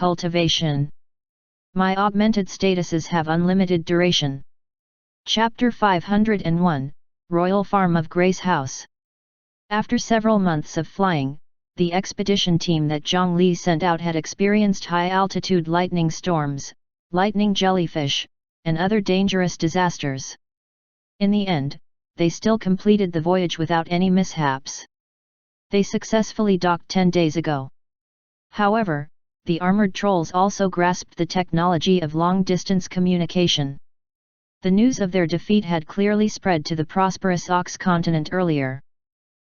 Cultivation. My augmented statuses have unlimited duration. Chapter 501, Royal Farm of Grace House. After several months of flying, the expedition team that Zhang Li sent out had experienced high-altitude lightning storms, lightning jellyfish, and other dangerous disasters. In the end, they still completed the voyage without any mishaps. They successfully docked 10 days ago. However, the armored trolls also grasped the technology of long-distance communication. The news of their defeat had clearly spread to the prosperous Ox continent earlier.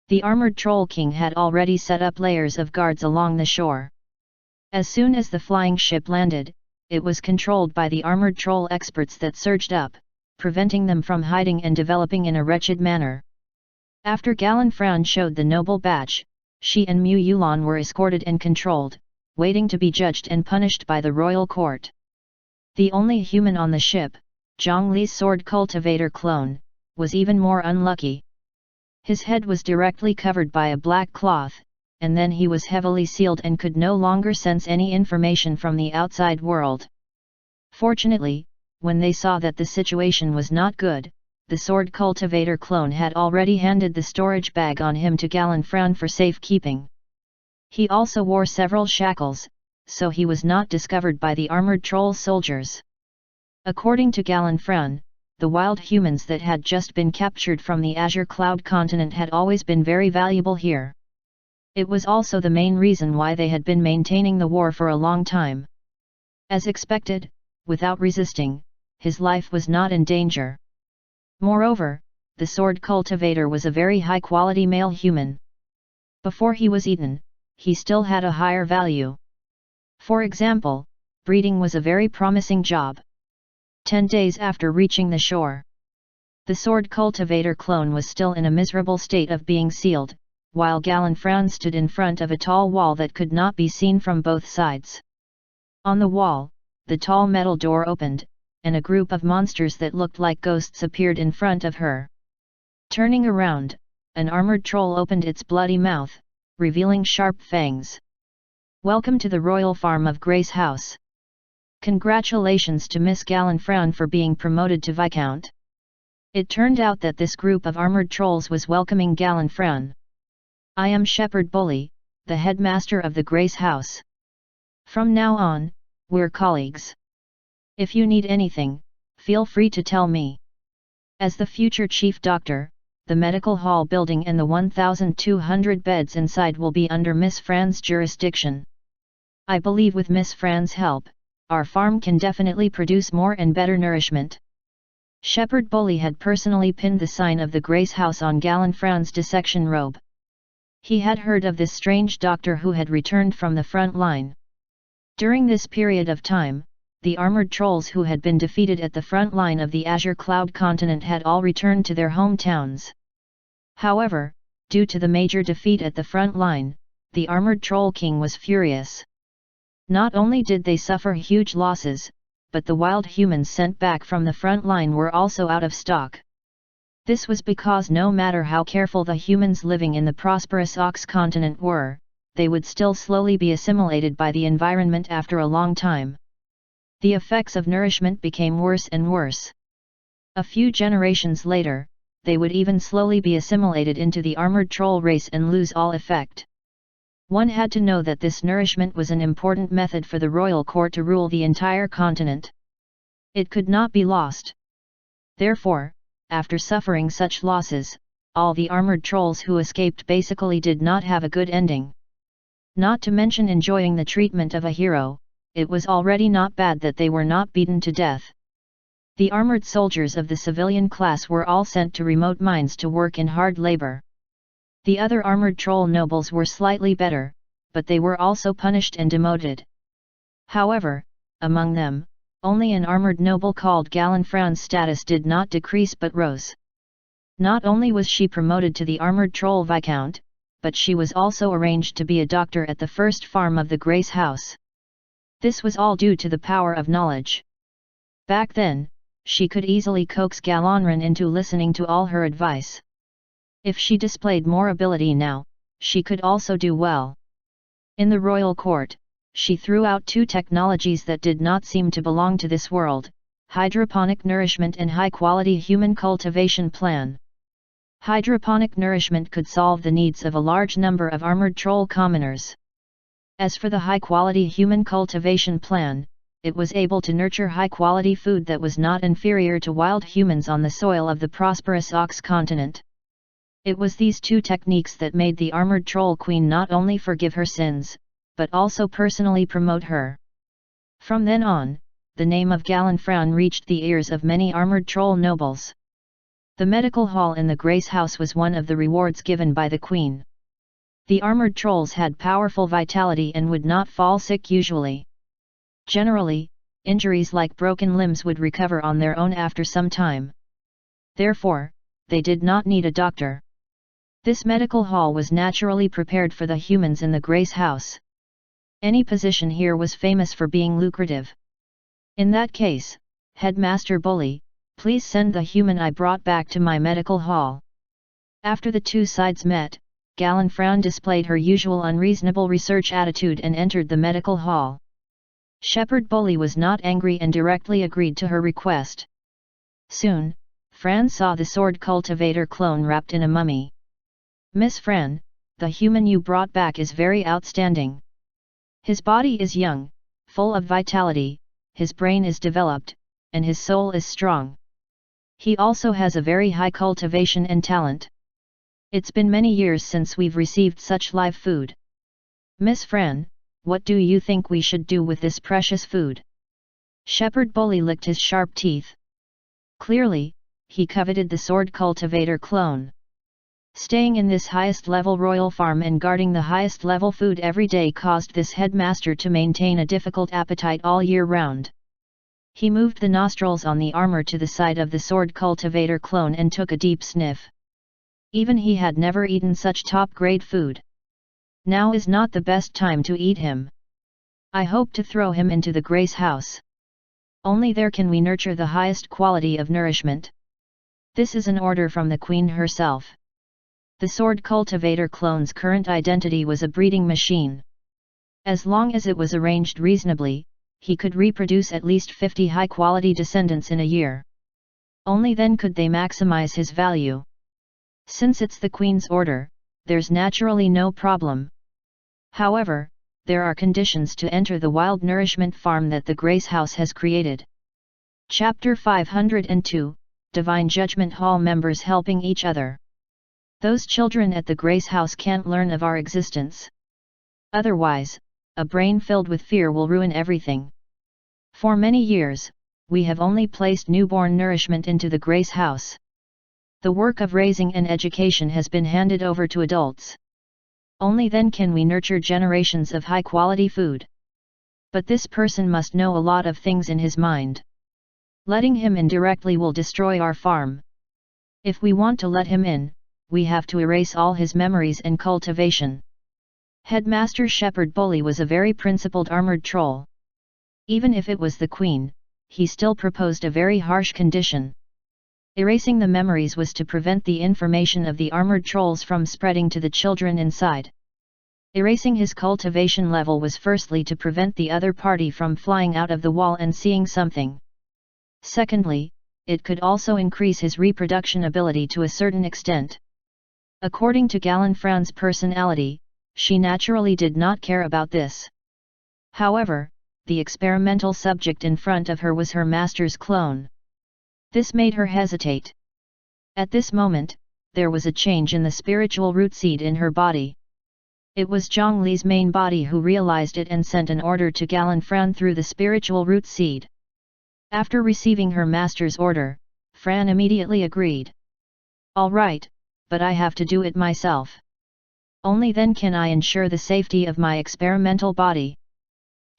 The armored troll king had already set up layers of guards along the shore. As soon as the flying ship landed, it was controlled by the armored troll experts that surged up, preventing them from hiding and developing in a wretched manner. After Galanfran showed the noble badge, she and Mu Yulan were escorted and controlled, waiting to be judged and punished by the royal court. The only human on the ship, Zhang Li's sword cultivator clone, was even more unlucky. His head was directly covered by a black cloth, and then he was heavily sealed and could no longer sense any information from the outside world. Fortunately, when they saw that the situation was not good, the sword cultivator clone had already handed the storage bag on him to Galanfran for safekeeping. He also wore several shackles, so he was not discovered by the armored troll soldiers. According to Galanfran, the wild humans that had just been captured from the Azure Cloud continent had always been very valuable here. It was also the main reason why they had been maintaining the war for a long time. As expected, without resisting, his life was not in danger. Moreover, the sword cultivator was a very high-quality male human. Before he was eaten, he still had a higher value. For example, breeding was a very promising job. 10 days after reaching the shore, the sword cultivator clone was still in a miserable state of being sealed, while Galanfran stood in front of a tall wall that could not be seen from both sides. On the wall, the tall metal door opened, and a group of monsters that looked like ghosts appeared in front of her. Turning around, an armored troll opened its bloody mouth, revealing sharp fangs. "Welcome to the Royal Farm of Grace House. Congratulations to Miss Galanfran for being promoted to Viscount." It turned out that this group of armored trolls was welcoming Galanfran. "I am Shepherd Bully, the headmaster of the Grace House. From now on, we're colleagues. If you need anything, feel free to tell me." As the future chief doctor, the medical hall building and the 1,200 beds inside will be under Miss Fran's jurisdiction. I believe with Miss Fran's help, our farm can definitely produce more and better nourishment. Shepherd Bully had personally pinned the sign of the Grace House on Galanfran's dissection robe. He had heard of this strange doctor who had returned from the front line. During this period of time, the armored trolls who had been defeated at the front line of the Azure Cloud continent had all returned to their hometowns. However, due to the major defeat at the front line, the armored troll king was furious. Not only did they suffer huge losses, but the wild humans sent back from the front line were also out of stock. This was because no matter how careful the humans living in the prosperous Ox continent were, they would still slowly be assimilated by the environment after a long time. The effects of nourishment became worse and worse. A few generations later, they would even slowly be assimilated into the armored troll race and lose all effect. One had to know that this nourishment was an important method for the royal court to rule the entire continent. It could not be lost. Therefore, after suffering such losses, all the armored trolls who escaped basically did not have a good ending. Not to mention enjoying the treatment of a hero, it was already not bad that they were not beaten to death. The armored soldiers of the civilian class were all sent to remote mines to work in hard labor. The other armored troll nobles were slightly better, but they were also punished and demoted. However, among them, only an armored noble called Galanfran's status did not decrease but rose. Not only was she promoted to the armored troll viscount, but she was also arranged to be a doctor at the first farm of the Grace House. This was all due to the power of knowledge. Back then, she could easily coax Galanfran into listening to all her advice. If she displayed more ability now, she could also do well. In the royal court, she threw out two technologies that did not seem to belong to this world: hydroponic nourishment and high-quality human cultivation plan. Hydroponic nourishment could solve the needs of a large number of armored troll commoners. As for the high-quality human cultivation plan, it was able to nurture high-quality food that was not inferior to wild humans on the soil of the prosperous Ox continent. It was these two techniques that made the armored troll queen not only forgive her sins, but also personally promote her. From then on, the name of Galenfran reached the ears of many armored troll nobles. The medical hall in the Grace House was one of the rewards given by the queen. The armored trolls had powerful vitality and would not fall sick usually. Generally, injuries like broken limbs would recover on their own after some time. Therefore, they did not need a doctor. This medical hall was naturally prepared for the humans in the Grace House. Any position here was famous for being lucrative. In that case, Headmaster Bully, please send the human I brought back to my medical hall. After the two sides met, Galenfran displayed her usual unreasonable research attitude and entered the medical hall. Shepherd Bully was not angry and directly agreed to her request. Soon, Fran saw the sword cultivator clone wrapped in a mummy. Miss Fran, the human you brought back is very outstanding. His body is young, full of vitality, his brain is developed, and his soul is strong. He also has a very high cultivation and talent. It's been many years since we've received such live food. Miss Fran, what do you think we should do with this precious food? Shepherd Bully licked his sharp teeth. Clearly, he coveted the sword cultivator clone. Staying in this highest level royal farm and guarding the highest level food every day caused this headmaster to maintain a difficult appetite all year round. He moved the nostrils on the armor to the side of the sword cultivator clone and took a deep sniff. Even he had never eaten such top-grade food. Now is not the best time to eat him. I hope to throw him into the Grace House. Only there can we nurture the highest quality of nourishment. This is an order from the Queen herself. The sword cultivator clone's current identity was a breeding machine. As long as it was arranged reasonably, he could reproduce at least 50 high-quality descendants in a year. Only then could they maximize his value. Since it's the Queen's order, there's naturally no problem. However, there are conditions to enter the wild nourishment farm that the Grace House has created. Chapter 502, Divine Judgment Hall members helping each other. Those children at the Grace House can't learn of our existence. Otherwise, a brain filled with fear will ruin everything. For many years, we have only placed newborn nourishment into the Grace House. The work of raising and education has been handed over to adults. Only then can we nurture generations of high-quality food. But this person must know a lot of things in his mind. Letting him in directly will destroy our farm. If we want to let him in, we have to erase all his memories and cultivation. Headmaster Shepherd Bully was a very principled armored troll. Even if it was the Queen, he still proposed a very harsh condition. Erasing the memories was to prevent the information of the armored trolls from spreading to the children inside. Erasing his cultivation level was firstly to prevent the other party from flying out of the wall and seeing something. Secondly, it could also increase his reproduction ability to a certain extent. According to Galenfran's personality, she naturally did not care about this. However, the experimental subject in front of her was her master's clone. This made her hesitate. At this moment, there was a change in the spiritual root seed in her body. It was Zhongli's main body who realized it and sent an order to Galenfran through the spiritual root seed. After receiving her master's order, Fran immediately agreed. All right, but I have to do it myself. Only then can I ensure the safety of my experimental body.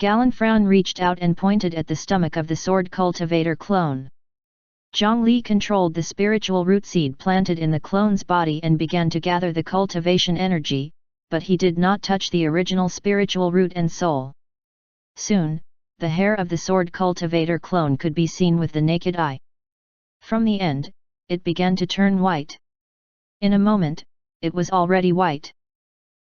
Galenfran reached out and pointed at the stomach of the sword cultivator clone. Zhongli controlled the spiritual root seed planted in the clone's body and began to gather the cultivation energy, but he did not touch the original spiritual root and soul. Soon, the hair of the sword cultivator clone could be seen with the naked eye. From the end, it began to turn white. In a moment, it was already white.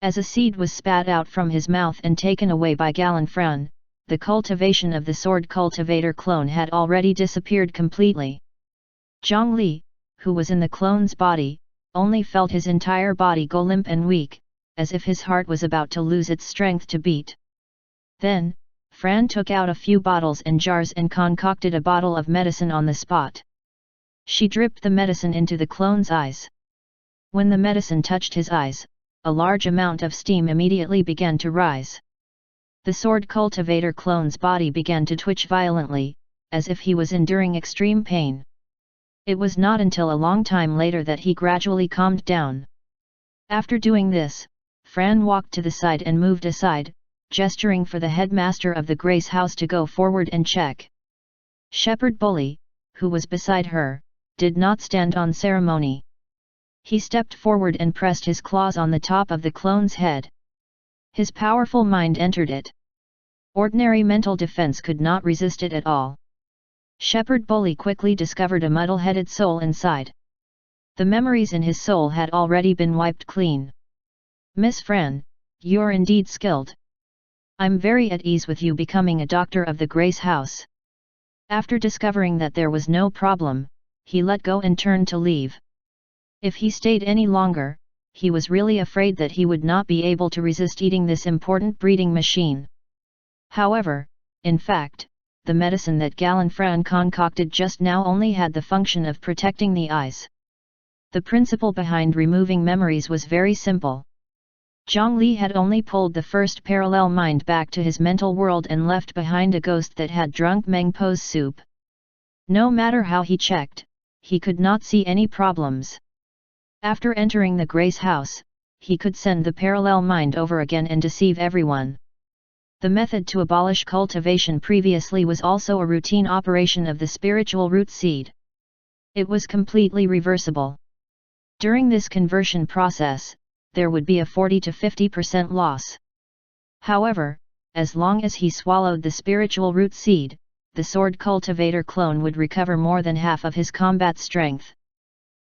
As a seed was spat out from his mouth and taken away by Galanfran, the cultivation of the sword cultivator clone had already disappeared completely. Zhongli, who was in the clone's body, only felt his entire body go limp and weak, as if his heart was about to lose its strength to beat. Then, Fran took out a few bottles and jars and concocted a bottle of medicine on the spot. She dripped the medicine into the clone's eyes. When the medicine touched his eyes, a large amount of steam immediately began to rise. The sword cultivator clone's body began to twitch violently, as if he was enduring extreme pain. It was not until a long time later that he gradually calmed down. After doing this, Fran walked to the side and moved aside, gesturing for the headmaster of the Grace house to go forward and check. Shepherd Bully, who was beside her, did not stand on ceremony. He stepped forward and pressed his claws on the top of the clone's head. His powerful mind entered it. Ordinary mental defense could not resist it at all. Shepherd Bully quickly discovered a muddle-headed soul inside. The memories in his soul had already been wiped clean. Miss Fran, you're indeed skilled. I'm very at ease with you becoming a doctor of the Grace house. After discovering that there was no problem, he let go and turned to leave. If he stayed any longer, he was really afraid that he would not be able to resist eating this important breeding machine. However, in fact, the medicine that Galanfran concocted just now only had the function of protecting the eyes. The principle behind removing memories was very simple. Zhongli had only pulled the first parallel mind back to his mental world and left behind a ghost that had drunk Meng Po's soup. No matter how he checked, he could not see any problems. After entering the Grace house, he could send the parallel mind over again and deceive everyone. The method to abolish cultivation previously was also a routine operation of the spiritual root seed. It was completely reversible. During this conversion process, there would be a 40 to 50% loss. However, as long as he swallowed the spiritual root seed, the sword cultivator clone would recover more than half of his combat strength.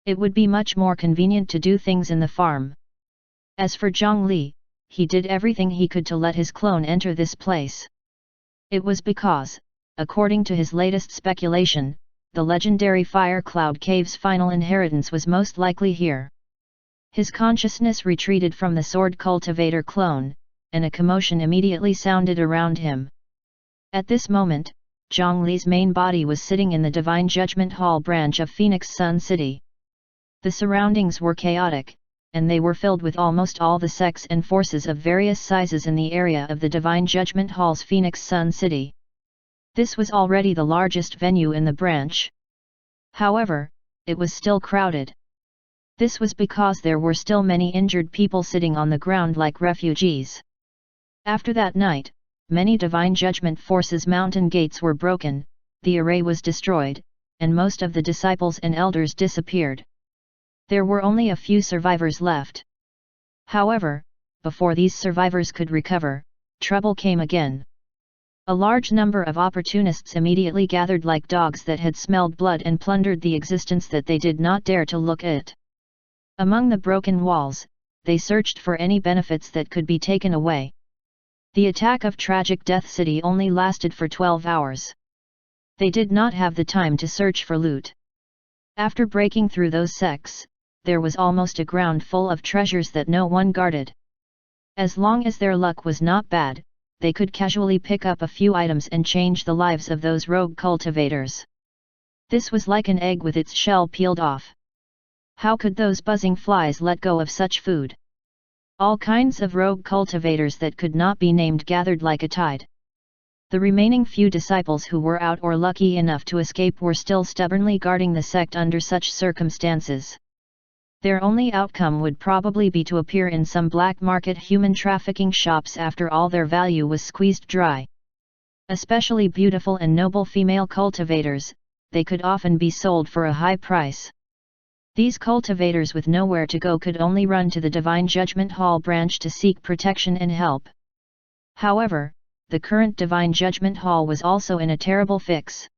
It would be much more convenient to do things in the farm. As for Zhongli, he did everything he could to let his clone enter this place. It was because, according to his latest speculation, the legendary Fire Cloud Cave's final inheritance was most likely here. His consciousness retreated from the sword cultivator clone, and a commotion immediately sounded around him. At this moment, Zhongli's main body was sitting in the Divine Judgment Hall branch of Phoenix Sun City. The surroundings were chaotic, and they were filled with almost all the sects and forces of various sizes in the area of the Divine Judgment Hall's Phoenix Sun City. This was already the largest venue in the branch. However, it was still crowded. This was because there were still many injured people sitting on the ground like refugees. After that night, many Divine Judgment Forces mountain gates were broken, the array was destroyed, and most of the disciples and elders disappeared. There were only a few survivors left. However, before these survivors could recover, trouble came again. A large number of opportunists immediately gathered like dogs that had smelled blood and plundered the existence that they did not dare to look at. Among the broken walls, they searched for any benefits that could be taken away. The attack of Tragic Death City only lasted for 12 hours. They did not have the time to search for loot. After breaking through those sects, there was almost a ground full of treasures that no one guarded. As long as their luck was not bad, they could casually pick up a few items and change the lives of those rogue cultivators. This was like an egg with its shell peeled off. How could those buzzing flies let go of such food? All kinds of rogue cultivators that could not be named gathered like a tide. The remaining few disciples who were out or lucky enough to escape were still stubbornly guarding the sect under such circumstances. Their only outcome would probably be to appear in some black market human trafficking shops after all their value was squeezed dry. Especially beautiful and noble female cultivators, they could often be sold for a high price. These cultivators with nowhere to go could only run to the Divine Judgment Hall branch to seek protection and help. However, the current Divine Judgment Hall was also in a terrible fix.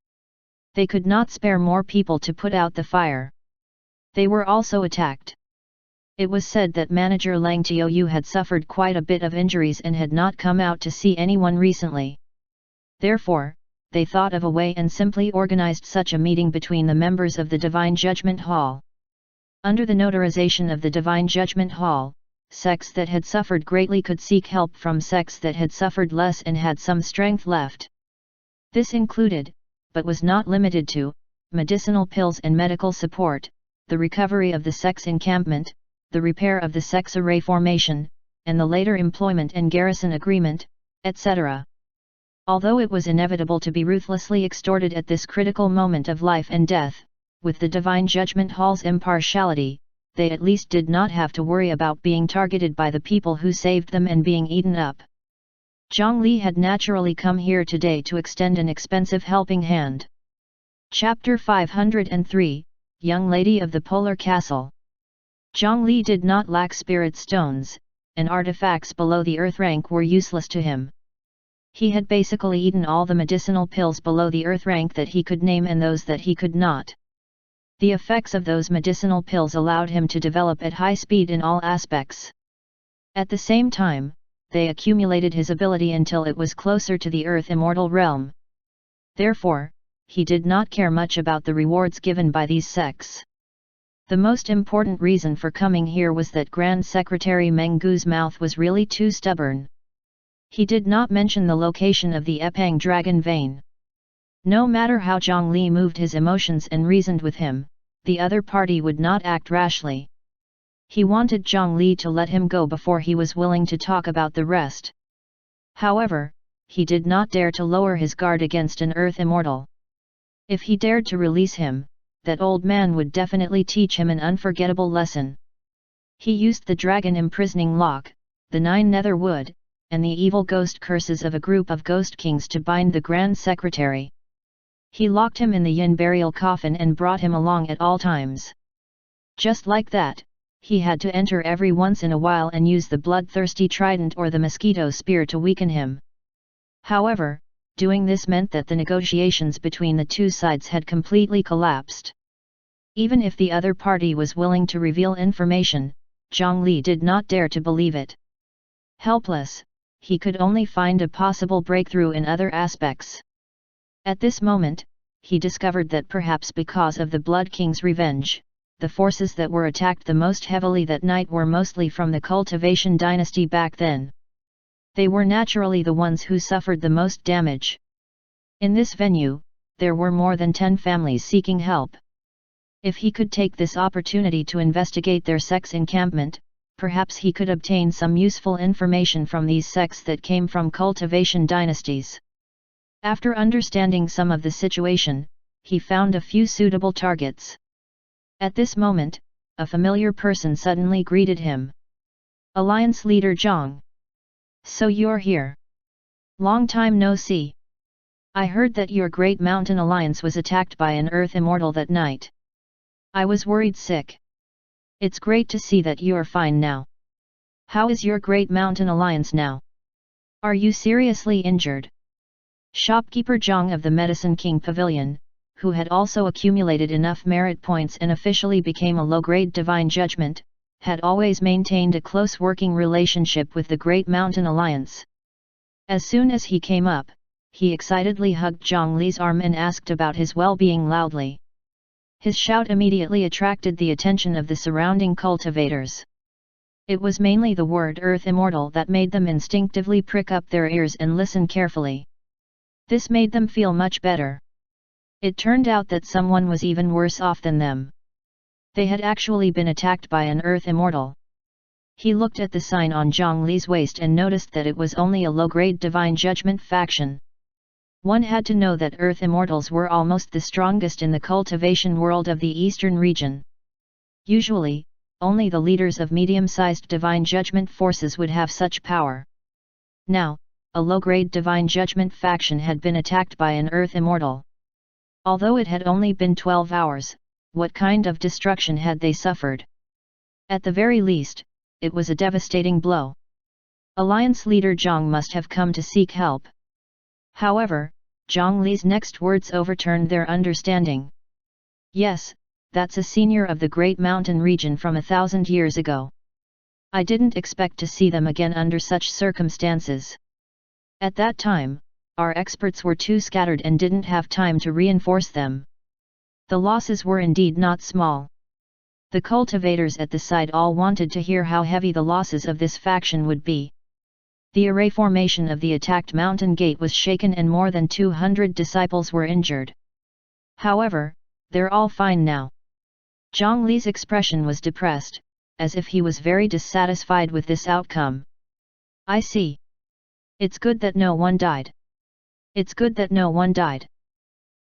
They could not spare more people to put out the fire. They were also attacked. It was said that manager Lang Tiou had suffered quite a bit of injuries and had not come out to see anyone recently. Therefore, they thought of a way and simply organized such a meeting between the members of the Divine Judgment Hall. Under the notarization of the Divine Judgment Hall, sects that had suffered greatly could seek help from sects that had suffered less and had some strength left. This included, but was not limited to, medicinal pills and medical support, the recovery of the sex encampment, the repair of the sex array formation, and the later employment and garrison agreement, etc. Although it was inevitable to be ruthlessly extorted at this critical moment of life and death, with the Divine Judgment Hall's impartiality, they at least did not have to worry about being targeted by the people who saved them and being eaten up. Zhang Li had naturally come here today to extend an expensive helping hand. Chapter 503, Young Lady of the Polar Castle. Zhang Li did not lack spirit stones, and artifacts below the earth rank were useless to him. He had basically eaten all the medicinal pills below the earth rank that he could name and those that he could not. The effects of those medicinal pills allowed him to develop at high speed in all aspects. At the same time, they accumulated his ability until it was closer to the earth immortal realm. Therefore, he did not care much about the rewards given by these sects. The most important reason for coming here was that Grand Secretary Meng Gu's mouth was really too stubborn. He did not mention the location of the Epang Dragon Vein. No matter how Zhang Li moved his emotions and reasoned with him, the other party would not act rashly. He wanted Zhang Li to let him go before he was willing to talk about the rest. However, he did not dare to lower his guard against an earth immortal. If he dared to release him, that old man would definitely teach him an unforgettable lesson. He used the dragon imprisoning lock, the 9 nether wood, and the evil ghost curses of a group of ghost kings to bind the Grand Secretary. He locked him in the yin burial coffin and brought him along at all times. Just like that, he had to enter every once in a while and use the bloodthirsty trident or the mosquito spear to weaken him. However, doing this meant that the negotiations between the two sides had completely collapsed. Even if the other party was willing to reveal information, Zhang Li did not dare to believe it. Helpless, he could only find a possible breakthrough in other aspects. At this moment, he discovered that perhaps because of the Blood King's revenge, the forces that were attacked the most heavily that night were mostly from the Cultivation dynasty back then. They were naturally the ones who suffered the most damage. In this venue, there were more than 10 families seeking help. If he could take this opportunity to investigate their sex encampment, perhaps he could obtain some useful information from these sects that came from Cultivation dynasties. After understanding some of the situation, he found a few suitable targets. At this moment, a familiar person suddenly greeted him. Alliance leader Zhang. So you're here. Long time no see. I heard that your Great Mountain Alliance was attacked by an Earth Immortal that night. I was worried sick. It's great to see that you're fine now. How is your Great Mountain Alliance now? Are you seriously injured? Shopkeeper Zhang of the Medicine King Pavilion, who had also accumulated enough merit points and officially became a low-grade divine judgment, had always maintained a close working relationship with the Great Mountain Alliance. As soon as he came up, he excitedly hugged Zhang Li's arm and asked about his well-being loudly. His shout immediately attracted the attention of the surrounding cultivators. It was mainly the word Earth Immortal that made them instinctively prick up their ears and listen carefully. This made them feel much better. It turned out that someone was even worse off than them. They had actually been attacked by an Earth Immortal. He looked at the sign on Zhang Li's waist and noticed that it was only a low-grade Divine Judgment faction. One had to know that Earth Immortals were almost the strongest in the cultivation world of the eastern region. Usually, only the leaders of medium-sized Divine Judgment forces would have such power. Now, a low-grade Divine Judgment faction had been attacked by an Earth Immortal. Although it had only been 12 hours, what kind of destruction had they suffered? At the very least, it was a devastating blow. Alliance leader Zhang must have come to seek help. However, Zhang Li's next words overturned their understanding. Yes, That's a senior of the Great Mountain region from 1,000 years ago. I didn't expect to see them again under such circumstances. At that time, our experts were too scattered and didn't have time to reinforce them. The losses were indeed not small. The cultivators at the side all wanted to hear how heavy the losses of this faction would be. The array formation of the attacked mountain gate was shaken and more than 200 disciples were injured. However, they're all fine now. Zhang Li's expression was depressed, as if he was very dissatisfied with this outcome. I see. It's good that no one died. It's good that no one died.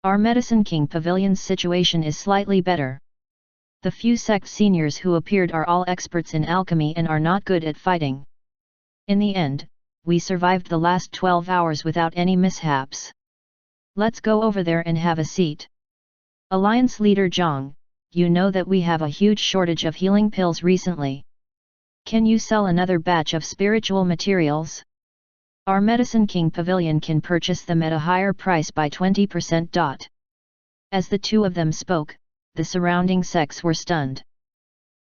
Our Medicine King Pavilion's situation is slightly better. The few sect seniors who appeared are all experts in alchemy and are not good at fighting. In the end, we survived the last 12 hours without any mishaps. Let's go over there and have a seat. Alliance leader Zhang, you know that we have a huge shortage of healing pills recently. Can you sell another batch of spiritual materials? Our Medicine King Pavilion can purchase them at a higher price by 20%. As the two of them spoke, the surrounding sects were stunned.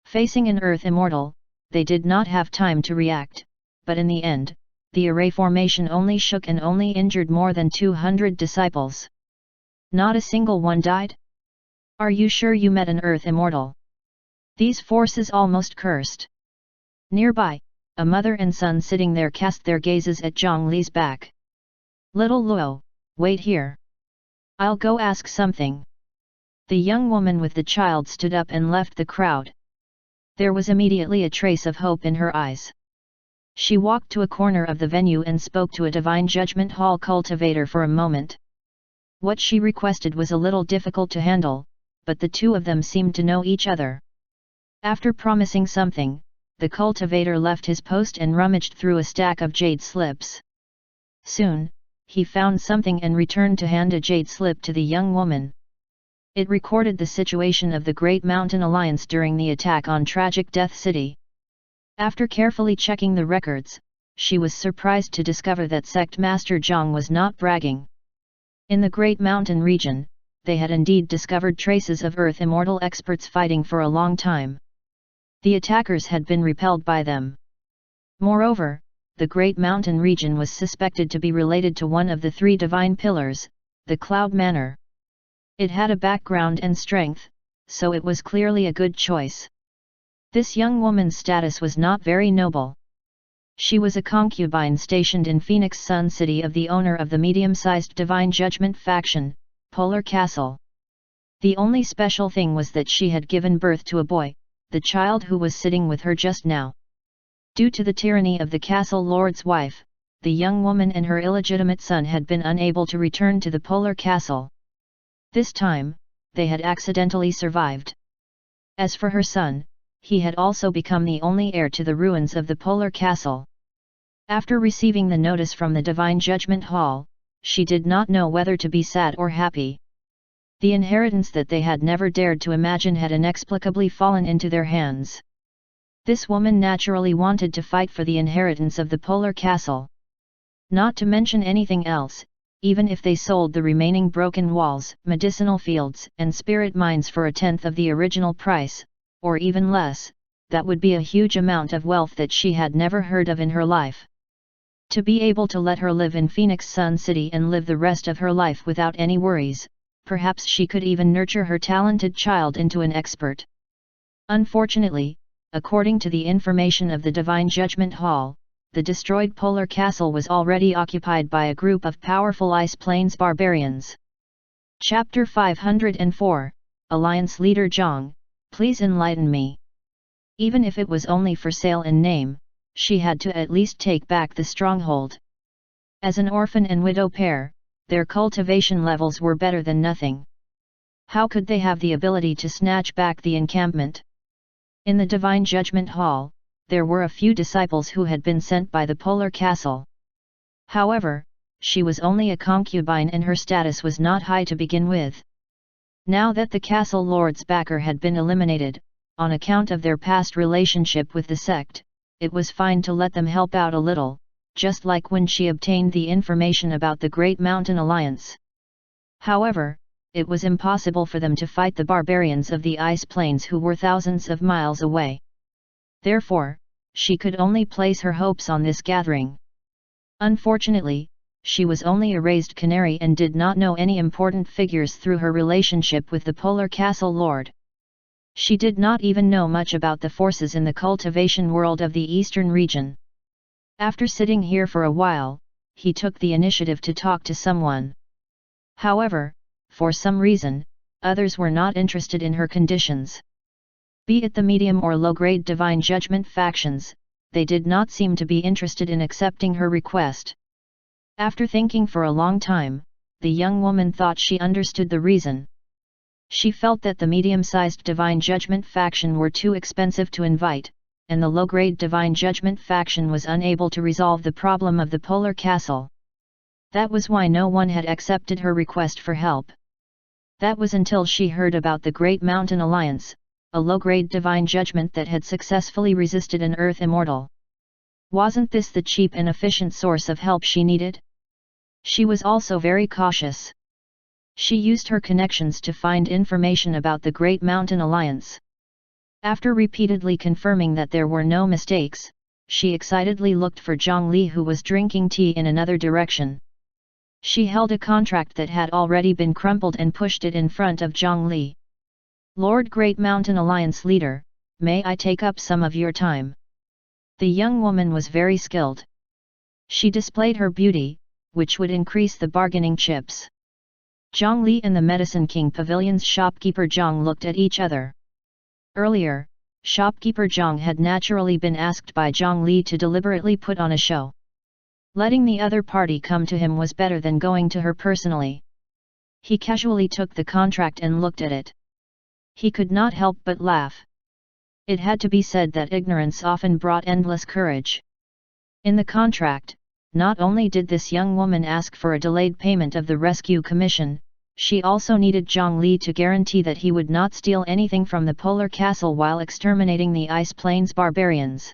Facing an earth immortal, they did not have time to react, but in the end, the array formation only shook and only injured more than 200 disciples. Not a single one died? Are you sure you met an earth immortal? These forces almost cursed. Nearby, a mother and son sitting there cast their gazes at Zhang Li's back. Little Luo, wait here. I'll go ask something. The young woman with the child stood up and left the crowd. There was immediately a trace of hope in her eyes. She walked to a corner of the venue and spoke to a Divine Judgment Hall cultivator for a moment. What she requested was a little difficult to handle, but the two of them seemed to know each other. After promising something, the cultivator left his post and rummaged through a stack of jade slips. Soon, he found something and returned to hand a jade slip to the young woman. It recorded the situation of the Great Mountain Alliance during the attack on Tragic Death City. After carefully checking the records, she was surprised to discover that Sect Master Zhang was not bragging. In the Great Mountain region, they had indeed discovered traces of Earth Immortal experts fighting for a long time. The attackers had been repelled by them. Moreover, the Great Mountain region was suspected to be related to one of the three divine pillars, the Cloud Manor. It had a background and strength, so it was clearly a good choice. This young woman's status was not very noble. She was a concubine stationed in Phoenix Sun City of the owner of the medium-sized Divine Judgment faction, Polar Castle. The only special thing was that she had given birth to a boy, the child who was sitting with her just now. Due to the tyranny of the castle lord's wife, the young woman and her illegitimate son had been unable to return to the Polar Castle. This time, they had accidentally survived. As for her son, he had also become the only heir to the ruins of the Polar Castle. After receiving the notice from the Divine Judgment Hall, she did not know whether to be sad or happy. The inheritance that they had never dared to imagine had inexplicably fallen into their hands. This woman naturally wanted to fight for the inheritance of the Polar Castle. Not to mention anything else, even if they sold the remaining broken walls, medicinal fields, and spirit mines for 1/10 of the original price, or even less, that would be a huge amount of wealth that she had never heard of in her life. To be able to let her live in Phoenix Sun City and live the rest of her life without any worries, perhaps she could even nurture her talented child into an expert. Unfortunately, according to the information of the Divine Judgment Hall, the destroyed Polar Castle was already occupied by a group of powerful Ice Plains barbarians. Chapter 504, Alliance Leader Zhang, please enlighten me. Even if it was only for sale in name, she had to at least take back the stronghold. As an orphan and widow pair, their cultivation levels were better than nothing. How could they have the ability to snatch back the encampment? In the Divine Judgment Hall, there were a few disciples who had been sent by the Polar Castle. However, she was only a concubine and her status was not high to begin with. Now that the castle lord's backer had been eliminated, on account of their past relationship with the sect, it was fine to let them help out a little, just like when she obtained the information about the Great Mountain Alliance. However, it was impossible for them to fight the barbarians of the ice plains who were thousands of miles away. Therefore, she could only place her hopes on this gathering. Unfortunately, she was only a raised canary and did not know any important figures through her relationship with the Polar Castle Lord. She did not even know much about the forces in the cultivation world of the eastern region. After sitting here for a while, he took the initiative to talk to someone. However, for some reason, others were not interested in her conditions. Be it the medium or low-grade divine judgment factions, they did not seem to be interested in accepting her request. After thinking for a long time, the young woman thought she understood the reason. She felt that the medium-sized divine judgment faction were too expensive to invite, and the low-grade divine judgment faction was unable to resolve the problem of the Polar Castle. That was why no one had accepted her request for help. That was until she heard about the Great Mountain Alliance, a low-grade divine judgment that had successfully resisted an Earth Immortal. Wasn't this the cheap and efficient source of help she needed? She was also very cautious. She used her connections to find information about the Great Mountain Alliance. After repeatedly confirming that there were no mistakes, she excitedly looked for Zhang Li, who was drinking tea in another direction. She held a contract that had already been crumpled and pushed it in front of Zhang Li. "Lord Great Mountain Alliance leader, may I take up some of your time?" The young woman was very skilled. She displayed her beauty, which would increase the bargaining chips. Zhang Li and the Medicine King Pavilion's shopkeeper Zhang looked at each other. Earlier, shopkeeper Zhang had naturally been asked by Zhang Li to deliberately put on a show. Letting the other party come to him was better than going to her personally. He casually took the contract and looked at it. He could not help but laugh. It had to be said that ignorance often brought endless courage. In the contract, not only did this young woman ask for a delayed payment of the rescue commission, she also needed Zhang Li to guarantee that he would not steal anything from the Polar Castle while exterminating the Ice Plains barbarians.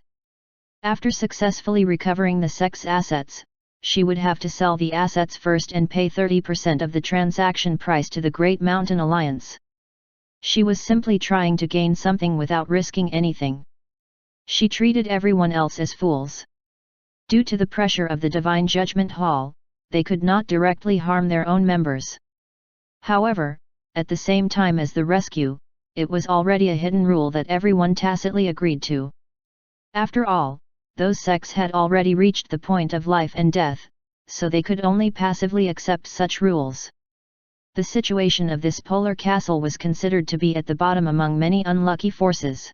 After successfully recovering the sex assets, she would have to sell the assets first and pay 30% of the transaction price to the Great Mountain Alliance. She was simply trying to gain something without risking anything. She treated everyone else as fools. Due to the pressure of the Divine Judgment Hall, they could not directly harm their own members. However, at the same time as the rescue, it was already a hidden rule that everyone tacitly agreed to. After all, those sects had already reached the point of life and death, so they could only passively accept such rules. The situation of this Polar Castle was considered to be at the bottom among many unlucky forces.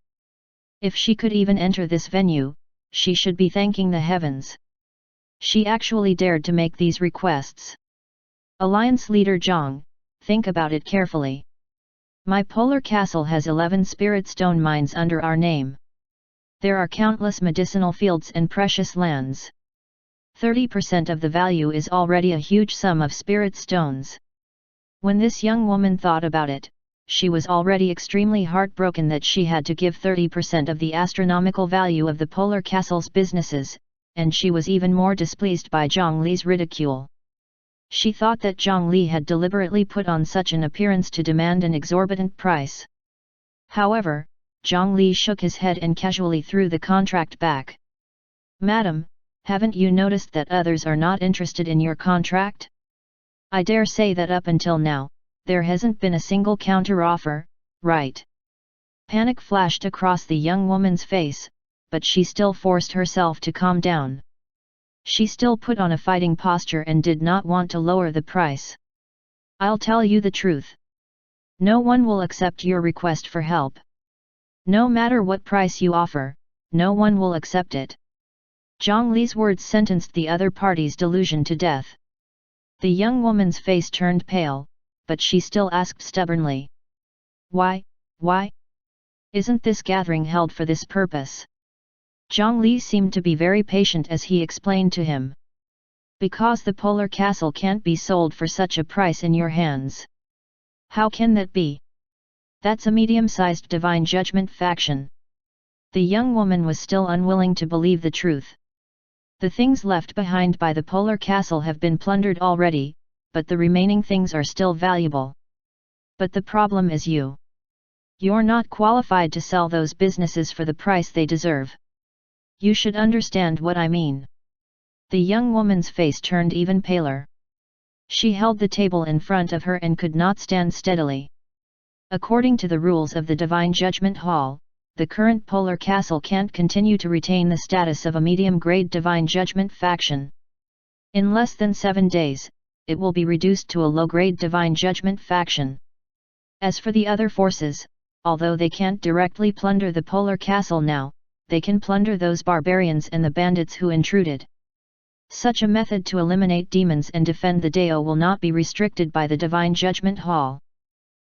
If she could even enter this venue, she should be thanking the heavens. She actually dared to make these requests. Alliance leader Zhang, think about it carefully. My Polar Castle has 11 spirit stone mines under our name. There are countless medicinal fields and precious lands. 30% of the value is already a huge sum of spirit stones. When this young woman thought about it, she was already extremely heartbroken that she had to give 30% of the astronomical value of the Polar Castle's businesses, and she was even more displeased by Zhang Li's ridicule. She thought that Zhang Li had deliberately put on such an appearance to demand an exorbitant price. However, Zhang Li shook his head and casually threw the contract back. "Madam, haven't you noticed that others are not interested in your contract? I dare say that up until now, there hasn't been a single counter-offer, right?" Panic flashed across the young woman's face, but she still forced herself to calm down. She still put on a fighting posture and did not want to lower the price. "I'll tell you the truth. No one will accept your request for help. No matter what price you offer, no one will accept it." Zhang Li's words sentenced the other party's delusion to death. The young woman's face turned pale, but she still asked stubbornly. Why? Isn't this gathering held for this purpose?" Zhang Li seemed to be very patient as he explained to him. "Because the Polar Castle can't be sold for such a price in your hands." "How can that be? That's a medium-sized divine judgment faction." The young woman was still unwilling to believe the truth. "The things left behind by the Polar Castle have been plundered already, but the remaining things are still valuable. But the problem is you. You're not qualified to sell those businesses for the price they deserve. You should understand what I mean. The young woman's face turned even paler. She held the table in front of her and could not stand steadily. According to the rules of the Divine Judgment Hall, the current Polar Castle can't continue to retain the status of a medium-grade Divine Judgment faction. In less than 7 days, it will be reduced to a low-grade Divine Judgment faction. As for the other forces, although they can't directly plunder the Polar Castle now, they can plunder those barbarians and the bandits who intruded. Such a method to eliminate demons and defend the Dao will not be restricted by the Divine Judgment Hall.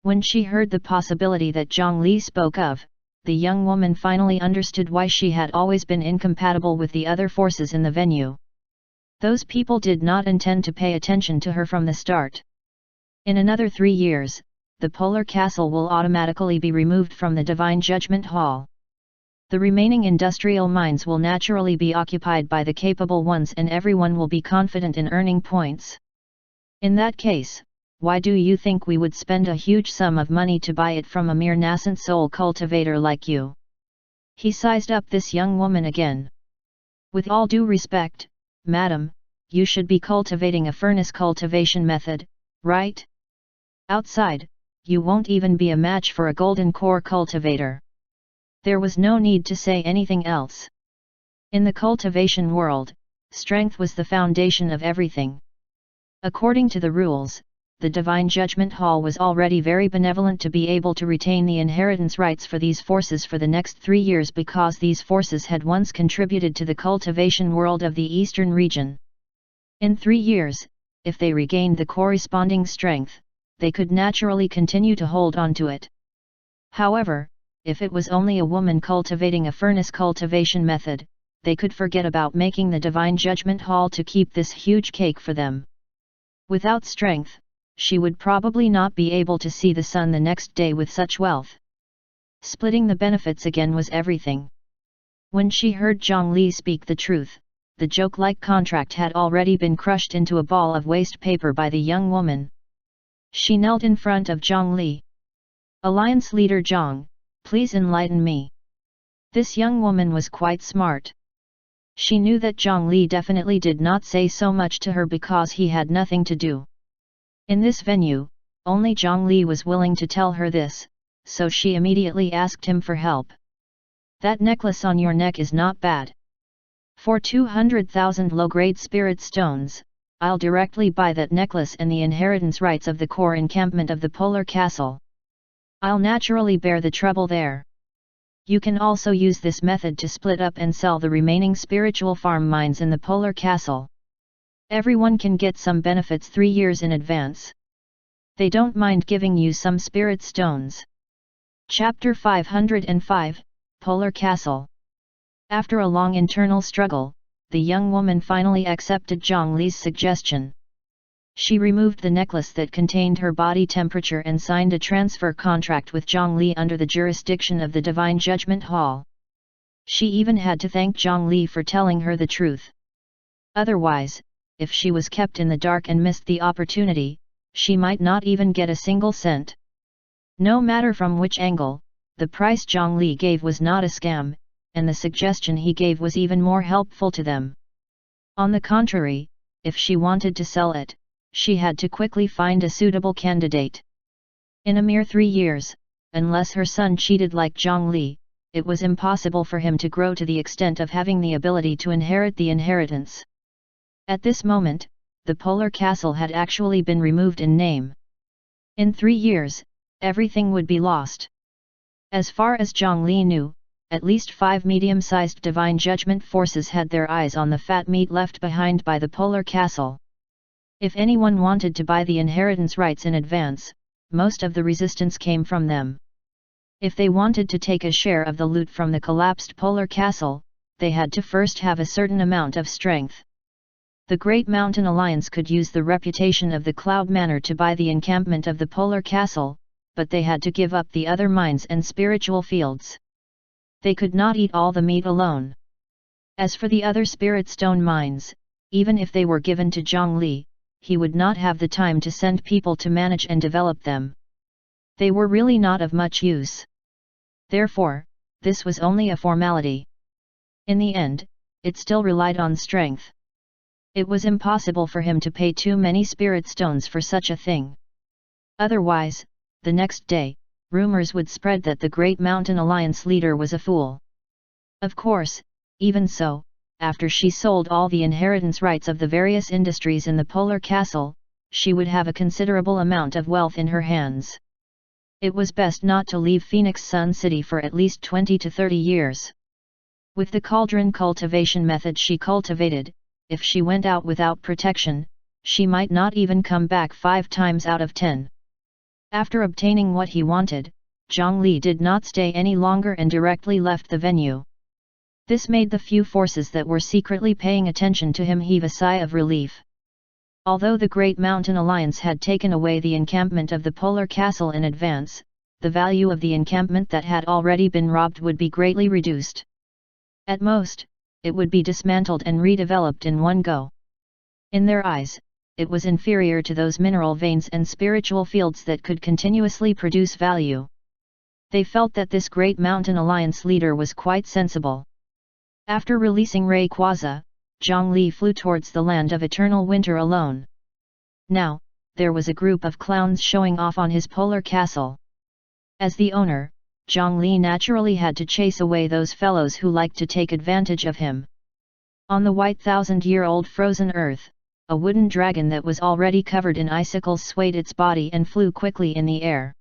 When she heard the possibility that Zhang Li spoke of, the young woman finally understood why she had always been incompatible with the other forces in the venue. Those people did not intend to pay attention to her from the start. In another 3 years, the Polar Castle will automatically be removed from the Divine Judgment Hall. The remaining industrial mines will naturally be occupied by the capable ones and everyone will be confident in earning points. In that case, why do you think we would spend a huge sum of money to buy it from a mere nascent soul cultivator like you? He sized up this young woman again. With all due respect, madam, you should be cultivating a furnace cultivation method, right? Outside, you won't even be a match for a golden core cultivator. There was no need to say anything else. In the cultivation world, strength was the foundation of everything. According to the rules, the Divine Judgment Hall was already very benevolent to be able to retain the inheritance rights for these forces for the next 3 years because these forces had once contributed to the cultivation world of the eastern region. In 3 years, if they regained the corresponding strength, they could naturally continue to hold on to it. However, if it was only a woman cultivating a furnace cultivation method, they could forget about making the Divine Judgment Hall to keep this huge cake for them. Without strength, she would probably not be able to see the sun the next day with such wealth. Splitting the benefits again was everything. When she heard Zhang Li speak the truth, the joke-like contract had already been crushed into a ball of waste paper by the young woman. She knelt in front of Zhang Li. Alliance leader Zhang, please enlighten me. This young woman was quite smart. She knew that Zhang Li definitely did not say so much to her because he had nothing to do. In this venue, only Zhang Li was willing to tell her this, so she immediately asked him for help. That necklace on your neck is not bad. For 200,000 low-grade spirit stones, I'll directly buy that necklace and the inheritance rights of the core encampment of the Polar Castle. I'll naturally bear the trouble there. You can also use this method to split up and sell the remaining spiritual farm mines in the Polar Castle. Everyone can get some benefits 3 years in advance. They don't mind giving you some spirit stones. Chapter 505, Polar Castle. After a long internal struggle, the young woman finally accepted Zhang Li's suggestion. She removed the necklace that contained her body temperature and signed a transfer contract with Zhang Li under the jurisdiction of the Divine Judgment Hall. She even had to thank Zhang Li for telling her the truth. Otherwise, if she was kept in the dark and missed the opportunity, she might not even get a single cent. No matter from which angle, the price Zhang Li gave was not a scam, and the suggestion he gave was even more helpful to them. On the contrary, if she wanted to sell it, she had to quickly find a suitable candidate. In a mere 3 years, unless her son cheated like Zhang Li, it was impossible for him to grow to the extent of having the ability to inherit the inheritance. At this moment, the Polar Castle had actually been removed in name. In 3 years, everything would be lost. As far as Zhang Li knew, at least 5 medium-sized Divine Judgment forces had their eyes on the fat meat left behind by the Polar Castle. If anyone wanted to buy the inheritance rights in advance, most of the resistance came from them. If they wanted to take a share of the loot from the collapsed Polar Castle, they had to first have a certain amount of strength. The Great Mountain Alliance could use the reputation of the Cloud Manor to buy the encampment of the Polar Castle, but they had to give up the other mines and spiritual fields. They could not eat all the meat alone. As for the other spirit stone mines, even if they were given to Zhang Li, he would not have the time to send people to manage and develop them. They were really not of much use. Therefore, this was only a formality. In the end, it still relied on strength. It was impossible for him to pay too many spirit stones for such a thing. Otherwise, the next day, rumors would spread that the Great Mountain Alliance leader was a fool. Of course, even so, after she sold all the inheritance rights of the various industries in the Polar Castle, she would have a considerable amount of wealth in her hands. It was best not to leave Phoenix Sun City for at least 20 to 30 years. With the cauldron cultivation method she cultivated, if she went out without protection, she might not even come back 5 times out of 10. After obtaining what he wanted, Zhang Li did not stay any longer and directly left the venue. This made the few forces that were secretly paying attention to him heave a sigh of relief. Although the Great Mountain Alliance had taken away the encampment of the Polar Castle in advance, the value of the encampment that had already been robbed would be greatly reduced. At most, it would be dismantled and redeveloped in one go. In their eyes, it was inferior to those mineral veins and spiritual fields that could continuously produce value. They felt that this Great Mountain Alliance leader was quite sensible. After releasing Rayquaza, Zhang Li flew towards the land of eternal winter alone. Now, there was a group of clowns showing off on his polar castle. As the owner, Zhang Li naturally had to chase away those fellows who liked to take advantage of him. On the white 1,000-year-old frozen earth, a wooden dragon that was already covered in icicles swayed its body and flew quickly in the air.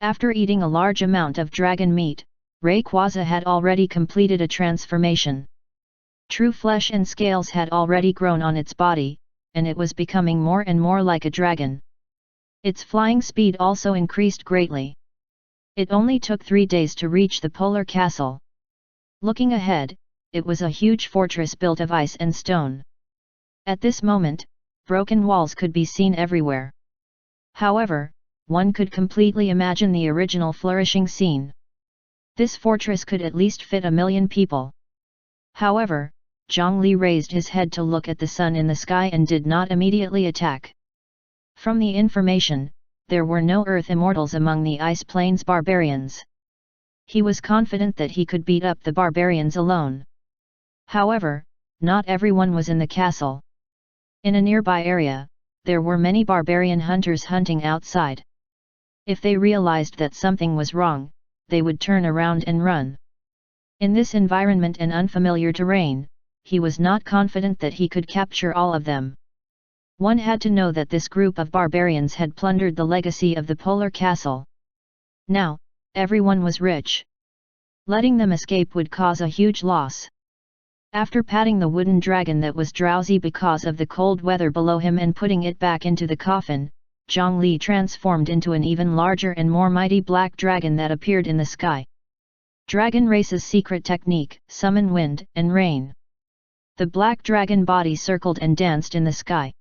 After eating a large amount of dragon meat, Rayquaza had already completed a transformation. True flesh and scales had already grown on its body, and it was becoming more and more like a dragon. Its flying speed also increased greatly. It only took 3 days to reach the Polar Castle. Looking ahead, it was a huge fortress built of ice and stone. At this moment, broken walls could be seen everywhere. However, one could completely imagine the original flourishing scene. This fortress could at least fit 1 million people. However, Zhang Li raised his head to look at the sun in the sky and did not immediately attack. From the information, there were no Earth immortals among the Ice Plains barbarians. He was confident that he could beat up the barbarians alone. However, not everyone was in the castle. In a nearby area, there were many barbarian hunters hunting outside. If they realized that something was wrong, they would turn around and run. In this environment and unfamiliar terrain, he was not confident that he could capture all of them. One had to know that this group of barbarians had plundered the legacy of the Polar Castle. Now, everyone was rich. Letting them escape would cause a huge loss. After patting the wooden dragon that was drowsy because of the cold weather below him and putting it back into the coffin, Zhang Li transformed into an even larger and more mighty black dragon that appeared in the sky. Dragon Race's secret technique: summon wind and rain. The black dragon body circled and danced in the sky.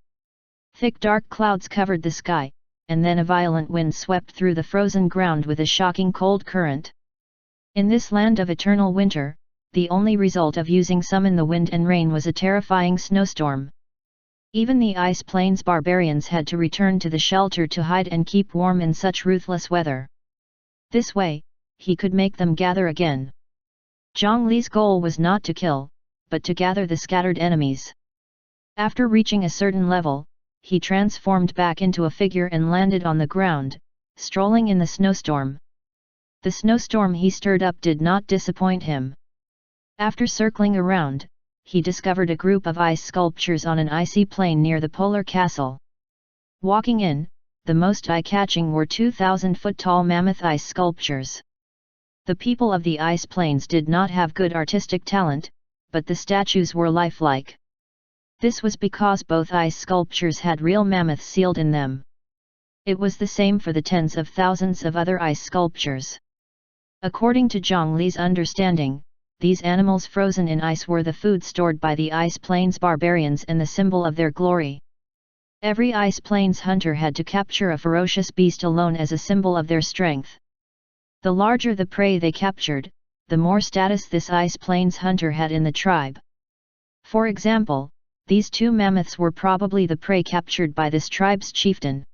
Thick dark clouds covered the sky, and then a violent wind swept through the frozen ground with a shocking cold current. In this land of eternal winter, the only result of using summon the wind and rain was a terrifying snowstorm. Even the Ice Plains barbarians had to return to the shelter to hide and keep warm in such ruthless weather. This way, he could make them gather again. Zhang Li's goal was not to kill, but to gather the scattered enemies. After reaching a certain level, he transformed back into a figure and landed on the ground, strolling in the snowstorm. The snowstorm he stirred up did not disappoint him. After circling around, he discovered a group of ice sculptures on an icy plain near the Polar Castle. Walking in, the most eye-catching were 2,000-foot-tall mammoth ice sculptures. The people of the Ice Plains did not have good artistic talent, but the statues were lifelike. This was because both ice sculptures had real mammoths sealed in them. It was the same for the tens of thousands of other ice sculptures. According to Zhang Li's understanding, these animals frozen in ice were the food stored by the Ice Plains barbarians and the symbol of their glory. Every Ice Plains hunter had to capture a ferocious beast alone as a symbol of their strength. The larger the prey they captured, the more status this Ice Plains hunter had in the tribe. For example, these 2 mammoths were probably the prey captured by this tribe's chieftain.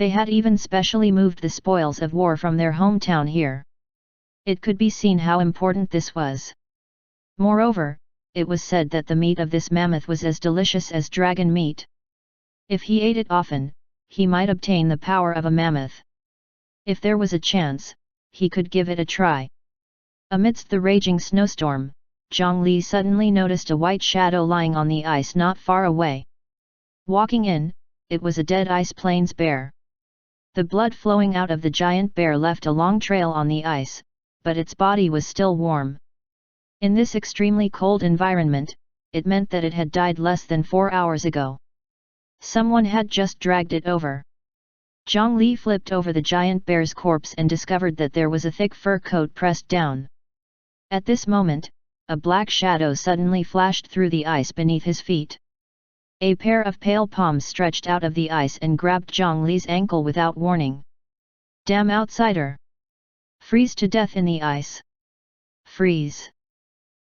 They had even specially moved the spoils of war from their hometown here. It could be seen how important this was. Moreover, it was said that the meat of this mammoth was as delicious as dragon meat. If he ate it often, he might obtain the power of a mammoth. If there was a chance, he could give it a try. Amidst the raging snowstorm, Zhang Li suddenly noticed a white shadow lying on the ice not far away. Walking in, it was a dead Ice Plains bear. The blood flowing out of the giant bear left a long trail on the ice, but its body was still warm. In this extremely cold environment, it meant that it had died less than 4 hours ago. Someone had just dragged it over. Zhang Li flipped over the giant bear's corpse and discovered that there was a thick fur coat pressed down. At this moment, a black shadow suddenly flashed through the ice beneath his feet. A pair of pale palms stretched out of the ice and grabbed Zhang Li's ankle without warning. "Damn outsider! Freeze to death in the ice! Freeze!"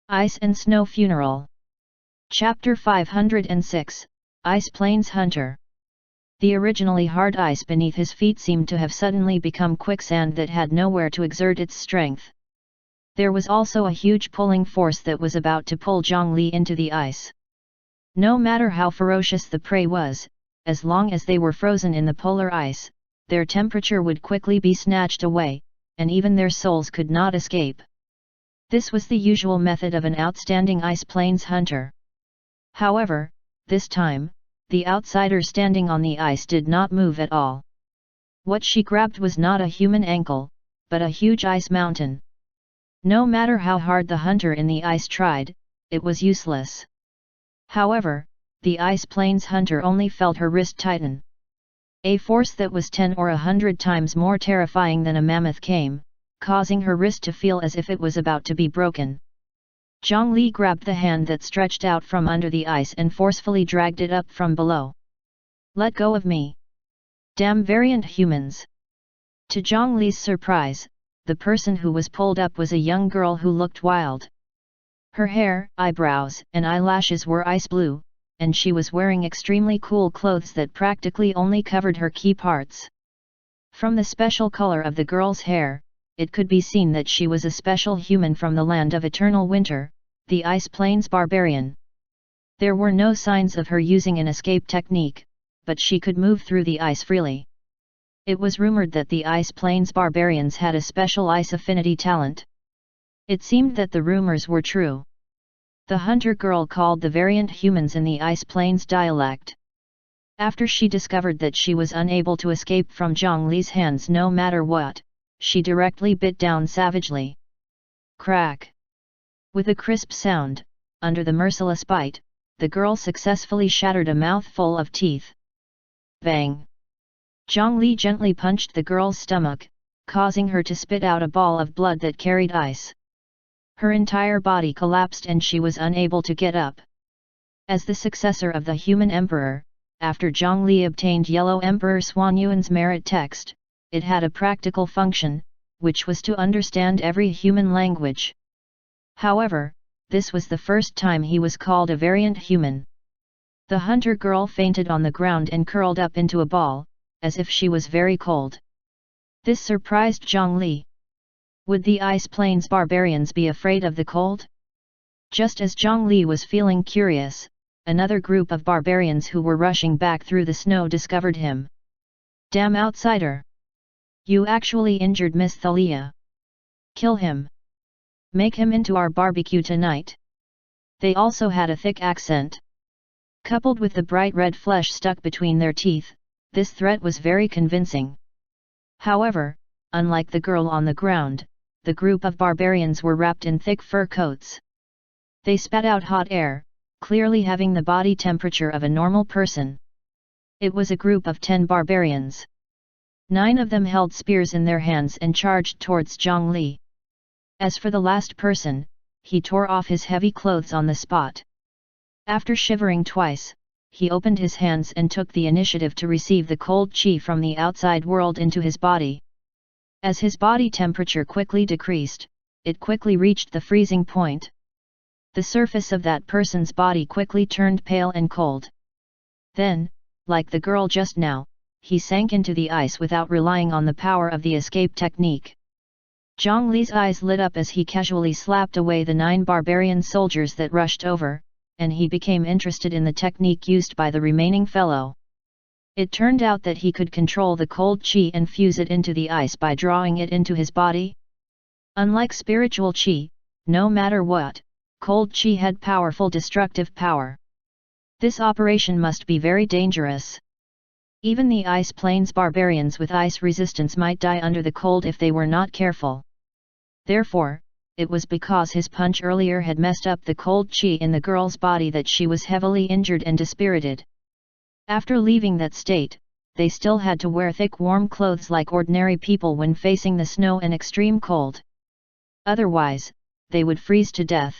Ice and Snow Funeral. Chapter 506, Ice Plains Hunter. The originally hard ice beneath his feet seemed to have suddenly become quicksand that had nowhere to exert its strength. There was also a huge pulling force that was about to pull Zhang Li into the ice. No matter how ferocious the prey was, as long as they were frozen in the polar ice, their temperature would quickly be snatched away, and even their souls could not escape. This was the usual method of an outstanding Ice Plains hunter. However, this time, the outsider standing on the ice did not move at all. What she grabbed was not a human ankle, but a huge ice mountain. No matter how hard the hunter in the ice tried, it was useless. However, the Ice Plains hunter only felt her wrist tighten. A force that was 10 or 100 times more terrifying than a mammoth came, causing her wrist to feel as if it was about to be broken. Zhang Li grabbed the hand that stretched out from under the ice and forcefully dragged it up from below. "Let go of me! Damn variant humans!" To Zhang Li's surprise, the person who was pulled up was a young girl who looked wild. Her hair, eyebrows, and eyelashes were ice blue, and she was wearing extremely cool clothes that practically only covered her key parts. From the special color of the girl's hair, it could be seen that she was a special human from the land of eternal winter, the Ice Plains barbarian. There were no signs of her using an escape technique, but she could move through the ice freely. It was rumored that the Ice Plains barbarians had a special ice affinity talent. It seemed that the rumors were true. The hunter girl called the variant humans in the Ice Plains dialect. After she discovered that she was unable to escape from Zhang Li's hands no matter what, she directly bit down savagely. Crack! With a crisp sound, under the merciless bite, the girl successfully shattered a mouthful of teeth. Bang! Zhang Li gently punched the girl's stomach, causing her to spit out a ball of blood that carried ice. Her entire body collapsed and she was unable to get up. As the successor of the human emperor, after Zhang Li obtained Yellow Emperor Xuanyuan's merit text, it had a practical function, which was to understand every human language. However, this was the first time he was called a variant human. The hunter girl fainted on the ground and curled up into a ball, as if she was very cold. This surprised Zhang Li. Would the Ice Plains barbarians be afraid of the cold? Just as Zhang Li was feeling curious, another group of barbarians who were rushing back through the snow discovered him. "Damn outsider! You actually injured Miss Thalia. Kill him! Make him into our barbecue tonight!" They also had a thick accent. Coupled with the bright red flesh stuck between their teeth, this threat was very convincing. However, unlike the girl on the ground, the group of barbarians were wrapped in thick fur coats. They spat out hot air, clearly having the body temperature of a normal person. It was a group of 10 barbarians. 9 of them held spears in their hands and charged towards Zhang Li. As for the last person, he tore off his heavy clothes on the spot. After shivering twice, he opened his hands and took the initiative to receive the cold chi from the outside world into his body. As his body temperature quickly decreased, it quickly reached the freezing point. The surface of that person's body quickly turned pale and cold. Then, like the girl just now, he sank into the ice without relying on the power of the escape technique. Zhang Li's eyes lit up as he casually slapped away the 9 barbarian soldiers that rushed over, and he became interested in the technique used by the remaining fellow. It turned out that he could control the cold qi and fuse it into the ice by drawing it into his body. Unlike spiritual qi, no matter what, cold qi had powerful destructive power. This operation must be very dangerous. Even the Ice Plains barbarians with ice resistance might die under the cold if they were not careful. Therefore, it was because his punch earlier had messed up the cold qi in the girl's body that she was heavily injured and dispirited. After leaving that state, they still had to wear thick warm clothes like ordinary people when facing the snow and extreme cold. Otherwise, they would freeze to death.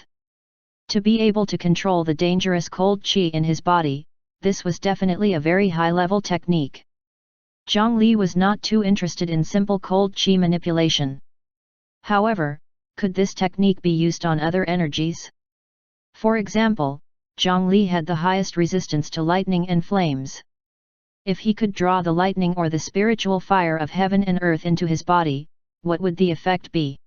To be able to control the dangerous cold qi in his body, this was definitely a very high-level technique. Zhang Li was not too interested in simple cold qi manipulation. However, could this technique be used on other energies? For example, Zhang Li had the highest resistance to lightning and flames. If he could draw the lightning or the spiritual fire of heaven and earth into his body, what would the effect be?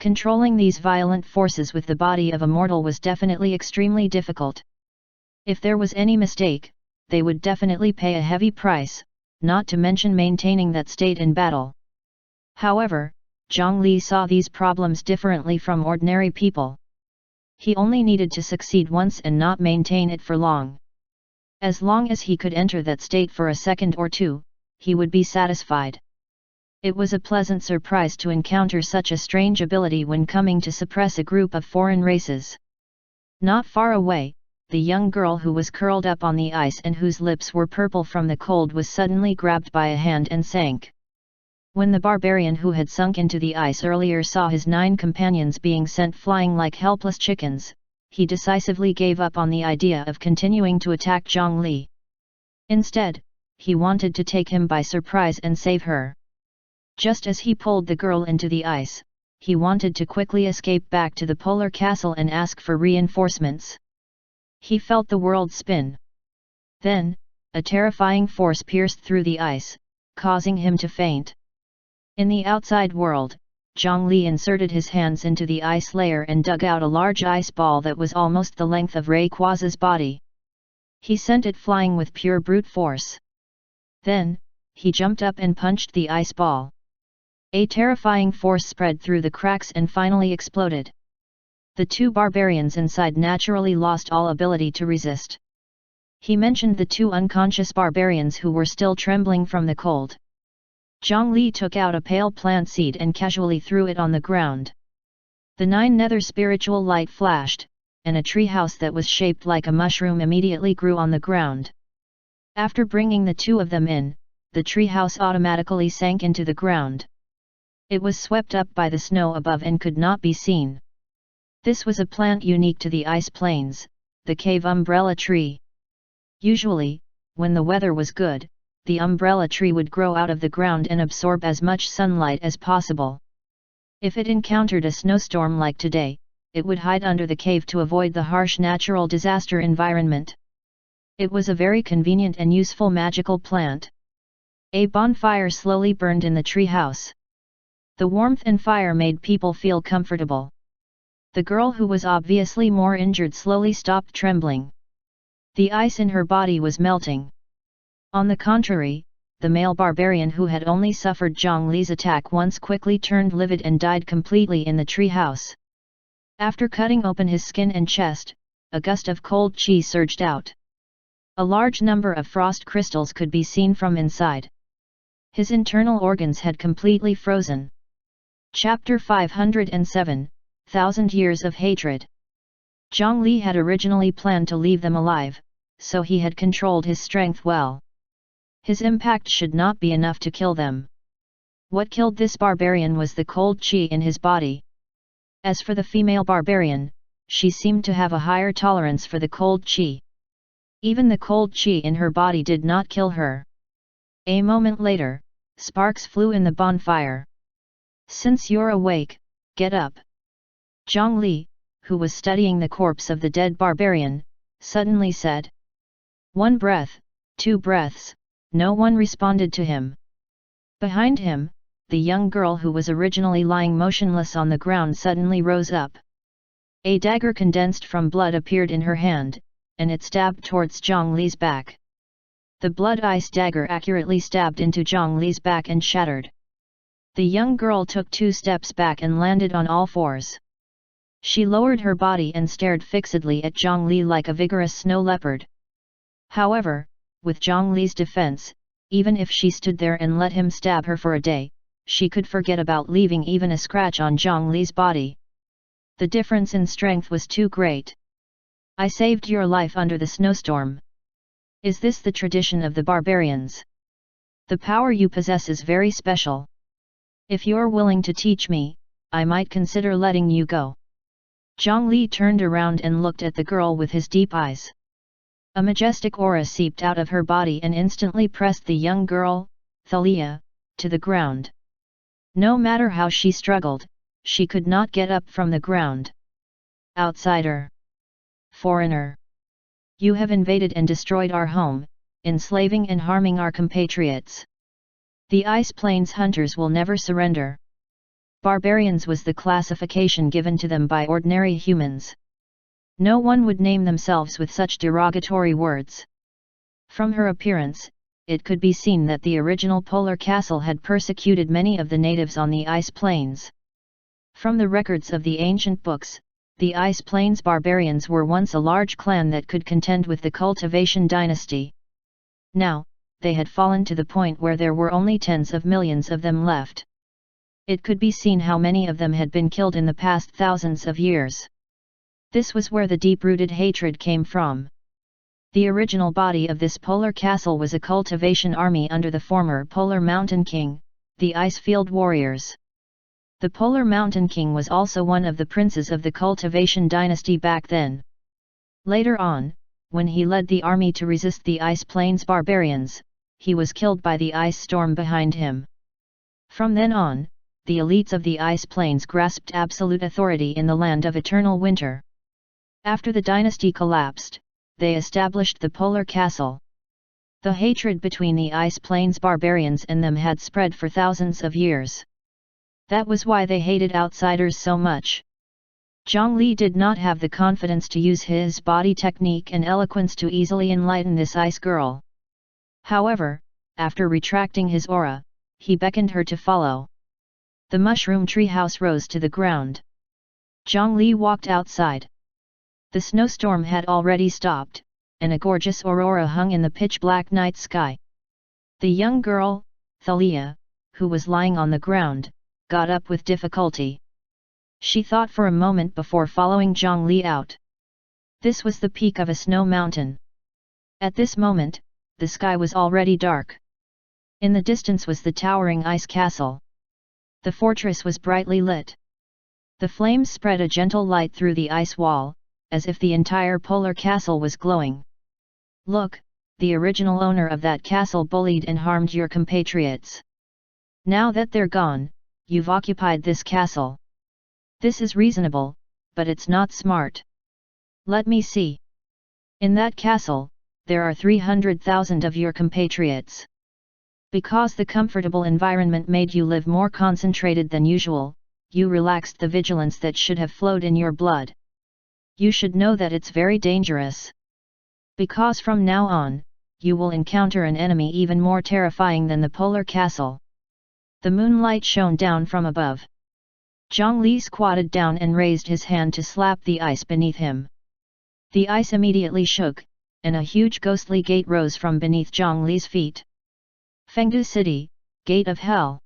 Controlling these violent forces with the body of a mortal was definitely extremely difficult. If there was any mistake, they would definitely pay a heavy price, not to mention maintaining that state in battle. However, Zhang Li saw these problems differently from ordinary people. He only needed to succeed once and not maintain it for long. As long as he could enter that state for a second or two, he would be satisfied. It was a pleasant surprise to encounter such a strange ability when coming to suppress a group of foreign races. Not far away, the young girl who was curled up on the ice and whose lips were purple from the cold was suddenly grabbed by a hand and sank. When the barbarian who had sunk into the ice earlier saw his 9 companions being sent flying like helpless chickens, he decisively gave up on the idea of continuing to attack Zhang Li. Instead, he wanted to take him by surprise and save her. Just as he pulled the girl into the ice, he wanted to quickly escape back to the polar castle and ask for reinforcements. He felt the world spin. Then, a terrifying force pierced through the ice, causing him to faint. In the outside world, Zhang Li inserted his hands into the ice layer and dug out a large ice ball that was almost the length of Rayquaza's body. He sent it flying with pure brute force. Then, he jumped up and punched the ice ball. A terrifying force spread through the cracks and finally exploded. The 2 barbarians inside naturally lost all ability to resist. He mentioned the 2 unconscious barbarians who were still trembling from the cold. Zhang Li took out a pale plant seed and casually threw it on the ground. The 9 nether spiritual light flashed, and a treehouse that was shaped like a mushroom immediately grew on the ground. After bringing the 2 of them in, the treehouse automatically sank into the ground. It was swept up by the snow above and could not be seen. This was a plant unique to the Ice Plains, the cave umbrella tree. Usually, when the weather was good, the umbrella tree would grow out of the ground and absorb as much sunlight as possible. If it encountered a snowstorm like today, it would hide under the cave to avoid the harsh natural disaster environment. It was a very convenient and useful magical plant. A bonfire slowly burned in the tree house. The warmth and fire made people feel comfortable. The girl who was obviously more injured slowly stopped trembling. The ice in her body was melting. On the contrary, the male barbarian who had only suffered Zhang Li's attack once quickly turned livid and died completely in the tree house. After cutting open his skin and chest, a gust of cold qi surged out. A large number of frost crystals could be seen from inside. His internal organs had completely frozen. Chapter 507, 1000 Years of Hatred. Zhang Li had originally planned to leave them alive, so he had controlled his strength well. His impact should not be enough to kill them. What killed this barbarian was the cold qi in his body. As for the female barbarian, she seemed to have a higher tolerance for the cold qi. Even the cold qi in her body did not kill her. A moment later, sparks flew in the bonfire. "Since you're awake, get up." Zhang Li, who was studying the corpse of the dead barbarian, suddenly said. 1 breath, 2 breaths, no one responded to him. Behind him, the young girl who was originally lying motionless on the ground suddenly rose up. A dagger condensed from blood appeared in her hand, and it stabbed towards Zhang Li's back. The blood ice dagger accurately stabbed into Zhang Li's back and shattered. The young girl took 2 steps back and landed on all fours. She lowered her body and stared fixedly at Zhang Li like a vigorous snow leopard. However, with Zhang Li's defense, even if she stood there and let him stab her for a day, she could forget about leaving even a scratch on Zhang Li's body. The difference in strength was too great. I saved your life under the snowstorm. Is this the tradition of the barbarians? The power you possess is very special. If you're willing to teach me, I might consider letting you go. Zhang Li turned around and looked at the girl with his deep eyes. A majestic aura seeped out of her body and instantly pressed the young girl, Thalia, to the ground. No matter how she struggled, she could not get up from the ground. Outsider. Foreigner. You have invaded and destroyed our home, enslaving and harming our compatriots. The Ice Plains hunters will never surrender. Barbarians was the classification given to them by ordinary humans. No one would name themselves with such derogatory words. From her appearance, it could be seen that the original polar castle had persecuted many of the natives on the Ice Plains. From the records of the ancient books, the Ice Plains barbarians were once a large clan that could contend with the Cultivation dynasty. Now, they had fallen to the point where there were only tens of millions of them left. It could be seen how many of them had been killed in the past thousands of years. This was where the deep-rooted hatred came from. The original body of this polar castle was a cultivation army under the former Polar Mountain King, the Icefield Warriors. The Polar Mountain King was also one of the princes of the Cultivation dynasty back then. Later on, when he led the army to resist the Ice Plains barbarians, he was killed by the ice storm behind him. From then on, the elites of the Ice Plains grasped absolute authority in the land of eternal winter. After the dynasty collapsed, they established the Polar Castle. The hatred between the Ice Plains barbarians and them had spread for thousands of years. That was why they hated outsiders so much. Zhang Li did not have the confidence to use his body technique and eloquence to easily enlighten this ice girl. However, after retracting his aura, he beckoned her to follow. The mushroom treehouse rose to the ground. Zhang Li walked outside. The snowstorm had already stopped, and a gorgeous aurora hung in the pitch-black night sky. The young girl, Thalia, who was lying on the ground, got up with difficulty. She thought for a moment before following Zhang Li out. This was the peak of a snow mountain. At this moment, the sky was already dark. In the distance was the towering ice castle. The fortress was brightly lit. The flames spread a gentle light through the ice wall, as if the entire polar castle was glowing. Look, the original owner of that castle bullied and harmed your compatriots. Now that they're gone, you've occupied this castle. This is reasonable, but it's not smart. Let me see. In that castle, there are 300,000 of your compatriots. Because the comfortable environment made you live more concentrated than usual, you relaxed the vigilance that should have flowed in your blood. You should know that it's very dangerous. Because from now on, you will encounter an enemy even more terrifying than the polar castle. The moonlight shone down from above. Zhang Li squatted down and raised his hand to slap the ice beneath him. The ice immediately shook, and a huge ghostly gate rose from beneath Zhang Li's feet. Fengdu City, Gate of Hell.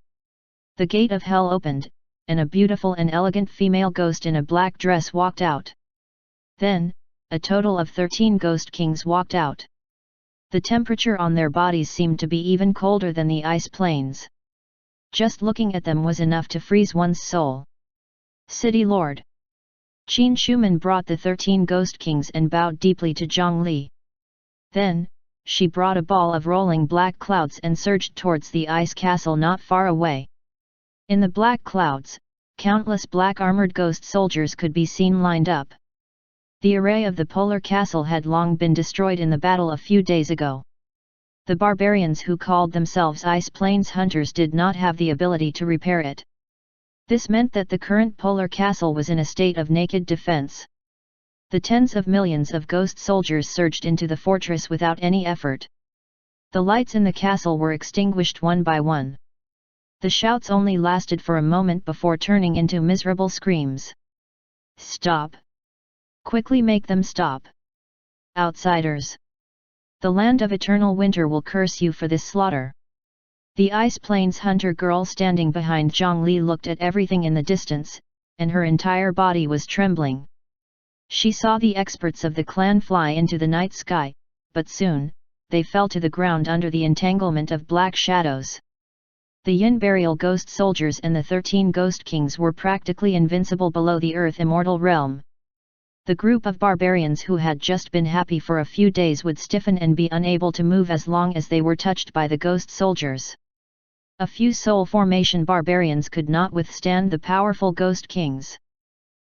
The Gate of Hell opened, and a beautiful and elegant female ghost in a black dress walked out. Then, a total of 13 ghost kings walked out. The temperature on their bodies seemed to be even colder than the ice plains. Just looking at them was enough to freeze one's soul. City Lord. Qin Shuman brought the 13 ghost kings and bowed deeply to Zhang Li. Then, she brought a ball of rolling black clouds and surged towards the ice castle not far away. In the black clouds, countless black armored ghost soldiers could be seen lined up. The array of the polar castle had long been destroyed in the battle a few days ago. The barbarians who called themselves Ice Plains Hunters did not have the ability to repair it. This meant that the current polar castle was in a state of naked defense. The tens of millions of ghost soldiers surged into the fortress without any effort. The lights in the castle were extinguished one by one. The shouts only lasted for a moment before turning into miserable screams. Stop! Quickly make them stop! Outsiders! The land of eternal winter will curse you for this slaughter. The Ice Plains hunter girl standing behind Zhongli looked at everything in the distance, and her entire body was trembling. She saw the experts of the clan fly into the night sky, but soon, they fell to the ground under the entanglement of black shadows. The Yin burial ghost soldiers and the 13 ghost kings were practically invincible below the earth immortal realm. The group of barbarians who had just been happy for a few days would stiffen and be unable to move as long as they were touched by the ghost soldiers. A few soul formation barbarians could not withstand the powerful ghost kings.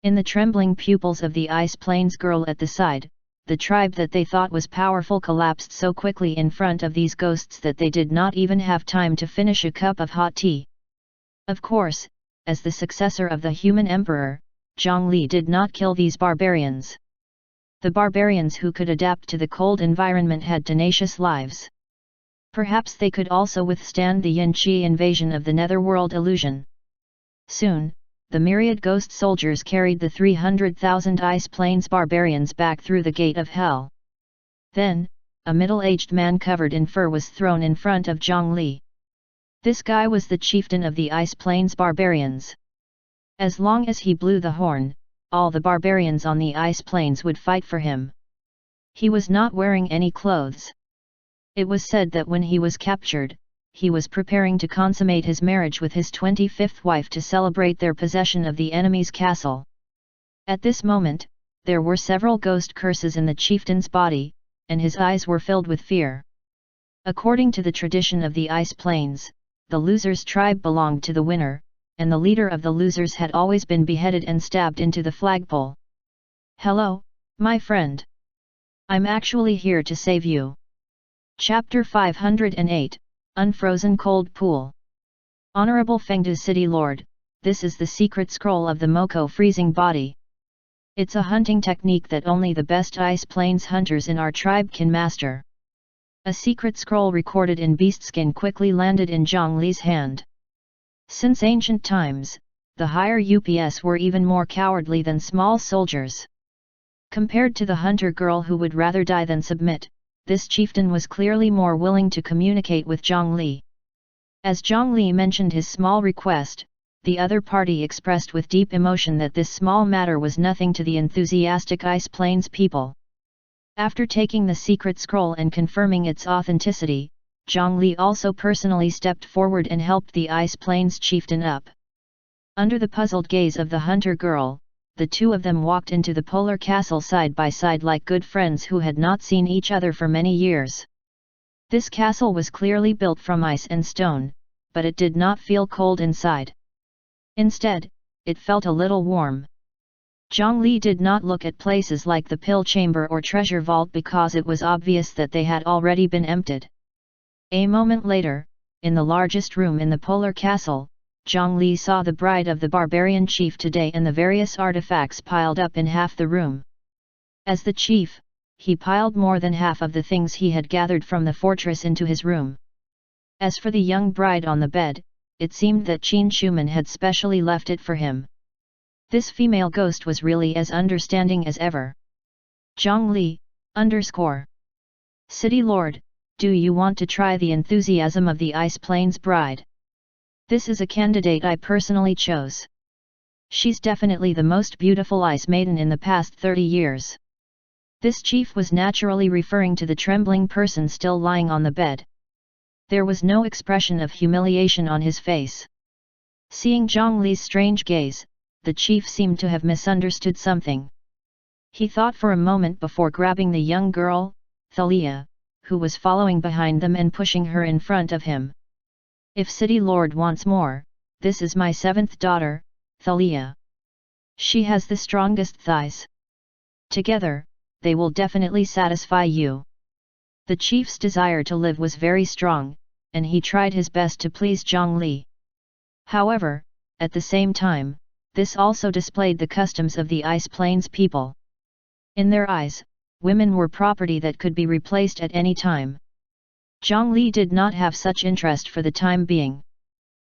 In the trembling pupils of the Ice Plains girl at the side, the tribe that they thought was powerful collapsed so quickly in front of these ghosts that they did not even have time to finish a cup of hot tea. Of course, as the successor of the human emperor, Zhongli did not kill these barbarians. The barbarians who could adapt to the cold environment had tenacious lives. Perhaps they could also withstand the Yin-Chi invasion of the netherworld illusion. Soon, the myriad ghost soldiers carried the 300,000 Ice Plains barbarians back through the gate of hell. Then, a middle-aged man covered in fur was thrown in front of Zhongli. This guy was the chieftain of the Ice Plains barbarians. As long as he blew the horn, all the barbarians on the Ice Plains would fight for him. He was not wearing any clothes. It was said that when he was captured, he was preparing to consummate his marriage with his 25th wife to celebrate their possession of the enemy's castle. At this moment, there were several ghost curses in the chieftain's body, and his eyes were filled with fear. According to the tradition of the Ice Plains, the loser's tribe belonged to the winner, and the leader of the losers had always been beheaded and stabbed into the flagpole. Hello, my friend. I'm actually here to save you. Chapter 508, Unfrozen Cold Pool. Honorable Fengdu City Lord, this is the secret scroll of the Moko freezing body. It's a hunting technique that only the best Ice Plains hunters in our tribe can master. A secret scroll recorded in beastskin quickly landed in Zhongli's hand. Since ancient times, the higher UPS were even more cowardly than small soldiers. Compared to the hunter girl who would rather die than submit, this chieftain was clearly more willing to communicate with Zhongli. As Zhongli mentioned his small request, the other party expressed with deep emotion that this small matter was nothing to the enthusiastic Ice Plains people. After taking the secret scroll and confirming its authenticity, Zhongli also personally stepped forward and helped the Ice Plains chieftain up. Under the puzzled gaze of the hunter girl, the two of them walked into the polar castle side by side like good friends who had not seen each other for many years. This castle was clearly built from ice and stone, but it did not feel cold inside. Instead, it felt a little warm. Zhongli did not look at places like the pill chamber or treasure vault because it was obvious that they had already been emptied. A moment later, in the largest room in the polar castle, Zhongli saw the bride of the barbarian chief today and the various artifacts piled up in half the room. As the chief, he piled more than half of the things he had gathered from the fortress into his room. As for the young bride on the bed, it seemed that Qin Shuman had specially left it for him. This female ghost was really as understanding as ever. Zhongli, City Lord, do you want to try the enthusiasm of the Ice Plains bride? This is a candidate I personally chose. She's definitely the most beautiful ice maiden in the past 30 years. This chief was naturally referring to the trembling person still lying on the bed. There was no expression of humiliation on his face. Seeing Zhongli's strange gaze, the chief seemed to have misunderstood something. He thought for a moment before grabbing the young girl, Thalia, who was following behind them and pushing her in front of him. If City Lord wants more, this is my 7th daughter, Thalia. She has the strongest thighs. Together, they will definitely satisfy you. The chief's desire to live was very strong, and he tried his best to please Zhongli. However, at the same time, this also displayed the customs of the Ice Plains people. In their eyes, women were property that could be replaced at any time. Zhongli did not have such interest for the time being.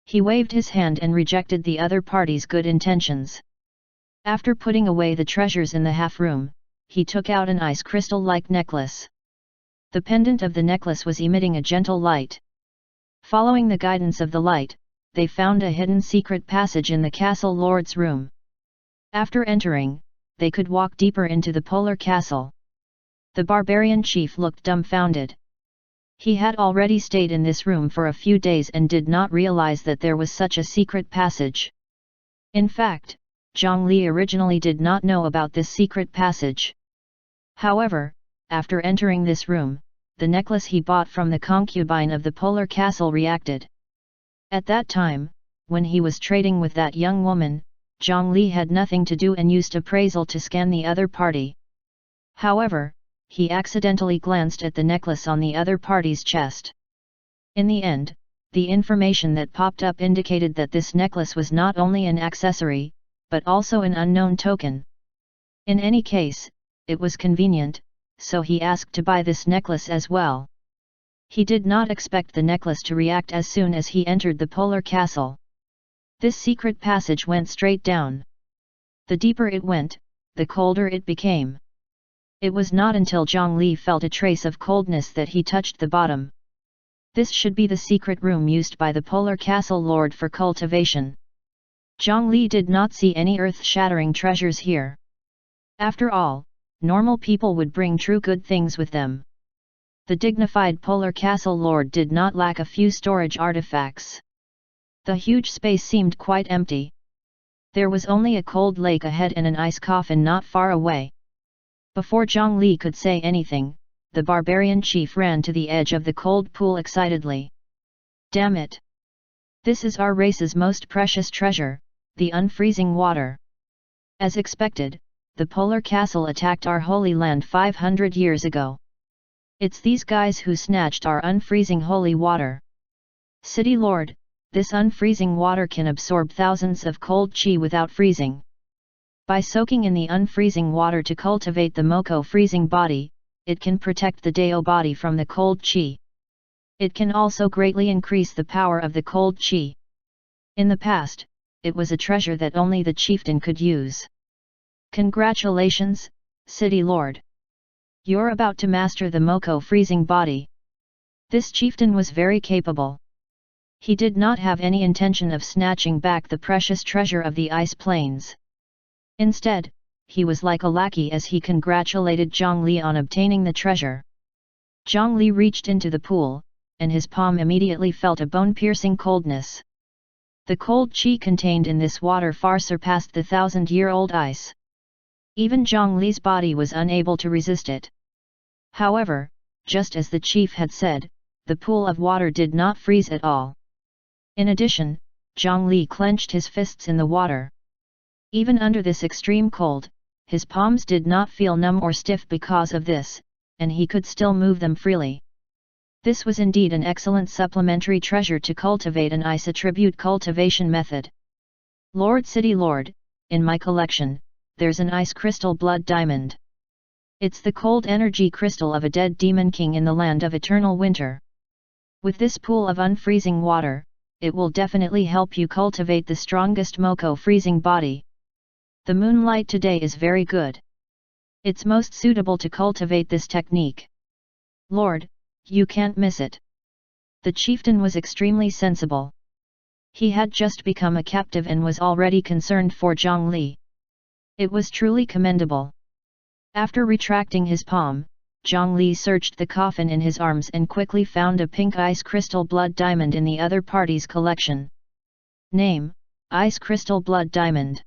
He waved his hand and rejected the other party's good intentions. After putting away the treasures in the half-room, he took out an ice crystal-like necklace. The pendant of the necklace was emitting a gentle light. Following the guidance of the light, they found a hidden secret passage in the castle lord's room. After entering, they could walk deeper into the polar castle. The barbarian chief looked dumbfounded. He had already stayed in this room for a few days and did not realize that there was such a secret passage. In fact, Zhongli originally did not know about this secret passage. However, after entering this room, the necklace he bought from the concubine of the polar castle reacted. At that time, when he was trading with that young woman, Zhongli had nothing to do and used appraisal to scan the other party. However, he accidentally glanced at the necklace on the other party's chest. In the end, the information that popped up indicated that this necklace was not only an accessory, but also an unknown token. In any case, it was convenient, so he asked to buy this necklace as well. He did not expect the necklace to react as soon as he entered the polar castle. This secret passage went straight down. The deeper it went, the colder it became. It was not until Zhongli felt a trace of coldness that he touched the bottom. This should be the secret room used by the polar castle lord for cultivation. Zhongli did not see any earth-shattering treasures here. After all, normal people would bring true good things with them. The dignified polar castle lord did not lack a few storage artifacts. The huge space seemed quite empty. There was only a cold lake ahead and an ice coffin not far away. Before Zhongli could say anything, the barbarian chief ran to the edge of the cold pool excitedly. Damn it! This is our race's most precious treasure, the unfreezing water. As expected, the polar castle attacked our holy land 500 years ago. It's these guys who snatched our unfreezing holy water. City Lord, this unfreezing water can absorb thousands of cold chi without freezing. By soaking in the unfreezing water to cultivate the Moko freezing body, it can protect the Dao body from the cold chi. It can also greatly increase the power of the cold chi. In the past, it was a treasure that only the chieftain could use. Congratulations, City Lord! You're about to master the Moko freezing body. This chieftain was very capable. He did not have any intention of snatching back the precious treasure of the ice plains. Instead, he was like a lackey as he congratulated Zhongli on obtaining the treasure. Zhongli reached into the pool, and his palm immediately felt a bone-piercing coldness. The cold chi contained in this water far surpassed the 1,000-year-old ice. Even Zhongli's body was unable to resist it. However, just as the chief had said, the pool of water did not freeze at all. In addition, Zhongli clenched his fists in the water. Even under this extreme cold, his palms did not feel numb or stiff because of this, and he could still move them freely. This was indeed an excellent supplementary treasure to cultivate an ice attribute cultivation method. Lord City Lord, in my collection, there's an ice crystal blood diamond. It's the cold energy crystal of a dead demon king in the land of eternal winter. With this pool of unfreezing water, it will definitely help you cultivate the strongest Moko freezing body. The moonlight today is very good. It's most suitable to cultivate this technique. Lord, you can't miss it. The chieftain was extremely sensible. He had just become a captive and was already concerned for Zhongli. It was truly commendable. After retracting his palm, Zhongli searched the coffin in his arms and quickly found a pink ice crystal blood diamond in the other party's collection. Name: Ice Crystal Blood Diamond.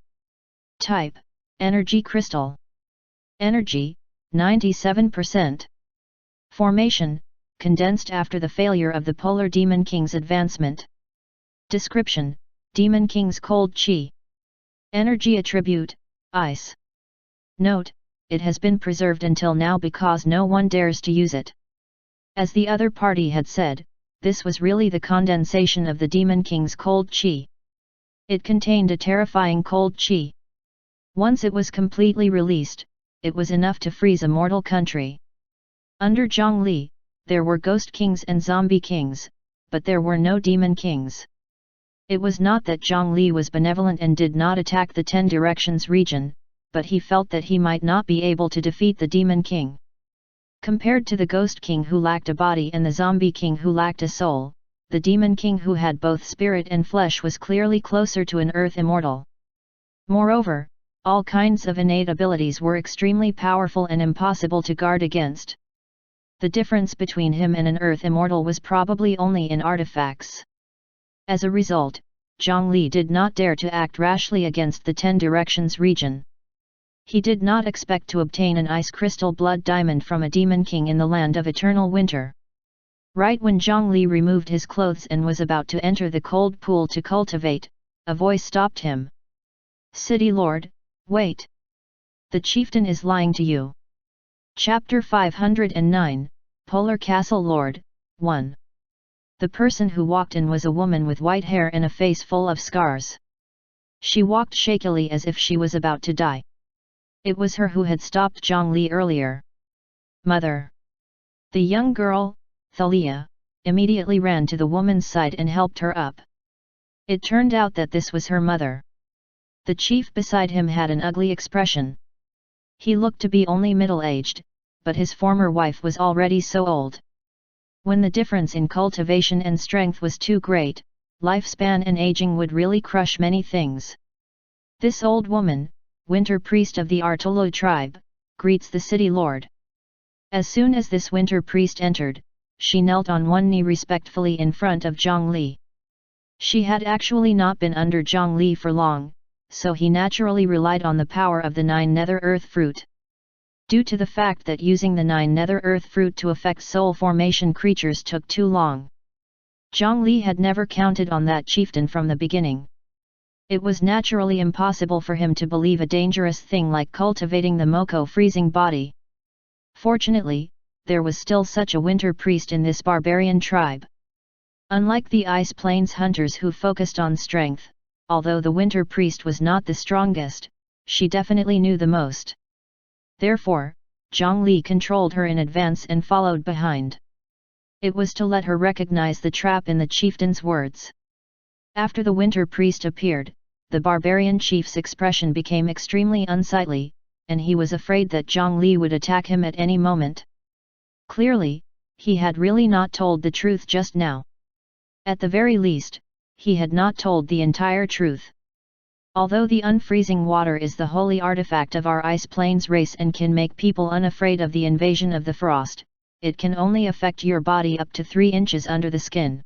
Type: Energy Crystal. Energy: 97%. Formation: condensed after the failure of the Polar Demon King's advancement. Description: Demon King's cold chi. Energy attribute: Ice. Note: it has been preserved until now because no one dares to use it. As the other party had said, this was really the condensation of the Demon King's cold chi. It contained a terrifying cold chi. Once it was completely released, it was enough to freeze a mortal country. Under Zhongli, there were ghost kings and zombie kings, but there were no demon kings. It was not that Zhongli was benevolent and did not attack the 10 Directions region, but he felt that he might not be able to defeat the demon king. Compared to the ghost king who lacked a body and the zombie king who lacked a soul, the demon king who had both spirit and flesh was clearly closer to an earth immortal. Moreover, all kinds of innate abilities were extremely powerful and impossible to guard against. The difference between him and an earth immortal was probably only in artifacts. As a result, Zhongli did not dare to act rashly against the 10 Directions region. He did not expect to obtain an ice crystal blood diamond from a demon king in the land of eternal winter. Right when Zhongli removed his clothes and was about to enter the cold pool to cultivate, a voice stopped him. "City Lord, wait! The chieftain is lying to you." Chapter 509, Polar Castle Lord, 1. The person who walked in was a woman with white hair and a face full of scars. She walked shakily as if she was about to die. It was her who had stopped Zhongli earlier. "Mother!" The young girl, Thalia, immediately ran to the woman's side and helped her up. It turned out that this was her mother. The chief beside him had an ugly expression. He looked to be only middle-aged, but his former wife was already so old. When the difference in cultivation and strength was too great, lifespan and aging would really crush many things. This old woman, winter priest of the Artolo tribe, greets the city lord. As soon as this winter priest entered, she knelt on one knee respectfully in front of Zhongli. She had actually not been under Zhongli for long, so he naturally relied on the power of the 9 nether earth fruit. Due to the fact that using the 9 nether earth fruit to affect soul formation creatures took too long, Zhongli had never counted on that chieftain from the beginning. It was naturally impossible for him to believe a dangerous thing like cultivating the Moko freezing body. Fortunately, there was still such a winter priest in this barbarian tribe. Unlike the Ice Plains hunters who focused on strength, although the winter priest was not the strongest, she definitely knew the most. Therefore, Zhongli controlled her in advance and followed behind. It was to let her recognize the trap in the chieftain's words. After the winter priest appeared, the barbarian chief's expression became extremely unsightly, and he was afraid that Zhongli would attack him at any moment. Clearly, he had really not told the truth just now. At the very least, he had not told the entire truth. Although the unfreezing water is the holy artifact of our Ice Plains race and can make people unafraid of the invasion of the frost, it can only affect your body up to 3 inches under the skin.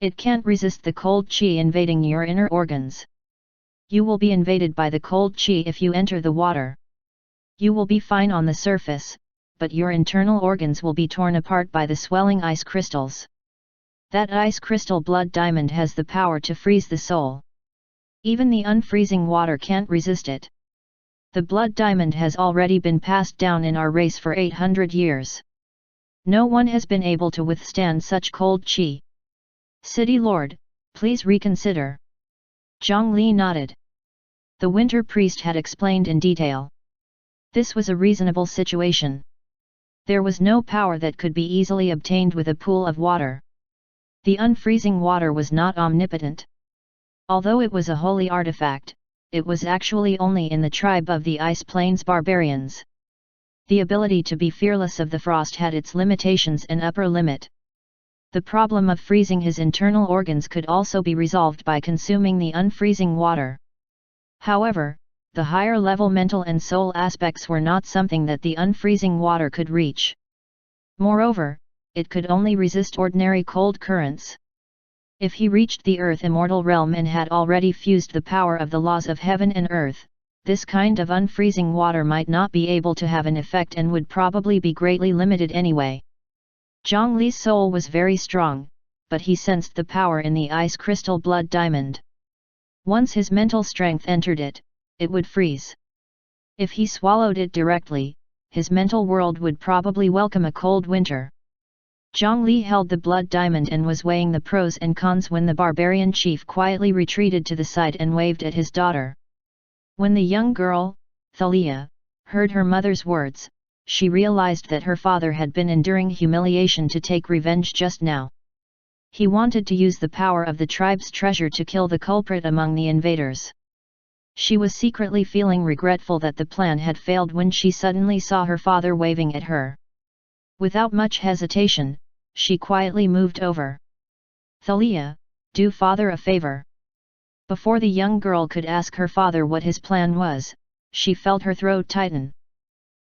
It can't resist the cold chi invading your inner organs. You will be invaded by the cold chi if you enter the water. You will be fine on the surface, but your internal organs will be torn apart by the swelling ice crystals. That ice crystal blood diamond has the power to freeze the soul. Even the unfreezing water can't resist it. The blood diamond has already been passed down in our race for 800 years. No one has been able to withstand such cold chi. City Lord, please reconsider. Zhongli nodded. The winter priest had explained in detail. This was a reasonable situation. There was no power that could be easily obtained with a pool of water. The unfreezing water was not omnipotent. Although it was a holy artifact, it was actually only in the tribe of the Ice Plains barbarians. The ability to be fearless of the frost had its limitations and upper limit. The problem of freezing his internal organs could also be resolved by consuming the unfreezing water. However, the higher level mental and soul aspects were not something that the unfreezing water could reach. Moreover, it could only resist ordinary cold currents. If he reached the earth immortal realm and had already fused the power of the laws of heaven and earth, this kind of unfreezing water might not be able to have an effect and would probably be greatly limited anyway. Zhongli's soul was very strong, but he sensed the power in the ice crystal blood diamond. Once his mental strength entered it, it would freeze. If he swallowed it directly, his mental world would probably welcome a cold winter. Zhongli held the blood diamond and was weighing the pros and cons when the barbarian chief quietly retreated to the side and waved at his daughter. When the young girl, Thalia, heard her mother's words, she realized that her father had been enduring humiliation to take revenge just now. He wanted to use the power of the tribe's treasure to kill the culprit among the invaders. She was secretly feeling regretful that the plan had failed when she suddenly saw her father waving at her. Without much hesitation, she quietly moved over. "Thalia, do father a favor." Before the young girl could ask her father what his plan was, she felt her throat tighten.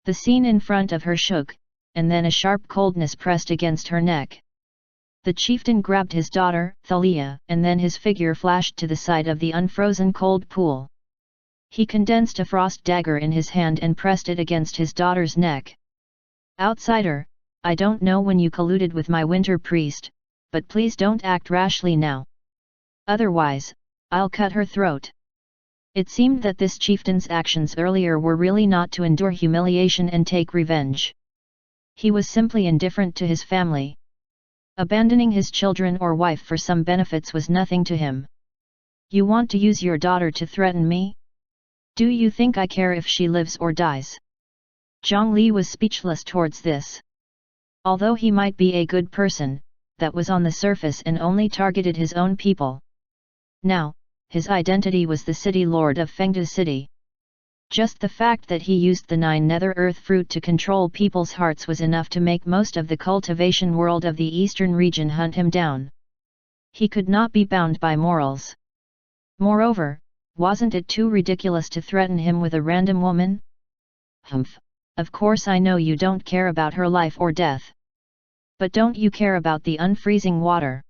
The scene in front of her shook, and then a sharp coldness pressed against her neck. The chieftain grabbed his daughter, Thalia, and then his figure flashed to the side of the unfrozen cold pool. He condensed a frost dagger in his hand and pressed it against his daughter's neck. "Outsider, I don't know when you colluded with my winter priest, but please don't act rashly now. Otherwise, I'll cut her throat." It seemed that this chieftain's actions earlier were really not to endure humiliation and take revenge. He was simply indifferent to his family. Abandoning his children or wife for some benefits was nothing to him. "You want to use your daughter to threaten me? Do you think I care if she lives or dies?" Zhongli was speechless towards this. Although he might be a good person, that was on the surface and only targeted his own people. Now, his identity was the city lord of Fengde City. Just the fact that he used the 9 nether earth fruit to control people's hearts was enough to make most of the cultivation world of the eastern region hunt him down. He could not be bound by morals. Moreover, wasn't it too ridiculous to threaten him with a random woman? "Humph, of course I know you don't care about her life or death. But don't you care about the unfreezing water?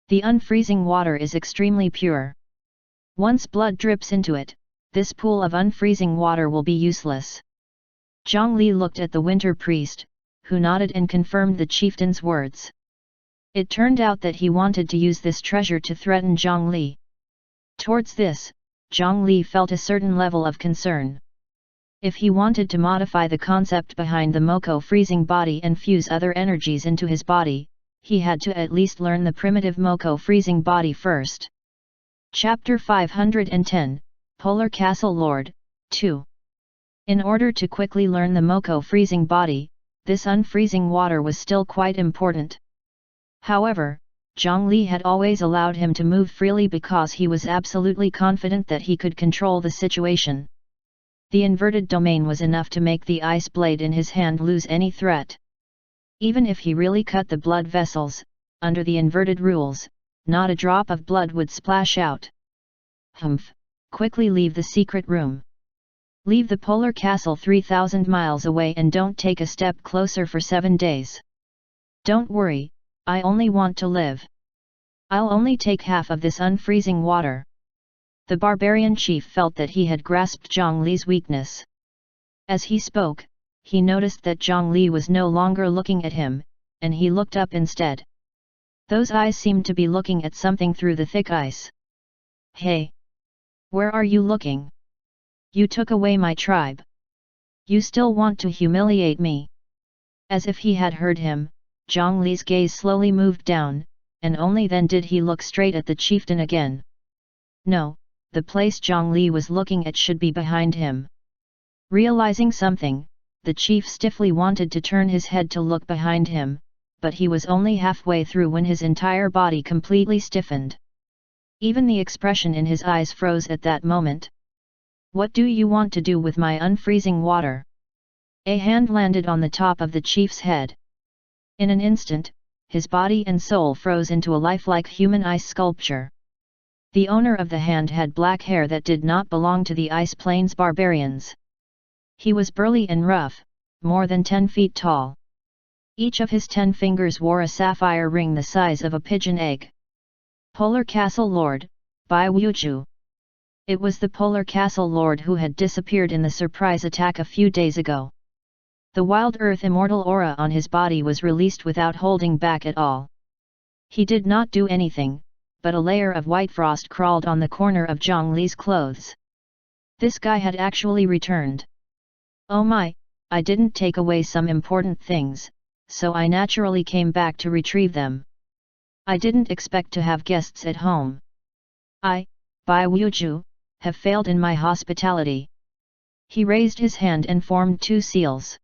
The unfreezing water is extremely pure. Once blood drips into it, this pool of unfreezing water will be useless." Zhongli looked at the winter priest, who nodded and confirmed the chieftain's words. It turned out that he wanted to use this treasure to threaten Zhongli. Towards this, Zhongli felt a certain level of concern. If he wanted to modify the concept behind the Moko freezing body and fuse other energies into his body, he had to at least learn the primitive Moko freezing body first. Chapter 510, Polar Castle Lord, 2. In order to quickly learn the Moko freezing body, this unfreezing water was still quite important. However, Zhongli had always allowed him to move freely because he was absolutely confident that he could control the situation. The inverted domain was enough to make the ice blade in his hand lose any threat. Even if he really cut the blood vessels, under the inverted rules, not a drop of blood would splash out. "Humph, quickly leave the secret room. Leave the polar castle 3,000 miles away and don't take a step closer for 7 days. Don't worry, I only want to live. I'll only take half of this unfreezing water." The barbarian chief felt that he had grasped Zhongli's weakness. As he spoke, he noticed that Zhongli was no longer looking at him, and he looked up instead. Those eyes seemed to be looking at something through the thick ice. "Hey! Where are you looking? You took away my tribe. You still want to humiliate me?" As if he had heard him, Zhongli's gaze slowly moved down, and only then did he look straight at the chieftain again. No, the place Zhongli was looking at should be behind him. Realizing something, the chief stiffly wanted to turn his head to look behind him, but he was only halfway through when his entire body completely stiffened. Even the expression in his eyes froze at that moment. "What do you want to do with my unfreezing water?" A hand landed on the top of the chief's head. In an instant, his body and soul froze into a lifelike human ice sculpture. The owner of the hand had black hair that did not belong to the Ice Plains barbarians. He was burly and rough, more than 10 feet tall. Each of his 10 fingers wore a sapphire ring the size of a pigeon egg. Polar Castle Lord, Bai Wuju. It was the Polar Castle Lord who had disappeared in the surprise attack a few days ago. The Wild Earth immortal aura on his body was released without holding back at all. He did not do anything, but a layer of white frost crawled on the corner of Zhongli's clothes. This guy had actually returned. "Oh my, I didn't take away some important things, so I naturally came back to retrieve them. I didn't expect to have guests at home. I, Bai Wuju, have failed in my hospitality. He raised his hand and formed two seals.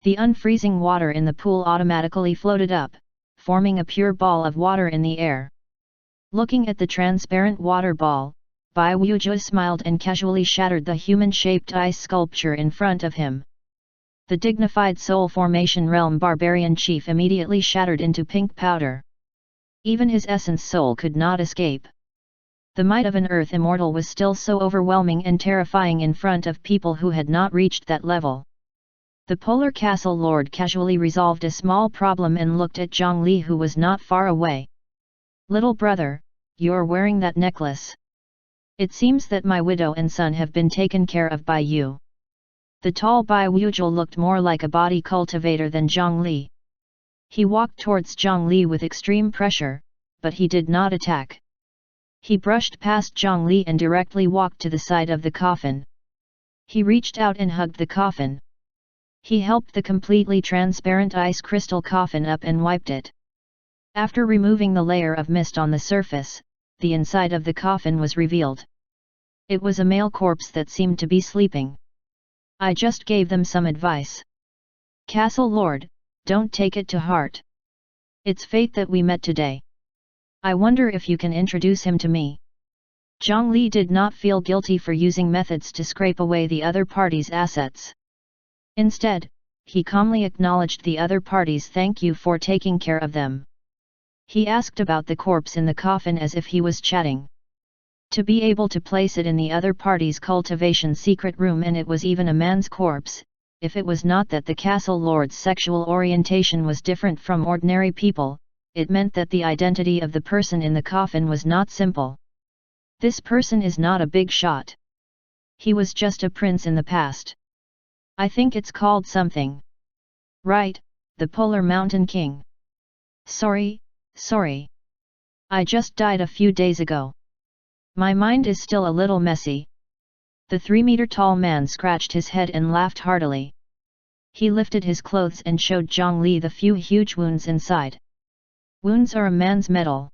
The unfreezing water in the pool automatically floated up, forming a pure ball of water in the air. Looking at the transparent water ball, Bai Wuju smiled and casually shattered the human-shaped ice sculpture in front of him. The dignified soul formation realm barbarian chief immediately shattered into pink powder. Even his essence soul could not escape. The might of an earth immortal was still so overwhelming and terrifying in front of people who had not reached that level. The Polar Castle Lord casually resolved a small problem and looked at Zhongli, who was not far away. "Little brother, you're wearing that necklace. It seems that my widow and son have been taken care of by you." The tall Bai Wuju looked more like a body cultivator than Zhongli. He walked towards Zhongli with extreme pressure, but he did not attack. He brushed past Zhongli and directly walked to the side of the coffin. He reached out and hugged the coffin. He helped the completely transparent ice crystal coffin up and wiped it. After removing the layer of mist on the surface, the inside of the coffin was revealed. It was a male corpse that seemed to be sleeping. "I just gave them some advice. Castle Lord, don't take it to heart. It's fate that we met today. I wonder if you can introduce him to me." Zhongli did not feel guilty for using methods to scrape away the other party's assets. Instead, he calmly acknowledged the other party's thank you for taking care of them. He asked about the corpse in the coffin as if he was chatting. To be able to place it in the other party's cultivation secret room, and it was even a man's corpse, if it was not that the castle lord's sexual orientation was different from ordinary people, it meant that the identity of the person in the coffin was not simple. This person is not a big shot. He was just a prince in the past. I think it's called something. Right, the Polar Mountain King. Sorry. I just died a few days ago. My mind is still a little messy. The 3-meter-tall man scratched his head and laughed heartily. He lifted his clothes and showed Zhongli the few huge wounds inside. Wounds are a man's medal.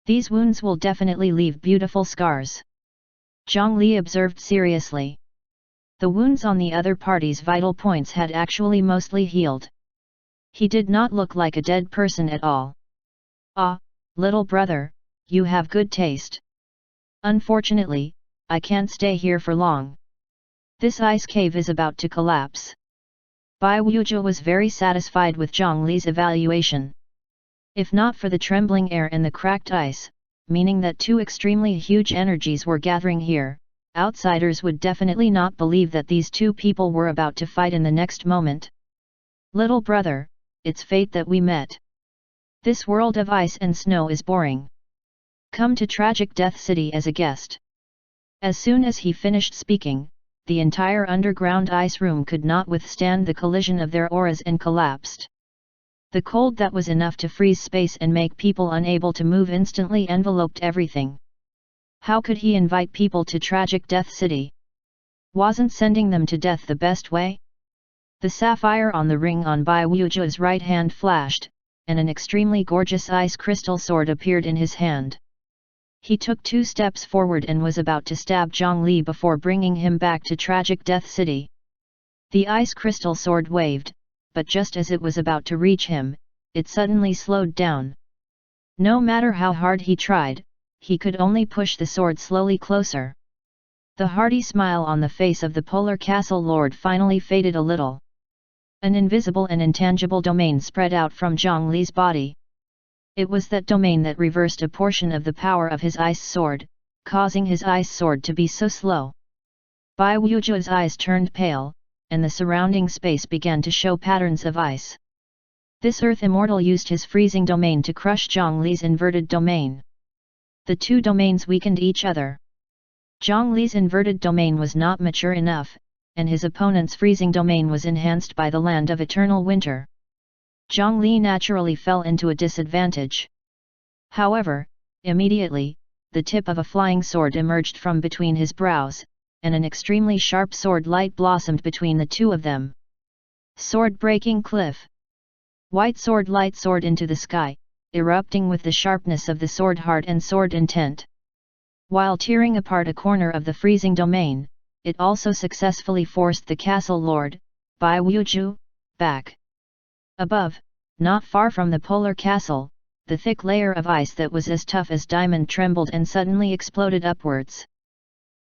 These wounds will definitely leave beautiful scars. Zhongli observed seriously. The wounds on the other party's vital points had actually mostly healed. He did not look like a dead person at all. "Ah, little brother, you have good taste. Unfortunately, I can't stay here for long. This ice cave is about to collapse." Bai Wuju was very satisfied with Zhongli's evaluation. If not for the trembling air and the cracked ice, meaning that two extremely huge energies were gathering here, outsiders would definitely not believe that these two people were about to fight in the next moment. "Little brother, it's fate that we met. This world of ice and snow is boring. Come to Tragic Death City as a guest." As soon as he finished speaking, the entire underground ice room could not withstand the collision of their auras and collapsed. The cold that was enough to freeze space and make people unable to move instantly enveloped everything. How could he invite people to Tragic Death City? Wasn't sending them to death the best way? The sapphire on the ring on Bai Wuju's right hand flashed, and an extremely gorgeous ice crystal sword appeared in his hand. He took 2 steps forward and was about to stab Zhongli before bringing him back to Tragic Death City. The ice crystal sword waved, but just as it was about to reach him, it suddenly slowed down. No matter how hard he tried, he could only push the sword slowly closer. The hearty smile on the face of the Polar Castle Lord finally faded a little. An invisible and intangible domain spread out from Zhongli's body. It was that domain that reversed a portion of the power of his ice sword, causing his ice sword to be so slow. Bai Wuju's eyes turned pale, and the surrounding space began to show patterns of ice. This earth immortal used his freezing domain to crush Zhongli's inverted domain. The two domains weakened each other. Zhongli's inverted domain was not mature enough, and his opponent's freezing domain was enhanced by the land of eternal winter. Zhongli naturally fell into a disadvantage. However, immediately, the tip of a flying sword emerged from between his brows, and an extremely sharp sword light blossomed between the two of them. Sword-breaking cliff. White sword, light sword into the sky, erupting with the sharpness of the sword heart and sword intent. While tearing apart a corner of the freezing domain, it also successfully forced the castle lord, Bai Wuju, back. Above, not far from the polar castle, the thick layer of ice that was as tough as diamond trembled and suddenly exploded upwards.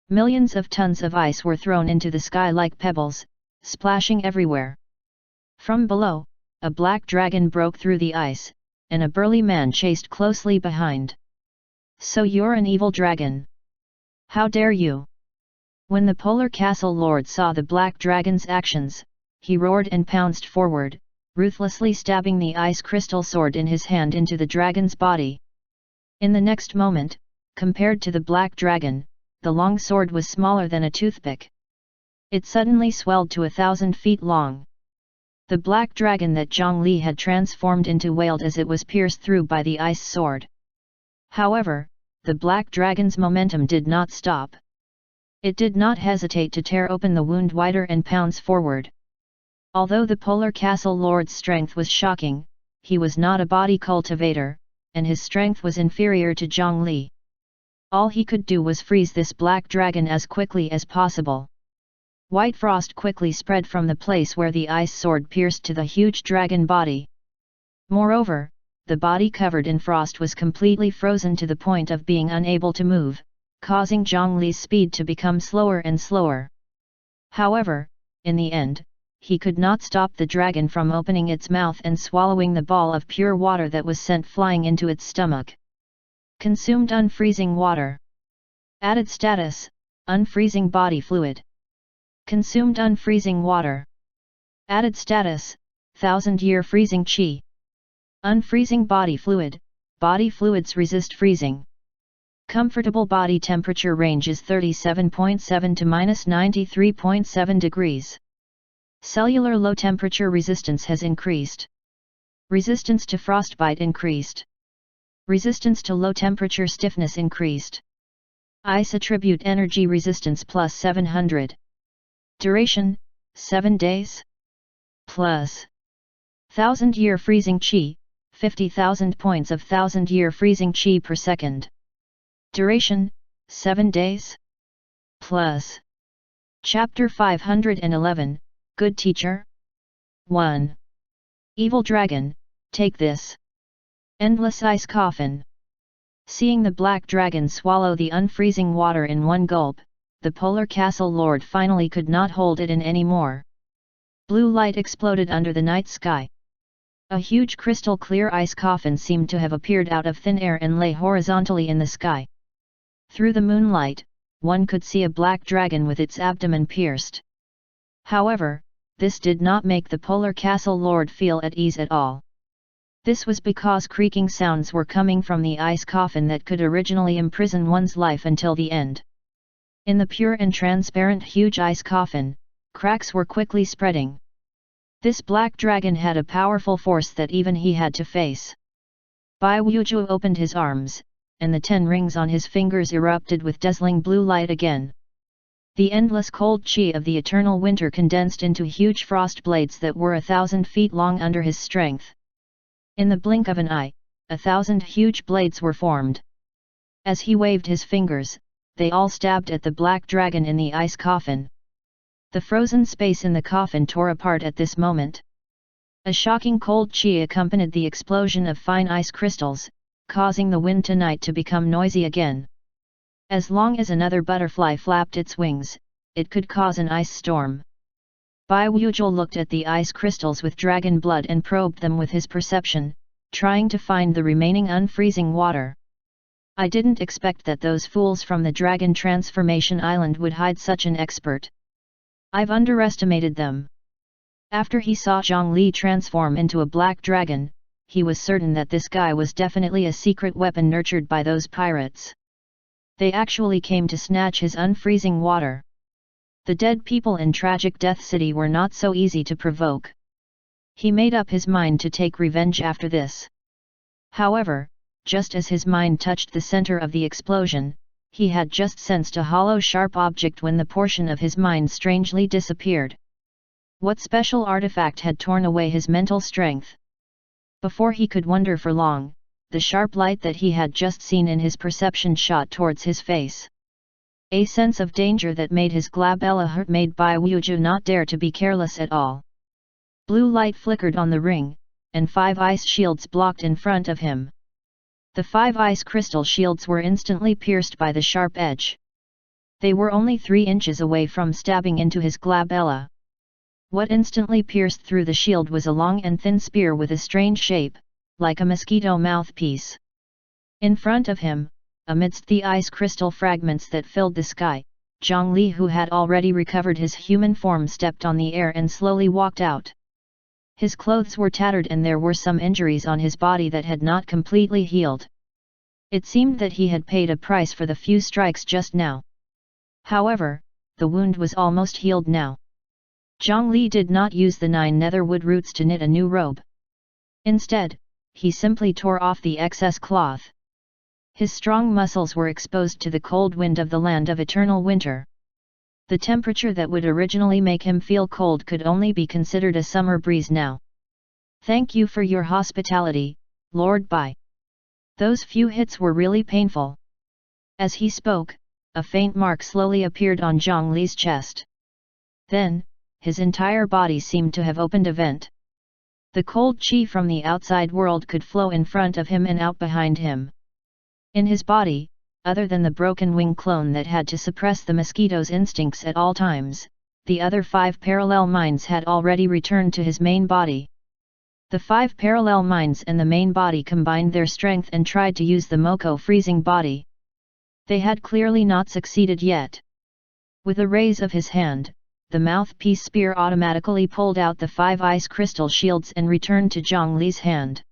Millions of tons of ice were thrown into the sky like pebbles, splashing everywhere. From below, a black dragon broke through the ice, and a burly man chased closely behind. "So you're an evil dragon? How dare you?" When the polar castle lord saw the black dragon's actions, he roared and pounced forward, ruthlessly stabbing the ice crystal sword in his hand into the dragon's body. In the next moment, compared to the black dragon, the long sword was smaller than a toothpick. It suddenly swelled to 1,000 feet long. The black dragon that Zhang Li had transformed into wailed as it was pierced through by the ice sword. However, the black dragon's momentum did not stop. It did not hesitate to tear open the wound wider and pounce forward. Although the polar castle lord's strength was shocking, he was not a body cultivator, and his strength was inferior to Zhang Li. All he could do was freeze this black dragon as quickly as possible. White frost quickly spread from the place where the ice sword pierced to the huge dragon body. Moreover, the body covered in frost was completely frozen to the point of being unable to move, causing Zhang Li's speed to become slower and slower. However, in the end, he could not stop the dragon from opening its mouth and swallowing the ball of pure water that was sent flying into its stomach. Consumed unfreezing water. Added status, unfreezing body fluid. Consumed unfreezing water. Added status, 1000-year freezing chi. Unfreezing body fluids resist freezing. Comfortable body temperature range is 37.7 to -93.7 degrees. Cellular low temperature resistance has increased. Resistance to frostbite increased. Resistance to low temperature stiffness increased. Ice attribute energy resistance plus 700. Duration, 7 days. Plus 1000-year freezing chi, 50,000 points of 1000-year freezing chi per second. Duration, 7 days. Plus. Chapter 511, Good Teacher. 1. Evil Dragon, take this. Endless Ice Coffin. Seeing the black dragon swallow the unfreezing water in one gulp, the polar castle lord finally could not hold it in anymore. Blue light exploded under the night sky. A huge crystal clear ice coffin seemed to have appeared out of thin air and lay horizontally in the sky. Through the moonlight, one could see a black dragon with its abdomen pierced. However, this did not make the polar castle lord feel at ease at all. This was because creaking sounds were coming from the ice coffin that could originally imprison one's life until the end. In the pure and transparent huge ice coffin, cracks were quickly spreading. This black dragon had a powerful force that even he had to face. Bai Wuju opened his arms, and the 10 rings on his fingers erupted with dazzling blue light again. The endless cold chi of the eternal winter condensed into huge frost blades that were 1,000 feet long under his strength. In the blink of an eye, 1,000 huge blades were formed. As he waved his fingers, they all stabbed at the black dragon in the ice coffin. The frozen space in the coffin tore apart at this moment. A shocking cold chi accompanied the explosion of fine ice crystals, causing the wind tonight to become noisy again. As long as another butterfly flapped its wings, it could cause an ice storm. Bai Wujul looked at the ice crystals with dragon blood and probed them with his perception, trying to find the remaining unfreezing water. I didn't expect that those fools from the Dragon Transformation Island would hide such an expert. I've underestimated them. After he saw Zhang Li transform into a black dragon, he was certain that this guy was definitely a secret weapon nurtured by those pirates. They actually came to snatch his unfreezing water. The dead people in Tragic Death City were not so easy to provoke. He made up his mind to take revenge after this. However, just as his mind touched the center of the explosion, he had just sensed a hollow sharp object when the portion of his mind strangely disappeared. What special artifact had torn away his mental strength? Before he could wonder for long, the sharp light that he had just seen in his perception shot towards his face. A sense of danger that made his glabella hurt made Bai Wuju not dare to be careless at all. Blue light flickered on the ring, and 5 ice shields blocked in front of him. The 5 ice crystal shields were instantly pierced by the sharp edge. They were only 3 inches away from stabbing into his glabella. What instantly pierced through the shield was a long and thin spear with a strange shape, like a mosquito mouthpiece. In front of him, amidst the ice crystal fragments that filled the sky, Zhang Li, who had already recovered his human form, stepped on the air and slowly walked out. His clothes were tattered and there were some injuries on his body that had not completely healed. It seemed that he had paid a price for the few strikes just now. However, the wound was almost healed now. Zhang Li did not use the 9 nether wood roots to knit a new robe. Instead, he simply tore off the excess cloth. His strong muscles were exposed to the cold wind of the land of eternal winter. The temperature that would originally make him feel cold could only be considered a summer breeze now. "Thank you for your hospitality, Lord Bai. Those few hits were really painful." As he spoke, a faint mark slowly appeared on Zhang Li's chest. Then, his entire body seemed to have opened a vent. The cold qi from the outside world could flow in front of him and out behind him. In his body, other than the broken wing clone that had to suppress the mosquito's instincts at all times, the other 5 parallel minds had already returned to his main body. The 5 parallel minds and the main body combined their strength and tried to use the Moko freezing body. They had clearly not succeeded yet. With a raise of his hand, the mouthpiece spear automatically pulled out the 5 ice crystal shields and returned to Zhang Li's hand.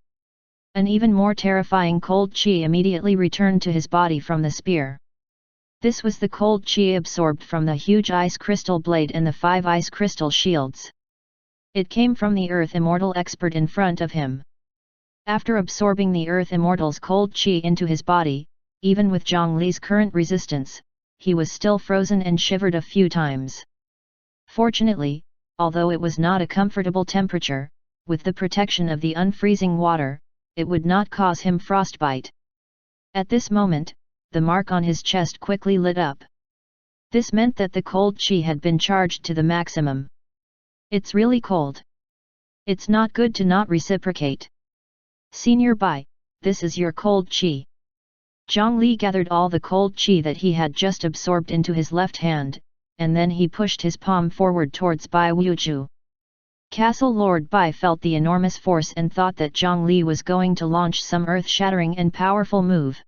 An even more terrifying cold qi immediately returned to his body from the spear. This was the cold qi absorbed from the huge ice crystal blade and the 5 ice crystal shields. It came from the Earth Immortal expert in front of him. After absorbing the Earth Immortal's cold qi into his body, even with Zhang Li's current resistance, he was still frozen and shivered a few times. Fortunately, although it was not a comfortable temperature, with the protection of the unfreezing water, it would not cause him frostbite. At this moment, the mark on his chest quickly lit up. This meant that the cold qi had been charged to the maximum. "It's really cold. It's not good to not reciprocate. Senior Bai, this is your cold qi." Zhang Li gathered all the cold qi that he had just absorbed into his left hand, and then he pushed his palm forward towards Bai Wuju. Castle Lord Bai felt the enormous force and thought that Zhang Li was going to launch some earth-shattering and powerful move.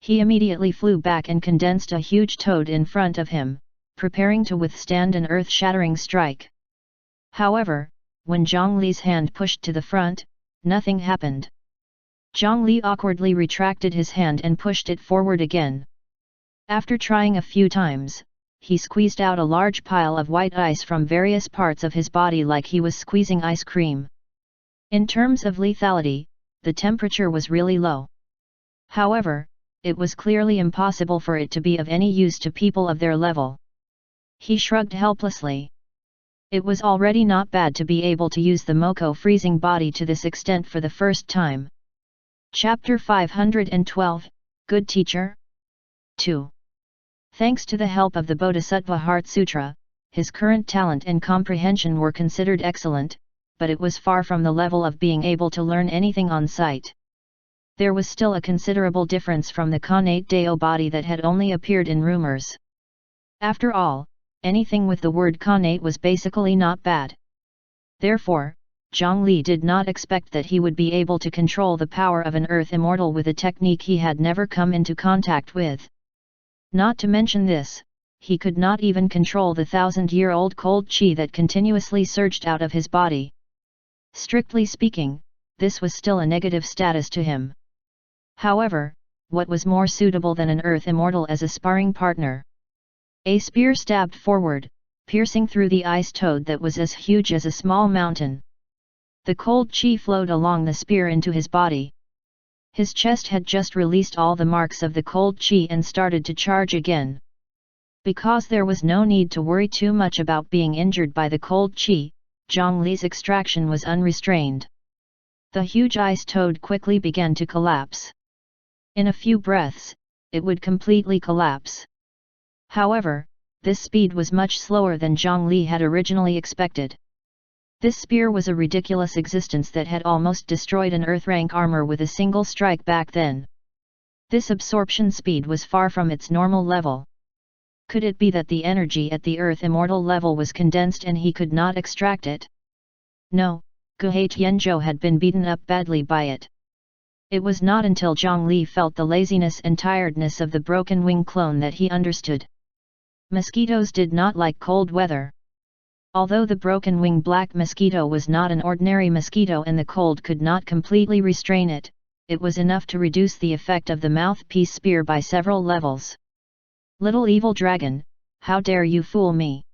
He immediately flew back and condensed a huge toad in front of him, preparing to withstand an earth-shattering strike. However, when Zhang Li's hand pushed to the front, nothing happened. Zhang Li awkwardly retracted his hand and pushed it forward again. After trying a few times, he squeezed out a large pile of white ice from various parts of his body like he was squeezing ice cream. In terms of lethality, the temperature was really low. However, it was clearly impossible for it to be of any use to people of their level. He shrugged helplessly. It was already not bad to be able to use the Moko freezing body to this extent for the first time. Chapter 512, Good Teacher? 2. Thanks to the help of the Bodhisattva Heart Sutra, his current talent and comprehension were considered excellent, but it was far from the level of being able to learn anything on sight. There was still a considerable difference from the Khanate Deo body that had only appeared in rumors. After all, anything with the word Khanate was basically not bad. Therefore, Zhang Li did not expect that he would be able to control the power of an Earth Immortal with a technique he had never come into contact with. Not to mention this, he could not even control the 1,000-year-old cold qi that continuously surged out of his body. Strictly speaking, this was still a negative status to him. However, what was more suitable than an Earth Immortal as a sparring partner? A spear stabbed forward, piercing through the ice toad that was as huge as a small mountain. The cold qi flowed along the spear into his body. His chest had just released all the marks of the cold qi and started to charge again. Because there was no need to worry too much about being injured by the cold qi, Zhang Li's extraction was unrestrained. The huge ice toad quickly began to collapse. In a few breaths, it would completely collapse. However, this speed was much slower than Zhang Li had originally expected. This spear was a ridiculous existence that had almost destroyed an Earth-rank armor with a single strike back then. This absorption speed was far from its normal level. Could it be that the energy at the Earth immortal level was condensed and he could not extract it? No, Guhe Tianzhou had been beaten up badly by it. It was not until Zhang Li felt the laziness and tiredness of the broken wing clone that he understood. Mosquitoes did not like cold weather. Although the broken wing black mosquito was not an ordinary mosquito and the cold could not completely restrain it, it was enough to reduce the effect of the mouthpiece spear by several levels. Little evil dragon, how dare you fool me?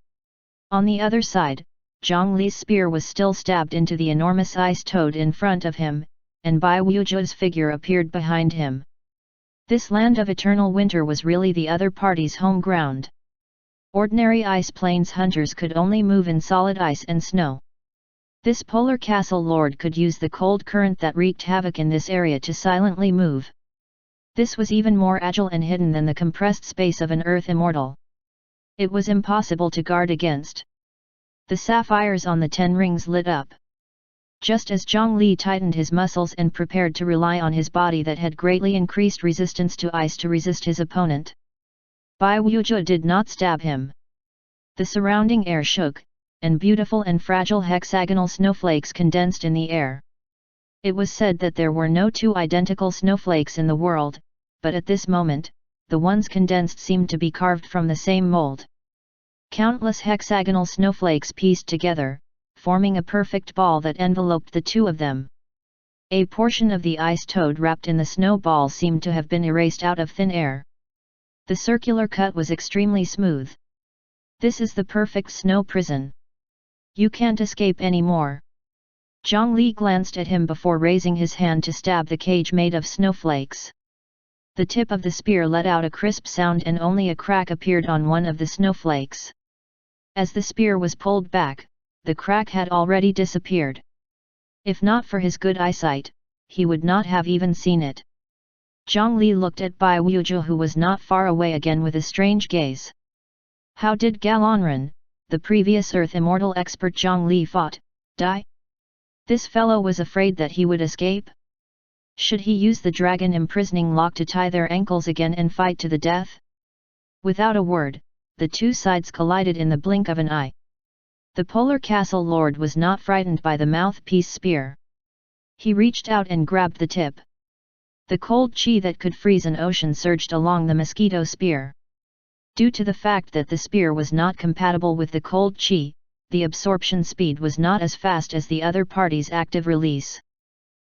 On the other side, Zhang Li's spear was still stabbed into the enormous ice toad in front of him, and Bai Wuju's figure appeared behind him. This land of eternal winter was really the other party's home ground. Ordinary ice plains hunters could only move in solid ice and snow. This polar castle lord could use the cold current that wreaked havoc in this area to silently move. This was even more agile and hidden than the compressed space of an earth immortal. It was impossible to guard against. The sapphires on the 10 rings lit up. Just as Zhang Li tightened his muscles and prepared to rely on his body that had greatly increased resistance to ice to resist his opponent, Bai Wuju did not stab him. The surrounding air shook, and beautiful and fragile hexagonal snowflakes condensed in the air. It was said that there were no two identical snowflakes in the world, but at this moment, the ones condensed seemed to be carved from the same mold. Countless hexagonal snowflakes pieced together, forming a perfect ball that enveloped the two of them. A portion of the ice toad wrapped in the snowball seemed to have been erased out of thin air. The circular cut was extremely smooth. This is the perfect snow prison. You can't escape anymore. Zhang Li glanced at him before raising his hand to stab the cage made of snowflakes. The tip of the spear let out a crisp sound and only a crack appeared on one of the snowflakes. As the spear was pulled back, the crack had already disappeared. If not for his good eyesight, he would not have even seen it. Zhang Li looked at Bai Wuju, who was not far away, again with a strange gaze. How did Galonran, the previous Earth Immortal expert Zhang Li fought, die? This fellow was afraid that he would escape? Should he use the dragon imprisoning lock to tie their ankles again and fight to the death? Without a word, the two sides collided in the blink of an eye. The Polar Castle Lord was not frightened by the mouthpiece spear. He reached out and grabbed the tip. The cold chi that could freeze an ocean surged along the mosquito spear. Due to the fact that the spear was not compatible with the cold chi, the absorption speed was not as fast as the other party's active release.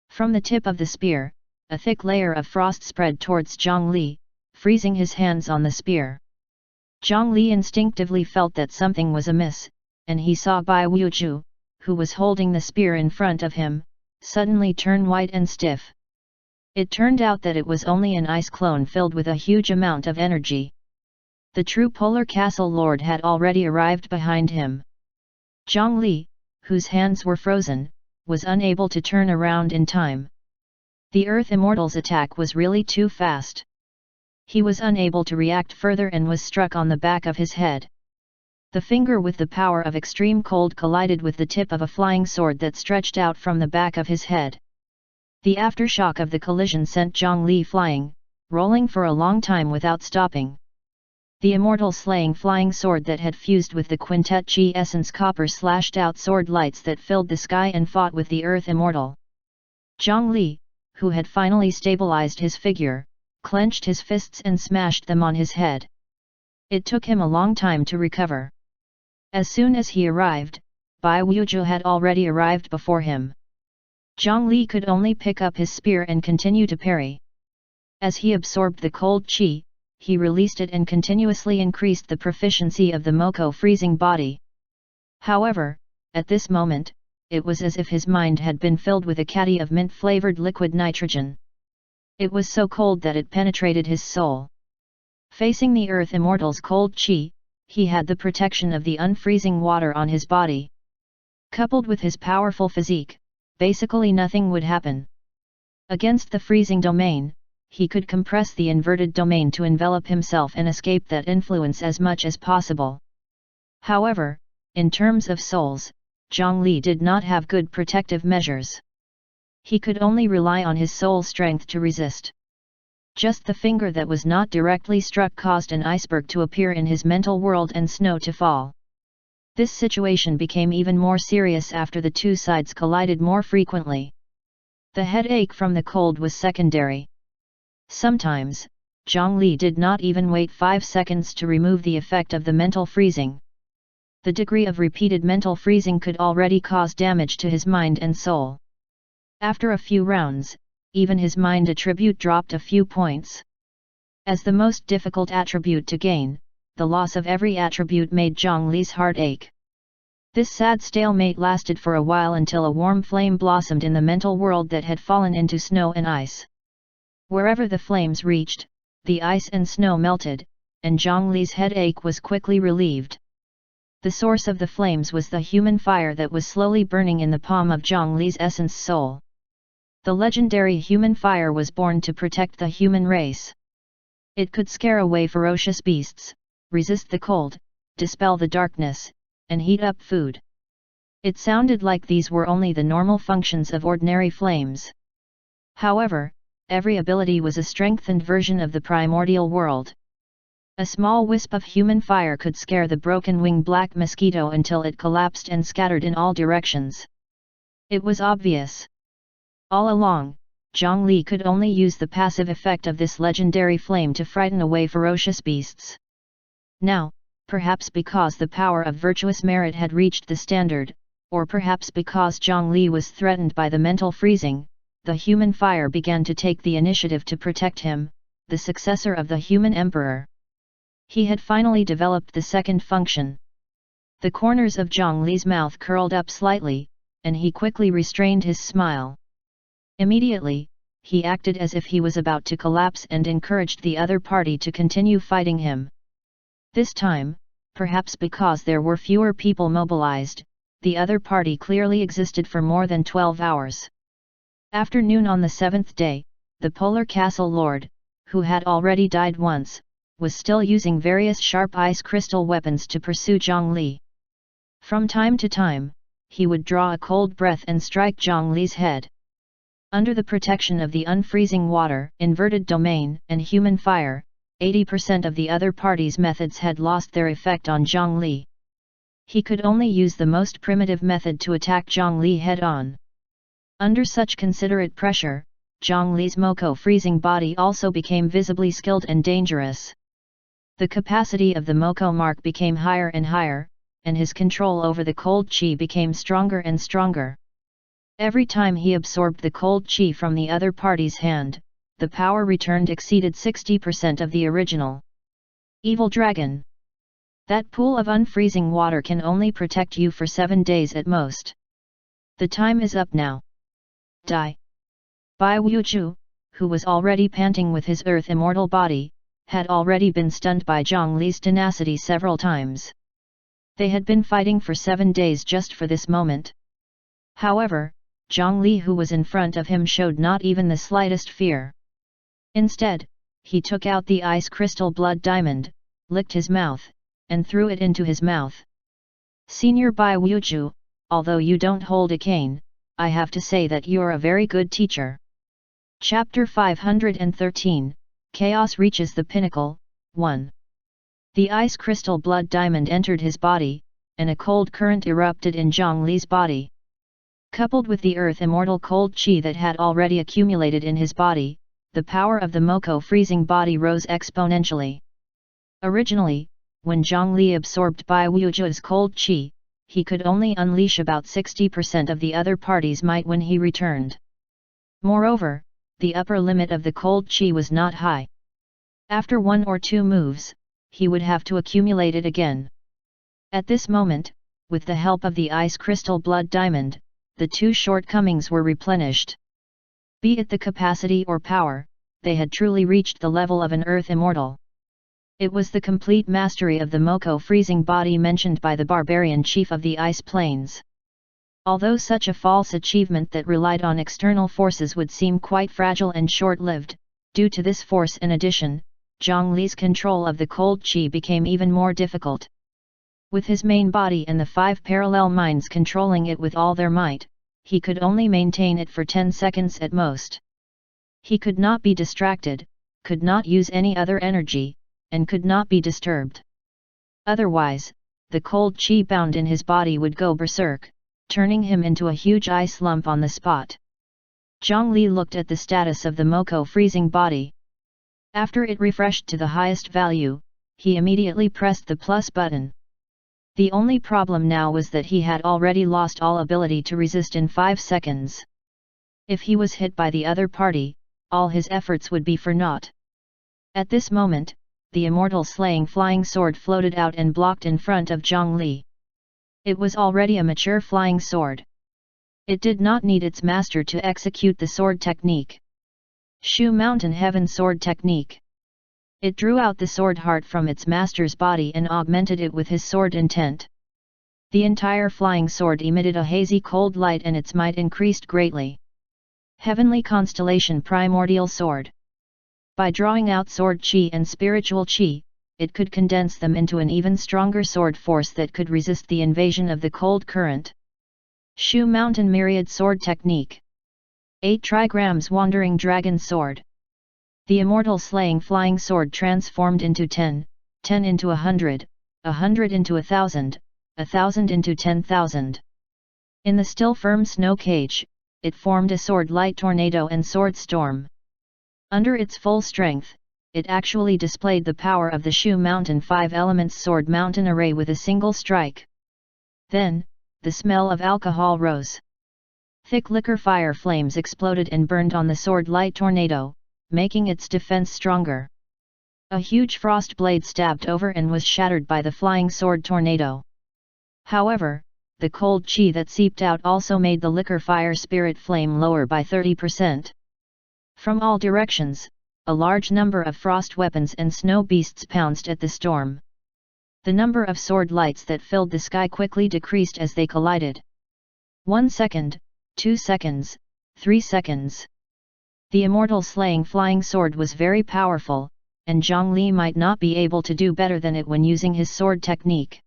From the tip of the spear, a thick layer of frost spread towards Zhang Li, freezing his hands on the spear. Zhang Li instinctively felt that something was amiss, and he saw Bai Wuju, who was holding the spear in front of him, suddenly turn white and stiff. It turned out that it was only an ice clone filled with a huge amount of energy. The true Polar Castle Lord had already arrived behind him. Zhang Li, whose hands were frozen, was unable to turn around in time. The Earth Immortal's attack was really too fast. He was unable to react further and was struck on the back of his head. The finger with the power of extreme cold collided with the tip of a flying sword that stretched out from the back of his head. The aftershock of the collision sent Zhang Li flying, rolling for a long time without stopping. The immortal slaying flying sword that had fused with the Quintet Chi Essence copper slashed out sword lights that filled the sky and fought with the Earth Immortal. Zhang Li, who had finally stabilized his figure, clenched his fists and smashed them on his head. It took him a long time to recover. As soon as he arrived, Bai Wuju had already arrived before him. Zhang Li could only pick up his spear and continue to parry. As he absorbed the cold chi, he released it and continuously increased the proficiency of the Moko freezing body. However, at this moment, it was as if his mind had been filled with a caddy of mint-flavored liquid nitrogen. It was so cold that it penetrated his soul. Facing the Earth Immortal's cold chi, he had the protection of the unfreezing water on his body. Coupled with his powerful physique, basically nothing would happen. Against the freezing domain, he could compress the inverted domain to envelop himself and escape that influence as much as possible. However, in terms of souls, Zhongli did not have good protective measures. He could only rely on his soul strength to resist. Just the finger that was not directly struck caused an iceberg to appear in his mental world and snow to fall. This situation became even more serious after the two sides collided more frequently. The headache from the cold was secondary. Sometimes, Zhongli did not even wait 5 seconds to remove the effect of the mental freezing. The degree of repeated mental freezing could already cause damage to his mind and soul. After a few rounds, even his mind attribute dropped a few points. As the most difficult attribute to gain, the loss of every attribute made Zhongli's heart ache. This sad stalemate lasted for a while until a warm flame blossomed in the mental world that had fallen into snow and ice. Wherever the flames reached, the ice and snow melted, and Zhongli's headache was quickly relieved. The source of the flames was the human fire that was slowly burning in the palm of Zhongli's essence soul. The legendary human fire was born to protect the human race. It could scare away ferocious beasts, resist the cold, dispel the darkness, and heat up food. It sounded like these were only the normal functions of ordinary flames. However, every ability was a strengthened version of the primordial world. A small wisp of human fire could scare the broken-wing black mosquito until it collapsed and scattered in all directions. It was obvious. All along, Zhongli could only use the passive effect of this legendary flame to frighten away ferocious beasts. Now, perhaps because the power of virtuous merit had reached the standard, or perhaps because Zhongli was threatened by the mental freezing, the human fire began to take the initiative to protect him, the successor of the human emperor. He had finally developed the second function. The corners of Zhongli's mouth curled up slightly, and he quickly restrained his smile. Immediately, he acted as if he was about to collapse and encouraged the other party to continue fighting him. This time, perhaps because there were fewer people mobilized, the other party clearly existed for more than 12 hours. After noon on the 7th day, the Polar Castle Lord, who had already died once, was still using various sharp ice crystal weapons to pursue Zhongli. From time to time, he would draw a cold breath and strike Zhongli's head. Under the protection of the unfreezing water, inverted domain, and human fire, 80% of the other party's methods had lost their effect on Zhongli. He could only use the most primitive method to attack Zhongli head-on. Under such considerate pressure, Zhongli's Moko freezing body also became visibly skilled and dangerous. The capacity of the Moko mark became higher and higher, and his control over the cold chi became stronger and stronger. Every time he absorbed the cold chi from the other party's hand, the power returned exceeded 60% of the original. Evil Dragon. That pool of unfreezing water can only protect you for 7 days at most. The time is up now. Die. Bai Wuju, who was already panting with his earth immortal body, had already been stunned by Zhongli's tenacity several times. They had been fighting for 7 days just for this moment. However, Zhongli who was in front of him showed not even the slightest fear. Instead, he took out the ice crystal blood diamond, licked his mouth, and threw it into his mouth. Senior Bai Wuju, although you don't hold a cane, I have to say that you're a very good teacher. Chapter 513, Chaos Reaches the Pinnacle, 1. The ice crystal blood diamond entered his body, and a cold current erupted in Zhongli's body. Coupled with the earth immortal cold chi that had already accumulated in his body, the power of the Moko freezing body rose exponentially. Originally, when Zhongli absorbed Bai Wuju's cold chi, he could only unleash about 60% of the other party's might when he returned. Moreover, the upper limit of the cold chi was not high. After 1 or 2 moves, he would have to accumulate it again. At this moment, with the help of the ice crystal blood diamond, the 2 shortcomings were replenished. Be it the capacity or power, they had truly reached the level of an earth immortal. It was the complete mastery of the Moko freezing body mentioned by the barbarian chief of the Ice Plains. Although such a false achievement that relied on external forces would seem quite fragile and short-lived, due to this force in addition, Zhongli's control of the cold qi became even more difficult. With his main body and the 5 parallel minds controlling it with all their might, he could only maintain it for 10 seconds at most. He could not be distracted, could not use any other energy, and could not be disturbed. Otherwise, the cold qi bound in his body would go berserk, turning him into a huge ice lump on the spot. Zhongli looked at the status of the Moko freezing body. After it refreshed to the highest value, he immediately pressed the plus button. The only problem now was that he had already lost all ability to resist in 5 seconds. If he was hit by the other party, all his efforts would be for naught. At this moment, the immortal slaying flying sword floated out and blocked in front of Zhongli. It was already a mature flying sword. It did not need its master to execute the sword technique. Shu Mountain Heaven Sword Technique. It drew out the sword heart from its master's body and augmented it with his sword intent. The entire flying sword emitted a hazy cold light and its might increased greatly. Heavenly Constellation Primordial Sword. By drawing out sword qi and spiritual qi, it could condense them into an even stronger sword force that could resist the invasion of the cold current. Shu Mountain Myriad Sword Technique. 8 trigrams Wandering Dragon Sword. The immortal slaying flying sword transformed into 10, 10 into 100, 100 into 1,000, 1,000 into 10,000. In the still firm snow cage, it formed a sword light tornado and sword storm. Under its full strength, it actually displayed the power of the Shu Mountain 5 Elements Sword Mountain Array with a single strike. Then, the smell of alcohol rose. Thick liquor fire flames exploded and burned on the sword light tornado, making its defense stronger. A huge frost blade stabbed over and was shattered by the flying sword tornado. However, the cold qi that seeped out also made the liquor fire spirit flame lower by 30%. From all directions, a large number of frost weapons and snow beasts pounced at the storm. The number of sword lights that filled the sky quickly decreased as they collided. 1 second, 2 seconds, 3 seconds. The immortal slaying flying sword was very powerful, and Zhongli might not be able to do better than it when using his sword technique.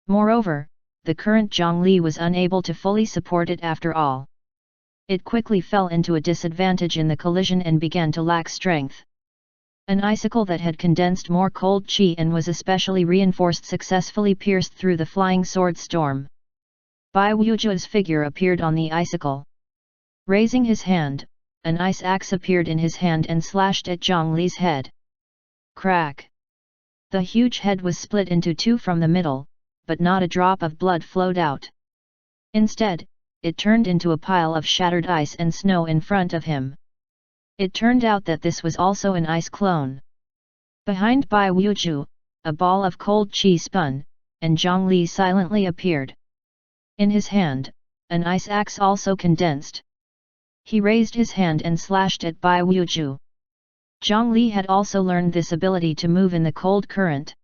Moreover, the current Zhongli was unable to fully support it after all. It quickly fell into a disadvantage in the collision and began to lack strength. An icicle that had condensed more cold qi and was especially reinforced successfully pierced through the flying sword storm. Bai Wuju's figure appeared on the icicle. Raising his hand, an ice axe appeared in his hand and slashed at Zhongli's head. Crack! The huge head was split into 2 from the middle, but not a drop of blood flowed out. Instead, it turned into a pile of shattered ice and snow in front of him. It turned out that this was also an ice clone. Behind Bai Wuju, a ball of cold qi spun, and Zhongli silently appeared. In his hand, an ice axe also condensed. He raised his hand and slashed at Bai Wuju. Zhongli had also learned this ability to move in the cold current.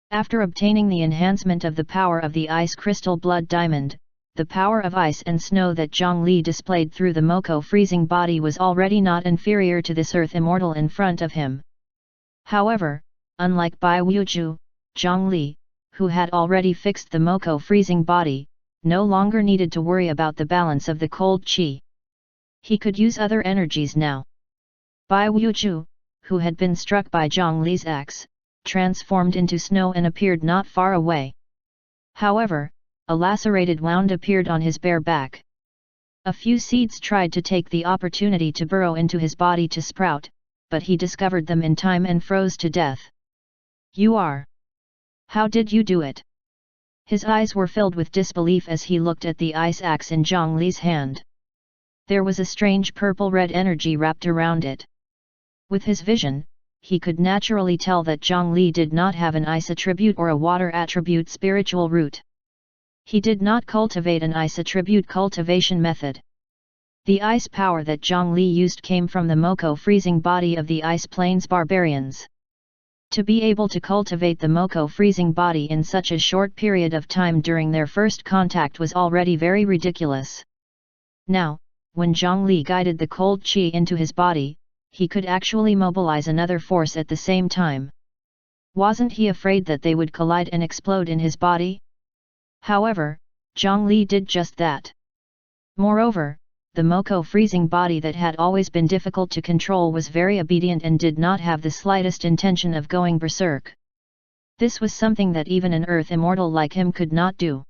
After obtaining the enhancement of the power of the ice crystal blood diamond, the power of ice and snow that Zhongli displayed through the Moko freezing body was already not inferior to this earth immortal in front of him. However, unlike Bai Wuju, Zhongli, who had already fixed the Moko freezing body, no longer needed to worry about the balance of the cold qi. He could use other energies now. Bai Wuju, who had been struck by Zhongli's axe, transformed into snow and appeared not far away. However, a lacerated wound appeared on his bare back. A few seeds tried to take the opportunity to burrow into his body to sprout, but he discovered them in time and froze to death. "You are? How did you do it?" His eyes were filled with disbelief as he looked at the ice axe in Zhongli's hand. There was a strange purple-red energy wrapped around it. With his vision, he could naturally tell that Zhongli did not have an ice attribute or a water attribute spiritual root. He did not cultivate an ice attribute cultivation method. The ice power that Zhongli used came from the Moko freezing body of the Ice Plains barbarians. To be able to cultivate the Moko freezing body in such a short period of time during their first contact was already very ridiculous. Now, when Zhongli guided the cold qi into his body, he could actually mobilize another force at the same time. Wasn't he afraid that they would collide and explode in his body? However, Zhongli did just that. Moreover, the Moko freezing body that had always been difficult to control was very obedient and did not have the slightest intention of going berserk. This was something that even an earth immortal like him could not do.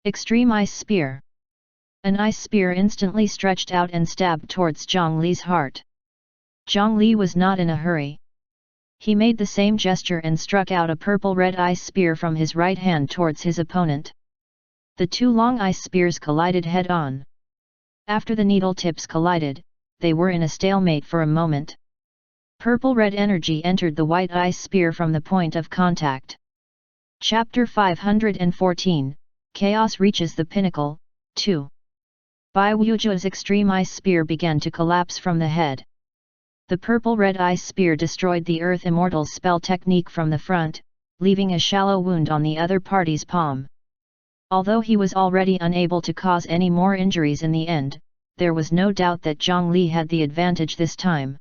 Extreme Ice Spear. An ice spear instantly stretched out and stabbed towards Zhongli's heart. Zhongli was not in a hurry. He made the same gesture and struck out a purple-red ice spear from his right hand towards his opponent. The two long ice spears collided head-on. After the needle tips collided, they were in a stalemate for a moment. Purple-red energy entered the white ice spear from the point of contact. Chapter 514, Chaos Reaches the Pinnacle, 2. Bai Wuju's extreme ice spear began to collapse from the head. The purple-red ice spear destroyed the Earth Immortal's spell technique from the front, leaving a shallow wound on the other party's palm. Although he was already unable to cause any more injuries in the end, there was no doubt that Zhongli had the advantage this time.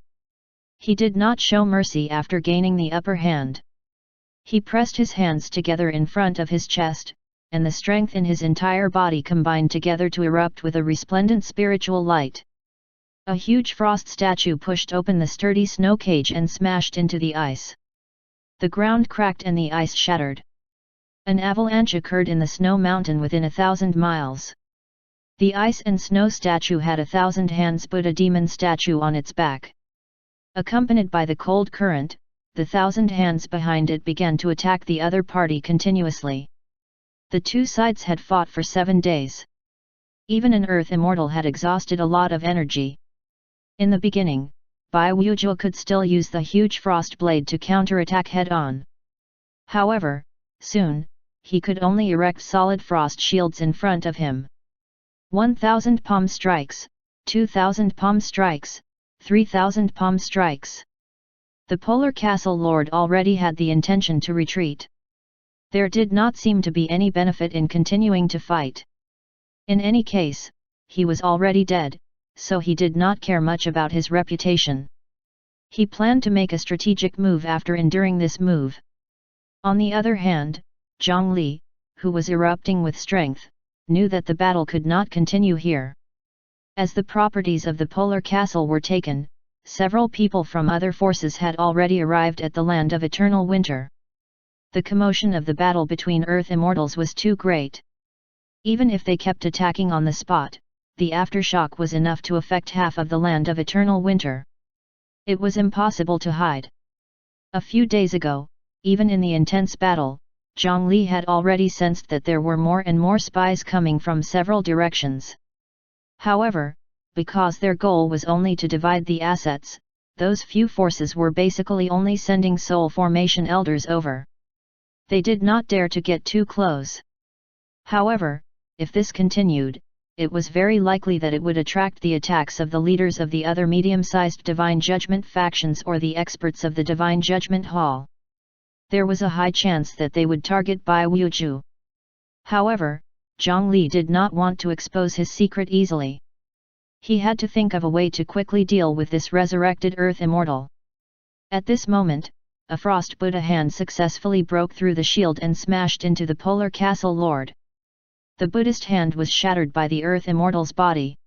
He did not show mercy after gaining the upper hand. He pressed his hands together in front of his chest, and the strength in his entire body combined together to erupt with a resplendent spiritual light. A huge frost statue pushed open the sturdy snow cage and smashed into the ice. The ground cracked and the ice shattered. An avalanche occurred in the snow mountain within 1,000 miles. The ice and snow statue had 1,000 hands Buddha demon statue on its back. Accompanied by the cold current, the 1,000 hands behind it began to attack the other party continuously. The two sides had fought for 7 days. Even an Earth Immortal had exhausted a lot of energy. In the beginning, Bai Wuju could still use the huge frost blade to counterattack head-on. However, soon, he could only erect solid frost shields in front of him. 1,000 palm strikes, 2,000 palm strikes, 3,000 palm strikes. The Polar Castle Lord already had the intention to retreat. There did not seem to be any benefit in continuing to fight. In any case, he was already dead, so he did not care much about his reputation. He planned to make a strategic move after enduring this move. On the other hand, Zhongli, who was erupting with strength, knew that the battle could not continue here. As the properties of the Polar Castle were taken, several people from other forces had already arrived at the land of eternal winter. The commotion of the battle between Earth Immortals was too great. Even if they kept attacking on the spot, the aftershock was enough to affect half of the land of eternal winter. It was impossible to hide. A few days ago, even in the intense battle, Zhongli had already sensed that there were more and more spies coming from several directions. However, because their goal was only to divide the assets, those few forces were basically only sending soul formation elders over. They did not dare to get too close. However, if this continued, it was very likely that it would attract the attacks of the leaders of the other medium-sized Divine Judgment factions or the experts of the Divine Judgment Hall. There was a high chance that they would target Bai Wuju. However, Zhongli did not want to expose his secret easily. He had to think of a way to quickly deal with this resurrected Earth Immortal. At this moment, a Frost Buddha hand successfully broke through the shield and smashed into the Polar Castle Lord. The Buddhist hand was shattered by the Earth Immortal's body.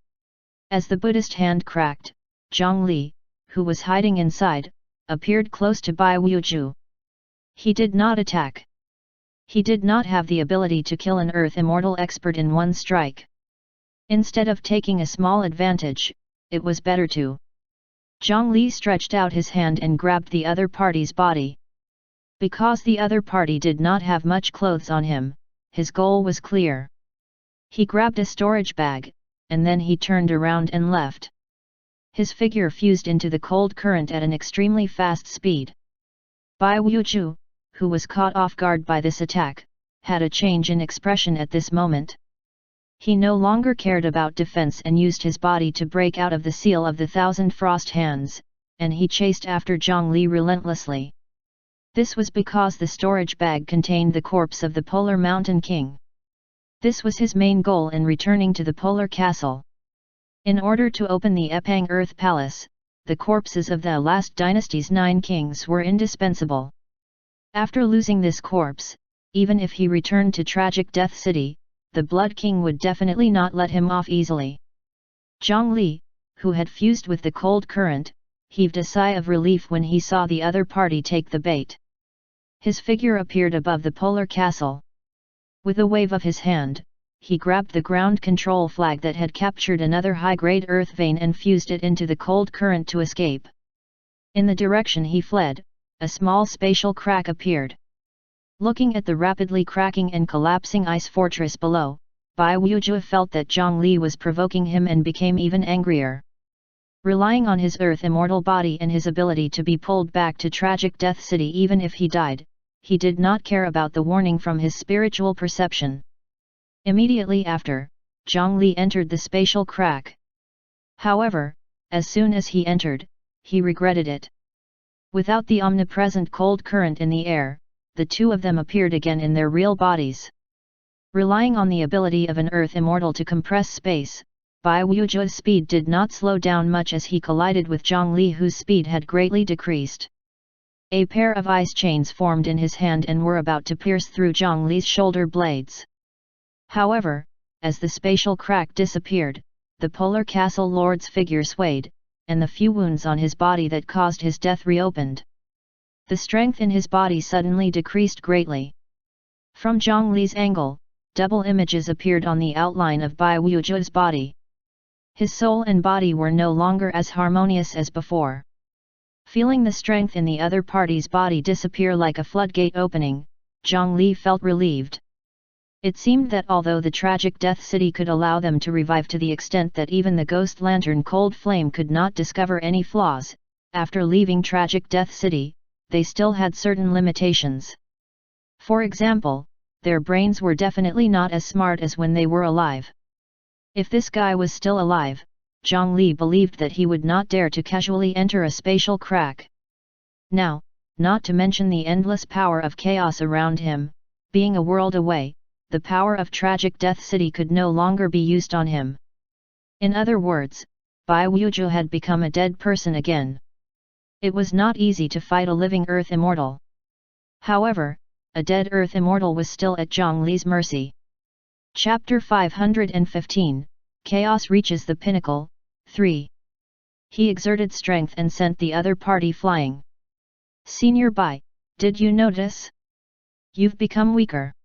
As the Buddhist hand cracked, Zhongli, who was hiding inside, appeared close to Bai Wuju. He did not attack. He did not have the ability to kill an Earth Immortal expert in one strike. Instead of taking a small advantage, it was better to. Zhongli stretched out his hand and grabbed the other party's body. Because the other party did not have much clothes on him, his goal was clear. He grabbed a storage bag, and then he turned around and left. His figure fused into the cold current at an extremely fast speed. Bai Wuju, who was caught off guard by this attack, had a change in expression at this moment. He no longer cared about defense and used his body to break out of the seal of the 1,000 frost hands, and he chased after Zhongli relentlessly. This was because the storage bag contained the corpse of the Polar Mountain King. This was his main goal in returning to the Polar Castle. In order to open the Epang Earth Palace, the corpses of the last dynasty's 9 kings were indispensable. After losing this corpse, even if he returned to Tragic Death City, the Blood King would definitely not let him off easily. Zhang Li, who had fused with the cold current, heaved a sigh of relief when he saw the other party take the bait. His figure appeared above the Polar Castle. With a wave of his hand, he grabbed the ground control flag that had captured another high-grade earth vein and fused it into the cold current to escape. In the direction he fled, a small spatial crack appeared. Looking at the rapidly cracking and collapsing ice fortress below, Bai Wuzhe felt that Zhang Li was provoking him and became even angrier. Relying on his Earth Immortal body and his ability to be pulled back to Tragic Death City even if he died, he did not care about the warning from his spiritual perception. Immediately after, Zhang Li entered the spatial crack. However, as soon as he entered, he regretted it. Without the omnipresent cold current in the air, the two of them appeared again in their real bodies. Relying on the ability of an Earth Immortal to compress space, Bai Wuzhe's speed did not slow down much as he collided with Zhang Li, whose speed had greatly decreased. A pair of ice chains formed in his hand and were about to pierce through Zhang Li's shoulder blades. However, as the spatial crack disappeared, the Polar Castle Lord's figure swayed, and the few wounds on his body that caused his death reopened. The strength in his body suddenly decreased greatly. From Zhang Li's angle, double images appeared on the outline of Bai Wuzhe's body. His soul and body were no longer as harmonious as before. Feeling the strength in the other party's body disappear like a floodgate opening, Zhang Li felt relieved. It seemed that although the Tragic Death City could allow them to revive to the extent that even the Ghost Lantern Cold Flame could not discover any flaws, after leaving Tragic Death City, they still had certain limitations. For example, their brains were definitely not as smart as when they were alive. If this guy was still alive, Zhang Li believed that he would not dare to casually enter a spatial crack. Now, not to mention the endless power of chaos around him, being a world away, the power of Tragic Death City could no longer be used on him. In other words, Bai Wuzhe had become a dead person again. It was not easy to fight a living Earth Immortal. However, a dead Earth Immortal was still at Zhang Li's mercy. Chapter 515, Chaos Reaches the Pinnacle, 3. He exerted strength and sent the other party flying. Senior Bai, did you notice? You've become weaker.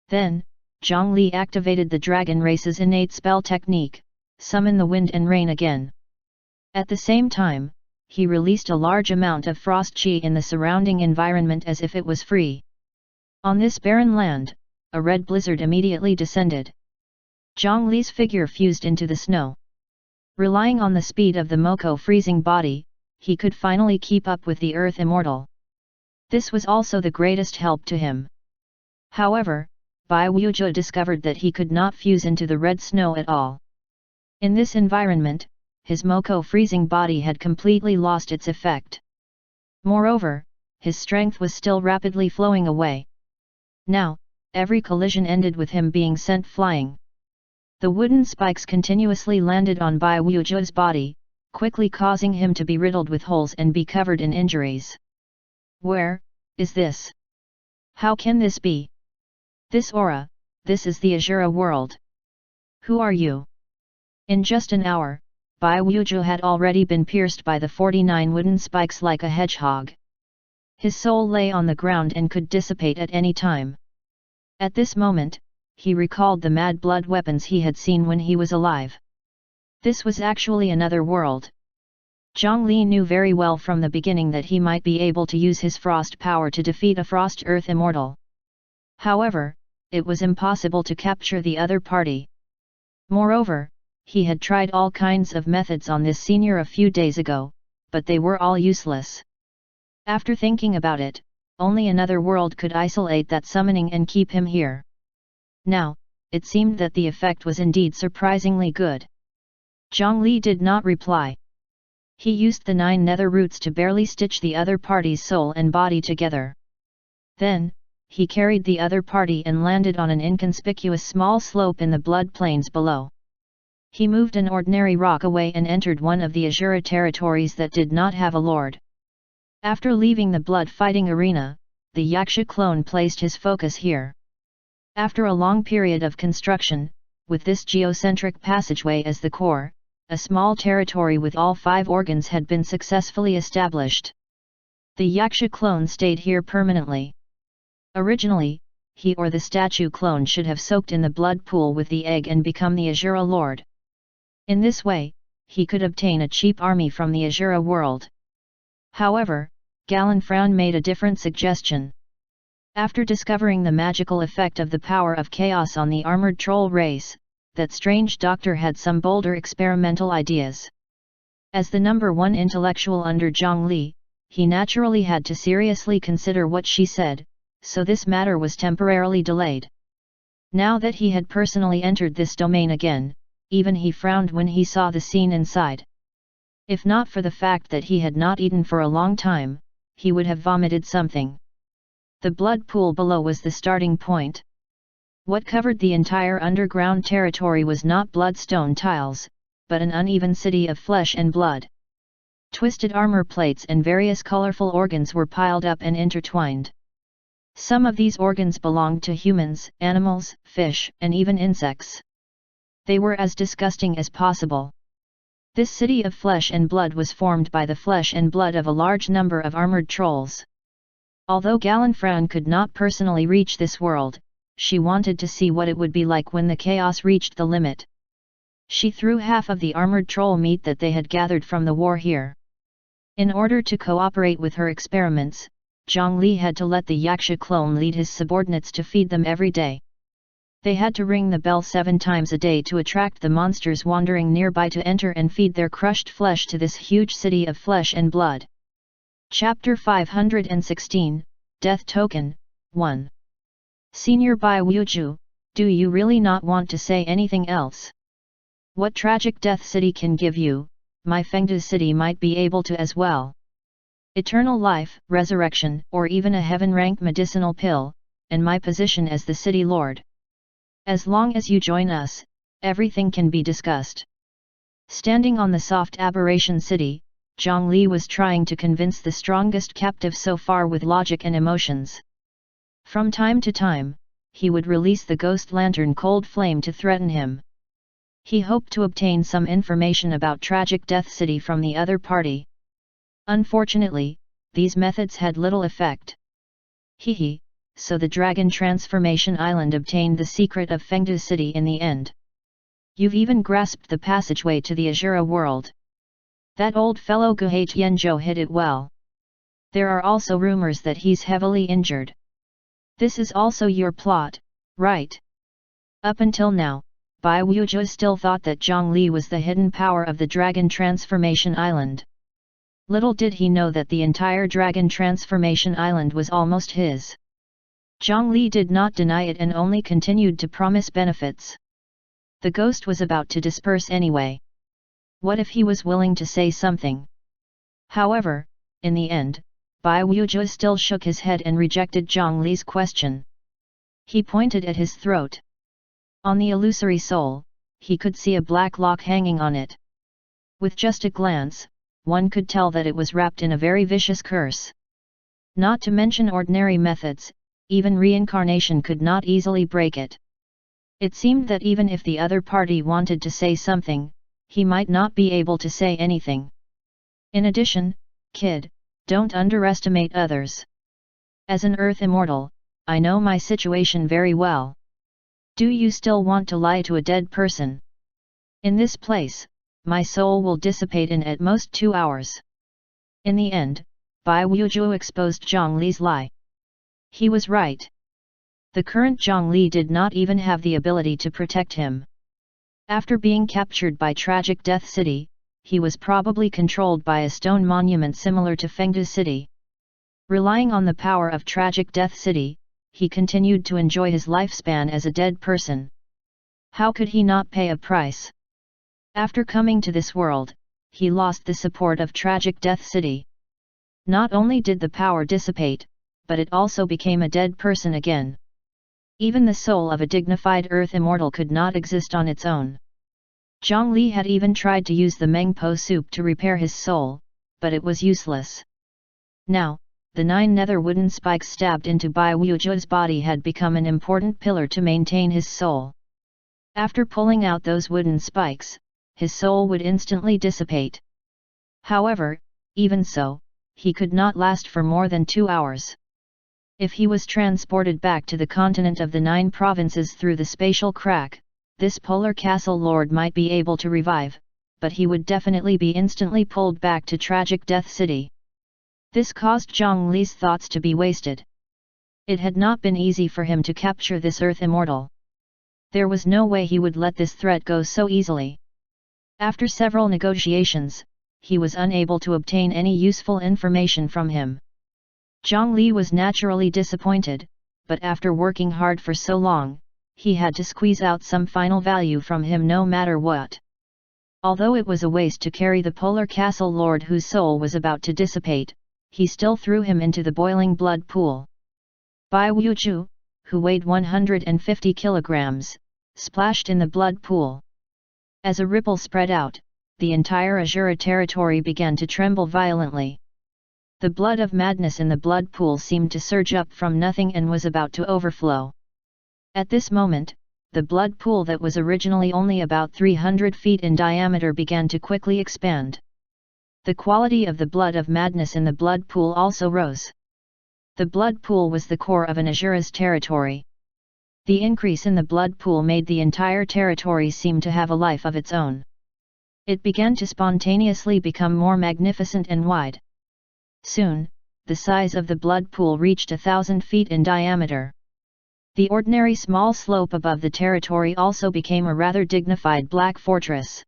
Then, Zhang Li activated the Dragon Race's innate spell technique, Summon the Wind and Rain again. At the same time, he released a large amount of frost chi in the surrounding environment as if it was free. On this barren land, a red blizzard immediately descended. Zhang Li's figure fused into the snow. Relying on the speed of the Moko freezing body, he could finally keep up with the Earth Immortal. This was also the greatest help to him. However, Bai Wuzhe discovered that he could not fuse into the red snow at all. In this environment, his Moko freezing body had completely lost its effect. Moreover, his strength was still rapidly flowing away. Now, every collision ended with him being sent flying. The wooden spikes continuously landed on Bai Wuzhe's body, quickly causing him to be riddled with holes and be covered in injuries. Where is this? How can this be? This aura, this is the Azura world. Who are you? In just an hour, Bai Wuzhe had already been pierced by the 49 wooden spikes like a hedgehog. His soul lay on the ground and could dissipate at any time. At this moment, he recalled the mad blood weapons he had seen when he was alive. This was actually another world. Zhang Li knew very well from the beginning that he might be able to use his frost power to defeat a frost earth immortal. However, it was impossible to capture the other party. Moreover, he had tried all kinds of methods on this senior a few days ago, but they were all useless. After thinking about it, only another world could isolate that summoning and keep him here. Now, it seemed that the effect was indeed surprisingly good. Zhang Li did not reply. He used the 9 nether roots to barely stitch the other party's soul and body together. Then, he carried the other party and landed on an inconspicuous small slope in the blood plains below. He moved an ordinary rock away and entered one of the Azura territories that did not have a lord. After leaving the blood-fighting arena, the Yaksha clone placed his focus here. After a long period of construction, with this geocentric passageway as the core, a small territory with all 5 organs had been successfully established. The Yaksha clone stayed here permanently. Originally, he or the statue clone should have soaked in the blood pool with the egg and become the Azura Lord. In this way, he could obtain a cheap army from the Azura world. However, Galanfraun made a different suggestion. After discovering the magical effect of the power of chaos on the armored troll race, that strange doctor had some bolder experimental ideas. As the number 1 intellectual under Zhongli, he naturally had to seriously consider what she said, so this matter was temporarily delayed. Now that he had personally entered this domain again, even he frowned when he saw the scene inside. If not for the fact that he had not eaten for a long time, he would have vomited something. The blood pool below was the starting point. What covered the entire underground territory was not bloodstone tiles, but an uneven city of flesh and blood. Twisted armor plates and various colorful organs were piled up and intertwined. Some of these organs belonged to humans, animals, fish, and even insects. They were as disgusting as possible. This city of flesh and blood was formed by the flesh and blood of a large number of armored trolls. Although Galanfraun could not personally reach this world, she wanted to see what it would be like when the chaos reached the limit. She threw half of the armored troll meat that they had gathered from the war here. In order to cooperate with her experiments, Zhongli had to let the Yaksha clone lead his subordinates to feed them every day. They had to ring the bell 7 times a day to attract the monsters wandering nearby to enter and feed their crushed flesh to this huge city of flesh and blood. Chapter 516, Death Token, 1. Senior Bai Wuju, do you really not want to say anything else? What tragic death city can give you, my Fengde city might be able to as well. Eternal life, resurrection, or even a heaven-rank medicinal pill, and my position as the city lord. As long as you join us, everything can be discussed. Standing on the soft aberration city, Zhongli was trying to convince the strongest captive so far with logic and emotions. From time to time, he would release the ghost lantern Cold Flame to threaten him. He hoped to obtain some information about Tragic Death City from the other party. Unfortunately, these methods had little effect. So the Dragon Transformation Island obtained the secret of Fengde City in the end. You've even grasped the passageway to the Azura world. That old fellow Guhei Tianzhou hid it well. There are also rumors that he's heavily injured. This is also your plot, right? Up until now, Bai Wuju still thought that Zhongli was the hidden power of the Dragon Transformation Island. Little did he know that the entire Dragon Transformation Island was almost his. Zhongli did not deny it and only continued to promise benefits. The ghost was about to disperse anyway. What if he was willing to say something? However, in the end, Bai Wuju still shook his head and rejected Zhongli's question. He pointed at his throat. On the illusory soul, he could see a black lock hanging on it. With just a glance, one could tell that it was wrapped in a very vicious curse. Not to mention ordinary methods, even reincarnation could not easily break it. It seemed that even if the other party wanted to say something, he might not be able to say anything. In addition, kid, don't underestimate others. As an Earth immortal, I know my situation very well. Do you still want to lie to a dead person? In this place, my soul will dissipate in at most 2 hours. In the end, Bai Wuju exposed Zhongli's lie. He was right. The current Zhongli did not even have the ability to protect him. After being captured by Tragic Death City, he was probably controlled by a stone monument similar to Fengde City. Relying on the power of Tragic Death City, he continued to enjoy his lifespan as a dead person. How could he not pay a price? After coming to this world, he lost the support of Tragic Death City. Not only did the power dissipate, but it also became a dead person again. Even the soul of a dignified earth immortal could not exist on its own. Zhang Li had even tried to use the Mengpo soup to repair his soul, but it was useless. Now, the 9 nether wooden spikes stabbed into Bai Wuju's body had become an important pillar to maintain his soul. After pulling out those wooden spikes, his soul would instantly dissipate. However, even so, he could not last for more than 2 hours. If he was transported back to the continent of the 9 provinces through the spatial crack, this polar castle lord might be able to revive, but he would definitely be instantly pulled back to tragic Death City. This caused Zhang Li's thoughts to be wasted. It had not been easy for him to capture this earth immortal. There was no way he would let this threat go so easily. After several negotiations, he was unable to obtain any useful information from him. Zhang Li was naturally disappointed, but after working hard for so long, he had to squeeze out some final value from him no matter what. Although it was a waste to carry the polar castle lord whose soul was about to dissipate, he still threw him into the boiling blood pool. Bai Wuju, who weighed 150 kilograms, splashed in the blood pool. As a ripple spread out, the entire Azura territory began to tremble violently. The blood of madness in the blood pool seemed to surge up from nothing and was about to overflow. At this moment, the blood pool that was originally only about 300 feet in diameter began to quickly expand. The quality of the blood of madness in the blood pool also rose. The blood pool was the core of an Azura's territory. The increase in the blood pool made the entire territory seem to have a life of its own. It began to spontaneously become more magnificent and wide. Soon, the size of the blood pool reached 1,000 feet in diameter. The ordinary small slope above the territory also became a rather dignified black fortress.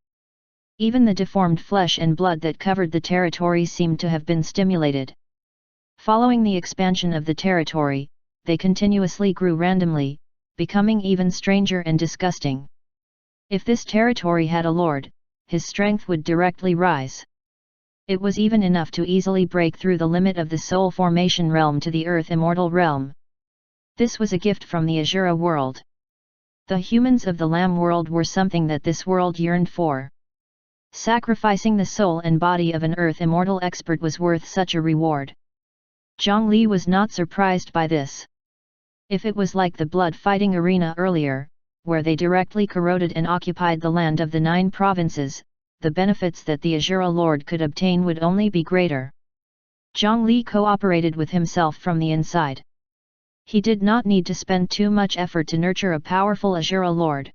Even the deformed flesh and blood that covered the territory seemed to have been stimulated. Following the expansion of the territory, they continuously grew randomly, becoming even stranger and disgusting. If this territory had a lord, his strength would directly rise. It was even enough to easily break through the limit of the soul formation realm to the earth immortal realm. This was a gift from the Azura world. The humans of the Lamb world were something that this world yearned for. Sacrificing the soul and body of an earth immortal expert was worth such a reward. Zhang Li was not surprised by this. If it was like the blood fighting arena earlier, where they directly corroded and occupied the land of the 9 provinces, the benefits that the Azura Lord could obtain would only be greater. Zhang Li cooperated with himself from the inside. He did not need to spend too much effort to nurture a powerful Azura Lord.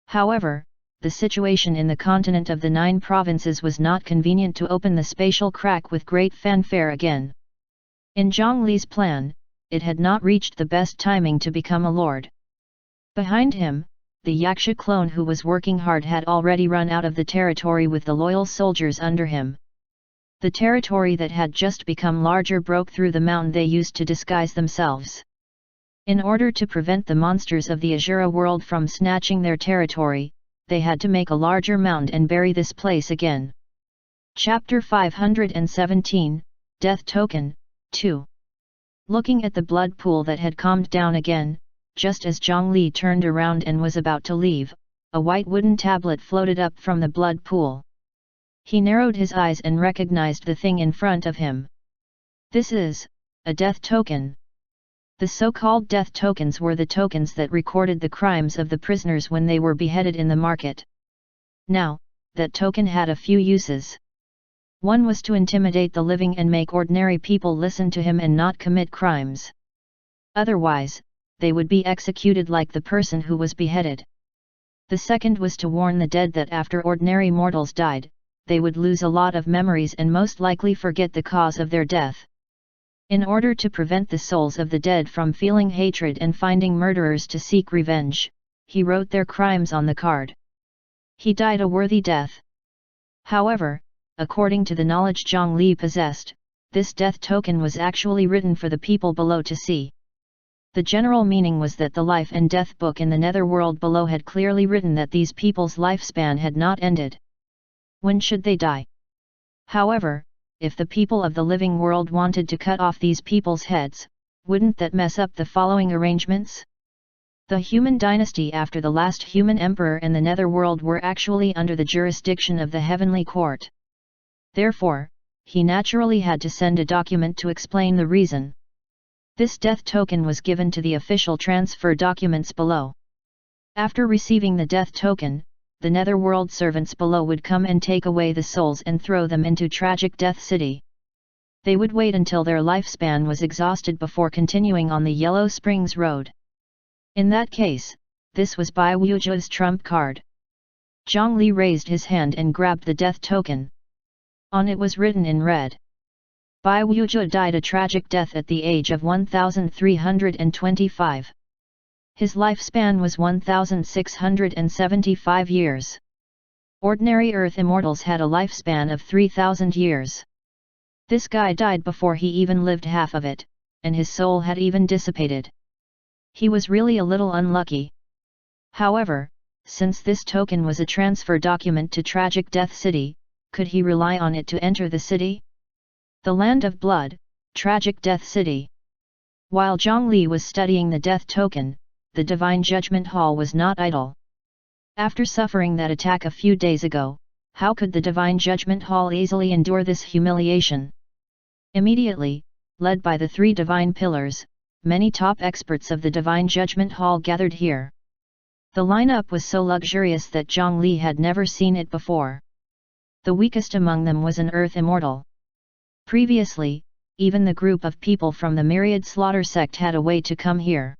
However, the situation in the continent of the 9 provinces was not convenient to open the spatial crack with great fanfare again. In Zhang Li's plan, it had not reached the best timing to become a lord. Behind him, the Yaksha clone who was working hard had already run out of the territory with the loyal soldiers under him. The territory that had just become larger broke through the mountain they used to disguise themselves. In order to prevent the monsters of the Azura world from snatching their territory, they had to make a larger mound and bury this place again. Chapter 517, Death Token, 2. Looking at the blood pool that had calmed down again, just as Zhang Li turned around and was about to leave, a white wooden tablet floated up from the blood pool. He narrowed his eyes and recognized the thing in front of him. This is a death token. The so-called death tokens were the tokens that recorded the crimes of the prisoners when they were beheaded in the market. Now, that token had a few uses. One was to intimidate the living and make ordinary people listen to him and not commit crimes. Otherwise, they would be executed like the person who was beheaded. The second was to warn the dead that after ordinary mortals died, they would lose a lot of memories and most likely forget the cause of their death. In order to prevent the souls of the dead from feeling hatred and finding murderers to seek revenge, he wrote their crimes on the card. He died a worthy death. However, according to the knowledge Zhang Li possessed, this death token was actually written for the people below to see. The general meaning was that the life and death book in the netherworld below had clearly written that these people's lifespan had not ended. When should they die? However, if the people of the living world wanted to cut off these people's heads, wouldn't that mess up the following arrangements? The human dynasty after the last human emperor and the netherworld were actually under the jurisdiction of the heavenly court. Therefore, he naturally had to send a document to explain the reason. This death token was given to the official transfer documents below. After receiving the death token, the netherworld servants below would come and take away the souls and throw them into tragic death city. They would wait until their lifespan was exhausted before continuing on the Yellow Springs Road. In that case, this was Bai Wuju's trump card. Zhang Li raised his hand and grabbed the death token. On it was written in red. Bai Wuju died a tragic death at the age of 1325. His lifespan was 1675 years. Ordinary Earth immortals had a lifespan of 3000 years. This guy died before he even lived half of it, and his soul had even dissipated. He was really a little unlucky. However, since this token was a transfer document to Tragic Death City, could he rely on it to enter the city? The Land of Blood, Tragic Death City. While Zhang Li was studying the death token, the Divine Judgment Hall was not idle. After suffering that attack a few days ago, how could the Divine Judgment Hall easily endure this humiliation? Immediately, led by the three Divine Pillars, many top experts of the Divine Judgment Hall gathered here. The lineup was so luxurious that Zhang Li had never seen it before. The weakest among them was an Earth Immortal. Previously, even the group of people from the Myriad Slaughter sect had a way to come here.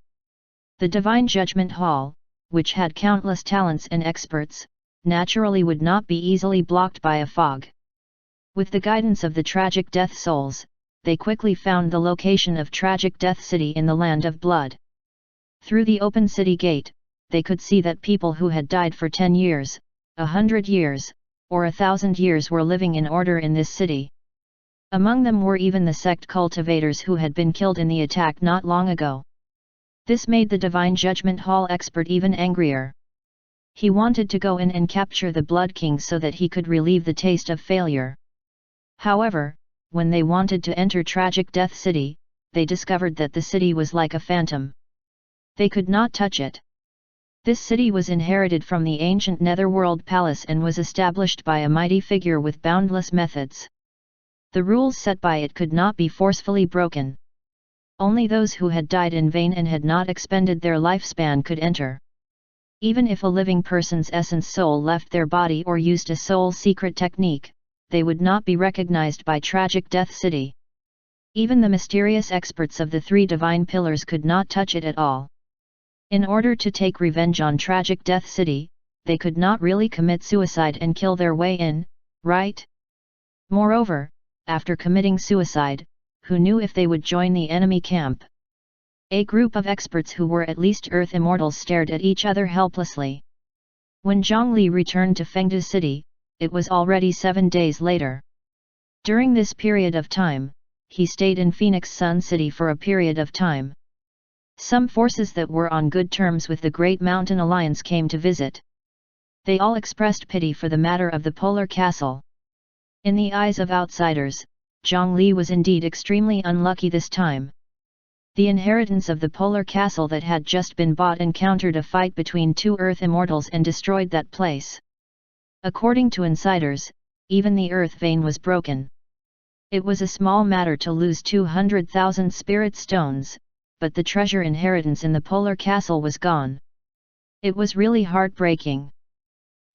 The Divine Judgment Hall, which had countless talents and experts, naturally would not be easily blocked by a fog. With the guidance of the Tragic Death Souls, they quickly found the location of Tragic Death City in the Land of Blood. Through the open city gate, they could see that people who had died for 10 years, 100 years, or 1,000 years were living in order in this city. Among them were even the sect cultivators who had been killed in the attack not long ago. This made the Divine Judgment Hall expert even angrier. He wanted to go in and capture the Blood King so that he could relieve the taste of failure. However, when they wanted to enter Tragic Death City, they discovered that the city was like a phantom. They could not touch it. This city was inherited from the ancient Netherworld Palace and was established by a mighty figure with boundless methods. The rules set by it could not be forcefully broken. Only those who had died in vain and had not expended their lifespan could enter. Even if a living person's essence soul left their body or used a soul secret technique, they would not be recognized by Tragic Death City. Even the mysterious experts of the three Divine Pillars could not touch it at all. In order to take revenge on Tragic Death City, they could not really commit suicide and kill their way in, right? Moreover, after committing suicide, who knew if they would join the enemy camp? A group of experts who were at least Earth Immortals stared at each other helplessly. When Zhang Li returned to Fengde City, it was already 7 days later. During this period of time, he stayed in Phoenix Sun City for a period of time. Some forces that were on good terms with the Great Mountain Alliance came to visit. They all expressed pity for the matter of the Polar Castle. In the eyes of outsiders, Zhang Li was indeed extremely unlucky this time. The inheritance of the Polar Castle that had just been bought encountered a fight between two Earth Immortals and destroyed that place. According to insiders, even the Earth vein was broken. It was a small matter to lose 200,000 spirit stones, but the treasure inheritance in the Polar Castle was gone. It was really heartbreaking.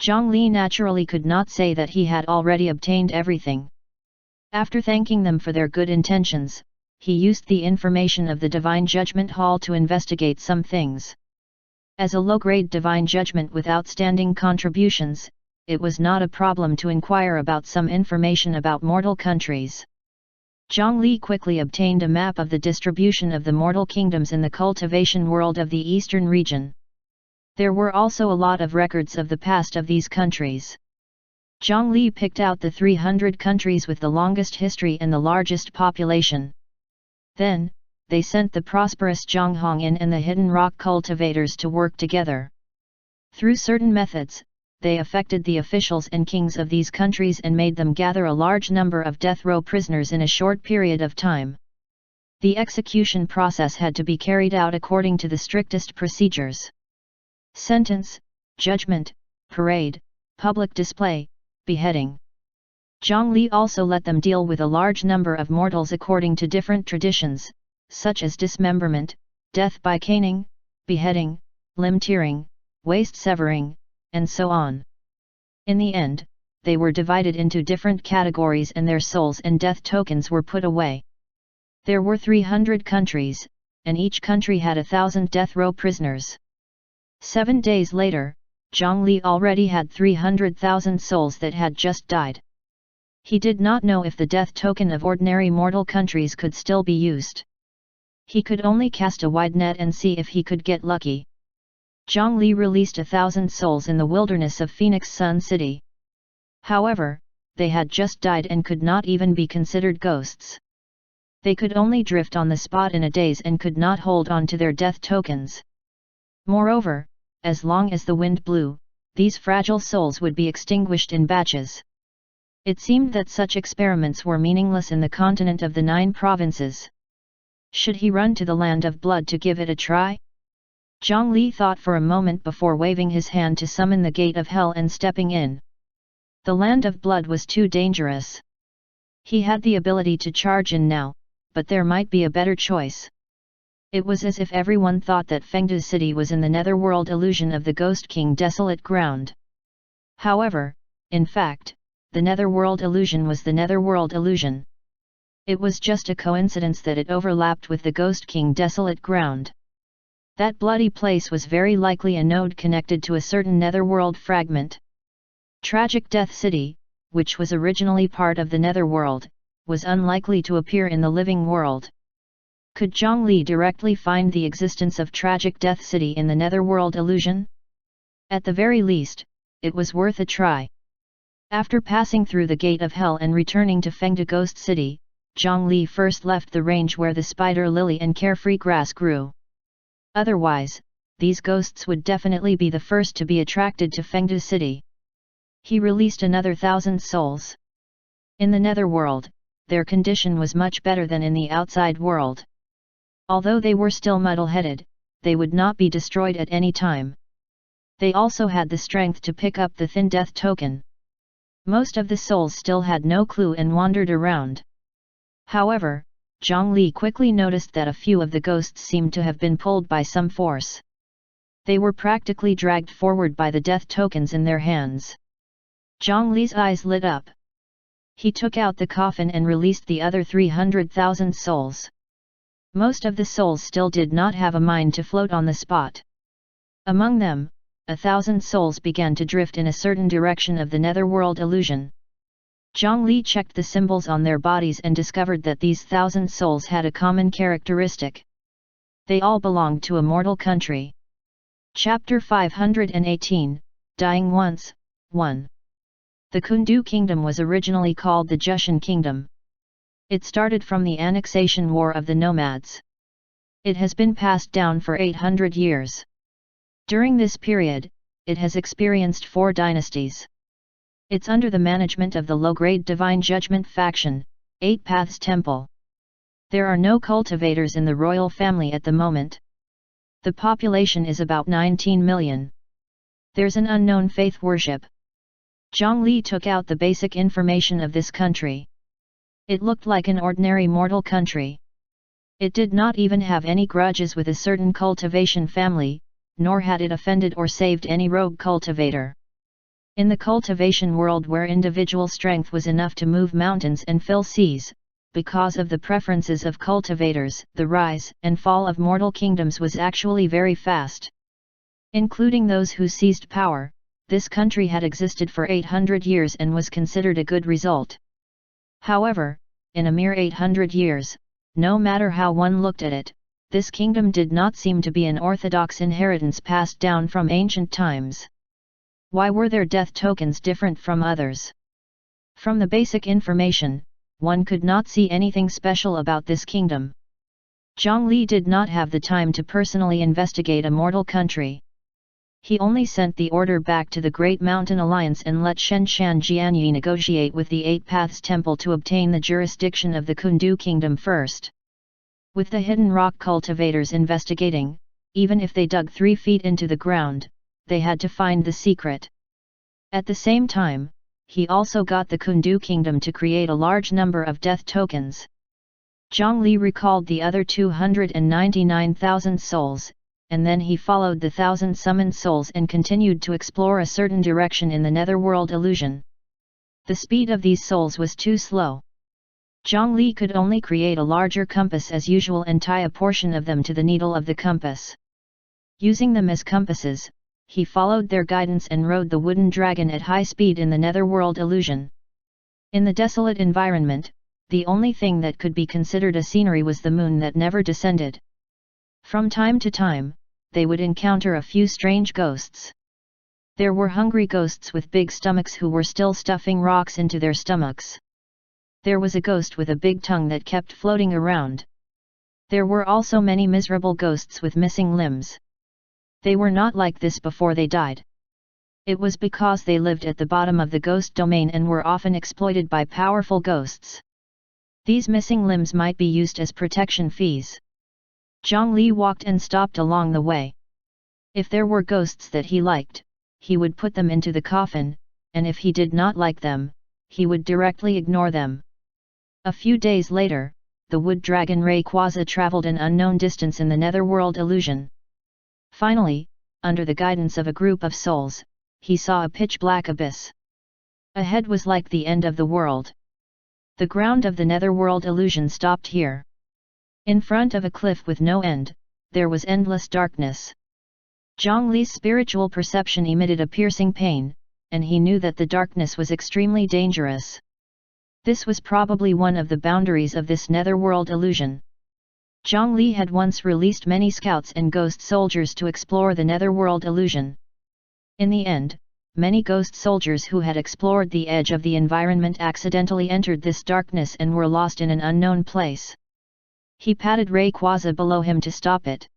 Zhang Li naturally could not say that he had already obtained everything. After thanking them for their good intentions, he used the information of the Divine Judgment Hall to investigate some things. As a low-grade Divine Judgment with outstanding contributions, it was not a problem to inquire about some information about mortal countries. Zhang Li quickly obtained a map of the distribution of the mortal kingdoms in the cultivation world of the eastern region. There were also a lot of records of the past of these countries. Zhang Li picked out the 300 countries with the longest history and the largest population. Then, they sent the prosperous Zhang Hongyan and the hidden rock cultivators to work together. Through certain methods, they affected the officials and kings of these countries and made them gather a large number of death row prisoners in a short period of time. The execution process had to be carried out according to the strictest procedures. Sentence, judgment, parade, public display, beheading. Zhongli also let them deal with a large number of mortals according to different traditions, such as dismemberment, death by caning, beheading, limb tearing, waist severing, and so on. In the end, they were divided into different categories and their souls and death tokens were put away. There were 300 countries, and each country had 1,000 death row prisoners. 7 days later, Zhongli already had 300,000 souls that had just died. He did not know if the death token of ordinary mortal countries could still be used. He could only cast a wide net and see if he could get lucky. Zhongli released 1,000 souls in the wilderness of Phoenix Sun City. However, they had just died and could not even be considered ghosts. They could only drift on the spot in a daze and could not hold on to their death tokens. Moreover, as long as the wind blew, these fragile souls would be extinguished in batches. It seemed that such experiments were meaningless in the continent of the 9 provinces. Should he run to the land of blood to give it a try? Zhongli thought for a moment before waving his hand to summon the gate of hell and stepping in. The land of blood was too dangerous. He had the ability to charge in now, but there might be a better choice. It was as if everyone thought that Fengdu City was in the netherworld illusion of the Ghost King desolate ground. However, in fact, the netherworld illusion was the netherworld illusion. It was just a coincidence that it overlapped with the Ghost King desolate ground. That bloody place was very likely a node connected to a certain netherworld fragment. Tragic Death City, which was originally part of the netherworld, was unlikely to appear in the living world. Could Zhongli directly find the existence of Tragic Death City in the netherworld illusion? At the very least, it was worth a try. After passing through the Gate of Hell and returning to Fengdu Ghost City, Zhongli first left the range where the spider lily and carefree grass grew. Otherwise, these ghosts would definitely be the first to be attracted to Fengdu City. He released another 1,000 souls. In the netherworld, their condition was much better than in the outside world. Although they were still muddle-headed, they would not be destroyed at any time. They also had the strength to pick up the thin death token. Most of the souls still had no clue and wandered around. However, Zhongli quickly noticed that a few of the ghosts seemed to have been pulled by some force. They were practically dragged forward by the death tokens in their hands. Zhongli's eyes lit up. He took out the coffin and released the other 300,000 souls. Most of the souls still did not have a mind to float on the spot. Among them, 1,000 souls began to drift in a certain direction of the netherworld illusion. Zhongli checked the symbols on their bodies and discovered that these 1,000 souls had a common characteristic. They all belonged to a mortal country. Chapter 518, Dying Once, 1. The Kundu Kingdom was originally called the Jushan Kingdom. It started from the annexation war of the nomads. It has been passed down for 800 years. During this period, it has experienced 4 dynasties. It's under the management of the low-grade Divine Judgment faction, 8 Paths Temple. There are no cultivators in the royal family at the moment. The population is about 19 million. There's an unknown faith worship. Zhongli took out the basic information of this country. It looked like an ordinary mortal country. It did not even have any grudges with a certain cultivation family, nor had it offended or saved any rogue cultivator. In the cultivation world where individual strength was enough to move mountains and fill seas, because of the preferences of cultivators, the rise and fall of mortal kingdoms was actually very fast. Including those who seized power, this country had existed for 800 years and was considered a good result. However, in a mere 800 years, no matter how one looked at it, this kingdom did not seem to be an orthodox inheritance passed down from ancient times. Why were their death tokens different from others? From the basic information, one could not see anything special about this kingdom. Zhongli did not have the time to personally investigate a mortal country. He only sent the order back to the Great Mountain Alliance and let Shenshan Jianyi negotiate with the 8 Paths Temple to obtain the jurisdiction of the Kundu Kingdom first. With the hidden rock cultivators investigating, even if they dug 3 feet into the ground, they had to find the secret. At the same time, he also got the Kundu kingdom to create a large number of death tokens. Zhang Li recalled the other 299,000 souls, and then he followed the 1,000 summoned souls and continued to explore a certain direction in the netherworld illusion. The speed of these souls was too slow. Zhang Li could only create a larger compass as usual and tie a portion of them to the needle of the compass. Using them as compasses, he followed their guidance and rode the wooden dragon at high speed in the netherworld illusion. In the desolate environment, the only thing that could be considered a scenery was the moon that never descended. From time to time, they would encounter a few strange ghosts. There were hungry ghosts with big stomachs who were still stuffing rocks into their stomachs. There was a ghost with a big tongue that kept floating around. There were also many miserable ghosts with missing limbs. They were not like this before they died. It was because they lived at the bottom of the ghost domain and were often exploited by powerful ghosts. These missing limbs might be used as protection fees. Zhang Li walked and stopped along the way. If there were ghosts that he liked, he would put them into the coffin, and if he did not like them, he would directly ignore them. A few days later, the wood dragon Rayquaza traveled an unknown distance in the netherworld illusion. Finally, under the guidance of a group of souls, he saw a pitch-black abyss. Ahead was like the end of the world. The ground of the netherworld illusion stopped here. In front of a cliff with no end, there was endless darkness. Zhang Li's spiritual perception emitted a piercing pain, and he knew that the darkness was extremely dangerous. This was probably one of the boundaries of this netherworld illusion. Zhang Li had once released many scouts and ghost soldiers to explore the netherworld illusion. In the end, many ghost soldiers who had explored the edge of the environment accidentally entered this darkness and were lost in an unknown place. He patted Rayquaza below him to stop it.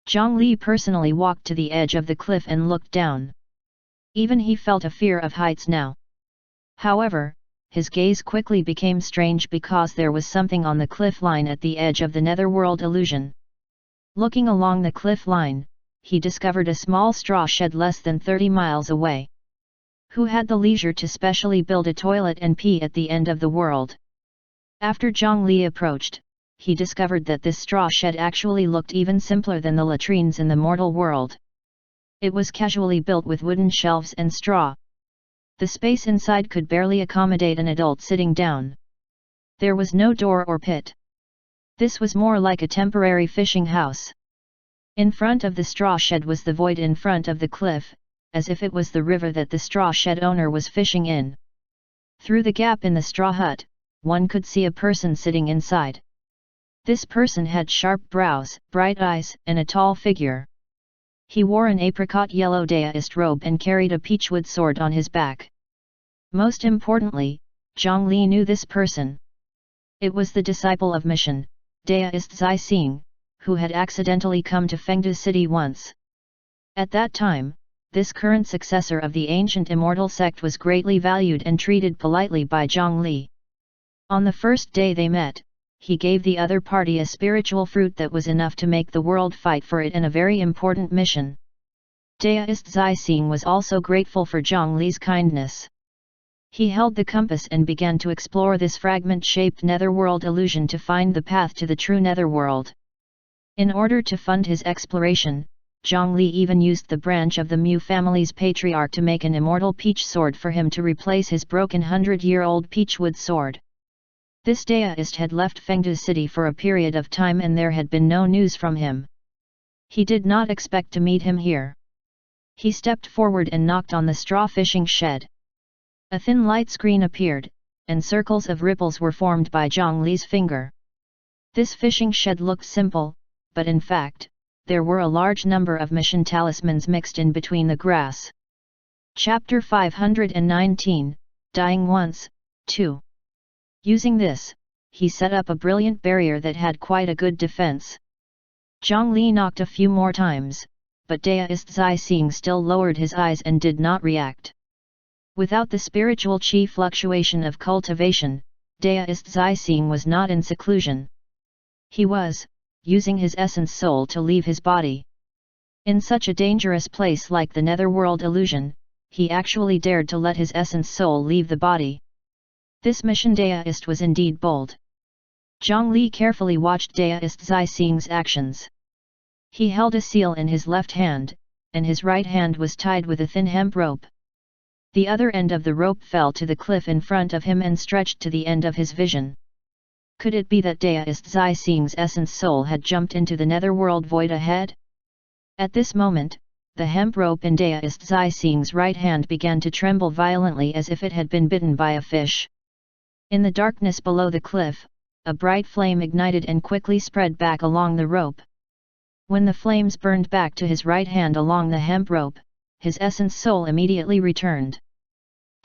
Zhang Li personally walked to the edge of the cliff and looked down. Even he felt a fear of heights now. However, his gaze quickly became strange because there was something on the cliff line at the edge of the netherworld illusion. Looking along the cliff line, he discovered a small straw shed less than 30 miles away. Who had the leisure to specially build a toilet and pee at the end of the world? After Zhang Li approached, he discovered that this straw shed actually looked even simpler than the latrines in the mortal world. It was casually built with wooden shelves and straw. The space inside could barely accommodate an adult sitting down. There was no door or pit. This was more like a temporary fishing house. In front of the straw shed was the void in front of the cliff, as if it was the river that the straw shed owner was fishing in. Through the gap in the straw hut, one could see a person sitting inside. This person had sharp brows, bright eyes, and a tall figure. He wore an apricot yellow daoist robe and carried a peachwood sword on his back. Most importantly, Zhang Li knew this person. It was the disciple of Mission, Daoist Zai Xing, who had accidentally come to Fengde City once. At that time, this current successor of the ancient immortal sect was greatly valued and treated politely by Zhang Li. On the first day they met, he gave the other party a spiritual fruit that was enough to make the world fight for it in a very important mission. Daoist Zai Xing was also grateful for Zhang Li's kindness. He held the compass and began to explore this fragment-shaped netherworld illusion to find the path to the true netherworld. In order to fund his exploration, Zhang Li even used the branch of the Mu family's patriarch to make an immortal peach sword for him to replace his broken 100-year-old peachwood sword. This Daoist had left Fengde City for a period of time and there had been no news from him. He did not expect to meet him here. He stepped forward and knocked on the straw fishing shed. A thin light screen appeared, and circles of ripples were formed by Zhang Li's finger. This fishing shed looked simple, but in fact, there were a large number of mission talismans mixed in between the grass. Chapter 519, Dying Once, 2. Using this, he set up a brilliant barrier that had quite a good defense. Zhang Li knocked a few more times, but Daoist Zai Xing still lowered his eyes and did not react. Without the spiritual chi fluctuation of cultivation, Daoist Zai Xing was not in seclusion. He was, using his essence soul to leave his body. In such a dangerous place like the netherworld illusion, he actually dared to let his essence soul leave the body. This mission Daoist was indeed bold. Zhang Li carefully watched Daoist Zai Xing's actions. He held a seal in his left hand, and his right hand was tied with a thin hemp rope. The other end of the rope fell to the cliff in front of him and stretched to the end of his vision. Could it be that Daoist Zai Xing's essence soul had jumped into the netherworld void ahead? At this moment, the hemp rope in Daoist Zai Xing's right hand began to tremble violently as if it had been bitten by a fish. In the darkness below the cliff, a bright flame ignited and quickly spread back along the rope. When the flames burned back to his right hand along the hemp rope, his essence soul immediately returned.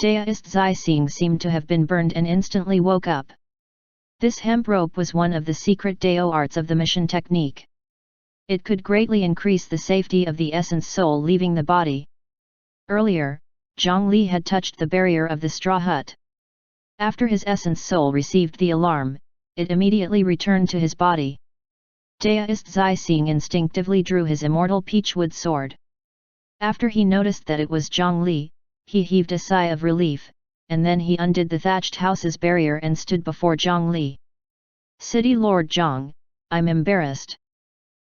Daoist Zai Xing seemed to have been burned and instantly woke up. This hemp rope was one of the secret Dao arts of the mission technique. It could greatly increase the safety of the essence soul leaving the body. Earlier, Zhang Li had touched the barrier of the straw hut. After his essence soul received the alarm, it immediately returned to his body. Daoist Zai Xing instinctively drew his immortal peachwood sword. After he noticed that it was Zhang Li, he heaved a sigh of relief, and then he undid the thatched house's barrier and stood before Zhang Li. "City Lord Zhang, I'm embarrassed.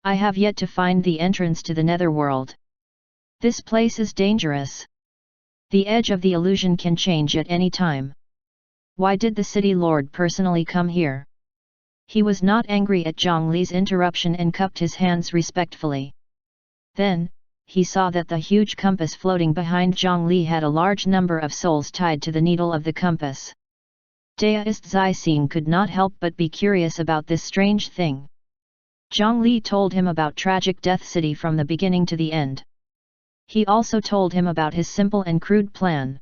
I have yet to find the entrance to the netherworld. This place is dangerous. The edge of the illusion can change at any time. Why did the city lord personally come here?" He was not angry at Zhang Li's interruption and cupped his hands respectfully. Then, he saw that the huge compass floating behind Zhang Li had a large number of souls tied to the needle of the compass. Daoist Zai Xing could not help but be curious about this strange thing. Zhang Li told him about Tragic Death City from the beginning to the end. He also told him about his simple and crude plan.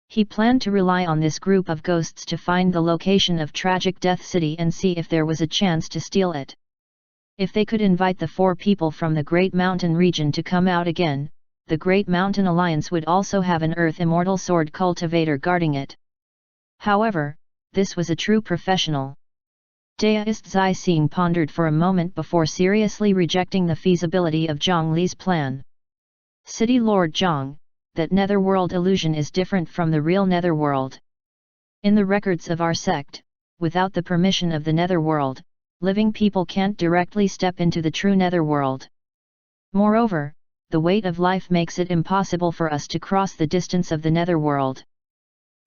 He planned to rely on this group of ghosts to find the location of Tragic Death City and see if there was a chance to steal it. If they could invite the 4 people from the Great Mountain region to come out again, the Great Mountain Alliance would also have an Earth Immortal Sword cultivator guarding it. However, this was a true professional. Daoist Zai Xing pondered for a moment before seriously rejecting the feasibility of Zhang Li's plan. "City Lord Zhang, that netherworld illusion is different from the real netherworld. In the records of our sect, without the permission of the netherworld, living people can't directly step into the true netherworld. Moreover, the weight of life makes it impossible for us to cross the distance of the netherworld.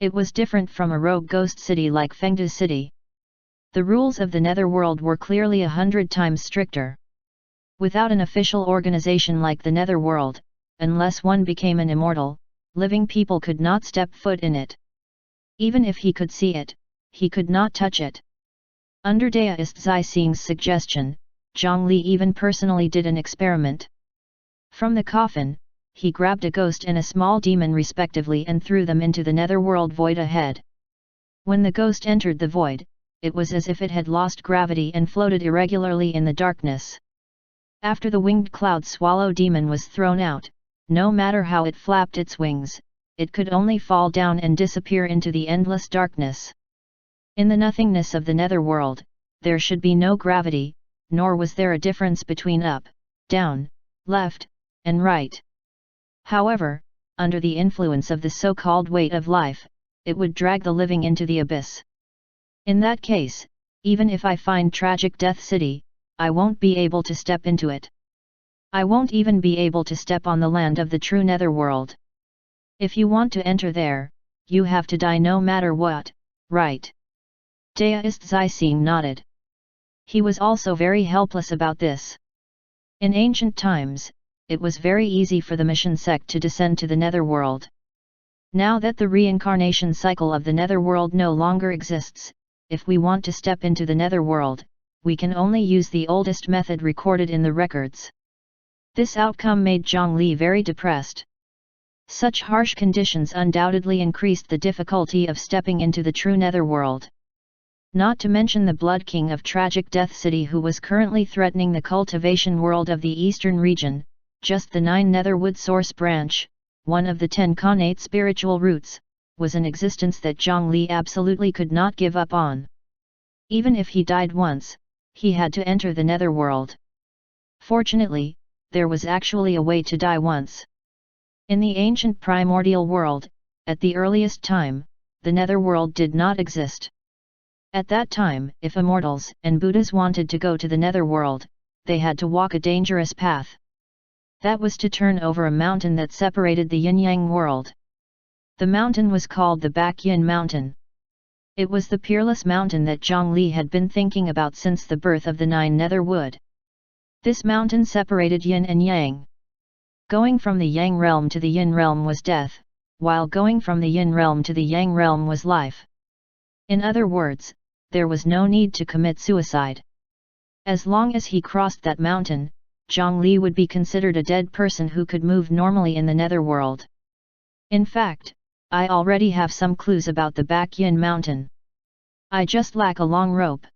It was different from a rogue ghost city like Fengde City. The rules of the netherworld were clearly 100 times stricter. Without an official organization like the netherworld, unless one became an immortal, living people could not step foot in it. Even if he could see it, he could not touch it." Under Daoist Zai Xing's suggestion, Zhang Li even personally did an experiment. From the coffin, he grabbed a ghost and a small demon respectively and threw them into the netherworld void ahead. When the ghost entered the void, it was as if it had lost gravity and floated irregularly in the darkness. After the winged cloud swallow demon was thrown out, no matter how it flapped its wings, it could only fall down and disappear into the endless darkness. In the nothingness of the netherworld, there should be no gravity, nor was there a difference between up, down, left, and right. However, under the influence of the so-called weight of life, it would drag the living into the abyss. In that case, even if I find Tragic Death City, I won't be able to step into it. I won't even be able to step on the land of the true netherworld. If you want to enter there, you have to die no matter what, right?" Daoist Zai Xing nodded. He was also very helpless about this. In ancient times, it was very easy for the mission sect to descend to the netherworld. Now that the reincarnation cycle of the netherworld no longer exists, if we want to step into the netherworld, we can only use the oldest method recorded in the records. This outcome made Zhang Li very depressed. Such harsh conditions undoubtedly increased the difficulty of stepping into the true netherworld. Not to mention the Blood King of Tragic Death City who was currently threatening the cultivation world of the eastern region, just the 9 Netherwood Source Branch, one of the 10 Khanate spiritual roots, was an existence that Zhang Li absolutely could not give up on. Even if he died once, he had to enter the netherworld. Fortunately, there was actually a way to die once. In the ancient primordial world, at the earliest time, the netherworld did not exist. At that time, if immortals and Buddhas wanted to go to the netherworld, they had to walk a dangerous path. That was to turn over a mountain that separated the yin-yang world. The mountain was called the Baek-yin Mountain. It was the peerless mountain that Zhongli had been thinking about since the birth of the 9 nether wood. This mountain separated yin and yang. Going from the yang realm to the yin realm was death, while going from the yin realm to the yang realm was life. In other words, there was no need to commit suicide. As long as he crossed that mountain, Zhongli would be considered a dead person who could move normally in the netherworld. In fact, I already have some clues about the Baek-yin Mountain. I just lack a long rope.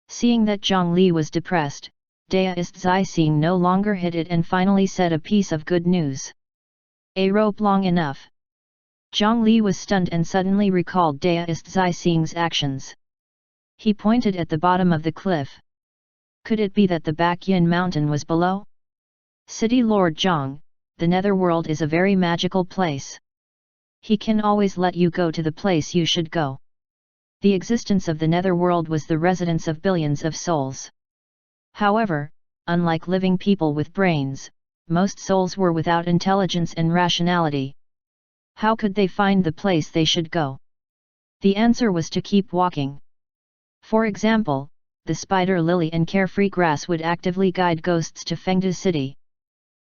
Seeing that Zhongli was depressed, Daoist Zixing no longer hid it and finally said a piece of good news. A rope long enough. Zhongli was stunned and suddenly recalled Daoist Zixing's actions. He pointed at the bottom of the cliff. Could it be that the Baek-yin Mountain was below? City Lord Zhang, the netherworld is a very magical place. He can always let you go to the place you should go. The existence of the netherworld was the residence of billions of souls. However, unlike living people with brains, most souls were without intelligence and rationality. How could they find the place they should go? The answer was to keep walking. For example, the spider lily and carefree grass would actively guide ghosts to Fengde City.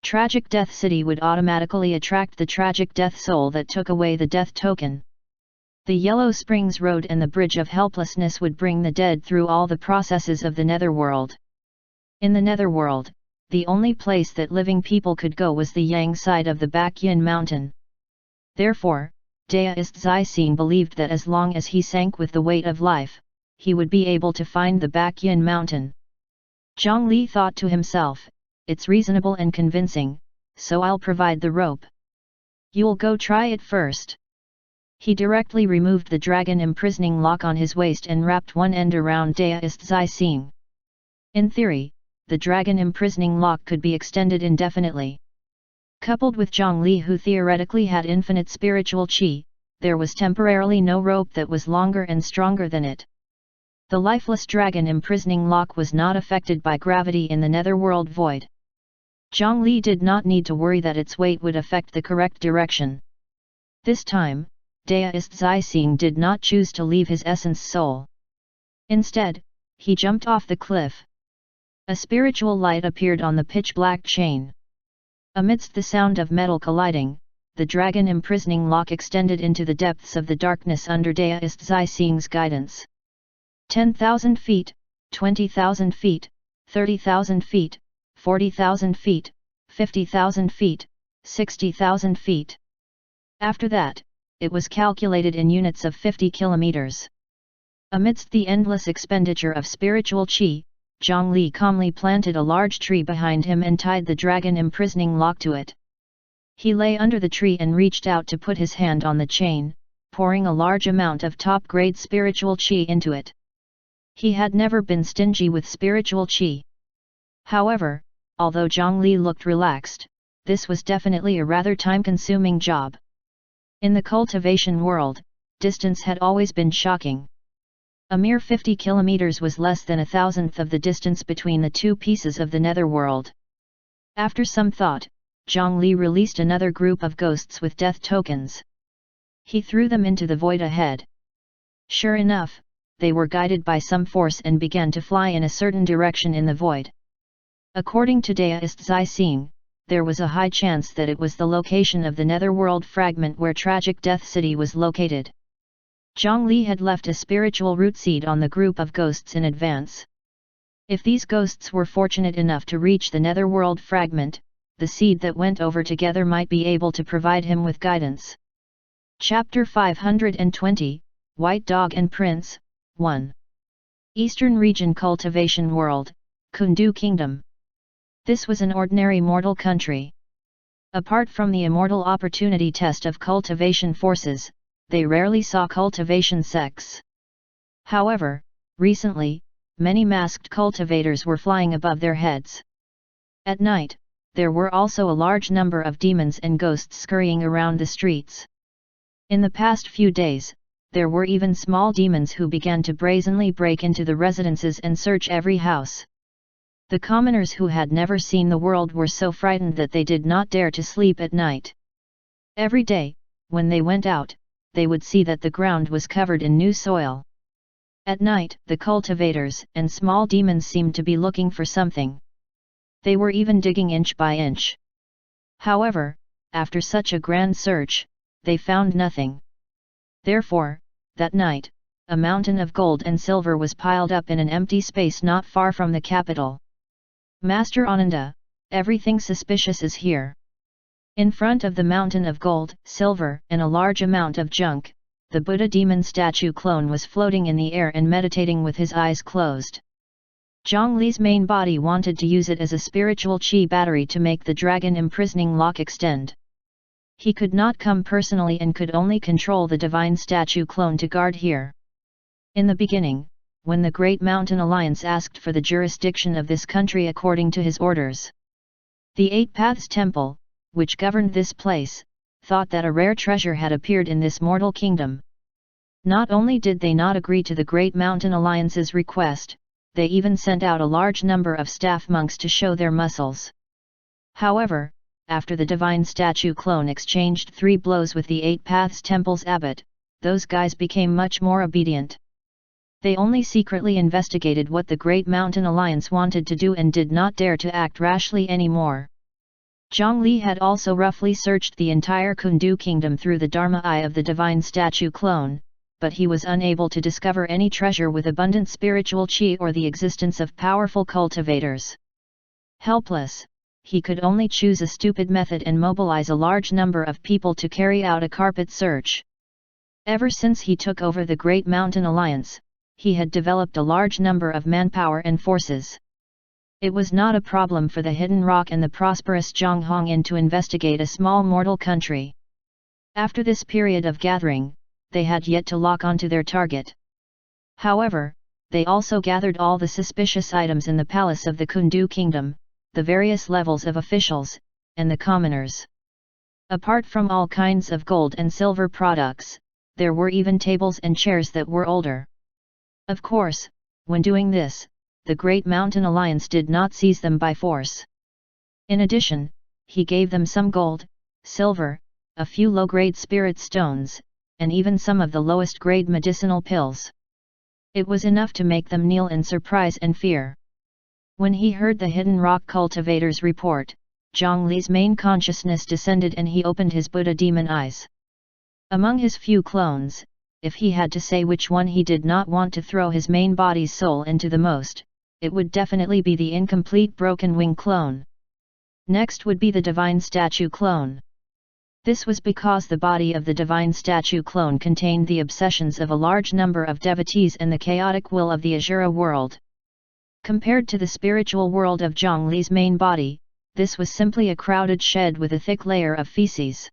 Tragic Death City would automatically attract the tragic death soul that took away the death token. The Yellow Springs Road and the Bridge of Helplessness would bring the dead through all the processes of the netherworld. In the netherworld, the only place that living people could go was the yang side of the Baek-yin Mountain. Therefore, Daoist Zixing believed that as long as he sank with the weight of life, he would be able to find the Baek-yin Mountain. Zhongli thought to himself, it's reasonable and convincing, so I'll provide the rope. You'll go try it first. He directly removed the dragon imprisoning lock on his waist and wrapped one end around Daoist Zixing. In theory, the dragon imprisoning lock could be extended indefinitely. Coupled with Zhongli, who theoretically had infinite spiritual qi, there was temporarily no rope that was longer and stronger than it. The lifeless dragon imprisoning lock was not affected by gravity in the netherworld void. Zhongli did not need to worry that its weight would affect the correct direction. This time, Daoist Zixing did not choose to leave his essence soul. Instead, he jumped off the cliff. A spiritual light appeared on the pitch-black chain. Amidst the sound of metal colliding, the dragon imprisoning lock extended into the depths of the darkness under Daoist Zixing's guidance. 10,000 feet, 20,000 feet, 30,000 feet, 40,000 feet, 50,000 feet, 60,000 feet. After that, it was calculated in units of 50 kilometers. Amidst the endless expenditure of spiritual qi, Zhongli calmly planted a large tree behind him and tied the dragon imprisoning lock to it. He lay under the tree and reached out to put his hand on the chain, pouring a large amount of top-grade spiritual qi into it. He had never been stingy with spiritual qi. However, although Zhongli looked relaxed, this was definitely a rather time-consuming job. In the cultivation world, distance had always been shocking. A mere 50 kilometers was less than a thousandth of the distance between the two pieces of the netherworld. After some thought, Zhongli released another group of ghosts with death tokens. He threw them into the void ahead. Sure enough, they were guided by some force and began to fly in a certain direction in the void. According to Daoist Zixing, there was a high chance that it was the location of the netherworld fragment where Tragic Death City was located. Zhongli had left a spiritual root seed on the group of ghosts in advance. If these ghosts were fortunate enough to reach the netherworld fragment, the seed that went over together might be able to provide him with guidance. Chapter 520, White Dog and Prince, 1. Eastern Region Cultivation World, Kundu Kingdom. This was an ordinary mortal country. Apart from the immortal opportunity test of cultivation forces, they rarely saw cultivation sects. However, recently, many masked cultivators were flying above their heads. At night, there were also a large number of demons and ghosts scurrying around the streets. In the past few days, there were even small demons who began to brazenly break into the residences and search every house. The commoners who had never seen the world were so frightened that they did not dare to sleep at night. Every day, when they went out, they would see that the ground was covered in new soil. At night, the cultivators and small demons seemed to be looking for something. They were even digging inch by inch. However, after such a grand search, they found nothing. Therefore, that night, a mountain of gold and silver was piled up in an empty space not far from the capital. Master Ananda, everything suspicious is here. In front of the mountain of gold, silver, and a large amount of junk, the Buddha demon statue clone was floating in the air and meditating with his eyes closed. Zhang Li's main body wanted to use it as a spiritual chi battery to make the dragon imprisoning lock extend. He could not come personally and could only control the divine statue clone to guard here. In the beginning, when the Great Mountain Alliance asked for the jurisdiction of this country according to his orders, the Eight Paths Temple, which governed this place, thought that a rare treasure had appeared in this mortal kingdom. Not only did they not agree to the Great Mountain Alliance's request, they even sent out a large number of staff monks to show their muscles. However, after the divine statue clone exchanged 3 blows with the Eight Paths Temple's abbot, those guys became much more obedient. They only secretly investigated what the Great Mountain Alliance wanted to do and did not dare to act rashly anymore. Zhang Li had also roughly searched the entire Kundu kingdom through the Dharma eye of the divine statue clone, but he was unable to discover any treasure with abundant spiritual chi or the existence of powerful cultivators. Helpless, he could only choose a stupid method and mobilize a large number of people to carry out a carpet search. Ever since he took over the Great Mountain Alliance, he had developed a large number of manpower and forces. It was not a problem for the Hidden Rock and the prosperous Zhang Hongyan to investigate a small mortal country. After this period of gathering, they had yet to lock onto their target. However, they also gathered all the suspicious items in the palace of the Kundu kingdom, the various levels of officials, and the commoners. Apart from all kinds of gold and silver products, there were even tables and chairs that were older. Of course, when doing this, the Great Mountain Alliance did not seize them by force. In addition, he gave them some gold, silver, a few low-grade spirit stones, and even some of the lowest-grade medicinal pills. It was enough to make them kneel in surprise and fear. When he heard the Hidden Rock cultivator's report, Zhang Li's main consciousness descended and he opened his Buddha demon eyes. Among his few clones, if he had to say which one he did not want to throw his main body's soul into the most, it would definitely be the incomplete Broken Wing clone. Next would be the Divine Statue clone. This was because the body of the Divine Statue clone contained the obsessions of a large number of devotees and the chaotic will of the Asura world. Compared to the spiritual world of Zhang Li's main body, this was simply a crowded shed with a thick layer of feces.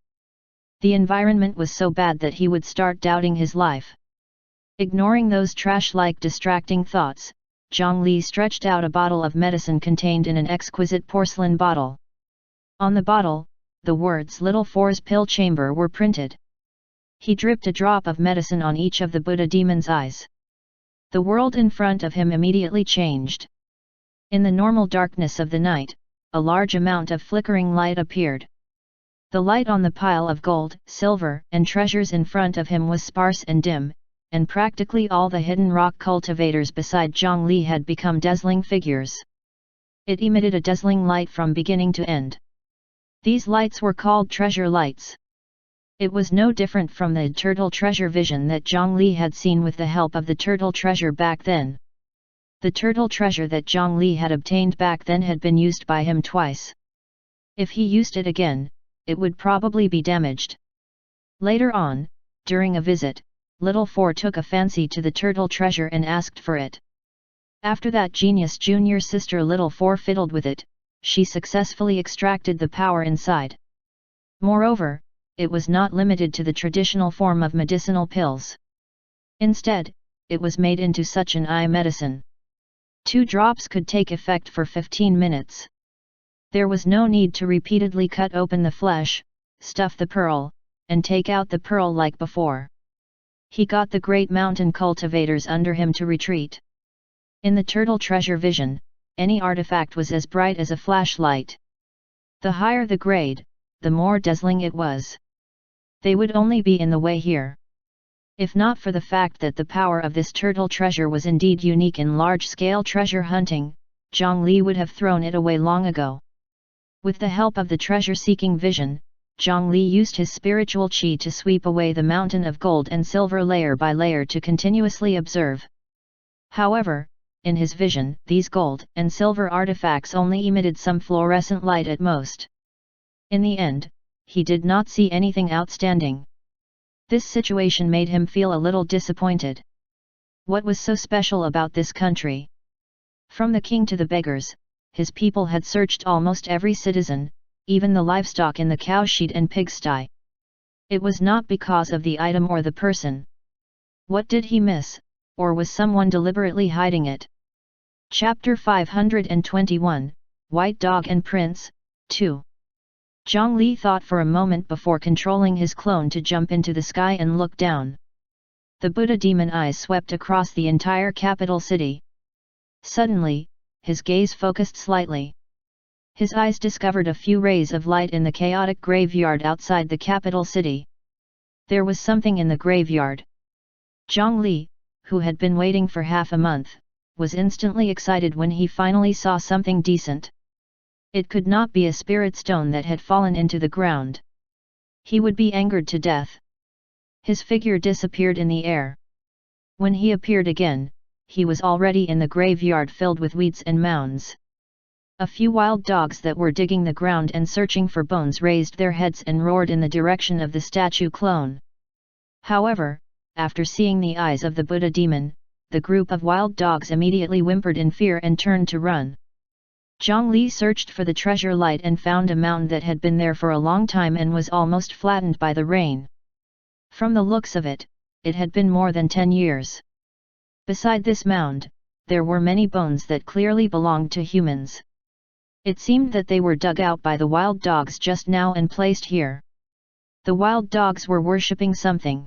The environment was so bad that he would start doubting his life. Ignoring those trash-like distracting thoughts, Zhang Li stretched out a bottle of medicine contained in an exquisite porcelain bottle. On the bottle, the words Little Four's pill chamber were printed. He dripped a drop of medicine on each of the Buddha demon's eyes. The world in front of him immediately changed. In the normal darkness of the night, a large amount of flickering light appeared. The light on the pile of gold, silver, and treasures in front of him was sparse and dim, and practically all the Hidden Rock cultivators beside Zhang Li had become dazzling figures. It emitted a dazzling light from beginning to end. These lights were called treasure lights. It was no different from the turtle treasure vision that Zhang Li had seen with the help of the turtle treasure back then. The turtle treasure that Zhang Li had obtained back then had been used by him twice. If he used it again, it would probably be damaged. Later on, during a visit, Little Four took a fancy to the turtle treasure and asked for it. After that genius junior sister Little Four fiddled with it, she successfully extracted the power inside. Moreover, it was not limited to the traditional form of medicinal pills. Instead, it was made into such an eye medicine. 2 drops could take effect for 15 minutes. There was no need to repeatedly cut open the flesh, stuff the pearl, and take out the pearl like before. He got the great mountain cultivators under him to retreat. In the turtle treasure vision, any artifact was as bright as a flashlight. The higher the grade, the more dazzling it was. They would only be in the way here. If not for the fact that the power of this turtle treasure was indeed unique in large-scale treasure hunting, Zhang Li would have thrown it away long ago. With the help of the treasure-seeking vision, Zhang Li used his spiritual qi to sweep away the mountain of gold and silver layer by layer to continuously observe. However, in his vision, these gold and silver artifacts only emitted some fluorescent light at most. In the end, he did not see anything outstanding. This situation made him feel a little disappointed. What was so special about this country? From the king to the beggars, his people had searched almost every citizen, even the livestock in the cowshed and pigsty. It was not because of the item or the person. What did he miss, or was someone deliberately hiding it? Chapter 521, White Dog and Prince, 2. Zhang Li thought for a moment before controlling his clone to jump into the sky and look down. The Buddha demon eyes swept across the entire capital city. Suddenly, his gaze focused slightly. His eyes discovered a few rays of light in the chaotic graveyard outside the capital city. There was something in the graveyard. Zhang Li, who had been waiting for half a month, was instantly excited when he finally saw something decent. It could not be a spirit stone that had fallen into the ground. He would be angered to death. His figure disappeared in the air. When he appeared again, he was already in the graveyard filled with weeds and mounds. A few wild dogs that were digging the ground and searching for bones raised their heads and roared in the direction of the statue clone. However, after seeing the eyes of the Buddha demon, the group of wild dogs immediately whimpered in fear and turned to run. Zhang Li searched for the treasure light and found a mountain that had been there for a long time and was almost flattened by the rain. From the looks of it, it had been more than 10 years. Beside this mound, there were many bones that clearly belonged to humans. It seemed that they were dug out by the wild dogs just now and placed here. The wild dogs were worshipping something.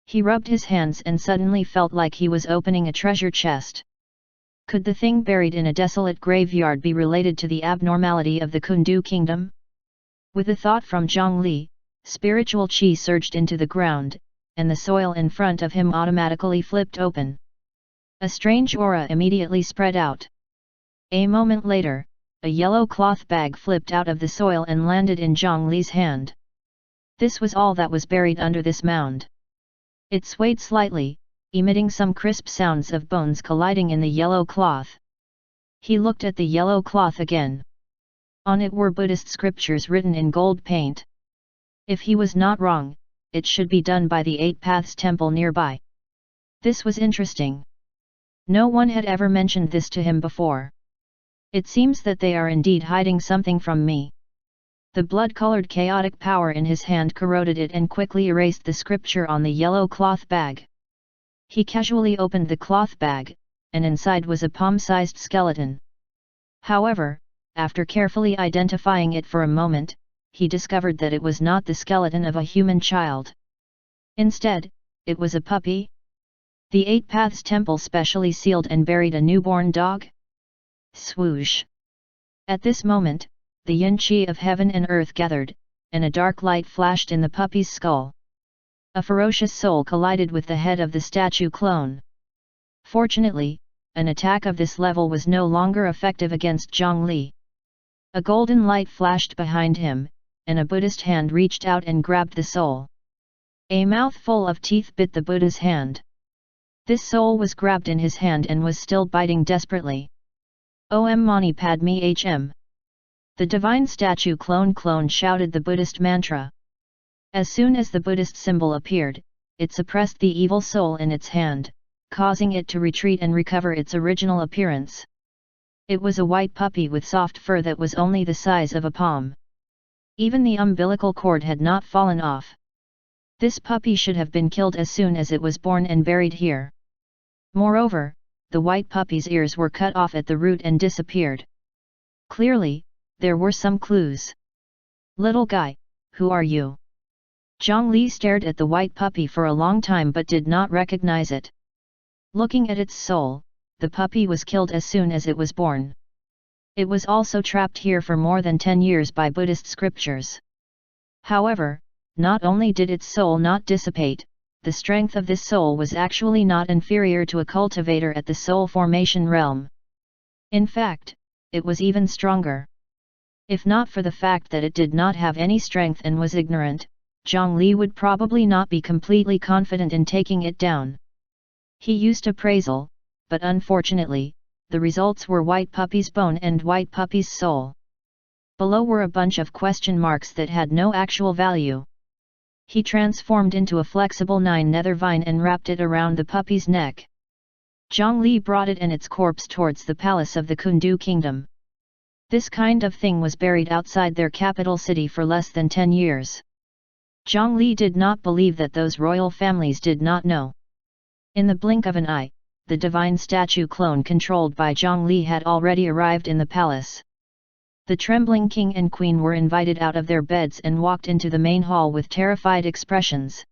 He rubbed his hands and suddenly felt like he was opening a treasure chest. Could the thing buried in a desolate graveyard be related to the abnormality of the Kundu kingdom? With a thought from Zhang Li, spiritual qi surged into the ground, and the soil in front of him automatically flipped open. A strange aura immediately spread out. A moment later, a yellow cloth bag flipped out of the soil and landed in Zhang Li's hand. This was all that was buried under this mound. It swayed slightly, emitting some crisp sounds of bones colliding in the yellow cloth. He looked at the yellow cloth again. On it were Buddhist scriptures written in gold paint. If he was not wrong, it should be done by the Eight Paths temple nearby. This was interesting. No one had ever mentioned this to him before. It seems that they are indeed hiding something from me. The blood-colored chaotic power in his hand corroded it and quickly erased the scripture on the yellow cloth bag. He casually opened the cloth bag, and inside was a palm-sized skeleton. However, after carefully identifying it for a moment, he discovered that it was not the skeleton of a human child. Instead, it was a puppy. The Eight Paths temple specially sealed and buried a newborn dog? Swoosh! At this moment, the yin qi of heaven and earth gathered, and a dark light flashed in the puppy's skull. A ferocious soul collided with the head of the statue clone. Fortunately, an attack of this level was no longer effective against Zhang Li. A golden light flashed behind him, and a Buddhist hand reached out and grabbed the soul. A mouthful of teeth bit the Buddha's hand. This soul was grabbed in his hand and was still biting desperately. Om Mani Padme Hm. The divine statue clone shouted the Buddhist mantra. As soon as the Buddhist symbol appeared, it suppressed the evil soul in its hand, causing it to retreat and recover its original appearance. It was a white puppy with soft fur that was only the size of a palm. Even the umbilical cord had not fallen off. This puppy should have been killed as soon as it was born and buried here. Moreover, the white puppy's ears were cut off at the root and disappeared. Clearly, there were some clues. "Little guy, who are you?" Zhang Li stared at the white puppy for a long time but did not recognize it. Looking at its soul, the puppy was killed as soon as it was born. It was also trapped here for more than 10 years by Buddhist scriptures. However, not only did its soul not dissipate, the strength of this soul was actually not inferior to a cultivator at the soul formation realm. In fact, it was even stronger. If not for the fact that it did not have any strength and was ignorant, Zhang Li would probably not be completely confident in taking it down. He used appraisal, but unfortunately, the results were white puppy's bone and white puppy's soul. Below were a bunch of question marks that had no actual value. He transformed into a flexible 9-nether vine and wrapped it around the puppy's neck. Zhang Li brought it and its corpse towards the palace of the Kundu kingdom. This kind of thing was buried outside their capital city for less than 10 years. Zhang Li did not believe that those royal families did not know. In the blink of an eye, the divine statue clone controlled by Zhang Li had already arrived in the palace. The trembling king and queen were invited out of their beds and walked into the main hall with terrified expressions.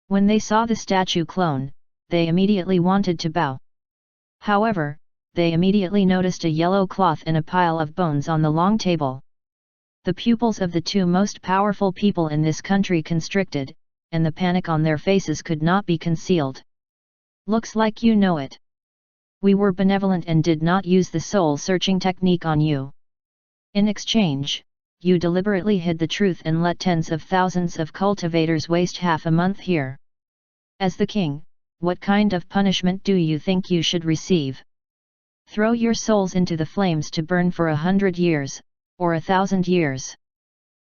When they saw the statue clone, they immediately wanted to bow. However, they immediately noticed a yellow cloth and a pile of bones on the long table. The pupils of the two most powerful people in this country constricted, and the panic on their faces could not be concealed. "Looks like you know it. We were benevolent and did not use the soul-searching technique on you. In exchange, you deliberately hid the truth and let tens of thousands of cultivators waste half a month here. As the king, what kind of punishment do you think you should receive? Throw your souls into the flames to burn for 100 years, or 1,000 years."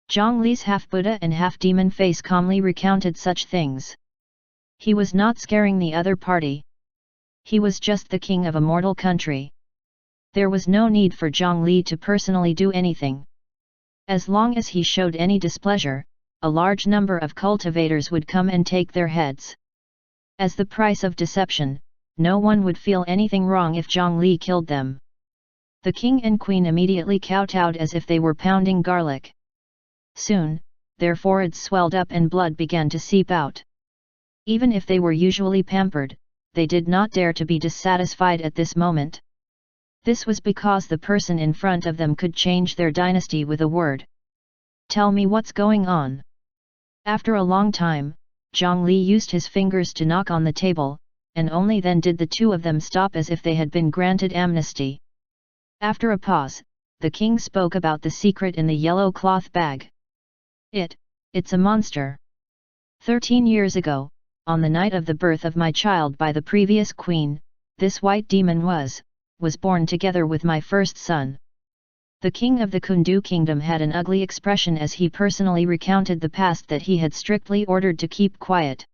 Zhang Li's half-Buddha and half-demon face calmly recounted such things. He was not scaring the other party. He was just the king of a mortal country. There was no need for Zhang Li to personally do anything. As long as he showed any displeasure, a large number of cultivators would come and take their heads. As the price of deception, no one would feel anything wrong if Zhang Li killed them. The king and queen immediately kowtowed as if they were pounding garlic. Soon, their foreheads swelled up and blood began to seep out. Even if they were usually pampered, they did not dare to be dissatisfied at this moment. This was because the person in front of them could change their dynasty with a word. "Tell me what's going on." After a long time, Zhang Li used his fingers to knock on the table, and only then did the two of them stop as if they had been granted amnesty. After a pause, the king spoke about the secret in the yellow cloth bag. It's a monster. 13 years ago, on the night of the birth of my child by the previous queen, this white demon was born together with my first son. The king of the Kundu kingdom had an ugly expression as he personally recounted the past that he had strictly ordered to keep quiet.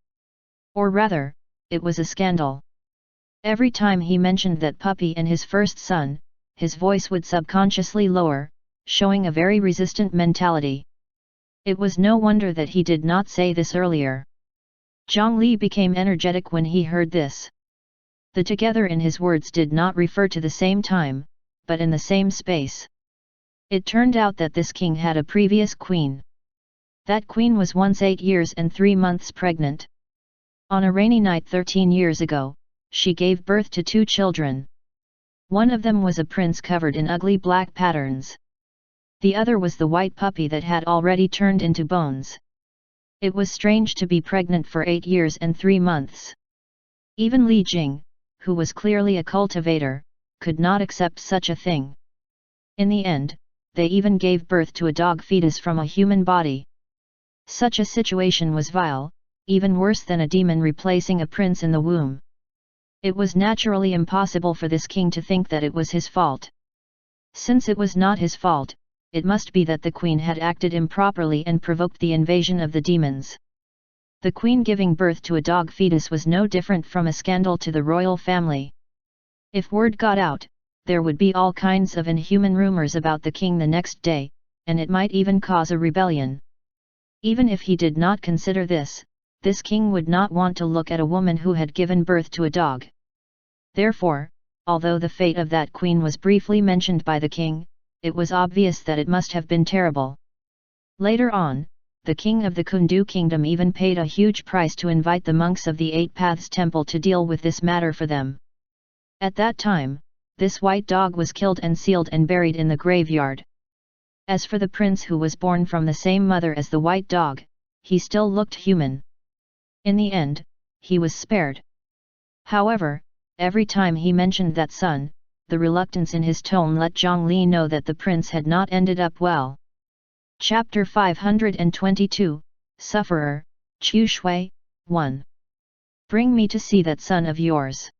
Or rather, it was a scandal. Every time he mentioned that puppy and his first son, his voice would subconsciously lower, showing a very resistant mentality. It was no wonder that he did not say this earlier. Zhang Li became energetic when he heard this. The together in his words did not refer to the same time, but in the same space. It turned out that this king had a previous queen. That queen was once 8 years and 3 months pregnant. On a rainy night 13 years ago, she gave birth to 2 children. One of them was a prince covered in ugly black patterns. The other was the white puppy that had already turned into bones. It was strange to be pregnant for 8 years and 3 months. Even Li Jing, who was clearly a cultivator, could not accept such a thing. In the end, they even gave birth to a dog fetus from a human body. Such a situation was vile, even worse than a demon replacing a prince in the womb. It was naturally impossible for this king to think that it was his fault. Since it was not his fault, it must be that the queen had acted improperly and provoked the invasion of the demons. The queen giving birth to a dog fetus was no different from a scandal to the royal family. If word got out, there would be all kinds of inhuman rumors about the king the next day, and it might even cause a rebellion. Even if he did not consider this king would not want to look at a woman who had given birth to a dog. Therefore, although the fate of that queen was briefly mentioned by the king, it was obvious that it must have been terrible. Later on, the king of the Kundu kingdom even paid a huge price to invite the monks of the Eight Paths temple to deal with this matter for them. At that time, this white dog was killed and sealed and buried in the graveyard. As for the prince who was born from the same mother as the white dog, he still looked human. In the end, he was spared. However, every time he mentioned that son, the reluctance in his tone let Zhang Li know that the prince had not ended up well. Chapter 522, Sufferer, Chu Shui, 1. Bring me to see that son of yours.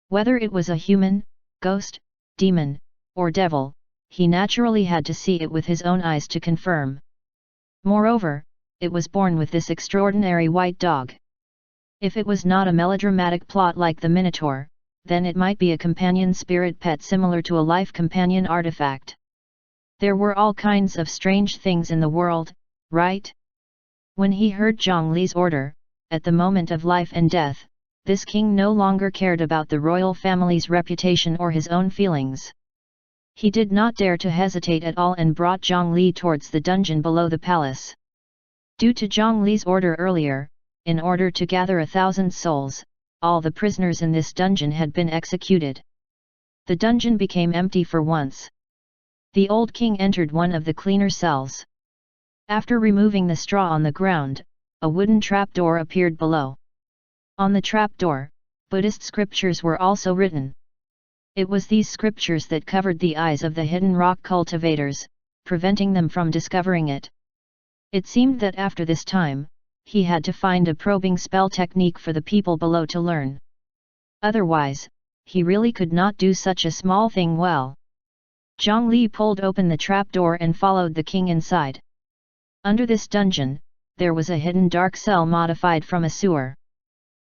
Whether it was a human, ghost, demon, or devil, he naturally had to see it with his own eyes to confirm. Moreover, it was born with this extraordinary white dog. If it was not a melodramatic plot like the Minotaur, then it might be a companion spirit pet similar to a life companion artifact. There were all kinds of strange things in the world, right? When he heard Zhang Li's order, at the moment of life and death, this king no longer cared about the royal family's reputation or his own feelings. He did not dare to hesitate at all and brought Zhang Li towards the dungeon below the palace. Due to Zhang Li's order earlier, in order to gather 1,000 souls, all the prisoners in this dungeon had been executed. The dungeon became empty for once. The old king entered one of the cleaner cells. After removing the straw on the ground, a wooden trapdoor appeared below. On the trapdoor, Buddhist scriptures were also written. It was these scriptures that covered the eyes of the hidden rock cultivators, preventing them from discovering it. It seemed that after this time, he had to find a probing spell technique for the people below to learn. Otherwise, he really could not do such a small thing well. Zhang Li pulled open the trapdoor and followed the king inside. Under this dungeon, there was a hidden dark cell modified from a sewer.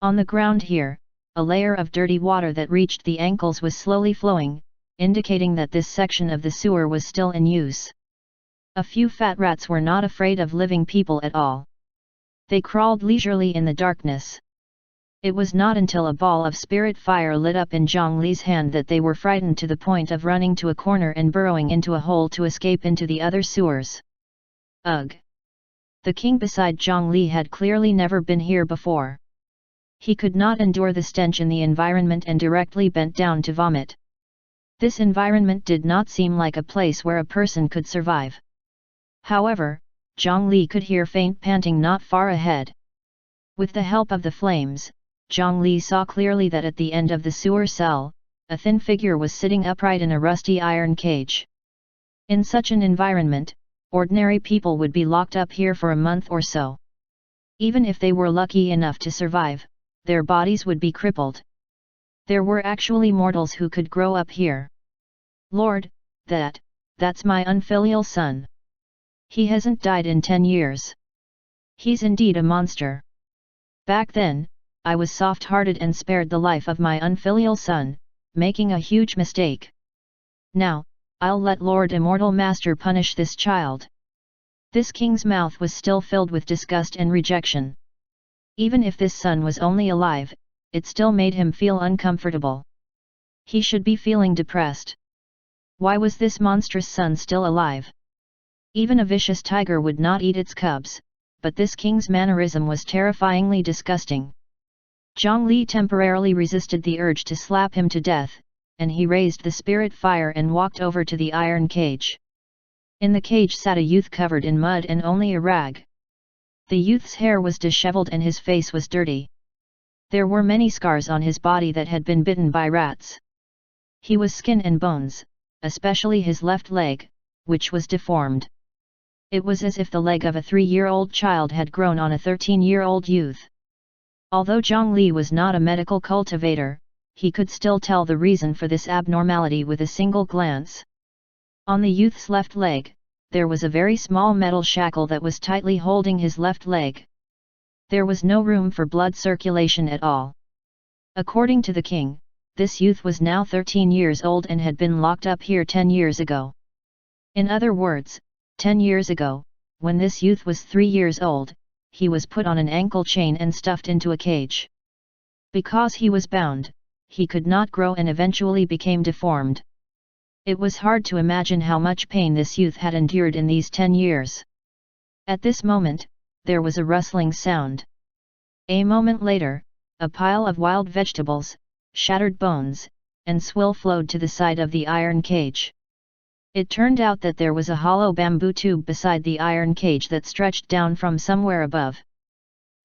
On the ground here, a layer of dirty water that reached the ankles was slowly flowing, indicating that this section of the sewer was still in use. A few fat rats were not afraid of living people at all. They crawled leisurely in the darkness. It was not until a ball of spirit fire lit up in Zhang Li's hand that they were frightened to the point of running to a corner and burrowing into a hole to escape into the other sewers. Ugh! The king beside Zhang Li had clearly never been here before. He could not endure the stench in the environment and directly bent down to vomit. This environment did not seem like a place where a person could survive. However, Zhang Li could hear faint panting not far ahead. With the help of the flames, Zhang Li saw clearly that at the end of the sewer cell, a thin figure was sitting upright in a rusty iron cage. In such an environment, ordinary people would be locked up here for a month or so. Even if they were lucky enough to survive, their bodies would be crippled. There were actually mortals who could grow up here. Lord, that's my unfilial son. He hasn't died in 10 years. He's indeed a monster. Back then, I was soft-hearted and spared the life of my unfilial son, making a huge mistake. Now, I'll let Lord Immortal Master punish this child. This king's mouth was still filled with disgust and rejection. Even if this son was only alive, it still made him feel uncomfortable. He should be feeling depressed. Why was this monstrous son still alive? Even a vicious tiger would not eat its cubs, but this king's mannerism was terrifyingly disgusting. Zhang Li temporarily resisted the urge to slap him to death, and he raised the spirit fire and walked over to the iron cage. In the cage sat a youth covered in mud and only a rag. The youth's hair was disheveled and his face was dirty. There were many scars on his body that had been bitten by rats. He was skin and bones, especially his left leg, which was deformed. It was as if the leg of a 3-year-old child had grown on a 13-year-old youth. Although Zhang Li was not a medical cultivator, he could still tell the reason for this abnormality with a single glance. On the youth's left leg, there was a very small metal shackle that was tightly holding his left leg. There was no room for blood circulation at all. According to the king, this youth was now 13 years old and had been locked up here 10 years ago. In other words, 10 years ago, when this youth was 3 years old, he was put on an ankle chain and stuffed into a cage. Because he was bound, he could not grow and eventually became deformed. It was hard to imagine how much pain this youth had endured in these 10 years. At this moment, there was a rustling sound. A moment later, a pile of wild vegetables, shattered bones, and swill flowed to the side of the iron cage. It turned out that there was a hollow bamboo tube beside the iron cage that stretched down from somewhere above.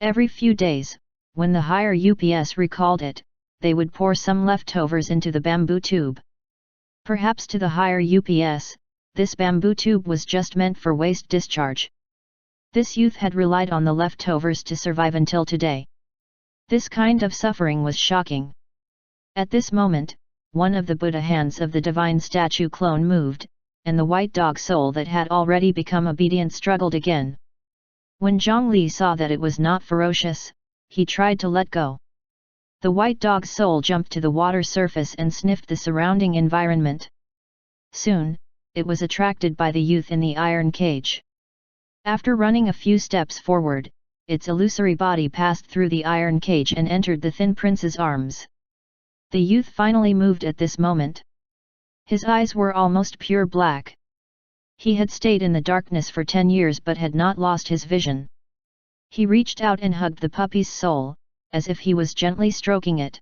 Every few days, when the higher UPS recalled it, they would pour some leftovers into the bamboo tube. Perhaps to the higher UPS, this bamboo tube was just meant for waste discharge. This youth had relied on the leftovers to survive until today. This kind of suffering was shocking. At this moment, one of the Buddha hands of the divine statue clone moved, and the white dog soul that had already become obedient struggled again. When Zhongli saw that it was not ferocious, he tried to let go. The white dog's soul jumped to the water surface and sniffed the surrounding environment. Soon, it was attracted by the youth in the iron cage. After running a few steps forward, its illusory body passed through the iron cage and entered the thin prince's arms. The youth finally moved at this moment. His eyes were almost pure black. He had stayed in the darkness for 10 years but had not lost his vision. He reached out and hugged the puppy's soul, as if he was gently stroking it.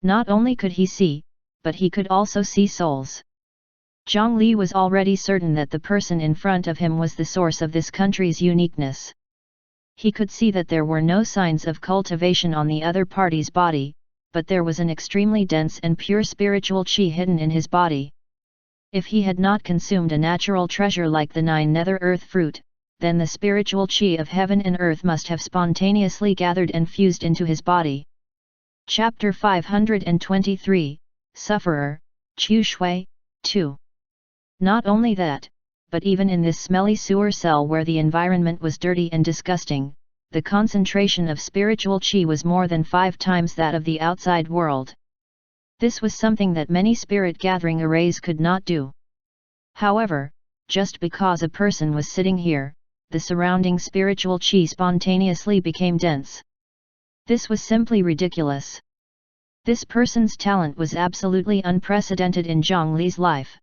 Not only could he see, but he could also see souls. Zhongli was already certain that the person in front of him was the source of this country's uniqueness. He could see that there were no signs of cultivation on the other party's body, but there was an extremely dense and pure spiritual qi hidden in his body. If he had not consumed a natural treasure like the 9 nether earth fruit, then the spiritual qi of heaven and earth must have spontaneously gathered and fused into his body. Chapter 523, Sufferer, Qiu Shui, 2. Not only that, but even in this smelly sewer cell where the environment was dirty and disgusting, the concentration of spiritual qi was more than 5 times that of the outside world. This was something that many spirit gathering arrays could not do. However, just because a person was sitting here, the surrounding spiritual qi spontaneously became dense. This was simply ridiculous. This person's talent was absolutely unprecedented in Zhongli's life.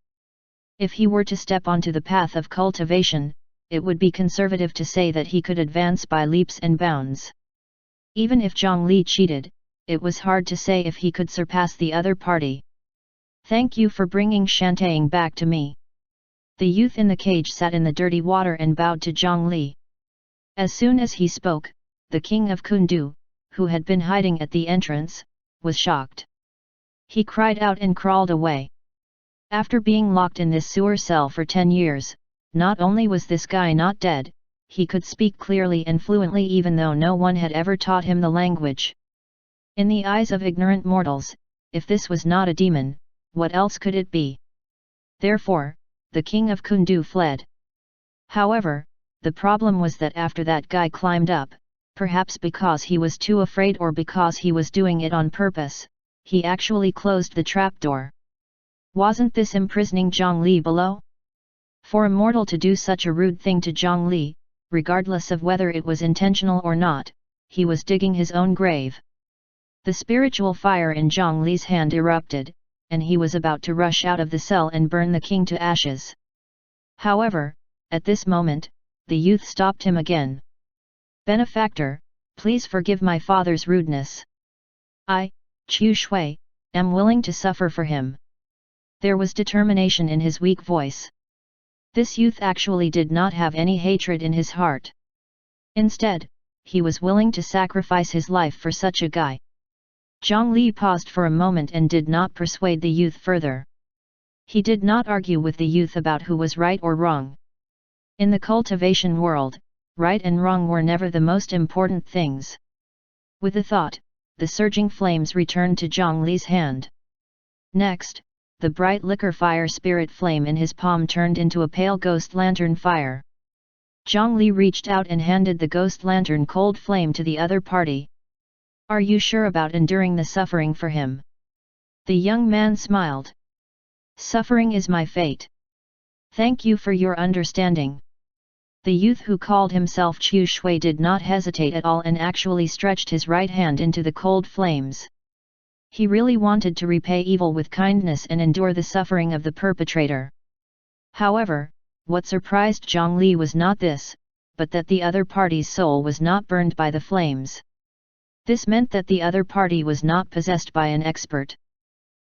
If he were to step onto the path of cultivation, it would be conservative to say that he could advance by leaps and bounds. Even if Zhongli cheated, it was hard to say if he could surpass the other party. Thank you for bringing Shantaing back to me. The youth in the cage sat in the dirty water and bowed to Zhongli. As soon as he spoke, the king of Kundu, who had been hiding at the entrance, was shocked. He cried out and crawled away. After being locked in this sewer cell for 10 years, not only was this guy not dead, he could speak clearly and fluently even though no one had ever taught him the language. In the eyes of ignorant mortals, if this was not a demon, what else could it be? Therefore, the king of Kundu fled. However, the problem was that after that guy climbed up, perhaps because he was too afraid or because he was doing it on purpose, he actually closed the trapdoor. Wasn't this imprisoning Zhongli below? For a mortal to do such a rude thing to Zhongli, regardless of whether it was intentional or not, he was digging his own grave. The spiritual fire in Zhongli's hand erupted, and he was about to rush out of the cell and burn the king to ashes. However, at this moment, the youth stopped him again. Benefactor, please forgive my father's rudeness. I, Qiu Shui, am willing to suffer for him. There was determination in his weak voice. This youth actually did not have any hatred in his heart. Instead, he was willing to sacrifice his life for such a guy. Zhongli paused for a moment and did not persuade the youth further. He did not argue with the youth about who was right or wrong. In the cultivation world, right and wrong were never the most important things. With a thought, the surging flames returned to Zhongli's hand. Next, the bright liquor fire spirit flame in his palm turned into a pale ghost lantern fire. Zhongli reached out and handed the ghost lantern cold flame to the other party. Are you sure about enduring the suffering for him? The young man smiled. Suffering is my fate. Thank you for your understanding. The youth who called himself Qiu Shui did not hesitate at all and actually stretched his right hand into the cold flames. He really wanted to repay evil with kindness and endure the suffering of the perpetrator. However, what surprised Zhongli was not this, but that the other party's soul was not burned by the flames. This meant that the other party was not possessed by an expert.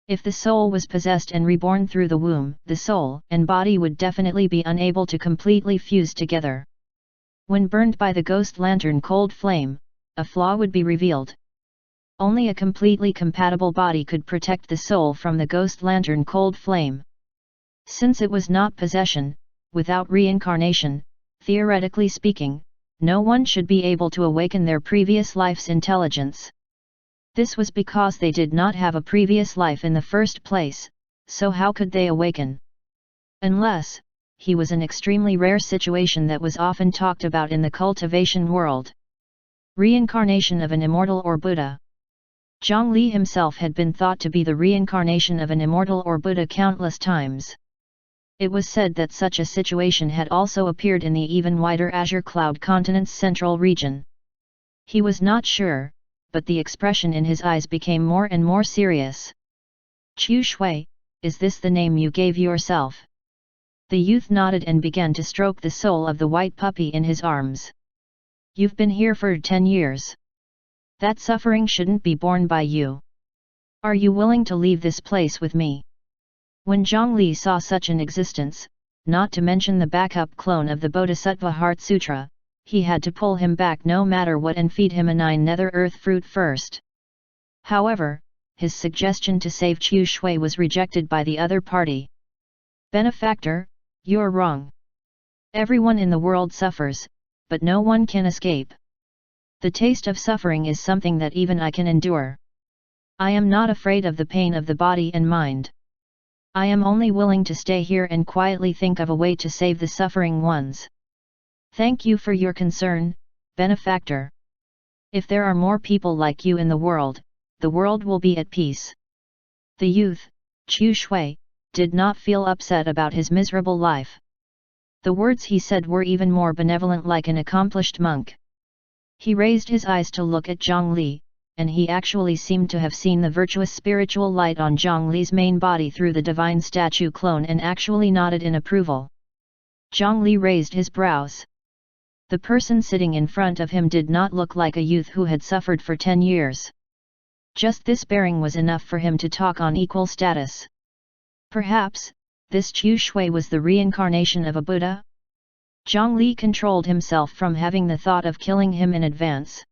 If the soul was possessed and reborn through the womb, the soul and body would definitely be unable to completely fuse together. When burned by the ghost lantern cold flame, a flaw would be revealed. Only a completely compatible body could protect the soul from the ghost lantern cold flame. Since it was not possession, without reincarnation, theoretically speaking, no one should be able to awaken their previous life's intelligence. This was because they did not have a previous life in the first place, so how could they awaken? Unless, he was an extremely rare situation that was often talked about in the cultivation world. Reincarnation of an immortal or Buddha. Zhongli himself had been thought to be the reincarnation of an immortal or Buddha countless times. It was said that such a situation had also appeared in the even wider Azure Cloud continent's central region. He was not sure, but the expression in his eyes became more and more serious. Chu Shui, is this the name you gave yourself? The youth nodded and began to stroke the soul of the white puppy in his arms. You've been here for 10 years. That suffering shouldn't be borne by you. Are you willing to leave this place with me? When Zhongli saw such an existence, not to mention the backup clone of the Bodhisattva Heart Sutra, he had to pull him back no matter what and feed him a 9 nether earth fruit first. However, his suggestion to save Chu Shui was rejected by the other party. Benefactor, you're wrong. Everyone in the world suffers, but no one can escape. The taste of suffering is something that even I can endure. I am not afraid of the pain of the body and mind. I am only willing to stay here and quietly think of a way to save the suffering ones. Thank you for your concern, benefactor. If there are more people like you in the world will be at peace. The youth, Chu Shui, did not feel upset about his miserable life. The words he said were even more benevolent, like an accomplished monk. He raised his eyes to look at Zhongli, and he actually seemed to have seen the virtuous spiritual light on Zhongli's main body through the divine statue clone and actually nodded in approval. Zhongli raised his brows. The person sitting in front of him did not look like a youth who had suffered for 10 years. Just this bearing was enough for him to talk on equal status. Perhaps, this Chu Shui was the reincarnation of a Buddha? Zhongli controlled himself from having the thought of killing him in advance.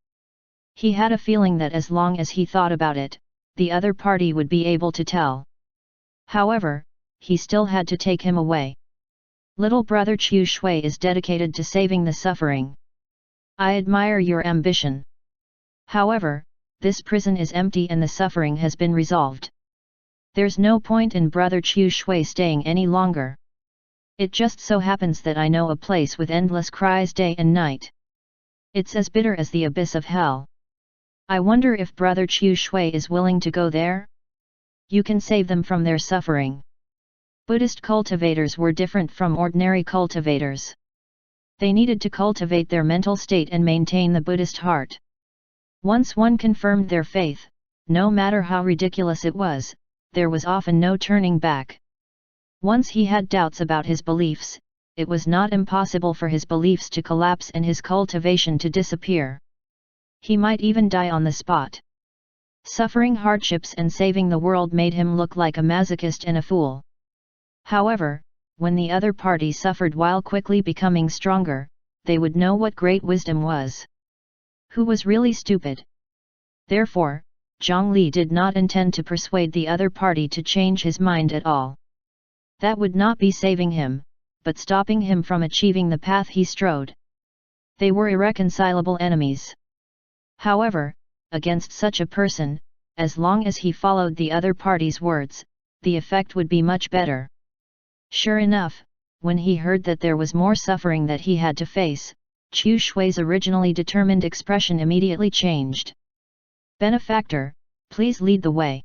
He had a feeling that as long as he thought about it, the other party would be able to tell. However, he still had to take him away. Little brother Chu Shui is dedicated to saving the suffering. I admire your ambition. However, this prison is empty and the suffering has been resolved. There's no point in brother Chu Shui staying any longer. It just so happens that I know a place with endless cries day and night. It's as bitter as the abyss of hell. I wonder if brother Chu Shui is willing to go there? You can save them from their suffering. Buddhist cultivators were different from ordinary cultivators. They needed to cultivate their mental state and maintain the Buddhist heart. Once one confirmed their faith, no matter how ridiculous it was, there was often no turning back. Once he had doubts about his beliefs, it was not impossible for his beliefs to collapse and his cultivation to disappear. He might even die on the spot. Suffering hardships and saving the world made him look like a masochist and a fool. However, when the other party suffered while quickly becoming stronger, they would know what great wisdom was. Who was really stupid? Therefore, Zhongli did not intend to persuade the other party to change his mind at all. That would not be saving him, but stopping him from achieving the path he strode. They were irreconcilable enemies. However, against such a person, as long as he followed the other party's words, the effect would be much better. Sure enough, when he heard that there was more suffering that he had to face, Chu Shui's originally determined expression immediately changed. Benefactor, please lead the way.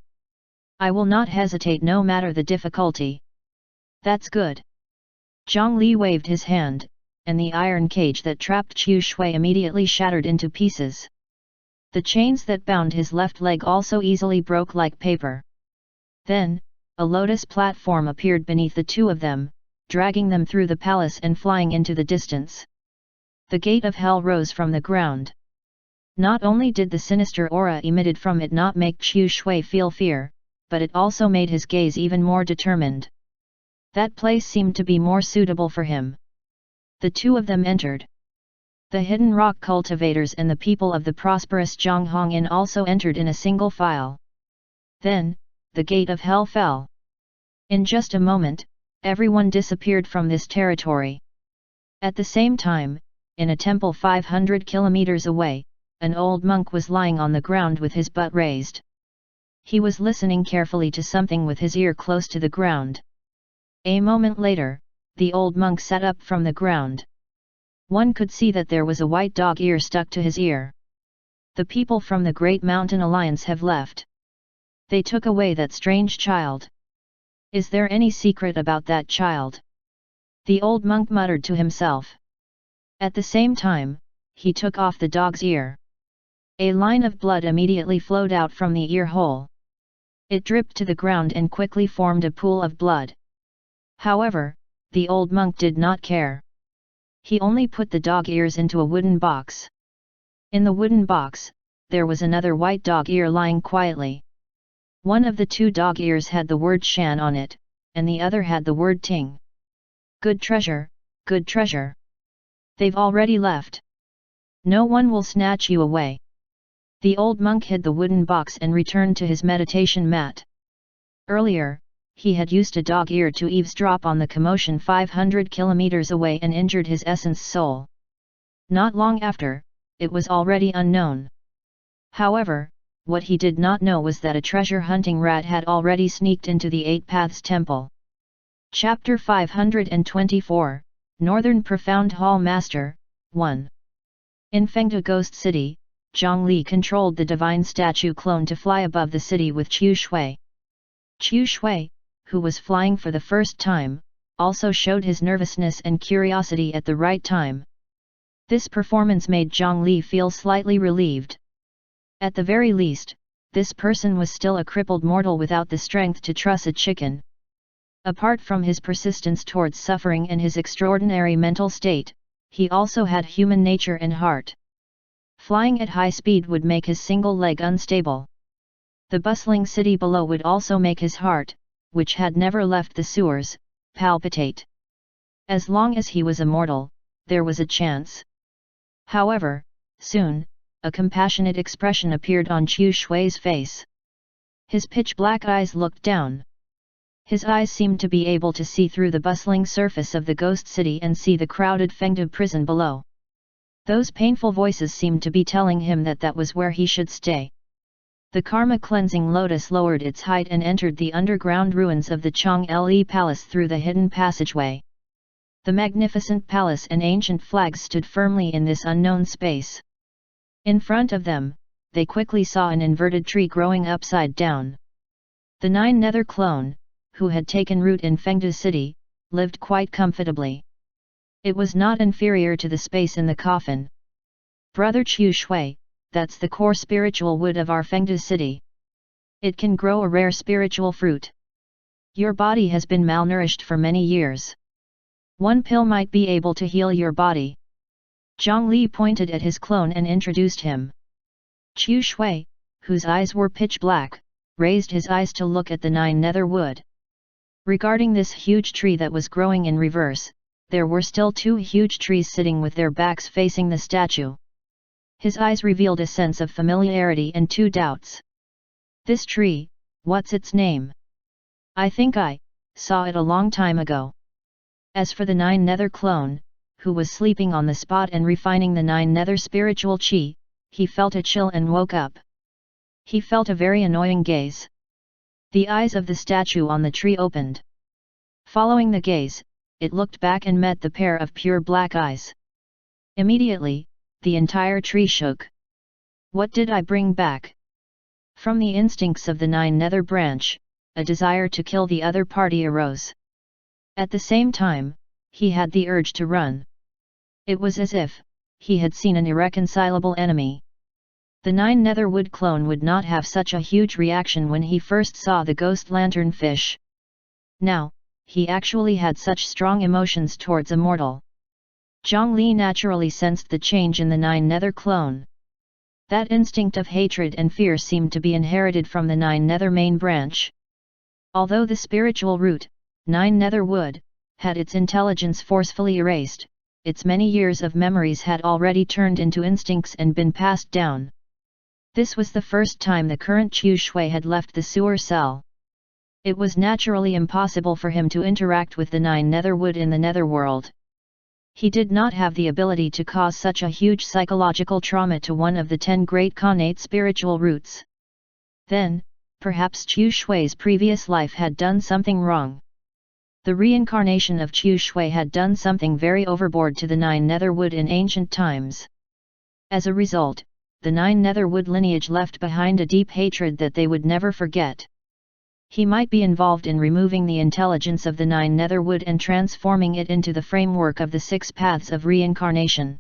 I will not hesitate no matter the difficulty. That's good. Zhongli waved his hand, and the iron cage that trapped Chu Shui immediately shattered into pieces. The chains that bound his left leg also easily broke like paper. Then, a lotus platform appeared beneath the two of them, dragging them through the palace and flying into the distance. The gate of hell rose from the ground. Not only did the sinister aura emitted from it not make Qiu Shui feel fear, but it also made his gaze even more determined. That place seemed to be more suitable for him. The two of them entered. The hidden rock cultivators and the people of the prosperous Zhonghong Inn also entered in a single file. Then, the gate of hell fell. In just a moment, everyone disappeared from this territory. At the same time, in a temple 500 kilometers away, an old monk was lying on the ground with his butt raised. He was listening carefully to something with his ear close to the ground. A moment later, the old monk sat up from the ground. One could see that there was a white dog ear stuck to his ear. The people from the Great Mountain Alliance have left. They took away that strange child. Is there any secret about that child? The old monk muttered to himself. At the same time, he took off the dog's ear. A line of blood immediately flowed out from the ear hole. It dripped to the ground and quickly formed a pool of blood. However, the old monk did not care. He only put the dog ears into a wooden box. In the wooden box, there was another white dog ear lying quietly. One of the two dog ears had the word Shan on it, and the other had the word Ting. Good treasure, good treasure. They've already left. No one will snatch you away. The old monk hid the wooden box and returned to his meditation mat. Earlier, he had used a dog ear to eavesdrop on the commotion 500 kilometers away and injured his essence soul. Not long after, it was already unknown. However, what he did not know was that a treasure-hunting rat had already sneaked into the Eight Paths Temple. Chapter 524, Northern Profound Hall Master, 1. In Fengde Ghost City, Zhang Li controlled the divine statue clone to fly above the city with Qiu Shui. Qiu Shui, who was flying for the first time, also showed his nervousness and curiosity at the right time. This performance made Zhang Li feel slightly relieved. At the very least, this person was still a crippled mortal without the strength to truss a chicken. Apart from his persistence towards suffering and his extraordinary mental state, he also had human nature and heart. Flying at high speed would make his single leg unstable. The bustling city below would also make his heart, which had never left the sewers, palpitate. As long as he was a mortal, there was a chance. However, soon, a compassionate expression appeared on Qiu Shui's face. His pitch-black eyes looked down. His eyes seemed to be able to see through the bustling surface of the ghost city and see the crowded Fengde prison below. Those painful voices seemed to be telling him that that was where he should stay. The karma-cleansing lotus lowered its height and entered the underground ruins of the Chong Le Palace through the hidden passageway. The magnificent palace and ancient flags stood firmly in this unknown space. In front of them, they quickly saw an inverted tree growing upside down. The Nine Nether clone, who had taken root in Fengde City, lived quite comfortably. It was not inferior to the space in the coffin. Brother Qiu Shui, that's the core spiritual wood of our Fengde City. It can grow a rare spiritual fruit. Your body has been malnourished for many years. One pill might be able to heal your body. Zhang Li pointed at his clone and introduced him. Qiu Shui, whose eyes were pitch black, raised his eyes to look at the Nine Nether wood. Regarding this huge tree that was growing in reverse, there were still two huge trees sitting with their backs facing the statue. His eyes revealed a sense of familiarity and two doubts. This tree, what's its name? I think I saw it a long time ago. As for the Nine Nether clone, who was sleeping on the spot and refining the Nine Nether spiritual chi, he felt a chill and woke up. He felt a very annoying gaze. The eyes of the statue on the tree opened. Following the gaze, it looked back and met the pair of pure black eyes. Immediately, the entire tree shook. What did I bring back? From the instincts of the Nine Nether branch, a desire to kill the other party arose. At the same time, he had the urge to run. It was as if he had seen an irreconcilable enemy. The 9 Netherwood clone would not have such a huge reaction when he first saw the ghost lanternfish. Now, he actually had such strong emotions towards a mortal. Zhongli naturally sensed the change in the 9 Nether clone. That instinct of hatred and fear seemed to be inherited from the 9 Nether main branch. Although the spiritual root, 9 Netherwood, had its intelligence forcefully erased, its many years of memories had already turned into instincts and been passed down. This was the first time the current Chu Shui had left the sewer cell. It was naturally impossible for him to interact with the 9 Netherwood in the netherworld. He did not have the ability to cause such a huge psychological trauma to one of the 10 great Khanate spiritual roots. Then, perhaps Chu Shui's previous life had done something wrong. The reincarnation of Chu Shui had done something very overboard to the 9 Netherwood in ancient times. As a result, the 9 Netherwood lineage left behind a deep hatred that they would never forget. He might be involved in removing the intelligence of the 9 Netherwood and transforming it into the framework of the 6 paths of reincarnation.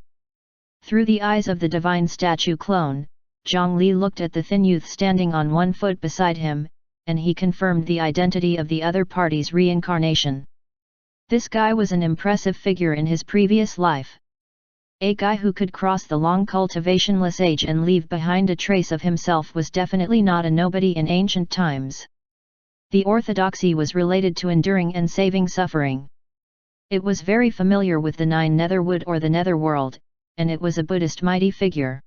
Through the eyes of the divine statue clone, Zhongli looked at the thin youth standing on one foot beside him, and he confirmed the identity of the other party's reincarnation. This guy was an impressive figure in his previous life. A guy who could cross the long cultivationless age and leave behind a trace of himself was definitely not a nobody in ancient times. The orthodoxy was related to enduring and saving suffering. It was very familiar with the 9 Netherwood or the netherworld, and it was a Buddhist mighty figure.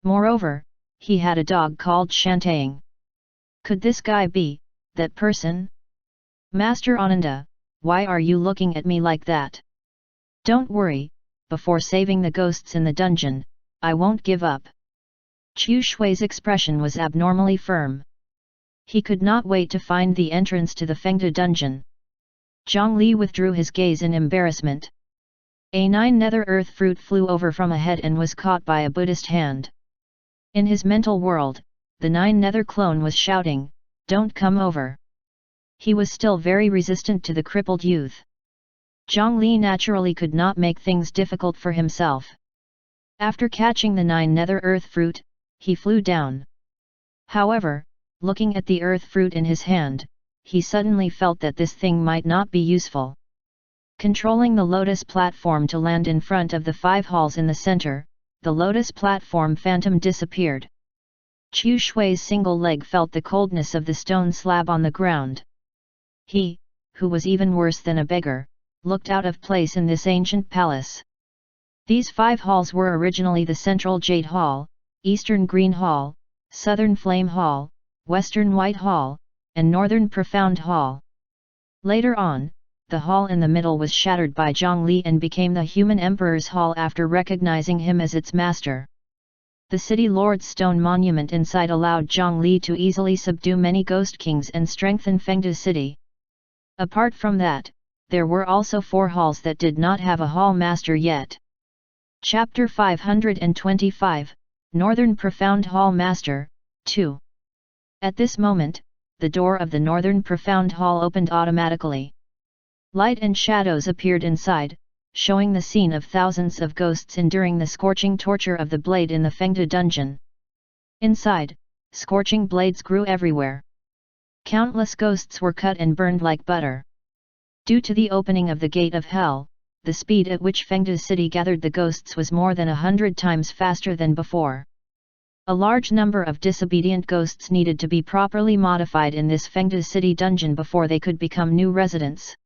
Moreover, he had a dog called Shantaing. Could this guy be that person? Master Ananda, why are you looking at me like that? Don't worry, before saving the ghosts in the dungeon, I won't give up. Chu Shui's expression was abnormally firm. He could not wait to find the entrance to the Fengde dungeon. Zhongli withdrew his gaze in embarrassment. A 9 Nether earth fruit flew over from ahead and was caught by a Buddhist hand. In his mental world, the 9 Nether clone was shouting, "Don't come over." He was still very resistant to the crippled youth. Zhongli naturally could not make things difficult for himself. After catching the 9 Nether earth fruit, he flew down. However, looking at the earth fruit in his hand, he suddenly felt that this thing might not be useful. Controlling the lotus platform to land in front of the 5 halls in the center, the lotus platform phantom disappeared. Chu Shui's single leg felt the coldness of the stone slab on the ground. He, who was even worse than a beggar, looked out of place in this ancient palace. These 5 halls were originally the Central Jade Hall, Eastern Green Hall, Southern Flame Hall, Western White Hall, and Northern Profound Hall. Later on, the hall in the middle was shattered by Zhongli and became the Human Emperor's Hall after recognizing him as its master. The City Lord's stone monument inside allowed Zhongli to easily subdue many ghost kings and strengthen Fengde City. Apart from that, there were also 4 halls that did not have a hall master yet. Chapter 525, Northern Profound Hall Master, 2. At this moment, the door of the Northern Profound Hall opened automatically. Light and shadows appeared inside, showing the scene of thousands of ghosts enduring the scorching torture of the blade in the Fengde dungeon. Inside, scorching blades grew everywhere. Countless ghosts were cut and burned like butter. Due to the opening of the gate of hell, the speed at which Fengde City gathered the ghosts was more than 100 times faster than before. A large number of disobedient ghosts needed to be properly modified in this Fengde City dungeon before they could become new residents.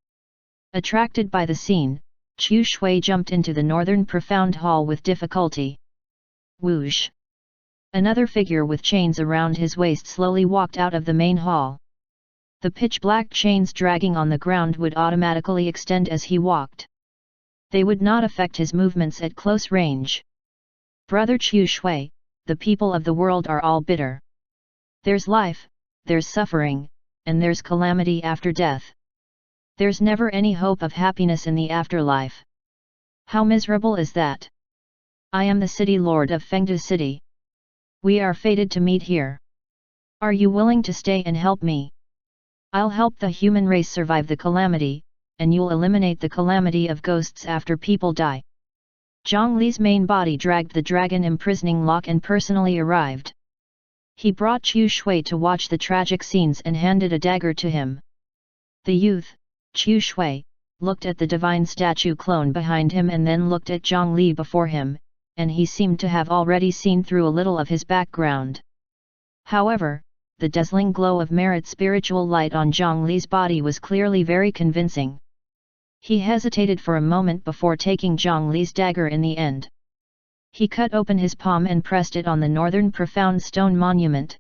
Attracted by the scene, Chu Shui jumped into the Northern Profound Hall with difficulty. Whoosh! Another figure with chains around his waist slowly walked out of the main hall. The pitch-black chains dragging on the ground would automatically extend as he walked. They would not affect his movements at close range. Brother Chu Shui, the people of the world are all bitter. There's life, there's suffering, and there's calamity after death. There's never any hope of happiness in the afterlife. How miserable is that? I am the city lord of Fengde City. We are fated to meet here. Are you willing to stay and help me? I'll help the human race survive the calamity, and you'll eliminate the calamity of ghosts after people die. Zhang Li's main body dragged the dragon imprisoning lock and personally arrived. He brought Chu Shui to watch the tragic scenes and handed a dagger to him. The youth, Chu Shui, looked at the divine statue clone behind him and then looked at Zhang Li before him, and he seemed to have already seen through a little of his background. However, the dazzling glow of merit spiritual light on Zhang Li's body was clearly very convincing. He hesitated for a moment before taking Zhang Li's dagger in the end. He cut open his palm and pressed it on the northern profound stone monument.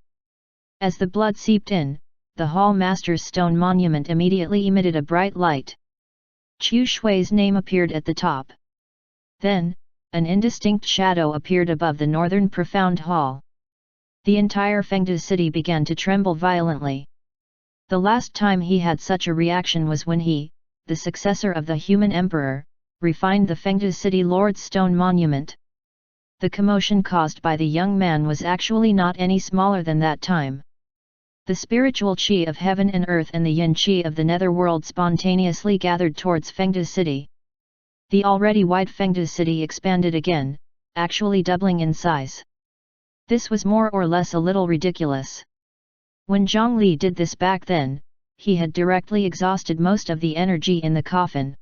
As the blood seeped in, the Hall Master's stone monument immediately emitted a bright light. Chu Shui's name appeared at the top. Then, an indistinct shadow appeared above the northern profound hall. The entire Fengde city began to tremble violently. The last time he had such a reaction was when he, the successor of the human emperor, refined the Fengde city lord's stone monument. The commotion caused by the young man was actually not any smaller than that time. The spiritual qi of heaven and earth and the yin qi of the netherworld spontaneously gathered towards Fengde city. The already wide Fengde city expanded again, actually doubling in size. This was more or less a little ridiculous. When Zhang Li did this back then, he had directly exhausted most of the energy in the coffin.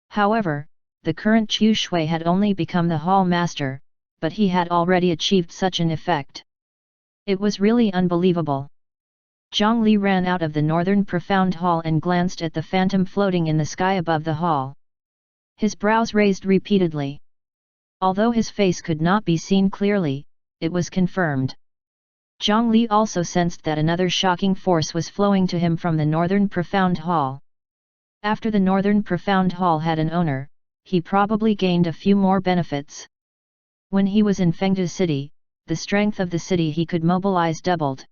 However, the current Chu Shui had only become the hall master, but he had already achieved such an effect. It was really unbelievable. Zhang Li ran out of the northern profound hall and glanced at the phantom floating in the sky above the hall. His brows raised repeatedly. Although his face could not be seen clearly, it was confirmed. Zhang Li also sensed that another shocking force was flowing to him from the northern profound hall. After the northern profound hall had an owner, he probably gained a few more benefits. When he was in Fengde city, the strength of the city he could mobilize doubled.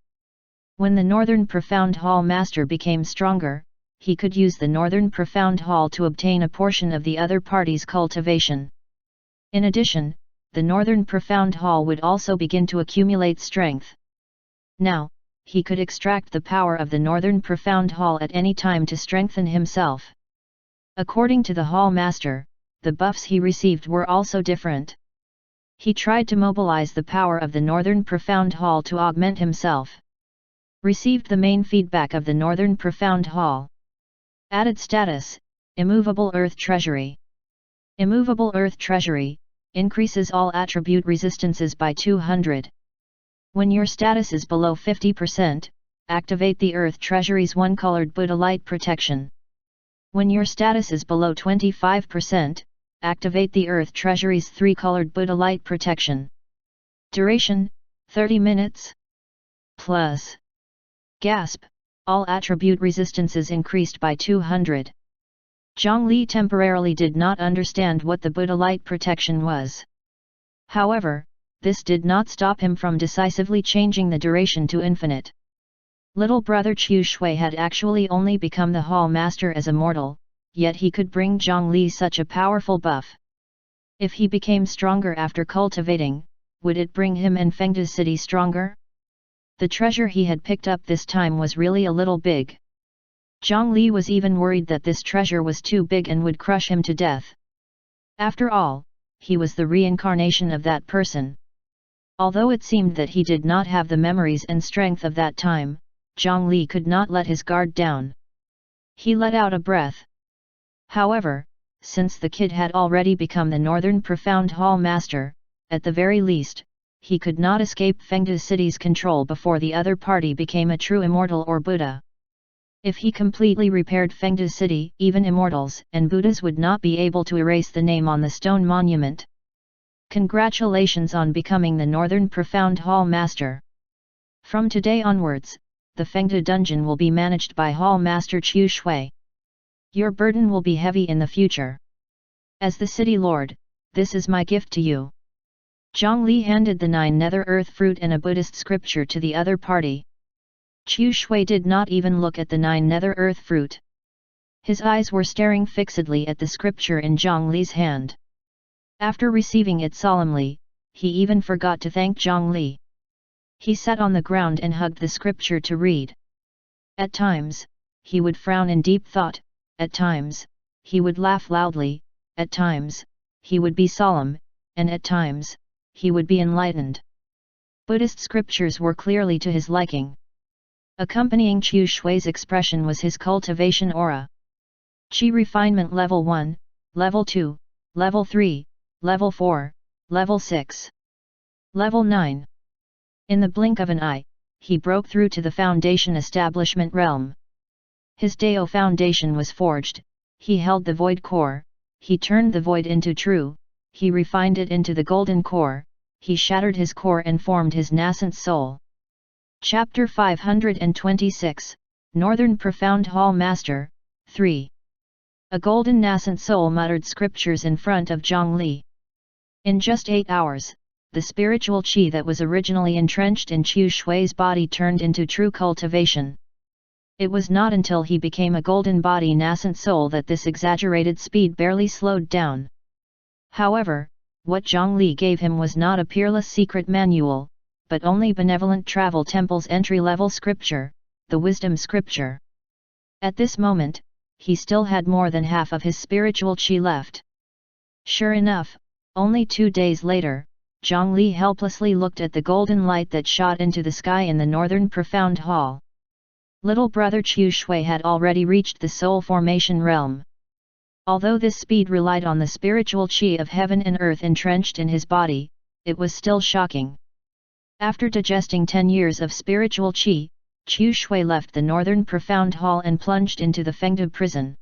When the northern profound hall master became stronger, he could use the northern profound hall to obtain a portion of the other party's cultivation. In addition, the northern profound hall would also begin to accumulate strength. Now, he could extract the power of the northern profound hall at any time to strengthen himself. According to the hall master, the buffs he received were also different. He tried to mobilize the power of the northern profound hall to augment himself. Received the main feedback of the northern profound hall. Added status, Immovable Earth Treasury. Immovable Earth Treasury, increases all attribute resistances by 200. When your status is below 50%, activate the Earth Treasury's one-colored Buddha light protection. When your status is below 25%, activate the Earth Treasury's three-colored Buddha light protection. Duration, 30 minutes. Plus. Gasp, all attribute resistances increased by 200. Zhang Li temporarily did not understand what the Buddha light protection was. However, this did not stop him from decisively changing the duration to infinite. Little brother Chu Shui had actually only become the hall master as a mortal, yet he could bring Zhang Li such a powerful buff. If he became stronger after cultivating, would it bring him and Fengde city stronger? The treasure he had picked up this time was really a little big. Zhang Li was even worried that this treasure was too big and would crush him to death. After all, he was the reincarnation of that person. Although it seemed that he did not have the memories and strength of that time, Zhang Li could not let his guard down. He let out a breath. However, since the kid had already become the northern profound hall master, at the very least, he could not escape Fengde city's control before the other party became a true immortal or Buddha. If he completely repaired Fengde city, even immortals and Buddhas would not be able to erase the name on the stone monument. Congratulations on becoming the northern profound hall master. From today onwards, the Fengde dungeon will be managed by hall master Chu Shui. Your burden will be heavy in the future. As the city lord, this is my gift to you. Zhang Li handed the 9 nether earth fruit and a Buddhist scripture to the other party. Chu Shui did not even look at the 9 nether earth fruit. His eyes were staring fixedly at the scripture in Zhang Li's hand. After receiving it solemnly, he even forgot to thank Zhang Li. He sat on the ground and hugged the scripture to read. At times, he would frown in deep thought, at times, he would laugh loudly, at times, he would be solemn, and at times, he would be enlightened. Buddhist scriptures were clearly to his liking. Accompanying Qiu Shui's expression was his cultivation aura. Qi refinement level 1, level 2, level 3, level 4, level 6, level 9. In the blink of an eye, he broke through to the foundation establishment realm. His Dao foundation was forged, he held the void core, he turned the void into true, he refined it into the golden core, he shattered his core and formed his nascent soul. Chapter 526, Northern Profound Hall Master, 3. A golden nascent soul muttered scriptures in front of Zhongli. In just 8 hours, the spiritual qi that was originally entrenched in Qiu Shui's body turned into true cultivation. It was not until he became a golden body nascent soul that this exaggerated speed barely slowed down. However, what Zhongli gave him was not a peerless secret manual, but only benevolent travel temple's entry-level scripture, the wisdom scripture. At this moment, he still had more than half of his spiritual qi left. Sure enough, only 2 days later, Zhongli helplessly looked at the golden light that shot into the sky in the northern profound hall. Little brother Qiu Shui had already reached the soul formation realm. Although this speed relied on the spiritual qi of heaven and earth entrenched in his body, it was still shocking. After digesting 10 years of spiritual qi, Qiu Shui left the northern profound hall and plunged into the Fengde prison.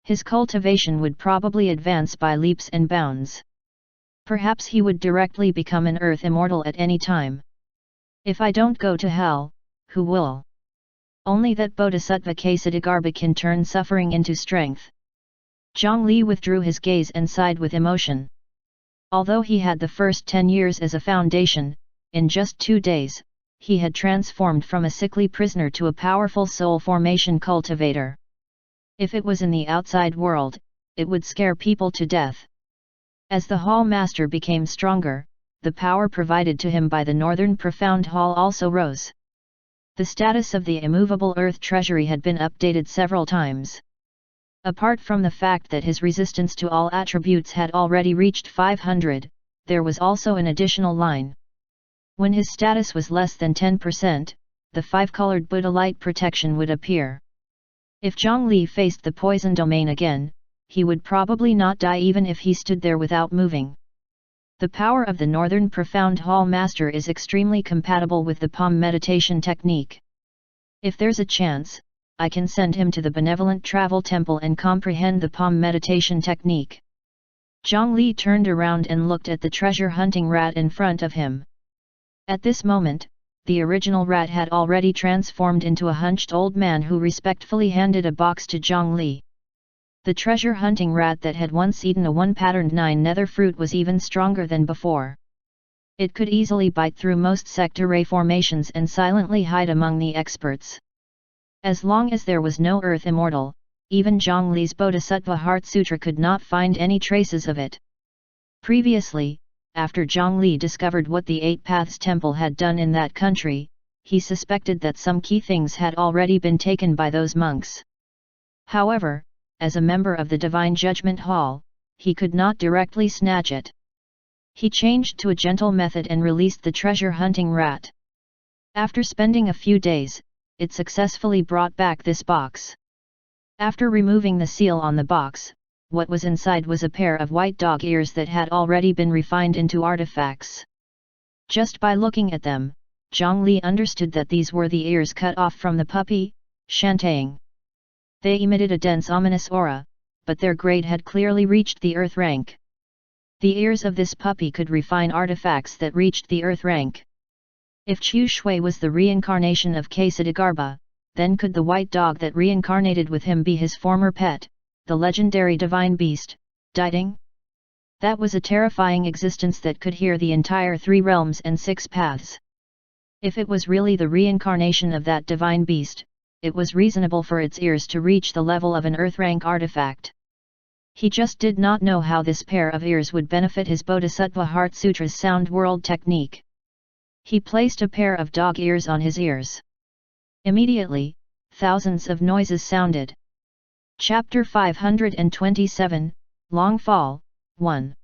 His cultivation would probably advance by leaps and bounds. Perhaps he would directly become an earth immortal at any time. If I don't go to hell, who will? Only that Bodhisattva Ksatagarbha can turn suffering into strength. Zhongli withdrew his gaze and sighed with emotion. Although he had the first 10 years as a foundation, in just 2 days, he had transformed from a sickly prisoner to a powerful soul formation cultivator. If it was in the outside world, it would scare people to death. As the hall master became stronger, the power provided to him by the northern profound hall also rose. The status of the immovable earth treasury had been updated several times. Apart from the fact that his resistance to all attributes had already reached 500, there was also an additional line. When his status was less than 10%, the 5-colored Buddha light protection would appear. If Zhongli faced the poison domain again, he would probably not die even if he stood there without moving. The power of the Northern Profound Hall Master is extremely compatible with the palm meditation technique. If there's a chance, I can send him to the Benevolent Travel Temple and comprehend the palm meditation technique. Zhongli turned around and looked at the treasure hunting rat in front of him. At this moment, the original rat had already transformed into a hunched old man who respectfully handed a box to Zhongli. The treasure hunting rat that had once eaten a 1-patterned 9 nether fruit was even stronger than before. It could easily bite through most sector ray formations and silently hide among the experts. As long as there was no earth immortal, even Zhongli's Bodhisattva Heart Sutra could not find any traces of it. Previously, after Zhongli discovered what the 8 Paths Temple had done in that country, he suspected that some key things had already been taken by those monks. However, as a member of the Divine Judgment Hall, he could not directly snatch it. He changed to a gentle method and released the treasure hunting rat. After spending a few days, it successfully brought back this box. After removing the seal on the box, what was inside was a pair of white dog ears that had already been refined into artifacts. Just by looking at them, Zhongli understood that these were the ears cut off from the puppy, Shantang. They emitted a dense ominous aura, but their grade had clearly reached the earth rank. The ears of this puppy could refine artifacts that reached the earth rank. If Qiu Shui was the reincarnation of Ksatagarbha, then could the white dog that reincarnated with him be his former pet, the legendary divine beast, Diding? That was a terrifying existence that could hear the entire 3 realms and 6 paths. If it was really the reincarnation of that divine beast, it was reasonable for its ears to reach the level of an earth rank artifact. He just did not know how this pair of ears would benefit his Bodhisattva Heart Sutra's sound world technique. He placed a pair of dog ears on his ears. Immediately, thousands of noises sounded. Chapter 527, Long Fall, 1.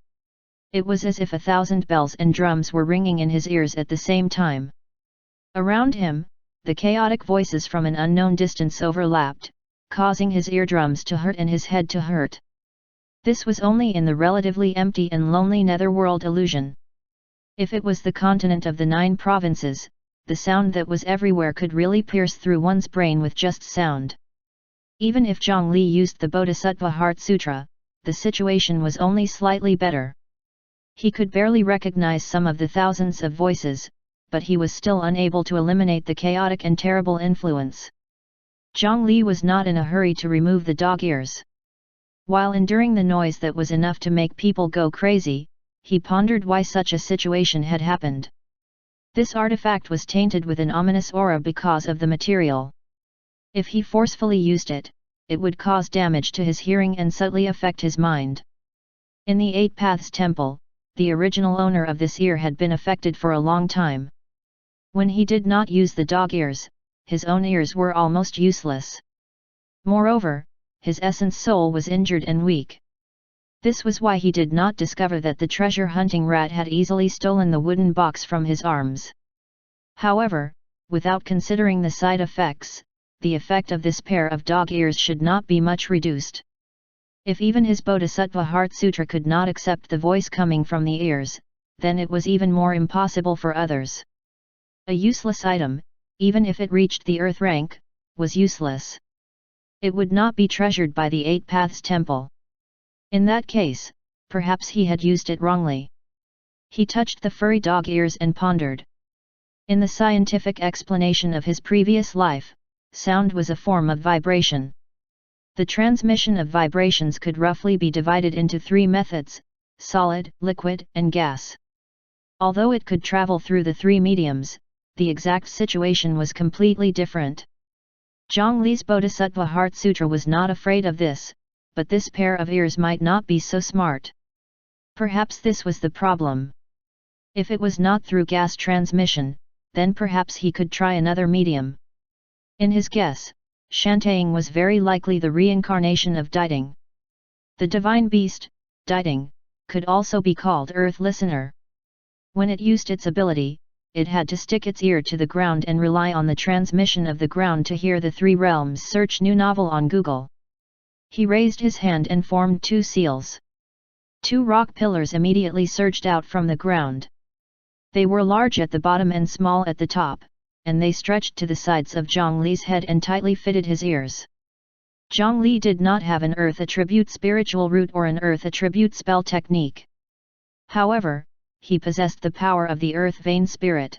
It was as if 1,000 bells and drums were ringing in his ears at the same time. Around him, the chaotic voices from an unknown distance overlapped, causing his eardrums to hurt and his head to hurt. This was only in the relatively empty and lonely netherworld illusion. If it was the continent of the 9 provinces, the sound that was everywhere could really pierce through one's brain with just sound. Even if Zhongli used the Bodhisattva Heart Sutra, the situation was only slightly better. He could barely recognize some of the thousands of voices, but he was still unable to eliminate the chaotic and terrible influence. Zhongli was not in a hurry to remove the dog ears. While enduring the noise that was enough to make people go crazy, he pondered why such a situation had happened. This artifact was tainted with an ominous aura because of the material. If he forcefully used it, it would cause damage to his hearing and subtly affect his mind. In the 8 Paths Temple, the original owner of this ear had been affected for a long time. When he did not use the dog ears, his own ears were almost useless. Moreover, his essence soul was injured and weak. This was why he did not discover that the treasure-hunting rat had easily stolen the wooden box from his arms. However, without considering the side effects, the effect of this pair of dog ears should not be much reduced. If even his Bodhisattva Heart Sutra could not accept the voice coming from the ears, then it was even more impossible for others. A useless item, even if it reached the earth rank, was useless. It would not be treasured by the 8 Paths Temple. In that case, perhaps he had used it wrongly. He touched the furry dog ears and pondered. In the scientific explanation of his previous life, sound was a form of vibration. The transmission of vibrations could roughly be divided into 3 methods: solid, liquid, and gas. Although it could travel through the 3 mediums, the exact situation was completely different. Zhongli's Bodhisattva Heart Sutra was not afraid of this, but this pair of ears might not be so smart. Perhaps this was the problem. If it was not through gas transmission, then perhaps he could try another medium. In his guess, Shantaing was very likely the reincarnation of Diding. The divine beast, Diding, could also be called Earth Listener. When it used its ability, it had to stick its ear to the ground and rely on the transmission of the ground to hear the 3 realms. Search new novel on Google. He raised his hand and formed 2 seals. 2 rock pillars immediately surged out from the ground. They were large at the bottom and small at the top, and they stretched to the sides of Zhongli's head and tightly fitted his ears. Zhongli did not have an earth attribute spiritual root or an earth attribute spell technique. However, he possessed the power of the earth vein spirit.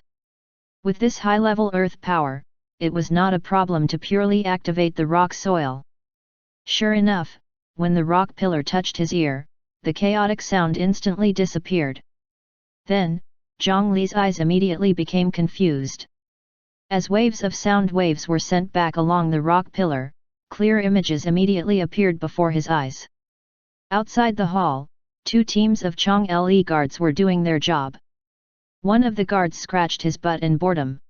With this high-level earth power, it was not a problem to purely activate the rock soil. Sure enough, when the rock pillar touched his ear, the chaotic sound instantly disappeared. Then, Zhongli's eyes immediately became confused. As waves of sound waves were sent back along the rock pillar, clear images immediately appeared before his eyes. Outside the hall, 2 teams of Chong Le guards were doing their job. One of the guards scratched his butt in boredom.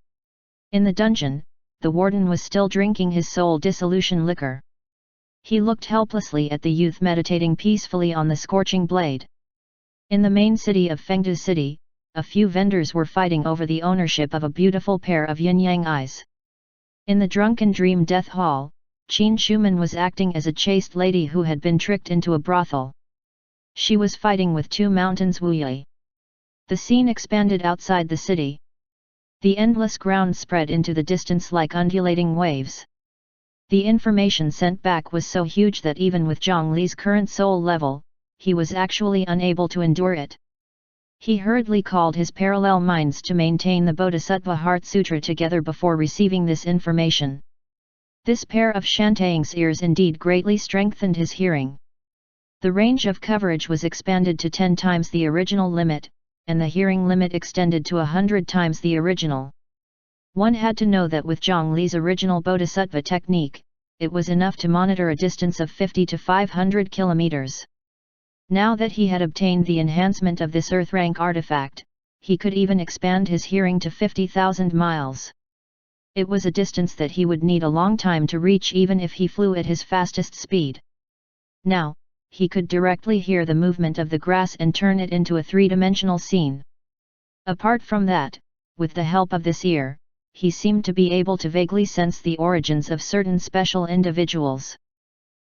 In the dungeon, the warden was still drinking his soul dissolution liquor. He looked helplessly at the youth meditating peacefully on the scorching blade. In the main city of Fengdu City, a few vendors were fighting over the ownership of a beautiful pair of yin-yang eyes. In the drunken dream death hall, Qin Shuman was acting as a chaste lady who had been tricked into a brothel. She was fighting with 2 mountains Wuyi. The scene expanded outside the city. The endless ground spread into the distance like undulating waves. The information sent back was so huge that even with Zhongli's current soul level, he was actually unable to endure it. He hurriedly called his parallel minds to maintain the Bodhisattva Heart Sutra together before receiving this information. This pair of Shantaing's ears indeed greatly strengthened his hearing. The range of coverage was expanded to 10 times the original limit, and the hearing limit extended to 100 times the original. One had to know that with Zhongli's original Bodhisattva technique, it was enough to monitor a distance of 50 to 500 kilometers. Now that he had obtained the enhancement of this Earth rank artifact, he could even expand his hearing to 50,000 miles. It was a distance that he would need a long time to reach even if he flew at his fastest speed. Now, he could directly hear the movement of the grass and turn it into a three-dimensional scene. Apart from that, with the help of this ear, he seemed to be able to vaguely sense the origins of certain special individuals.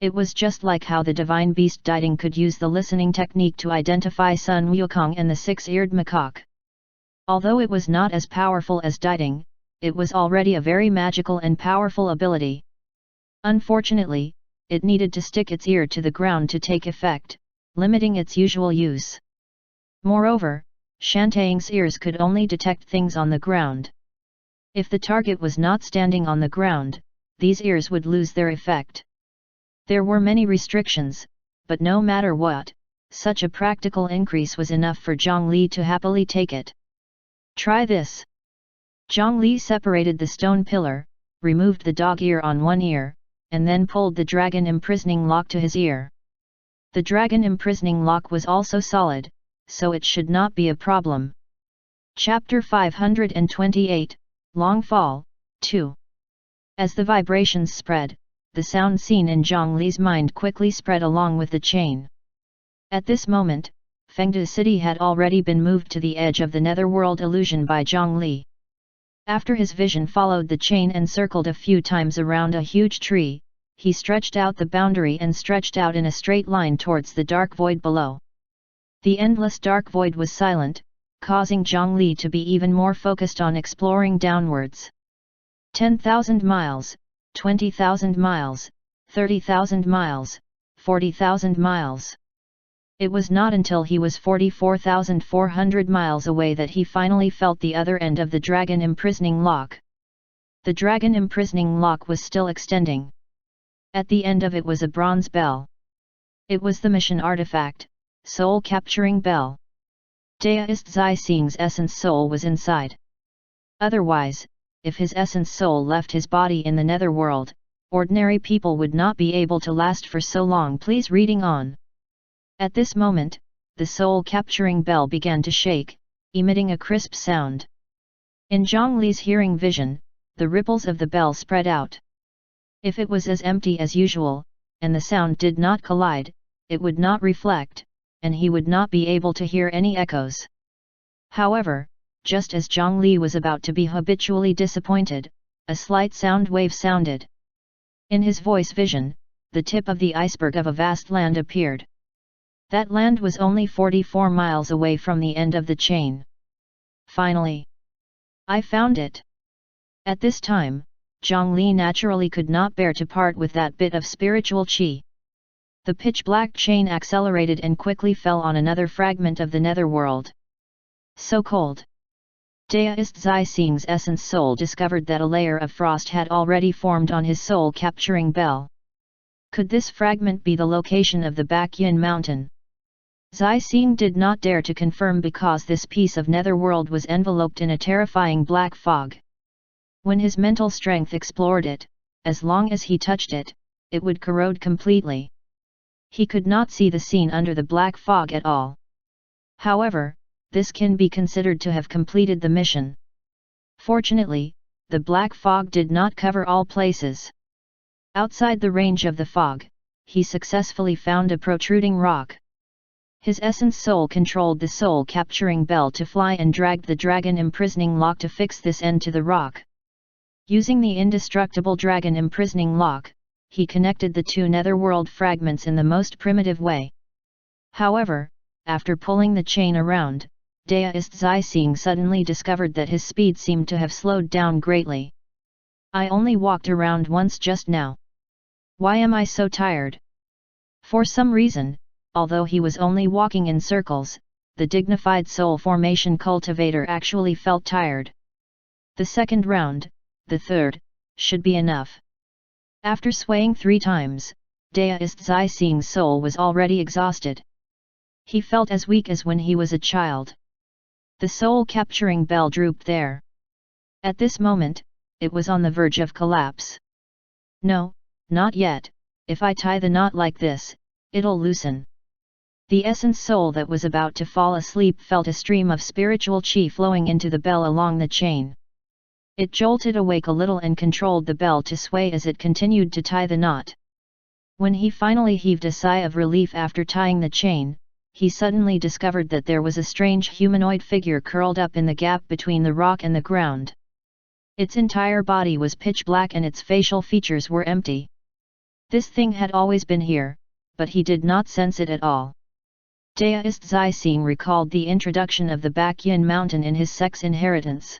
It was just like how the divine beast Diding could use the listening technique to identify Sun Wukong and the six-eared macaque. Although it was not as powerful as Diding, it was already a very magical and powerful ability. Unfortunately, it needed to stick its ear to the ground to take effect, limiting its usual use. Moreover, Shantaeng's ears could only detect things on the ground. If the target was not standing on the ground, these ears would lose their effect. There were many restrictions, but no matter what, such a practical increase was enough for Zhongli to happily take it. Try this. Zhongli separated the stone pillar, removed the dog ear on one ear, and then pulled the dragon imprisoning lock to his ear. The dragon imprisoning lock was also solid, so it should not be a problem. Chapter 528, Long Fall, 2. As the vibrations spread, the sound seen in Zhongli's mind quickly spread along with the chain. At this moment, Fengde City had already been moved to the edge of the netherworld illusion by Zhongli. After his vision followed the chain and circled a few times around a huge tree, he stretched out the boundary and stretched out in a straight line towards the dark void below. The endless dark void was silent, causing Zhongli to be even more focused on exploring downwards. 10,000 miles, 20,000 miles, 30,000 miles, 40,000 miles. It was not until he was 44,400 miles away that he finally felt the other end of the dragon imprisoning lock. The dragon imprisoning lock was still extending. At the end of it was a bronze bell. It was the mission artifact, soul capturing bell. Deist Zai Xing's essence soul was inside. Otherwise, if his essence soul left his body in the netherworld, ordinary people would not be able to last for so long. Please reading on. At this moment, the soul-capturing bell began to shake, emitting a crisp sound. In Zhongli's hearing vision, the ripples of the bell spread out. If it was as empty as usual, and the sound did not collide, it would not reflect, and he would not be able to hear any echoes. However, just as Zhongli was about to be habitually disappointed, a slight sound wave sounded. In his voice vision, the tip of the iceberg of a vast land appeared. That land was only 44 miles away from the end of the chain. Finally, I found it. At this time, Zhongli naturally could not bear to part with that bit of spiritual qi. The pitch-black chain accelerated and quickly fell on another fragment of the netherworld. So cold. Deist Zai Xing's essence soul discovered that a layer of frost had already formed on his soul-capturing bell. Could this fragment be the location of the Bakyan mountain? Zai Xing did not dare to confirm because this piece of netherworld was enveloped in a terrifying black fog. When his mental strength explored it, as long as he touched it, it would corrode completely. He could not see the scene under the black fog at all. However, this can be considered to have completed the mission. Fortunately, the black fog did not cover all places. Outside the range of the fog, he successfully found a protruding rock. His essence soul controlled the soul-capturing bell to fly and dragged the dragon imprisoning lock to fix this end to the rock. Using the indestructible dragon imprisoning lock, he connected the two netherworld fragments in the most primitive way. However, after pulling the chain around, Deist Zai Xing suddenly discovered that his speed seemed to have slowed down greatly. I only walked around once just now. Why am I so tired? For some reason, although he was only walking in circles, the dignified soul formation cultivator actually felt tired. The second round, the third, should be enough. After swaying 3 times, Deist Zai Xing's soul was already exhausted. He felt as weak as when he was a child. The soul-capturing bell drooped there. At this moment, it was on the verge of collapse. No, not yet. If I tie the knot like this, it'll loosen. The essence soul that was about to fall asleep felt a stream of spiritual qi flowing into the bell along the chain. It jolted awake a little and controlled the bell to sway as it continued to tie the knot. When he finally heaved a sigh of relief after tying the chain, he suddenly discovered that there was a strange humanoid figure curled up in the gap between the rock and the ground. Its entire body was pitch black and its facial features were empty. This thing had always been here, but he did not sense it at all. Daoist Zixing recalled the introduction of the Bakyan mountain in his sex inheritance.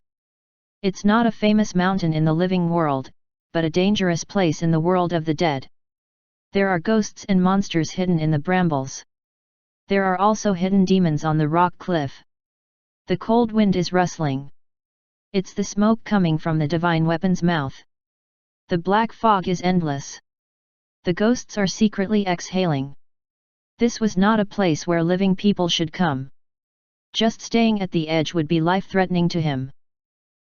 It's not a famous mountain in the living world, but a dangerous place in the world of the dead. There are ghosts and monsters hidden in the brambles. There are also hidden demons on the rock cliff. The cold wind is rustling. It's the smoke coming from the divine weapon's mouth. The black fog is endless. The ghosts are secretly exhaling. This was not a place where living people should come. Just staying at the edge would be life-threatening to him.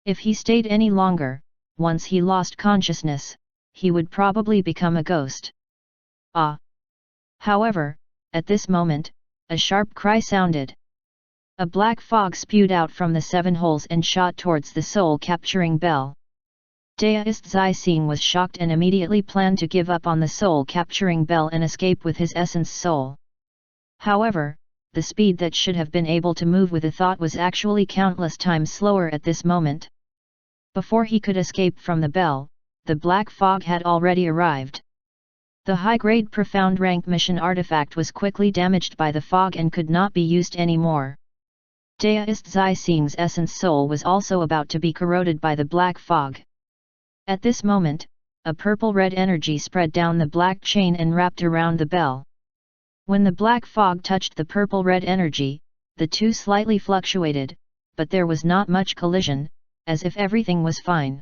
If he stayed any longer, once he lost consciousness, he would probably become a ghost. Ah! However, at this moment, a sharp cry sounded. A black fog spewed out from the 7 holes and shot towards the soul-capturing bell. Daoist Zixing was shocked and immediately planned to give up on the soul-capturing bell and escape with his essence soul. However, the speed that should have been able to move with a thought was actually countless times slower at this moment. Before he could escape from the bell, the black fog had already arrived. The high-grade profound rank mission artifact was quickly damaged by the fog and could not be used anymore. Daoist Zixing's essence soul was also about to be corroded by the black fog. At this moment, a purple-red energy spread down the black chain and wrapped around the bell. When the black fog touched the purple-red energy, the two slightly fluctuated, but there was not much collision, as if everything was fine.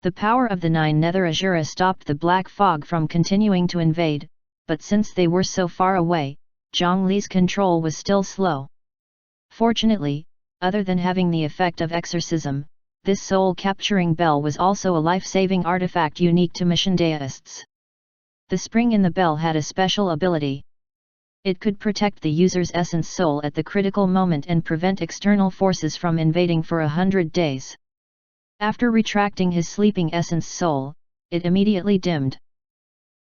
The power of the 9 Nether Azura stopped the black fog from continuing to invade, but since they were so far away, Zhongli's control was still slow. Fortunately, other than having the effect of exorcism, this soul-capturing bell was also a life-saving artifact unique to mission deists. The spring in the bell had a special ability. It could protect the user's essence soul at the critical moment and prevent external forces from invading for 100 days. After retracting his sleeping essence soul, it immediately dimmed.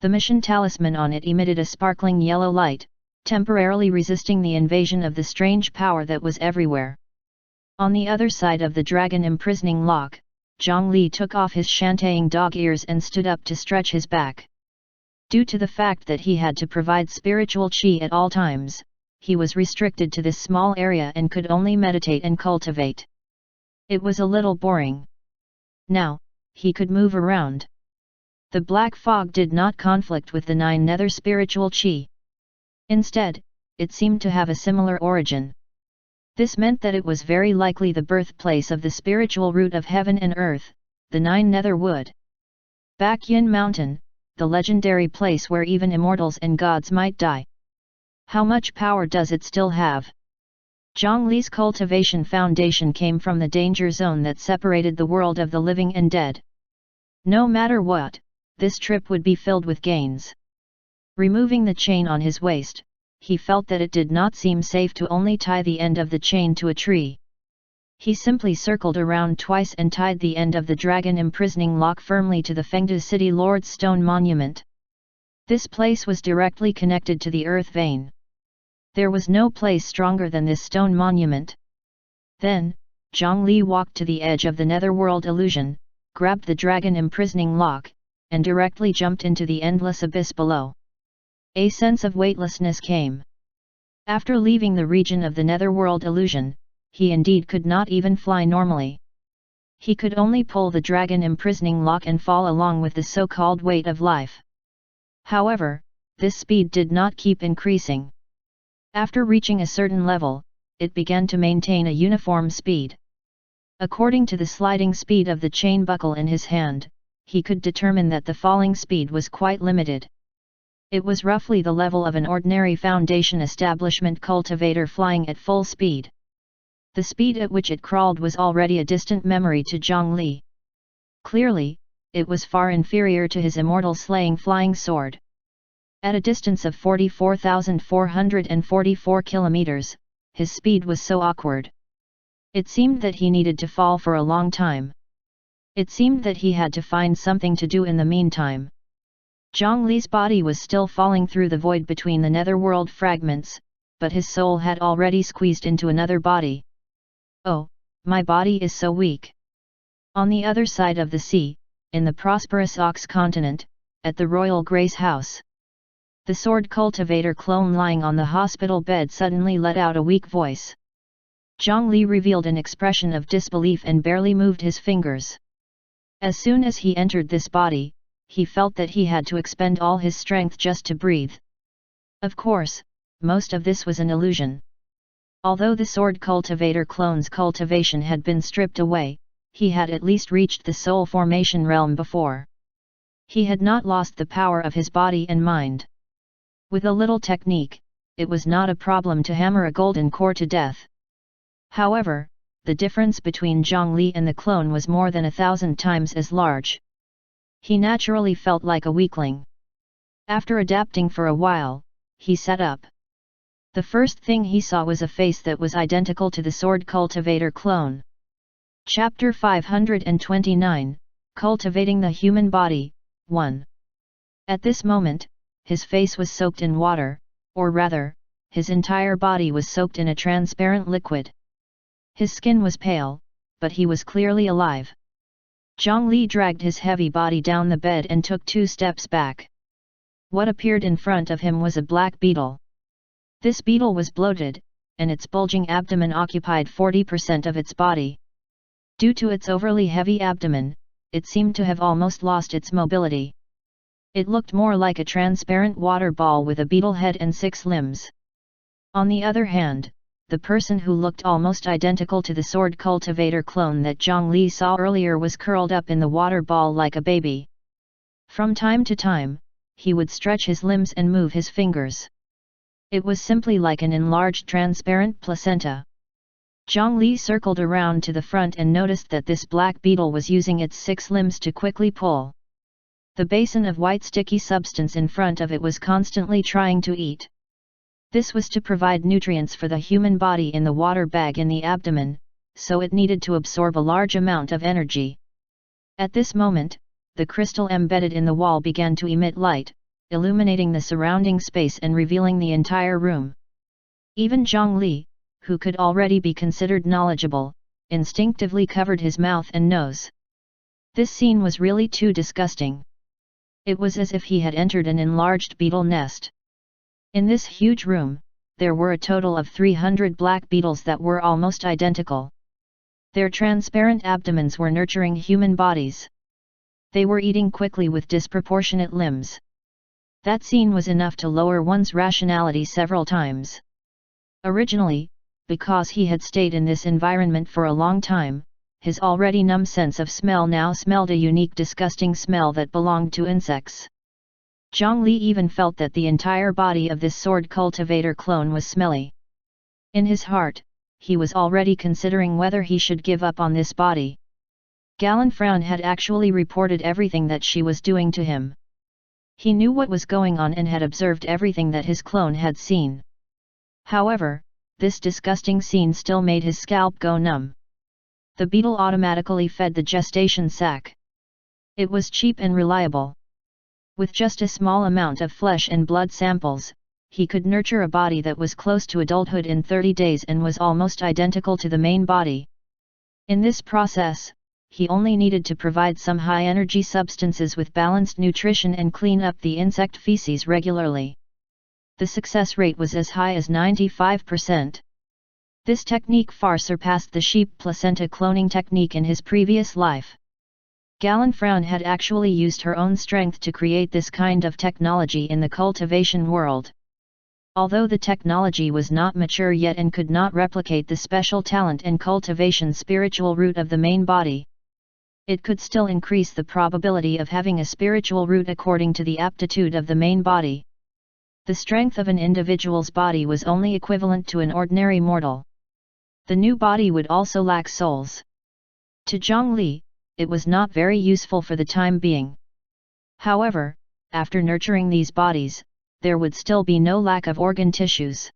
The mission talisman on it emitted a sparkling yellow light, temporarily resisting the invasion of the strange power that was everywhere. On the other side of the dragon imprisoning lock, Zhongli took off his shantying dog ears and stood up to stretch his back. Due to the fact that he had to provide spiritual qi at all times, he was restricted to this small area and could only meditate and cultivate. It was a little boring. Now, he could move around. The black fog did not conflict with the 9 Nether spiritual qi. Instead, it seemed to have a similar origin. This meant that it was very likely the birthplace of the spiritual root of heaven and earth, the 9 Nether wood. Bakyan Mountain, the legendary place where even immortals and gods might die. How much power does it still have? Zhongli's cultivation foundation came from the danger zone that separated the world of the living and dead. No matter what, this trip would be filled with gains. Removing the chain on his waist, he felt that it did not seem safe to only tie the end of the chain to a tree. He simply circled around twice and tied the end of the dragon imprisoning lock firmly to the Fengdu City Lord's stone monument. This place was directly connected to the earth vein. There was no place stronger than this stone monument. Then, Zhongli walked to the edge of the netherworld illusion, grabbed the dragon imprisoning lock, and directly jumped into the endless abyss below. A sense of weightlessness came. After leaving the region of the netherworld illusion, he indeed could not even fly normally. He could only pull the dragon imprisoning lock and fall along with the so-called weight of life. However, this speed did not keep increasing. After reaching a certain level, it began to maintain a uniform speed. According to the sliding speed of the chain buckle in his hand, he could determine that the falling speed was quite limited. It was roughly the level of an ordinary Foundation establishment cultivator flying at full speed. The speed at which it crawled was already a distant memory to Zhongli. Clearly, it was far inferior to his immortal slaying flying sword. At a distance of 44,444 kilometers, his speed was so awkward. It seemed that he needed to fall for a long time. It seemed that he had to find something to do in the meantime. Zhang Li's body was still falling through the void between the netherworld fragments, but his soul had already squeezed into another body. Oh, my body is so weak. On the other side of the sea, in the prosperous Ox continent, at the royal Grace house, the sword cultivator clone lying on the hospital bed suddenly let out a weak voice. Zhang Li revealed an expression of disbelief and barely moved his fingers. As soon as he entered this body, he felt that he had to expend all his strength just to breathe. Of course, most of this was an illusion. Although the sword cultivator clone's cultivation had been stripped away, he had at least reached the soul formation realm before. He had not lost the power of his body and mind. With a little technique, it was not a problem to hammer a golden core to death. However, the difference between Zhang Li and the clone was more than 1,000 times as large. He naturally felt like a weakling. After adapting for a while, he sat up. The first thing he saw was a face that was identical to the sword cultivator clone. Chapter 529, Cultivating the Human Body, 1. At this moment, his face was soaked in water, or rather, his entire body was soaked in a transparent liquid. His skin was pale, but he was clearly alive. Zhang Li dragged his heavy body down the bed and took 2 steps back. What appeared in front of him was a black beetle. This beetle was bloated, and its bulging abdomen occupied 40% of its body. Due to its overly heavy abdomen, it seemed to have almost lost its mobility. It looked more like a transparent water ball with a beetle head and 6 limbs. On the other hand, the person who looked almost identical to the sword cultivator clone that Zhang Li saw earlier was curled up in the water ball like a baby. From time to time, he would stretch his limbs and move his fingers. It was simply like an enlarged transparent placenta. Zhang Li circled around to the front and noticed that this black beetle was using its 6 limbs to quickly pull. The basin of white sticky substance in front of it was constantly trying to eat. This was to provide nutrients for the human body in the water bag in the abdomen, so it needed to absorb a large amount of energy. At this moment, the crystal embedded in the wall began to emit light, illuminating the surrounding space and revealing the entire room. Even Zhang Li, who could already be considered knowledgeable, instinctively covered his mouth and nose. This scene was really too disgusting. It was as if he had entered an enlarged beetle nest. In this huge room, there were a total of 300 black beetles that were almost identical. Their transparent abdomens were nurturing human bodies. They were eating quickly with disproportionate limbs. That scene was enough to lower one's rationality several times. Originally, because he had stayed in this environment for a long time, his already numb sense of smell now smelled a unique disgusting smell that belonged to insects. Zhang Li even felt that the entire body of this sword cultivator clone was smelly. In his heart, he was already considering whether he should give up on this body. Gallenfraun had actually reported everything that she was doing to him. He knew what was going on and had observed everything that his clone had seen. However, this disgusting scene still made his scalp go numb. The beetle automatically fed the gestation sac. It was cheap and reliable. With just a small amount of flesh and blood samples, he could nurture a body that was close to adulthood in 30 days and was almost identical to the main body. In this process, he only needed to provide some high-energy substances with balanced nutrition and clean up the insect feces regularly. The success rate was as high as 95%. This technique far surpassed the sheep placenta cloning technique in his previous life. Gallenfraun had actually used her own strength to create this kind of technology in the cultivation world. Although the technology was not mature yet and could not replicate the special talent and cultivation spiritual root of the main body, it could still increase the probability of having a spiritual root according to the aptitude of the main body. The strength of an individual's body was only equivalent to an ordinary mortal. The new body would also lack souls. To Zhang Li, it was not very useful for the time being. However, after nurturing these bodies, there would still be no lack of organ tissues.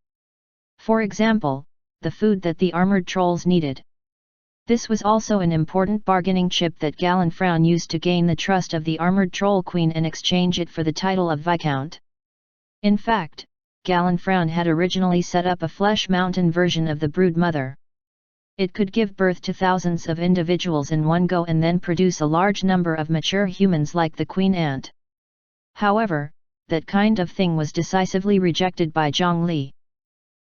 For example, the food that the armored trolls needed. This was also an important bargaining chip that Gallenfrown used to gain the trust of the armored troll queen and exchange it for the title of Viscount. In fact, Gallenfrown had originally set up a Flesh Mountain version of the Brood Mother. It could give birth to thousands of individuals in one go and then produce a large number of mature humans like the queen ant. However, that kind of thing was decisively rejected by Zhongli.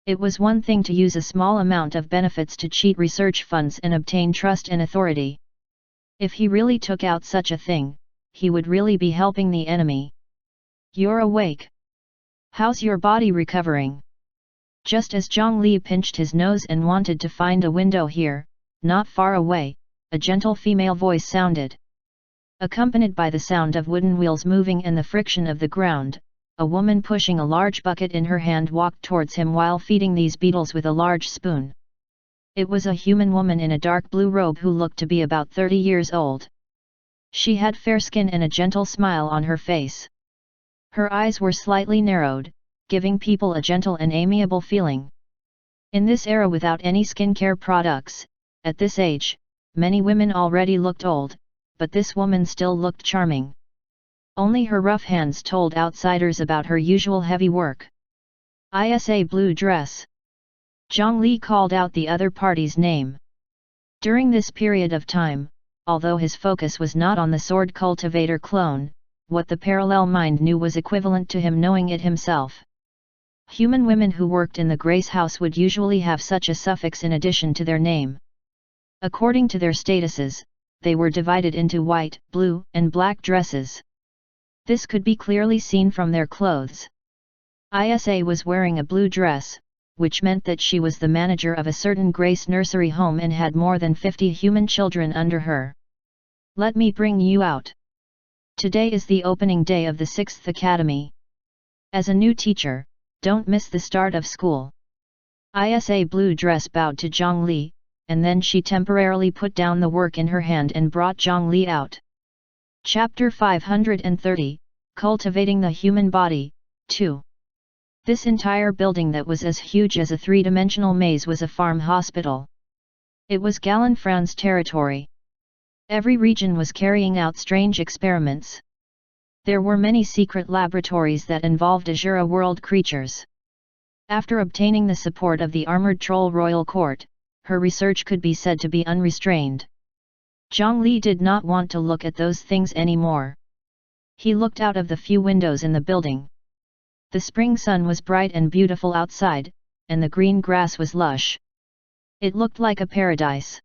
It was one thing to use a small amount of benefits to cheat research funds and obtain trust and authority. If he really took out such a thing, he would really be helping the enemy. You're awake. How's your body recovering? Just as Zhongli pinched his nose and wanted to find a window here, not far away, a gentle female voice sounded. Accompanied by the sound of wooden wheels moving and the friction of the ground, a woman pushing a large bucket in her hand walked towards him while feeding these beetles with a large spoon. It was a human woman in a dark blue robe who looked to be about 30 years old. She had fair skin and a gentle smile on her face. Her eyes were slightly narrowed, giving people a gentle and amiable feeling. In this era without any skincare products, at this age, many women already looked old, but this woman still looked charming. Only her rough hands told outsiders about her usual heavy work. Isa blue dress. Zhongli called out the other party's name. During this period of time, although his focus was not on the sword cultivator clone, what the parallel mind knew was equivalent to him knowing it himself. Human women who worked in the Grace house would usually have such a suffix in addition to their name. According to their statuses, they were divided into white, blue, and black dresses. This could be clearly seen from their clothes. Isa was wearing a blue dress, which meant that she was the manager of a certain Grace nursery home and had more than 50 human children under her. Let me bring you out. Today is the opening day of the 6th Academy. As a new teacher, don't miss the start of school. Isa blue dress bowed to Zhongli, and then she temporarily put down the work in her hand and brought Zhongli out. Chapter 530, Cultivating the Human Body, 2. This entire building that was as huge as a three-dimensional maze was a farm hospital. It was Gallenfrown's territory. Every region was carrying out strange experiments. There were many secret laboratories that involved Azura world creatures. After obtaining the support of the armored troll royal court, her research could be said to be unrestrained. Zhongli did not want to look at those things anymore. He looked out of the few windows in the building. The spring sun was bright and beautiful outside, and the green grass was lush. It looked like a paradise.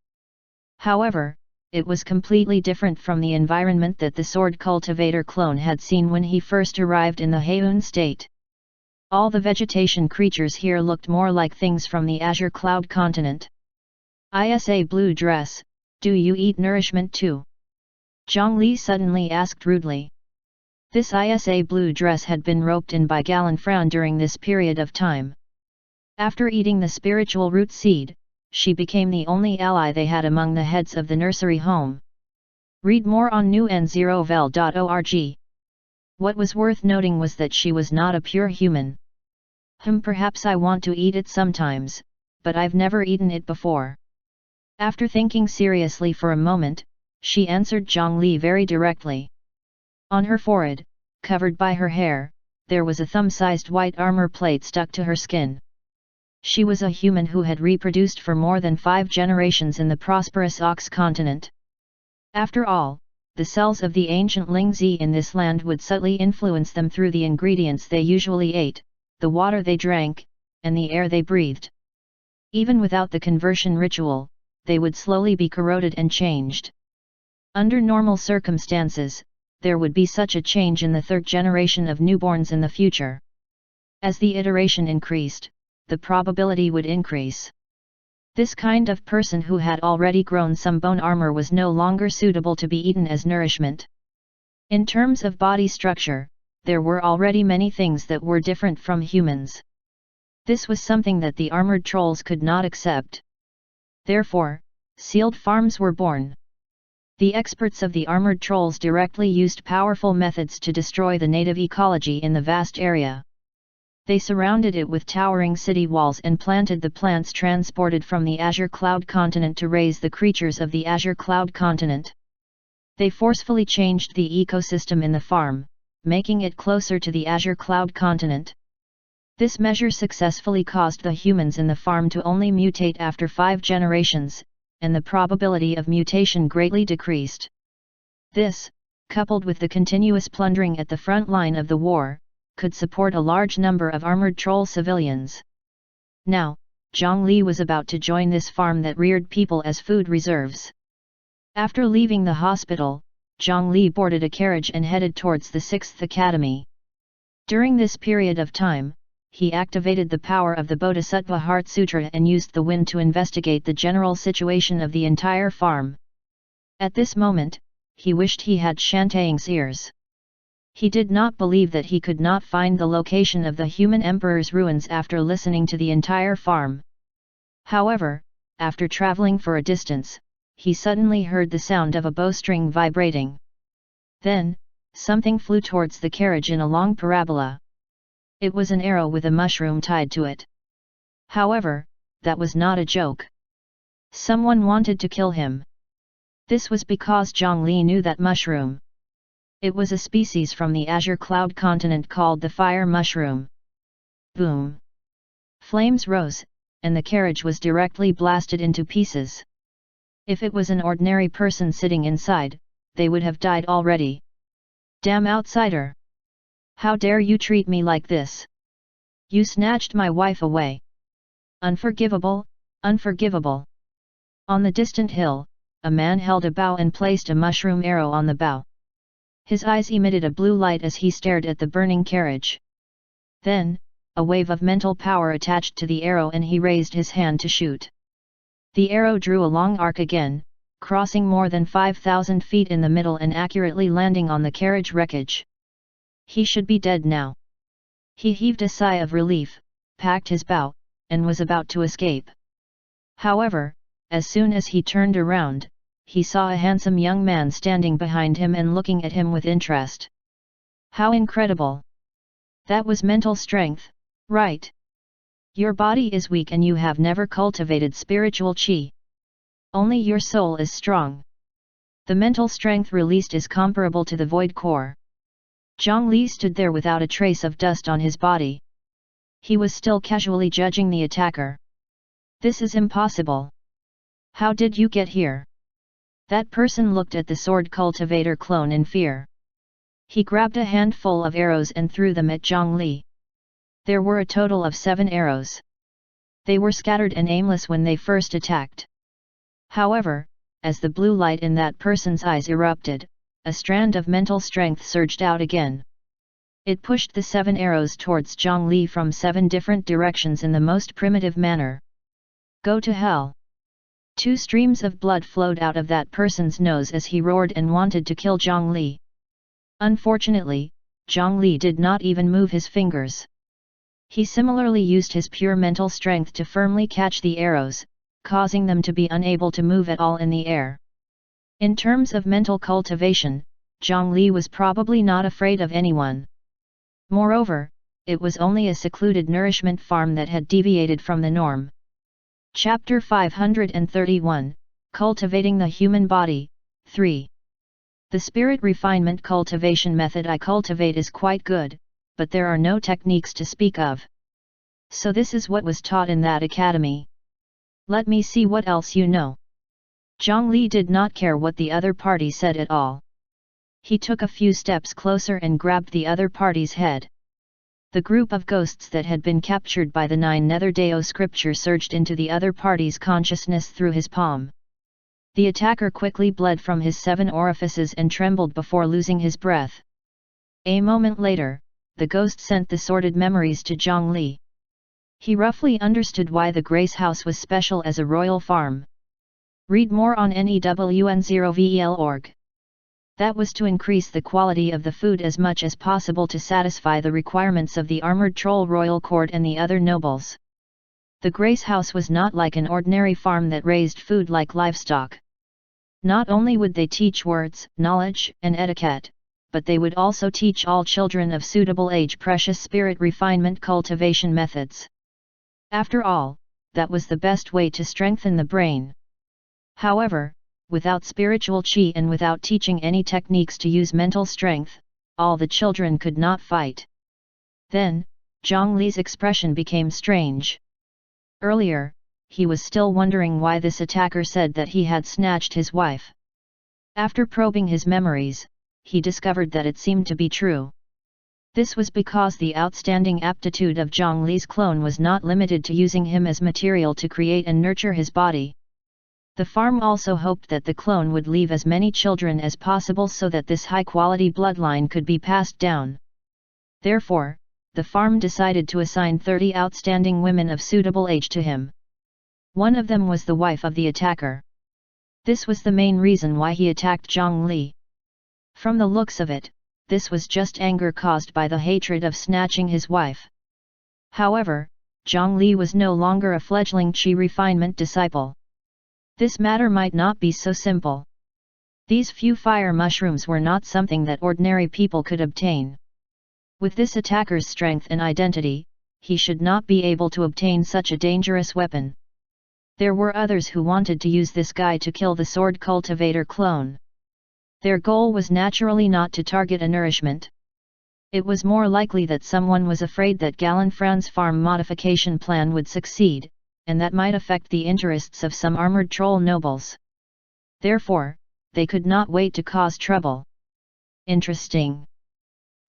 However, it was completely different from the environment that the sword cultivator clone had seen when he first arrived in the Heun state. All the vegetation creatures here looked more like things from the Azure Cloud continent. Isa blue dress, do you eat nourishment too? Zhongli suddenly asked rudely. This Isa blue dress had been roped in by Gallenfrown during this period of time. After eating the spiritual root seed, she became the only ally they had among the heads of the nursery home. Read more on newnzerovel.org. What was worth noting was that she was not a pure human. Perhaps I want to eat it sometimes, but I've never eaten it before. After thinking seriously for a moment, she answered Zhongli very directly. On her forehead, covered by her hair, there was a thumb-sized white armor plate stuck to her skin. She was a human who had reproduced for more than 5 generations in the prosperous Ox continent. After all, the cells of the ancient Lingzi in this land would subtly influence them through the ingredients they usually ate, the water they drank, and the air they breathed. Even without the conversion ritual, they would slowly be corroded and changed. Under normal circumstances, there would be such a change in the 3rd generation of newborns in the future. As the iteration increased, the probability would increase. This kind of person who had already grown some bone armor was no longer suitable to be eaten as nourishment. In terms of body structure, there were already many things that were different from humans. This was something that the armored trolls could not accept. Therefore, sealed farms were born. The experts of the armored trolls directly used powerful methods to destroy the native ecology in the vast area. They surrounded it with towering city walls and planted the plants transported from the Azure Cloud continent to raise the creatures of the Azure Cloud continent. They forcefully changed the ecosystem in the farm, making it closer to the Azure Cloud continent. This measure successfully caused the humans in the farm to only mutate after 5 generations, and the probability of mutation greatly decreased. This, coupled with the continuous plundering at the front line of the war, could support a large number of armored troll civilians. Now, Zhongli was about to join this farm that reared people as food reserves. After leaving the hospital, Zhongli boarded a carriage and headed towards the 6th Academy. During this period of time, he activated the power of the Bodhisattva Heart Sutra and used the wind to investigate the general situation of the entire farm. At this moment, he wished he had Shantaeng's ears. He did not believe that he could not find the location of the human emperor's ruins after listening to the entire farm. However, after traveling for a distance, he suddenly heard the sound of a bowstring vibrating. Then, something flew towards the carriage in a long parabola. It was an arrow with a mushroom tied to it. However, that was not a joke. Someone wanted to kill him. This was because Zhongli knew that mushroom. It was a species from the Azure Cloud continent called the fire mushroom. Boom! Flames rose, and the carriage was directly blasted into pieces. If it was an ordinary person sitting inside, they would have died already. Damn outsider! How dare you treat me like this? You snatched my wife away. Unforgivable, unforgivable. On the distant hill, a man held a bow and placed a mushroom arrow on the bow. His eyes emitted a blue light as he stared at the burning carriage. Then, a wave of mental power attached to the arrow and he raised his hand to shoot. The arrow drew a long arc again, crossing more than 5,000 feet in the middle and accurately landing on the carriage wreckage. He should be dead now. He heaved a sigh of relief, packed his bow, and was about to escape. However, as soon as he turned around, he saw a handsome young man standing behind him and looking at him with interest. How incredible! That was mental strength, right? Your body is weak and you have never cultivated spiritual qi. Only your soul is strong. The mental strength released is comparable to the void core. Zhongli stood there without a trace of dust on his body. He was still casually judging the attacker. This is impossible. How did you get here? That person looked at the sword cultivator clone in fear. He grabbed a handful of arrows and threw them at Zhongli. There were a total of 7 arrows. They were scattered and aimless when they first attacked. However, as the blue light in that person's eyes erupted, a strand of mental strength surged out again. It pushed the 7 arrows towards Zhongli from 7 different directions in the most primitive manner. Go to hell! 2 streams of blood flowed out of that person's nose as he roared and wanted to kill Zhongli. Unfortunately, Zhongli did not even move his fingers. He similarly used his pure mental strength to firmly catch the arrows, causing them to be unable to move at all in the air. In terms of mental cultivation, Zhongli was probably not afraid of anyone. Moreover, it was only a secluded nourishment farm that had deviated from the norm. Chapter 531, Cultivating the Human Body, 3. The spirit refinement cultivation method I cultivate is quite good, but there are no techniques to speak of. So this is what was taught in that academy. Let me see what else you know. Zhongli did not care what the other party said at all. He took a few steps closer and grabbed the other party's head. The group of ghosts that had been captured by the 9 Nether Deo scripture surged into the other party's consciousness through his palm. The attacker quickly bled from his 7 orifices and trembled before losing his breath. A moment later, the ghost sent the sordid memories to Zhongli. He roughly understood why the Grace House was special as a royal farm. Read more on newn0vel.org. That was to increase the quality of the food as much as possible to satisfy the requirements of the armored troll royal court and the other nobles. The Grace House was not like an ordinary farm that raised food like livestock. Not only would they teach words, knowledge, and etiquette, but they would also teach all children of suitable age precious spirit refinement cultivation methods. After all, that was the best way to strengthen the brain. However, without spiritual qi and without teaching any techniques to use mental strength, all the children could not fight. Then, Zhang Li's expression became strange. Earlier, he was still wondering why this attacker said that he had snatched his wife. After probing his memories, he discovered that it seemed to be true. This was because the outstanding aptitude of Zhang Li's clone was not limited to using him as material to create and nurture his body. The farm also hoped that the clone would leave as many children as possible so that this high-quality bloodline could be passed down. Therefore, the farm decided to assign 30 outstanding women of suitable age to him. One of them was the wife of the attacker. This was the main reason why he attacked Zhang Li. From the looks of it, this was just anger caused by the hatred of snatching his wife. However, Zhang Li was no longer a fledgling qi refinement disciple. This matter might not be so simple. These few fire mushrooms were not something that ordinary people could obtain. With this attacker's strength and identity, he should not be able to obtain such a dangerous weapon. There were others who wanted to use this guy to kill the sword cultivator clone. Their goal was naturally not to target a nourishment. It was more likely that someone was afraid that Gallenfran's farm modification plan would succeed, and that might affect the interests of some armored troll nobles. Therefore, they could not wait to cause trouble. Interesting.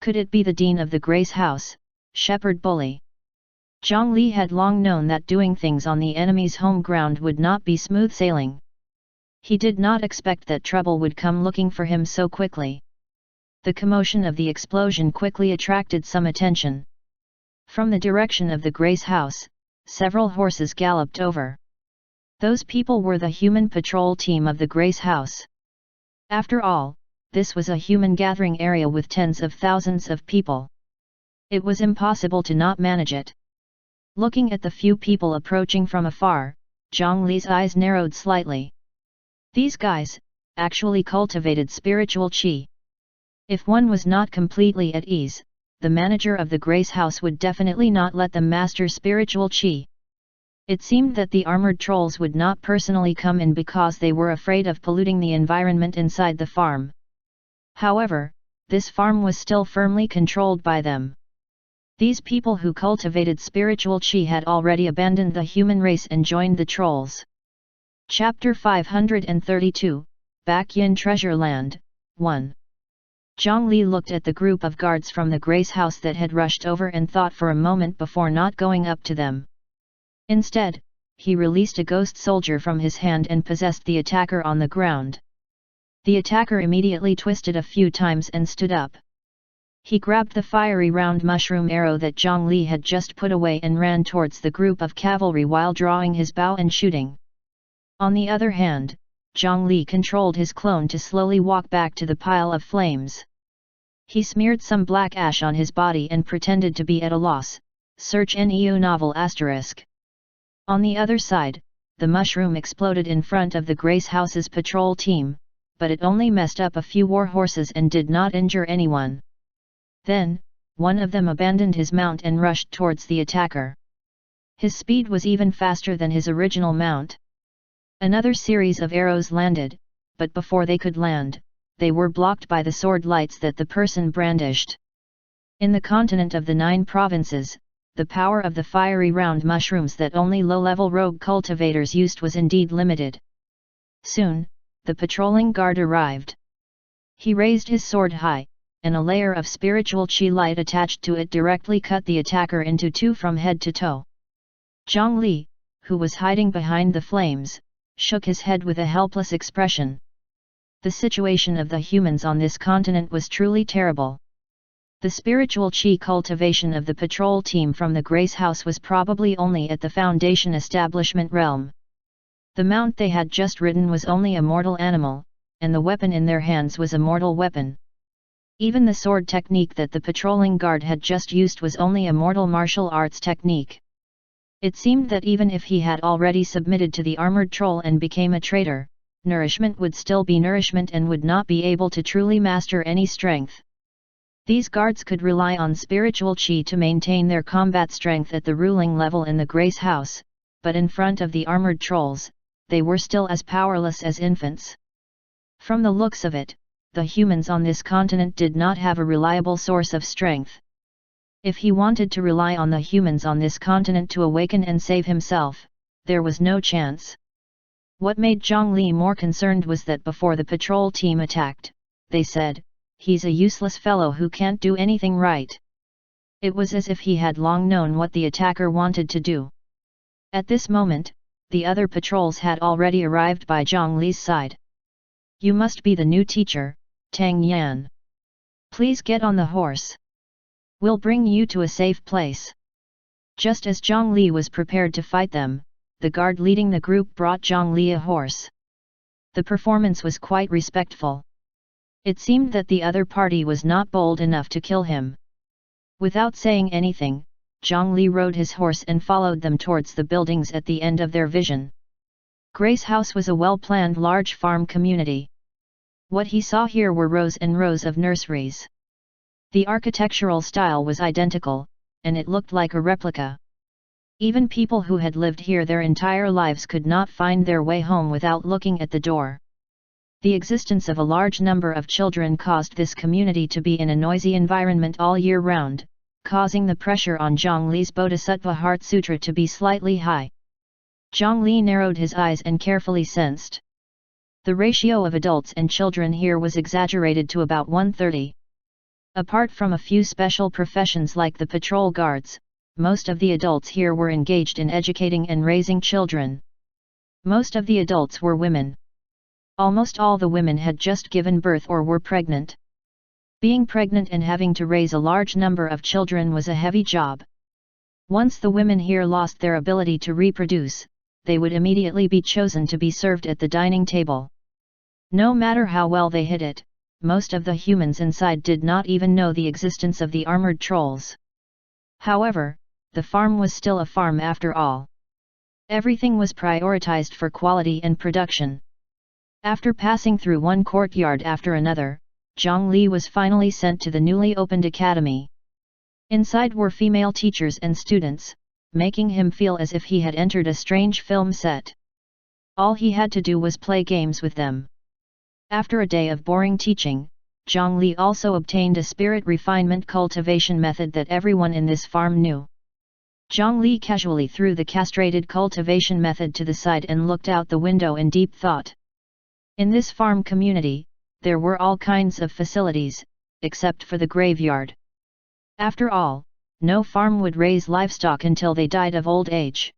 Could it be the dean of the Grace House, Shepherd Bully? Zhang Li had long known that doing things on the enemy's home ground would not be smooth sailing. He did not expect that trouble would come looking for him so quickly. The commotion of the explosion quickly attracted some attention. From the direction of the Grace House, several horses galloped over. Those people were the human patrol team of the Grace House. After all, this was a human gathering area with tens of thousands of people. It was impossible to not manage it. Looking at the few people approaching from afar, Zhang Li's eyes narrowed slightly. These guys actually cultivated spiritual qi. If one was not completely at ease, the manager of the Grace House would definitely not let them master spiritual qi. It seemed that the armored trolls would not personally come in because they were afraid of polluting the environment inside the farm. However, this farm was still firmly controlled by them. These people who cultivated spiritual qi had already abandoned the human race and joined the trolls. Chapter 532, Bakyan Treasure Land, 1. Zhang Li looked at the group of guards from the Grace House that had rushed over and thought for a moment before not going up to them. Instead, he released a ghost soldier from his hand and possessed the attacker on the ground. The attacker immediately twisted a few times and stood up. He grabbed the fiery round mushroom arrow that Zhang Li had just put away and ran towards the group of cavalry while drawing his bow and shooting. On the other hand, Zhang Li controlled his clone to slowly walk back to the pile of flames. He smeared some black ash on his body and pretended to be at a loss. Search Neo-novel *. On the other side, the mushroom exploded in front of the Grace House's patrol team, but it only messed up a few war horses and did not injure anyone. Then, one of them abandoned his mount and rushed towards the attacker. His speed was even faster than his original mount. Another series of arrows landed, but before they could land, they were blocked by the sword lights that the person brandished. In the continent of the 9 provinces, the power of the fiery round mushrooms that only low-level rogue cultivators used was indeed limited. Soon, the patrolling guard arrived. He raised his sword high, and a layer of spiritual qi light attached to it directly cut the attacker into 2 from head to toe. Zhang Li, who was hiding behind the flames, shook his head with a helpless expression. The situation of the humans on this continent was truly terrible. The spiritual qi cultivation of the patrol team from the Grace House was probably only at the Foundation establishment realm. The mount they had just ridden was only a mortal animal, and the weapon in their hands was a mortal weapon. Even the sword technique that the patrolling guard had just used was only a mortal martial arts technique. It seemed that even if he had already submitted to the armored troll and became a traitor, nourishment would still be nourishment and would not be able to truly master any strength. These guards could rely on spiritual chi to maintain their combat strength at the ruling level in the Grace House, but in front of the armored trolls, they were still as powerless as infants. From the looks of it, the humans on this continent did not have a reliable source of strength. If he wanted to rely on the humans on this continent to awaken and save himself, there was no chance. What made Zhang Li more concerned was that before the patrol team attacked, they said, "He's a useless fellow who can't do anything right." It was as if he had long known what the attacker wanted to do. At this moment, the other patrols had already arrived by Zhang Li's side. "You must be the new teacher, Tang Yan. Please get on the horse. We'll bring you to a safe place." Just as Zhang Li was prepared to fight them, the guard leading the group brought Zhang Li a horse. The performance was quite respectful. It seemed that the other party was not bold enough to kill him. Without saying anything, Zhang Li rode his horse and followed them towards the buildings at the end of their vision. Grace House was a well-planned large farm community. What he saw here were rows and rows of nurseries. The architectural style was identical, and it looked like a replica. Even people who had lived here their entire lives could not find their way home without looking at the door. The existence of a large number of children caused this community to be in a noisy environment all year round, causing the pressure on Zhang Li's Bodhisattva Heart Sutra to be slightly high. Zhang Li narrowed his eyes and carefully sensed. The ratio of adults and children here was exaggerated to about 1:30. Apart from a few special professions like the patrol guards, most of the adults here were engaged in educating and raising children. Most of the adults were women. Almost all the women had just given birth or were pregnant. Being pregnant and having to raise a large number of children was a heavy job. Once the women here lost their ability to reproduce, they would immediately be chosen to be served at the dining table. No matter how well they hid it, most of the humans inside did not even know the existence of the armored trolls. However, the farm was still a farm after all. Everything was prioritized for quality and production. After passing through one courtyard after another, Zhang Li was finally sent to the newly opened academy. Inside were female teachers and students, making him feel as if he had entered a strange film set. All he had to do was play games with them. After a day of boring teaching, Zhang Li also obtained a spirit refinement cultivation method that everyone in this farm knew. Zhang Li casually threw the castrated cultivation method to the side and looked out the window in deep thought. In this farm community, there were all kinds of facilities, except for the graveyard. After all, no farm would raise livestock until they died of old age.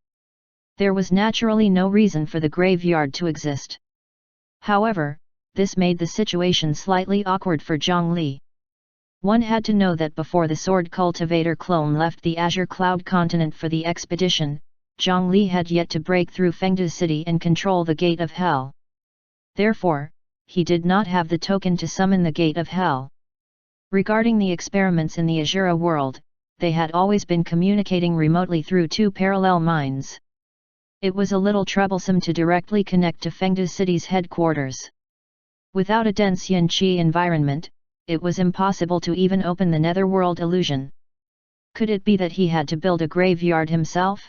There was naturally no reason for the graveyard to exist. However, this made the situation slightly awkward for Zhang Li. One had to know that before the sword cultivator clone left the Azure Cloud continent for the expedition, Zhang Li had yet to break through Fengde City and control the Gate of Hell. Therefore, he did not have the token to summon the Gate of Hell. Regarding the experiments in the Azura world, they had always been communicating remotely through two parallel mines. It was a little troublesome to directly connect to Fengde City's headquarters. Without a dense yin qi environment, it was impossible to even open the netherworld illusion. Could it be that he had to build a graveyard himself?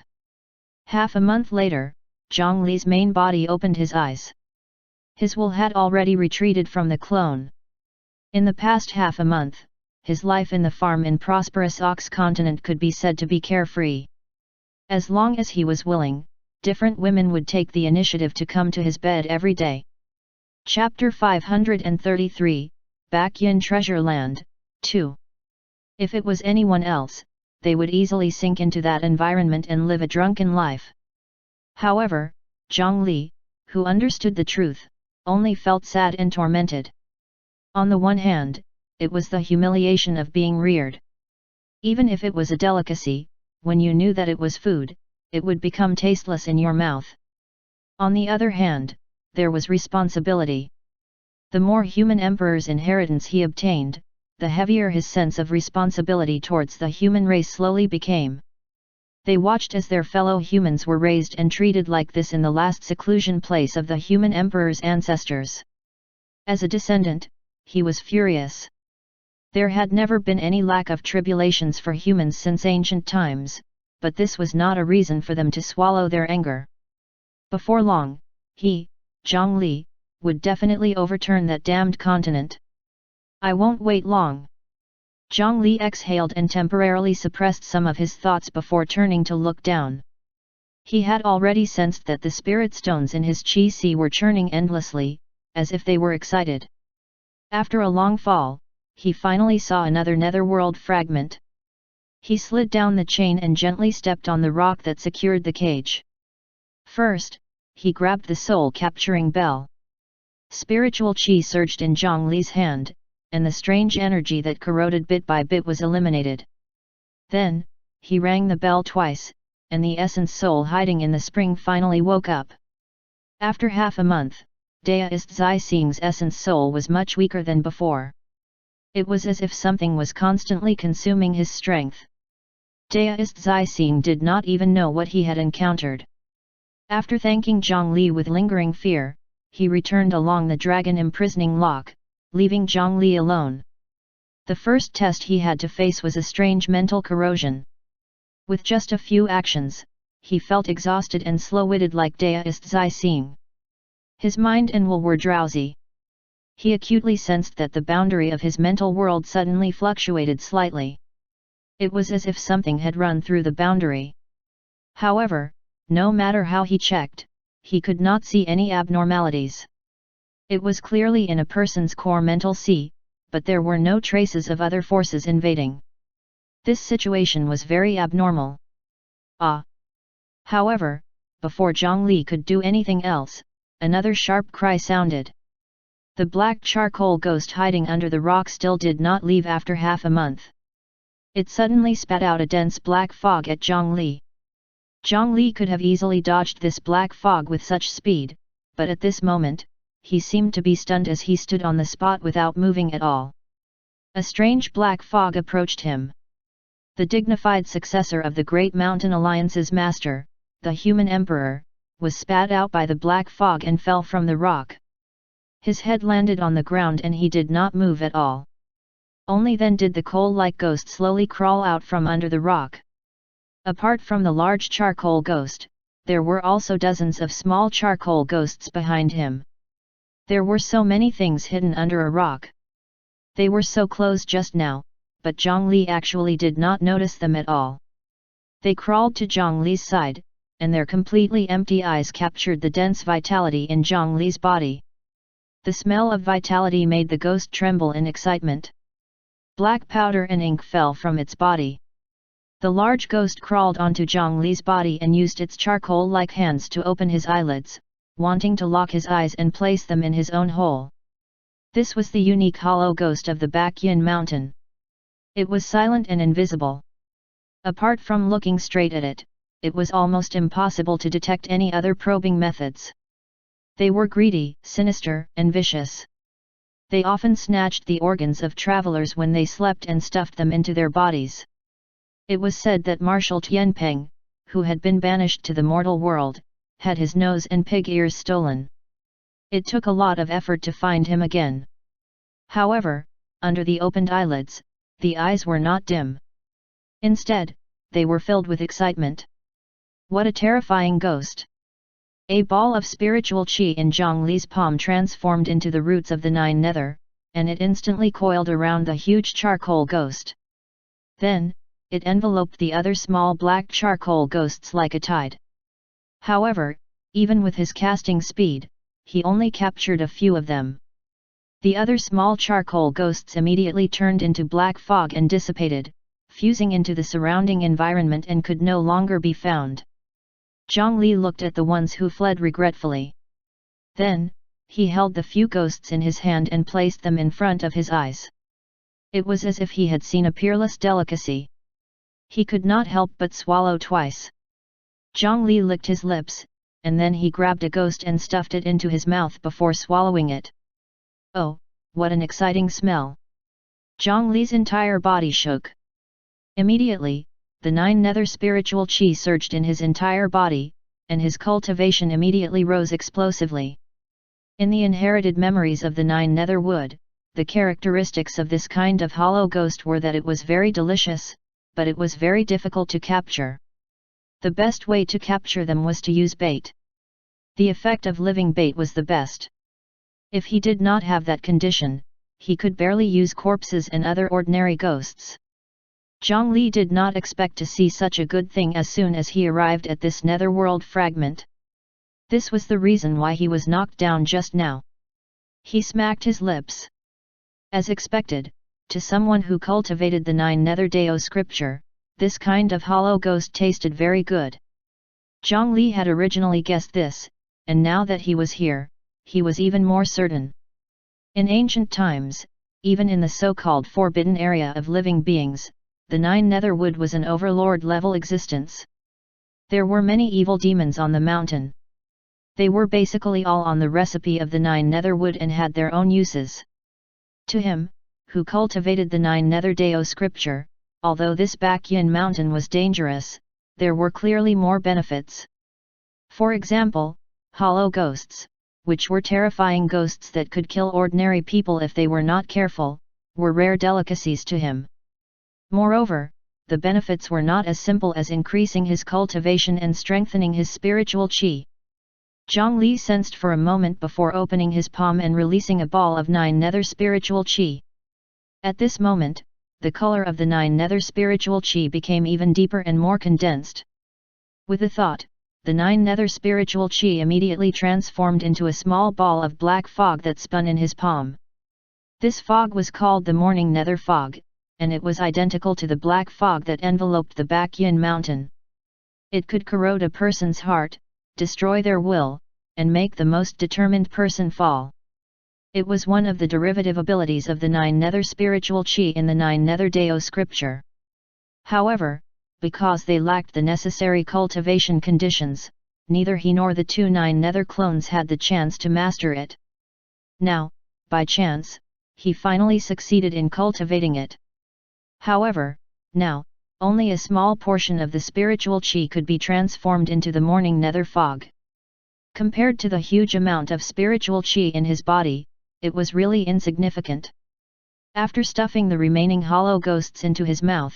Half a month later, Zhang Li's main body opened his eyes. His will had already retreated from the clone. In the past half a month, his life in the farm in prosperous Ox continent could be said to be carefree. As long as he was willing, different women would take the initiative to come to his bed every day. Chapter 533, Bakyan Treasure Land, 2. If it was anyone else, they would easily sink into that environment and live a drunken life. However, Zhang Li, who understood the truth, only felt sad and tormented. On the one hand, it was the humiliation of being reared. Even if it was a delicacy, when you knew that it was food, it would become tasteless in your mouth. On the other hand, there was responsibility. The more human emperor's inheritance he obtained, the heavier his sense of responsibility towards the human race slowly became. They watched as their fellow humans were raised and treated like this in the last seclusion place of the human emperor's ancestors. As a descendant, he was furious. There had never been any lack of tribulations for humans since ancient times, but this was not a reason for them to swallow their anger. Before long, he, Zhongli, would definitely overturn that damned continent. I won't wait long. Zhongli exhaled and temporarily suppressed some of his thoughts before turning to look down. He had already sensed that the spirit stones in his chi si were churning endlessly, as if they were excited. After a long fall, he finally saw another netherworld fragment. He slid down the chain and gently stepped on the rock that secured the cage. First, he grabbed the soul-capturing bell. Spiritual chi surged in Zhongli's hand, and the strange energy that corroded bit by bit was eliminated. Then, he rang the bell twice, and the essence soul hiding in the spring finally woke up. After half a month, Daoist Zixing's essence soul was much weaker than before. It was as if something was constantly consuming his strength. Daoist Zixing did not even know what he had encountered. After thanking Zhongli with lingering fear, he returned along the dragon imprisoning lock, leaving Zhongli alone. The first test he had to face was a strange mental corrosion. With just a few actions, he felt exhausted and slow-witted like Daoist Zixing. His mind and will were drowsy. He acutely sensed that the boundary of his mental world suddenly fluctuated slightly. It was as if something had run through the boundary. However, no matter how he checked, he could not see any abnormalities. It was clearly in a person's core mental sea, but there were no traces of other forces invading. This situation was very abnormal. However, before Zhongli could do anything else, another sharp cry sounded. The black charcoal ghost hiding under the rock still did not leave after half a month. It suddenly spat out a dense black fog at Zhongli. Zhongli could have easily dodged this black fog with such speed, but at this moment, he seemed to be stunned as he stood on the spot without moving at all. A strange black fog approached him. The dignified successor of the Great Mountain Alliance's master, the human emperor, was spat out by the black fog and fell from the rock. His head landed on the ground and he did not move at all. Only then did the coal-like ghost slowly crawl out from under the rock. Apart from the large charcoal ghost, there were also dozens of small charcoal ghosts behind him. There were so many things hidden under a rock. They were so close just now, but Zhongli actually did not notice them at all. They crawled to Zhongli's side, and their completely empty eyes captured the dense vitality in Zhongli's body. The smell of vitality made the ghost tremble in excitement. Black powder and ink fell from its body. The large ghost crawled onto Zhongli's body and used its charcoal-like hands to open his eyelids, wanting to lock his eyes and place them in his own hole. This was the unique hollow ghost of the Bakyan Mountain. It was silent and invisible. Apart from looking straight at it, it was almost impossible to detect any other probing methods. They were greedy, sinister, and vicious. They often snatched the organs of travelers when they slept and stuffed them into their bodies. It was said that Marshal Tianpeng, who had been banished to the mortal world, had his nose and pig ears stolen. It took a lot of effort to find him again. However, under the opened eyelids, the eyes were not dim. Instead, they were filled with excitement. What a terrifying ghost! A ball of spiritual qi in Zhongli's palm transformed into the roots of the nine nether, and it instantly coiled around the huge charcoal ghost. Then, it enveloped the other small black charcoal ghosts like a tide. However, even with his casting speed, he only captured a few of them. The other small charcoal ghosts immediately turned into black fog and dissipated, fusing into the surrounding environment and could no longer be found. Zhongli looked at the ones who fled regretfully. Then, he held the few ghosts in his hand and placed them in front of his eyes. It was as if he had seen a peerless delicacy. He could not help but swallow twice. Zhongli licked his lips, and then he grabbed a ghost and stuffed it into his mouth before swallowing it. Oh, what an exciting smell! Zhongli's entire body shook. Immediately, the nine nether spiritual qi surged in his entire body, and his cultivation immediately rose explosively. In the inherited memories of the nine nether wood, the characteristics of this kind of hollow ghost were that it was very delicious, but it was very difficult to capture. The best way to capture them was to use bait. The effect of living bait was the best. If he did not have that condition, he could barely use corpses and other ordinary ghosts. Zhang Li did not expect to see such a good thing as soon as he arrived at this netherworld fragment. This was the reason why he was knocked down just now. He smacked his lips. As expected, to someone who cultivated the 9 Nether Dao scripture, this kind of hollow ghost tasted very good. Zhang Li had originally guessed this, and now that he was here, he was even more certain. In ancient times, even in the so-called forbidden area of living beings, the 9 Netherwood was an overlord-level existence. There were many evil demons on the mountain. They were basically all on the recipe of the 9 Netherwood and had their own uses. To him, who cultivated the 9 Nether Dao scripture, although this Bakyan mountain was dangerous, there were clearly more benefits. For example, hollow ghosts, which were terrifying ghosts that could kill ordinary people if they were not careful, were rare delicacies to him. Moreover, the benefits were not as simple as increasing his cultivation and strengthening his spiritual qi. Zhang Li sensed for a moment before opening his palm and releasing a ball of 9 Nether spiritual qi. At this moment, the color of the 9 Nether spiritual qi became even deeper and more condensed. With a thought, the 9 Nether spiritual qi immediately transformed into a small ball of black fog that spun in his palm. This fog was called the Morning Nether Fog, and it was identical to the black fog that enveloped the Bakyan mountain. It could corrode a person's heart, destroy their will, and make the most determined person fall. It was one of the derivative abilities of the 9 Nether spiritual qi in the 9 Nether Dao scripture. However, because they lacked the necessary cultivation conditions, neither he nor the 2 9 Nether clones had the chance to master it. Now, by chance, he finally succeeded in cultivating it. However, now, only a small portion of the spiritual qi could be transformed into the Morning Nether Fog. Compared to the huge amount of spiritual qi in his body, it was really insignificant. After stuffing the remaining hollow ghosts into his mouth,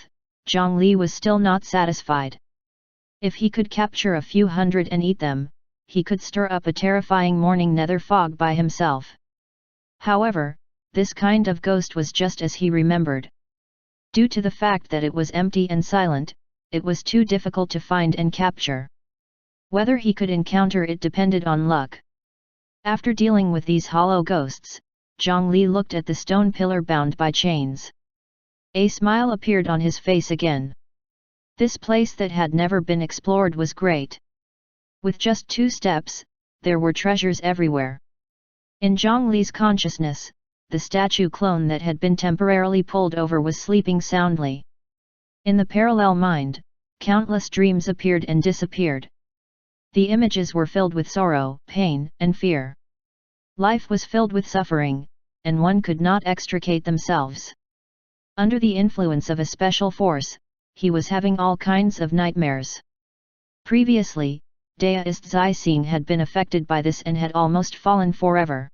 Zhang Li was still not satisfied. If he could capture a few hundred and eat them, he could stir up a terrifying Morning Nether Fog by himself. However, this kind of ghost was just as he remembered. Due to the fact that it was empty and silent, it was too difficult to find and capture. Whether he could encounter it depended on luck. After dealing with these hollow ghosts, Zhang Li looked at the stone pillar bound by chains. A smile appeared on his face again. This place that had never been explored was great. With just 2 steps, there were treasures everywhere. In Zhang Li's consciousness, the statue clone that had been temporarily pulled over was sleeping soundly. In the parallel mind, countless dreams appeared and disappeared. The images were filled with sorrow, pain, and fear. Life was filled with suffering, and one could not extricate themselves. Under the influence of a special force, he was having all kinds of nightmares. Previously, Daist Zixing had been affected by this and had almost fallen forever.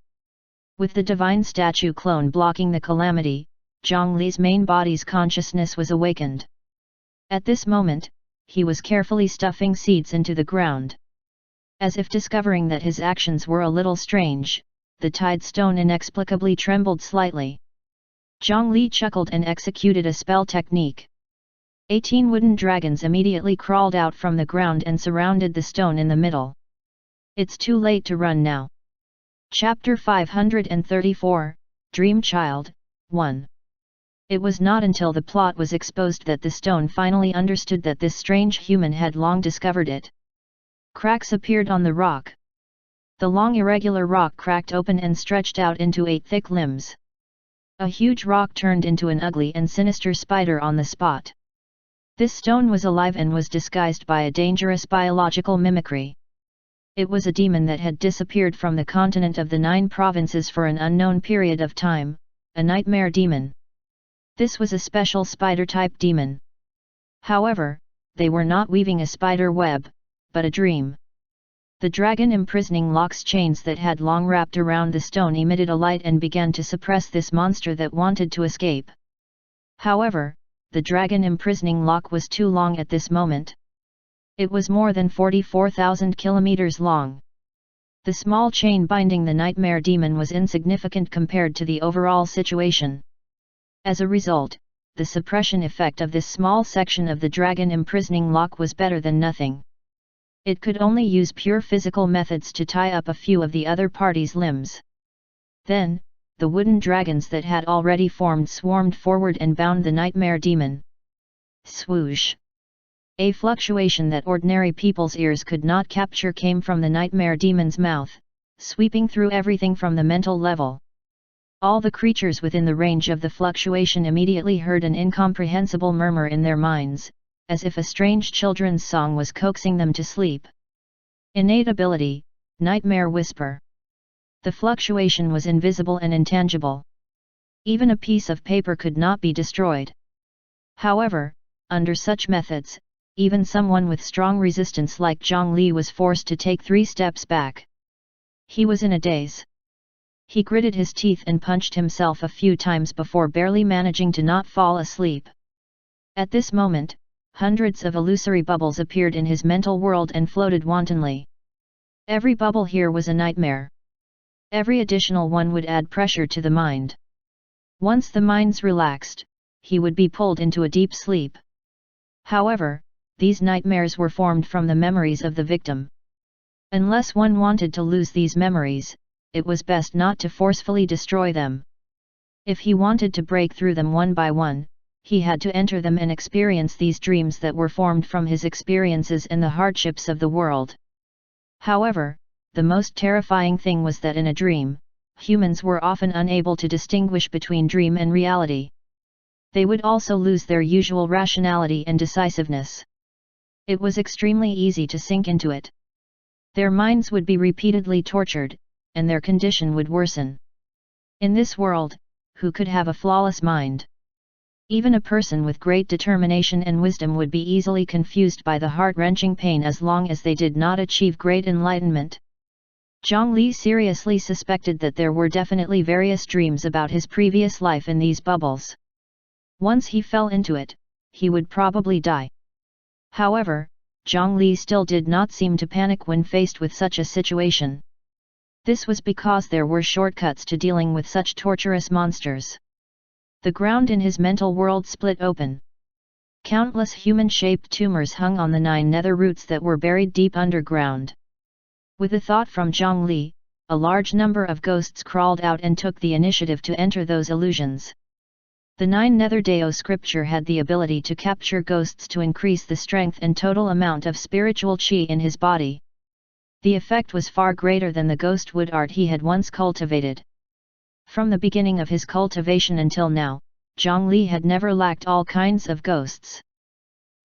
With the divine statue clone blocking the calamity, Zhang Li's main body's consciousness was awakened. At this moment, he was carefully stuffing seeds into the ground. As if discovering that his actions were a little strange, the tide stone inexplicably trembled slightly. Zhang Li chuckled and executed a spell technique. 18 wooden dragons immediately crawled out from the ground and surrounded the stone in the middle. It's too late to run now. Chapter 534, Dream Child, 1. It was not until the plot was exposed that the stone finally understood that this strange human had long discovered it. Cracks appeared on the rock. The long irregular rock cracked open and stretched out into 8 thick limbs. A huge rock turned into an ugly and sinister spider on the spot. This stone was alive and was disguised by a dangerous biological mimicry. It was a demon that had disappeared from the continent of the 9 provinces for an unknown period of time, a nightmare demon. This was a special spider-type demon. However, they were not weaving a spider web, but a dream. The dragon imprisoning lock's chains that had long wrapped around the stone emitted a light and began to suppress this monster that wanted to escape. However, the dragon imprisoning lock was too long at this moment. It was more than 44,000 kilometers long. The small chain binding the nightmare demon was insignificant compared to the overall situation. As a result, the suppression effect of this small section of the dragon imprisoning lock was better than nothing. It could only use pure physical methods to tie up a few of the other party's limbs. Then, the wooden dragons that had already formed swarmed forward and bound the nightmare demon. Swoosh! A fluctuation that ordinary people's ears could not capture came from the nightmare demon's mouth, sweeping through everything from the mental level. All the creatures within the range of the fluctuation immediately heard an incomprehensible murmur in their minds, as if a strange children's song was coaxing them to sleep. Innate ability, Nightmare Whisper. The fluctuation was invisible and intangible. Even a piece of paper could not be destroyed. However, under such methods, even someone with strong resistance like Zhang Li was forced to take 3 steps back. He was in a daze. He gritted his teeth and punched himself a few times before barely managing to not fall asleep. At this moment, hundreds of illusory bubbles appeared in his mental world and floated wantonly. Every bubble here was a nightmare. Every additional one would add pressure to the mind. Once the minds relaxed, he would be pulled into a deep sleep. However, these nightmares were formed from the memories of the victim. Unless one wanted to lose these memories, it was best not to forcefully destroy them. If he wanted to break through them one by one, he had to enter them and experience these dreams that were formed from his experiences and the hardships of the world. However, the most terrifying thing was that in a dream, humans were often unable to distinguish between dream and reality. They would also lose their usual rationality and decisiveness. It was extremely easy to sink into it. Their minds would be repeatedly tortured, and their condition would worsen. In this world, who could have a flawless mind? Even a person with great determination and wisdom would be easily confused by the heart-wrenching pain as long as they did not achieve great enlightenment. Zhang Li seriously suspected that there were definitely various dreams about his previous life in these bubbles. Once he fell into it, he would probably die. However, Zhang Li still did not seem to panic when faced with such a situation. This was because there were shortcuts to dealing with such torturous monsters. The ground in his mental world split open. Countless human-shaped tumors hung on the 9 nether roots that were buried deep underground. With a thought from Zhang Li, a large number of ghosts crawled out and took the initiative to enter those illusions. The 9 nether Dao scripture had the ability to capture ghosts to increase the strength and total amount of spiritual qi in his body. The effect was far greater than the ghost wood art he had once cultivated. From the beginning of his cultivation until now, Zhang Li had never lacked all kinds of ghosts.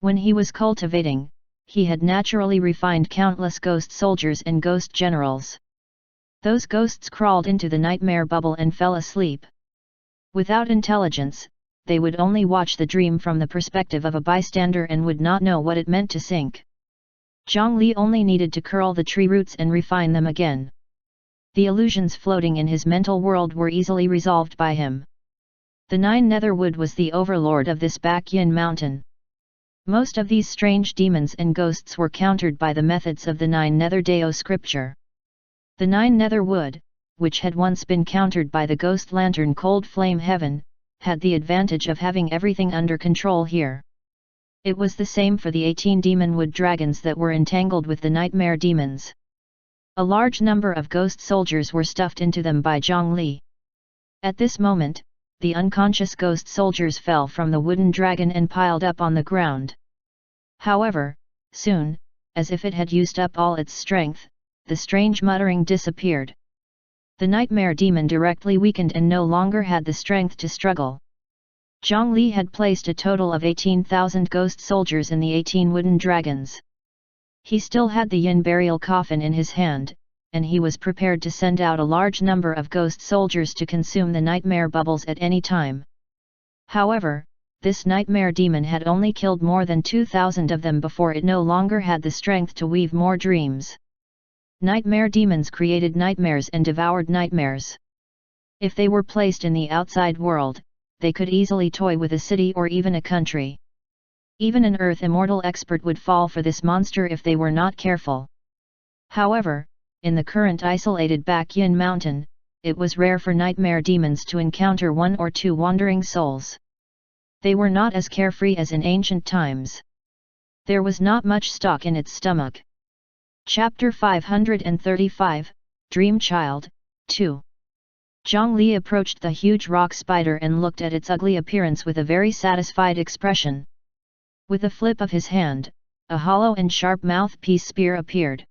When he was cultivating, he had naturally refined countless ghost soldiers and ghost generals. Those ghosts crawled into the nightmare bubble and fell asleep. Without intelligence, they would only watch the dream from the perspective of a bystander and would not know what it meant to sink. Zhang Li only needed to curl the tree roots and refine them again. The illusions floating in his mental world were easily resolved by him. The 9 nether wood was the overlord of this Bakyan mountain. Most of these strange demons and ghosts were countered by the methods of the 9 nether Dao scripture. The 9 nether wood, which had once been countered by the ghost lantern Cold Flame Heaven, had the advantage of having everything under control here. It was the same for the 18 demon wood dragons that were entangled with the nightmare demons. A large number of ghost soldiers were stuffed into them by Zhang Li. At this moment, the unconscious ghost soldiers fell from the wooden dragon and piled up on the ground. However, soon, as if it had used up all its strength, the strange muttering disappeared. The nightmare demon directly weakened and no longer had the strength to struggle. Zhang Li had placed a total of 18,000 ghost soldiers in the 18 wooden dragons. He still had the yin burial coffin in his hand, and he was prepared to send out a large number of ghost soldiers to consume the nightmare bubbles at any time. However, this nightmare demon had only killed more than 2,000 of them before it no longer had the strength to weave more dreams. Nightmare demons created nightmares and devoured nightmares. If they were placed in the outside world, they could easily toy with a city or even a country. Even an earth immortal expert would fall for this monster if they were not careful. However, in the current isolated Baekhyun mountain, it was rare for nightmare demons to encounter one or two wandering souls. They were not as carefree as in ancient times. There was not much stock in its stomach. Chapter 535, Dream Child, 2. Zhongli approached the huge rock spider and looked at its ugly appearance with a very satisfied expression. With a flip of his hand, a hollow and sharp mouthpiece spear appeared.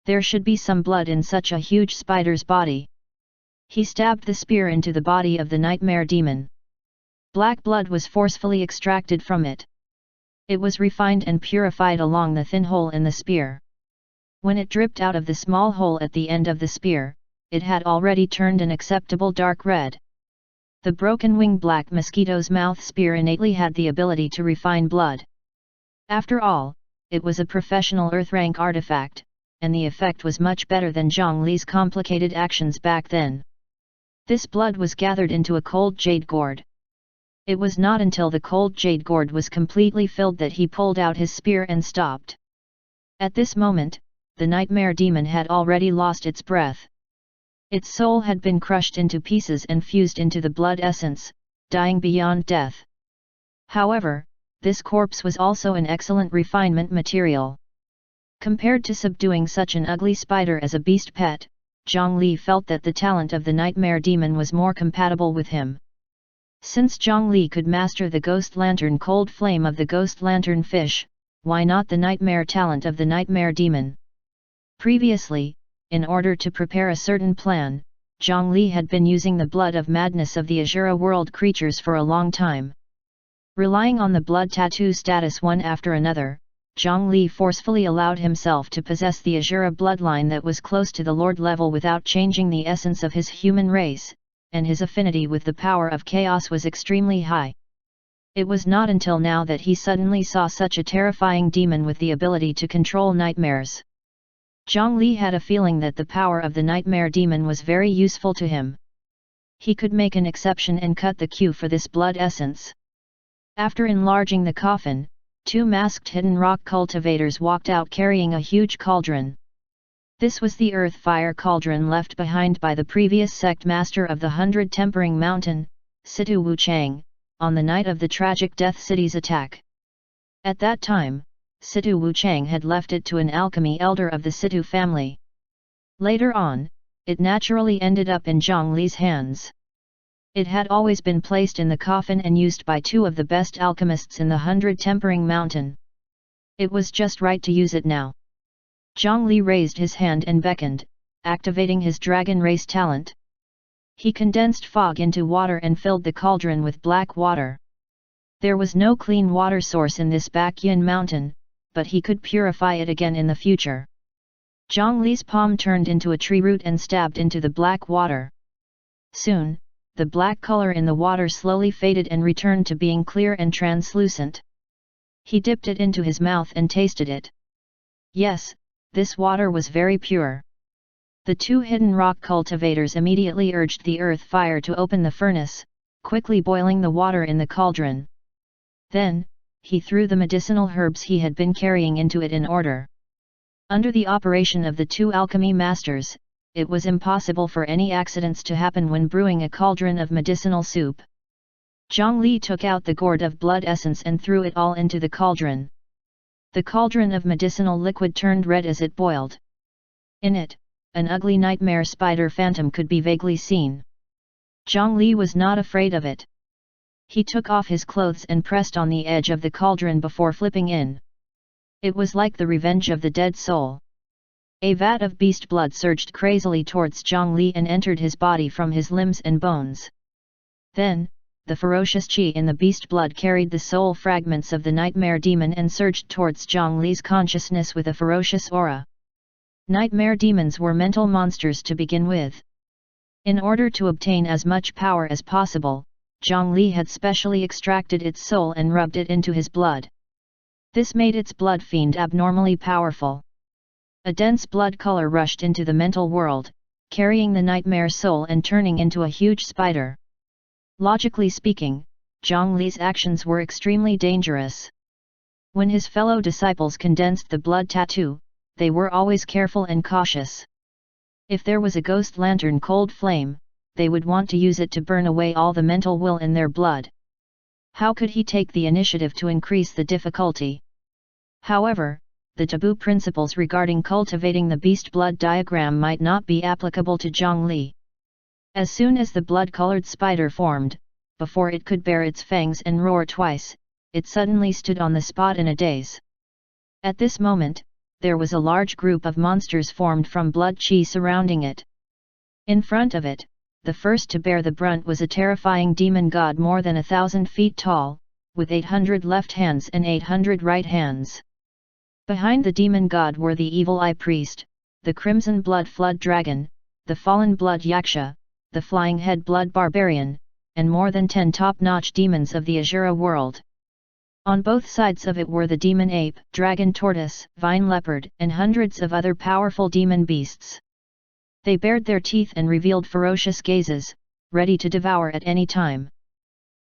There should be some blood in such a huge spider's body. He stabbed the spear into the body of the nightmare demon. Black blood was forcefully extracted from it. It was refined and purified along the thin hole in the spear. When it dripped out of the small hole at the end of the spear, it had already turned an acceptable dark red. The broken-wing black mosquito's mouth spear innately had the ability to refine blood. After all, it was a professional Earth-rank artifact, and the effect was much better than Zhongli's complicated actions back then. This blood was gathered into a cold jade gourd. It was not until the cold jade gourd was completely filled that he pulled out his spear and stopped. At this moment, the nightmare demon had already lost its breath. Its soul had been crushed into pieces and fused into the blood essence, dying beyond death. However, this corpse was also an excellent refinement material. Compared to subduing such an ugly spider as a beast pet, Zhongli felt that the talent of the nightmare demon was more compatible with him. Since Zhongli could master the ghost lantern cold flame of the ghost lantern fish, why not the nightmare talent of the nightmare demon? Previously, in order to prepare a certain plan, Zhongli had been using the blood of madness of the Azura world creatures for a long time. Relying on the blood tattoo status one after another, Zhongli forcefully allowed himself to possess the Azura bloodline that was close to the Lord level without changing the essence of his human race, and his affinity with the power of chaos was extremely high. It was not until now that he suddenly saw such a terrifying demon with the ability to control nightmares. Zhongli had a feeling that the power of the nightmare demon was very useful to him. He could make an exception and cut the queue for this blood essence. After enlarging the coffin, two masked hidden rock cultivators walked out carrying a huge cauldron. This was the earth fire cauldron left behind by the previous sect master of the 100 Tempering Mountain, Situ Wuchang, on the night of the tragic Death City's attack. At that time, Situ Wuchang had left it to an alchemy elder of the Situ family. Later on, it naturally ended up in Zhongli's hands. It had always been placed in the coffin and used by two of the best alchemists in the 100 Tempering Mountain. It was just right to use it now. Zhongli raised his hand and beckoned, activating his dragon race talent. He condensed fog into water and filled the cauldron with black water. There was no clean water source in this Baekhyun mountain, but he could purify it again in the future. Zhongli's palm turned into a tree root and stabbed into the black water. Soon, the black color in the water slowly faded and returned to being clear and translucent. He dipped it into his mouth and tasted it. Yes, this water was very pure. The two hidden rock cultivators immediately urged the earth fire to open the furnace, quickly boiling the water in the cauldron. Then, he threw the medicinal herbs he had been carrying into it in order. Under the operation of the two alchemy masters, it was impossible for any accidents to happen when brewing a cauldron of medicinal soup. Zhongli took out the gourd of blood essence and threw it all into the cauldron. The cauldron of medicinal liquid turned red as it boiled. In it, an ugly nightmare spider phantom could be vaguely seen. Zhongli was not afraid of it. He took off his clothes and pressed on the edge of the cauldron before flipping in. It was like the revenge of the dead soul. A vat of beast blood surged crazily towards Zhongli and entered his body from his limbs and bones. Then, the ferocious qi in the beast blood carried the soul fragments of the nightmare demon and surged towards Zhongli's consciousness with a ferocious aura. Nightmare demons were mental monsters to begin with. In order to obtain as much power as possible, Zhongli had specially extracted its soul and rubbed it into his blood. This made its blood fiend abnormally powerful. A dense blood color rushed into the mental world, carrying the nightmare soul and turning into a huge spider. Logically speaking, Zhongli's actions were extremely dangerous. When his fellow disciples condensed the blood tattoo, they were always careful and cautious. If there was a ghost lantern cold flame, they would want to use it to burn away all the mental will in their blood. How could he take the initiative to increase the difficulty? However, the taboo principles regarding cultivating the beast blood diagram might not be applicable to Zhongli. As soon as the blood-colored spider formed, before it could bare its fangs and roar twice, it suddenly stood on the spot in a daze. At this moment, there was a large group of monsters formed from blood chi surrounding it. In front of it, the first to bear the brunt was a terrifying demon god more than 1,000 feet tall, with 800 left hands and 800 right hands. Behind the demon god were the evil eye priest, the crimson blood flood dragon, the fallen blood yaksha, the flying head blood barbarian, and more than 10 top-notch demons of the Azura world. On both sides of it were the demon ape, dragon tortoise, vine leopard, and hundreds of other powerful demon beasts. They bared their teeth and revealed ferocious gazes, ready to devour at any time.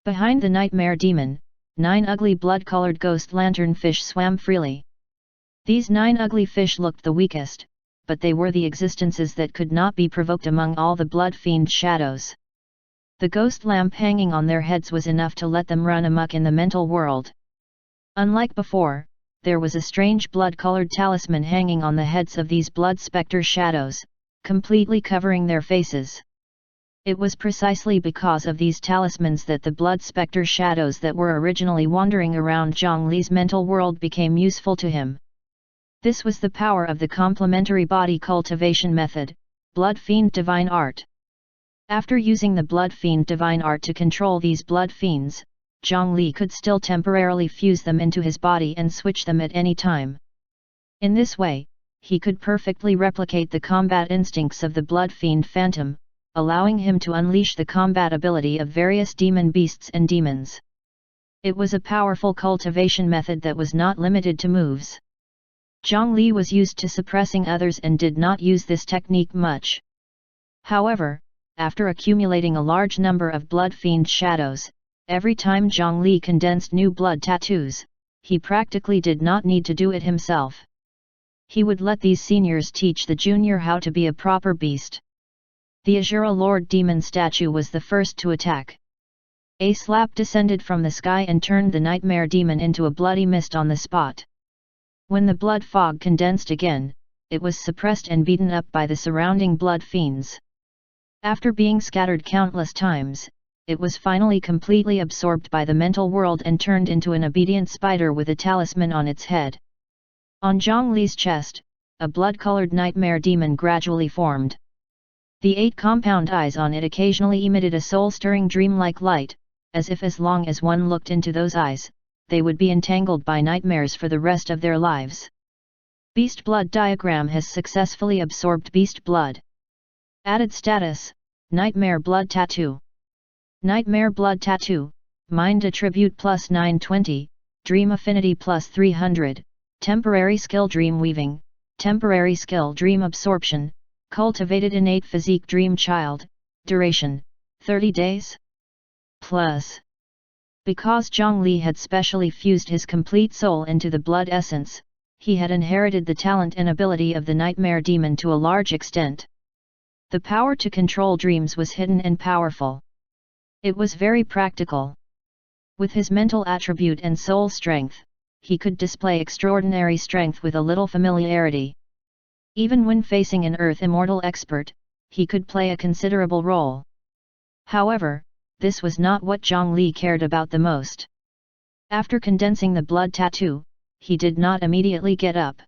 Behind the nightmare demon, 9 ugly blood-colored ghost lantern fish swam freely. These 9 ugly fish looked the weakest, but they were the existences that could not be provoked among all the blood fiend shadows. The ghost lamp hanging on their heads was enough to let them run amok in the mental world. Unlike before, there was a strange blood-colored talisman hanging on the heads of these blood spectre shadows, completely covering their faces. It was precisely because of these talismans that the blood spectre shadows that were originally wandering around Zhongli's mental world became useful to him. This was the power of the complementary body cultivation method, Blood Fiend Divine Art. After using the Blood Fiend Divine Art to control these blood fiends, Zhongli could still temporarily fuse them into his body and switch them at any time. In this way, he could perfectly replicate the combat instincts of the blood fiend phantom, allowing him to unleash the combat ability of various demon beasts and demons. It was a powerful cultivation method that was not limited to moves. Zhongli was used to suppressing others and did not use this technique much. However, after accumulating a large number of blood fiend shadows, every time Zhongli condensed new blood tattoos, he practically did not need to do it himself. He would let these seniors teach the junior how to be a proper beast. The Azura Lord Demon statue was the first to attack. A slap descended from the sky and turned the nightmare demon into a bloody mist on the spot. When the blood fog condensed again, it was suppressed and beaten up by the surrounding blood fiends. After being scattered countless times, it was finally completely absorbed by the mental world and turned into an obedient spider with a talisman on its head. On Zhongli's chest, a blood-colored nightmare demon gradually formed. The 8 compound eyes on it occasionally emitted a soul-stirring dream-like light, as if as long as one looked into those eyes, they would be entangled by nightmares for the rest of their lives. Beast Blood Diagram has successfully absorbed Beast Blood. Added status, Nightmare Blood Tattoo. Nightmare Blood Tattoo, Mind Attribute plus 920, Dream Affinity plus 300, Temporary Skill Dream Weaving, Temporary Skill Dream Absorption, Cultivated Innate Physique Dream Child, Duration, 30 days? Plus. Because Zhongli had specially fused his complete soul into the blood essence, he had inherited the talent and ability of the nightmare demon to a large extent. The power to control dreams was hidden and powerful. It was very practical. With his mental attribute and soul strength, he could display extraordinary strength with a little familiarity. Even when facing an Earth Immortal expert, he could play a considerable role. However, this was not what Zhongli cared about the most. After condensing the blood tattoo, he did not immediately get up.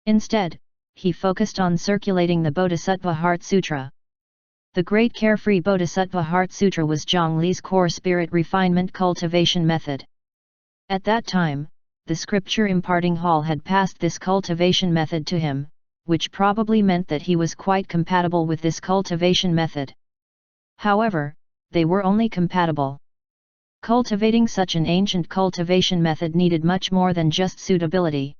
Instead, he focused on circulating the Bodhisattva Heart Sutra. The Great Carefree Bodhisattva Heart Sutra was Zhongli's core spirit refinement cultivation method. At that time, the scripture imparting hall had passed this cultivation method to him, which probably meant that he was quite compatible with this cultivation method. However, they were only compatible. Cultivating such an ancient cultivation method needed much more than just suitability.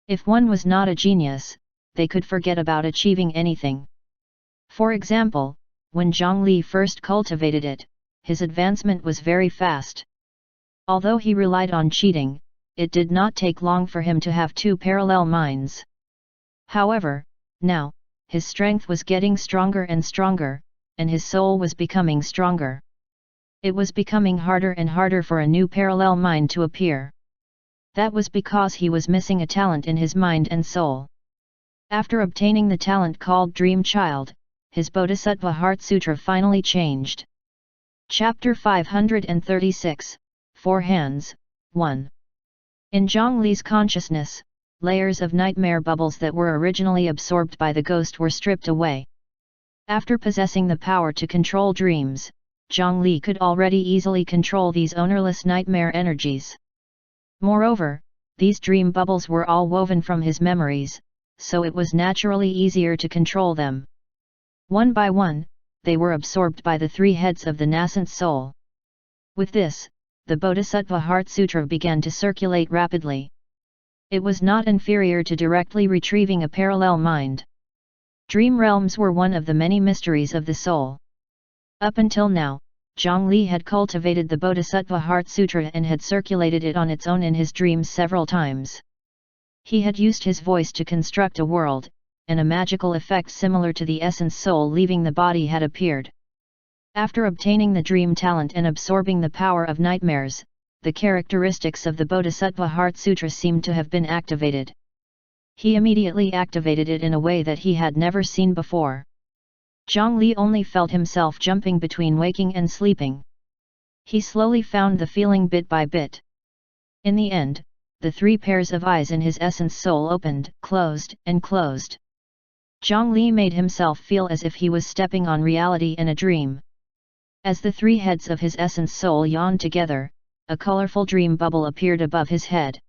If one was not a genius, they could forget about achieving anything. For example, when Zhongli first cultivated it, his advancement was very fast. Although he relied on cheating, it did not take long for him to have two parallel minds. However, now, his strength was getting stronger and stronger, and his soul was becoming stronger. It was becoming harder and harder for a new parallel mind to appear. That was because he was missing a talent in his mind and soul. After obtaining the talent called Dream Child, his Bodhisattva Heart Sutra finally changed. Chapter 536, Four Hands, 1. In Zhongli's consciousness, layers of nightmare bubbles that were originally absorbed by the ghost were stripped away. After possessing the power to control dreams, Zhongli could already easily control these ownerless nightmare energies. Moreover, these dream bubbles were all woven from his memories, so it was naturally easier to control them. One by one, they were absorbed by the three heads of the nascent soul. With this, the Bodhisattva Heart Sutra began to circulate rapidly. It was not inferior to directly retrieving a parallel mind. Dream realms were one of the many mysteries of the soul. Up until now, Zhongli had cultivated the Bodhisattva Heart Sutra and had circulated it on its own in his dreams several times. He had used his voice to construct a world, and a magical effect similar to the essence soul leaving the body had appeared. After obtaining the dream talent and absorbing the power of nightmares, the characteristics of the Bodhisattva Heart Sutra seemed to have been activated. He immediately activated it in a way that he had never seen before. Zhongli only felt himself jumping between waking and sleeping. He slowly found the feeling bit by bit. In the end, the three pairs of eyes in his essence soul opened, closed, and closed. Zhongli made himself feel as if he was stepping on reality in a dream. As the three heads of his essence soul yawned together, a colorful dream bubble appeared above his head.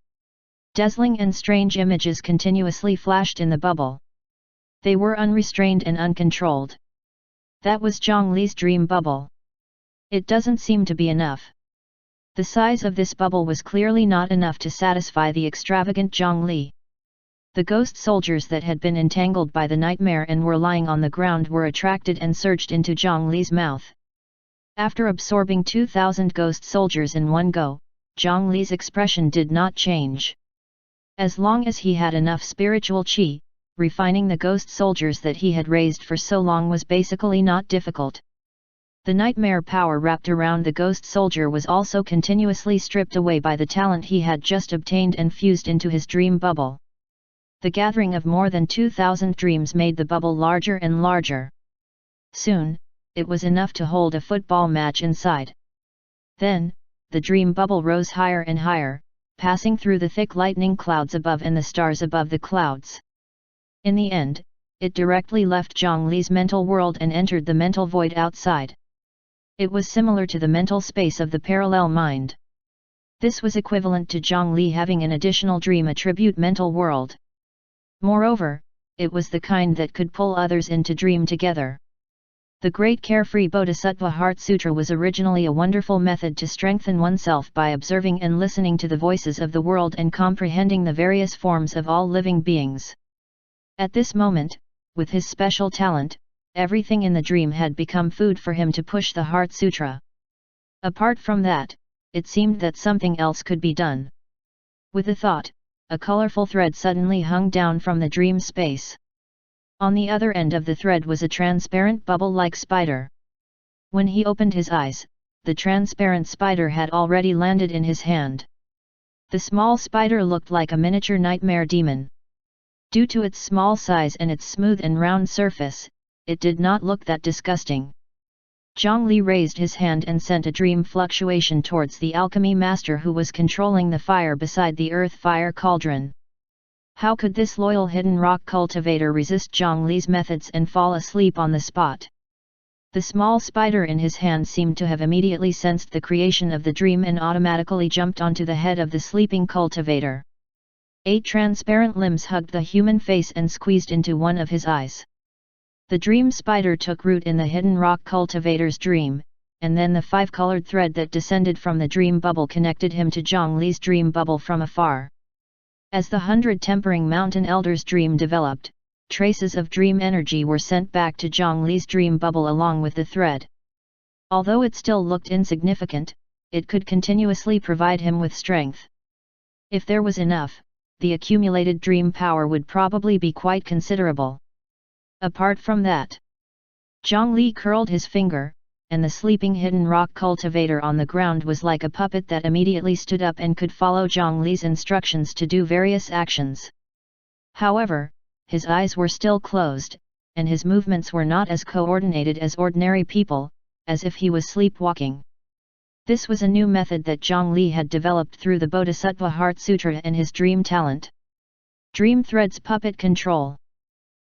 Dazzling and strange images continuously flashed in the bubble. They were unrestrained and uncontrolled. That was Zhongli's dream bubble. It doesn't seem to be enough. The size of this bubble was clearly not enough to satisfy the extravagant Zhongli. The ghost soldiers that had been entangled by the nightmare and were lying on the ground were attracted and surged into Zhongli's mouth. After absorbing 2,000 ghost soldiers in one go, Zhongli's expression did not change. As long as he had enough spiritual qi, refining the ghost soldiers that he had raised for so long was basically not difficult. The nightmare power wrapped around the ghost soldier was also continuously stripped away by the talent he had just obtained and fused into his dream bubble. The gathering of more than 2,000 dreams made the bubble larger and larger. Soon, it was enough to hold a football match inside. Then, the dream bubble rose higher and higher, passing through the thick lightning clouds above and the stars above the clouds. In the end, it directly left Zhongli's mental world and entered the mental void outside. It was similar to the mental space of the parallel mind. This was equivalent to Zhongli having an additional dream attribute mental world. Moreover, it was the kind that could pull others into dream together. The Great Carefree Bodhisattva Heart Sutra was originally a wonderful method to strengthen oneself by observing and listening to the voices of the world and comprehending the various forms of all living beings. At this moment, with his special talent, everything in the dream had become food for him to push the Heart Sutra. Apart from that, it seemed that something else could be done. With a thought, a colorful thread suddenly hung down from the dream space. On the other end of the thread was a transparent bubble-like spider. When he opened his eyes, the transparent spider had already landed in his hand. The small spider looked like a miniature nightmare demon. Due to its small size and its smooth and round surface, it did not look that disgusting. Zhongli raised his hand and sent a dream fluctuation towards the alchemy master who was controlling the fire beside the earth fire cauldron. How could this loyal hidden rock cultivator resist Zhongli's methods and fall asleep on the spot? The small spider in his hand seemed to have immediately sensed the creation of the dream and automatically jumped onto the head of the sleeping cultivator. 8 transparent limbs hugged the human face and squeezed into one of his eyes. The dream spider took root in the hidden rock cultivator's dream, and then the 5-colored thread that descended from the dream bubble connected him to Zhongli's dream bubble from afar. As the 100 tempering mountain elders' dream developed, traces of dream energy were sent back to Zhang Li's dream bubble along with the thread. Although it still looked insignificant, it could continuously provide him with strength. If there was enough, the accumulated dream power would probably be quite considerable. Apart from that, Zhang Li curled his finger, and the sleeping hidden rock cultivator on the ground was like a puppet that immediately stood up and could follow Zhang Li's instructions to do various actions. However, his eyes were still closed, and his movements were not as coordinated as ordinary people, as if he was sleepwalking. This was a new method that Zhang Li had developed through the Bodhisattva Heart Sutra and his dream talent. Dream Thread's puppet control.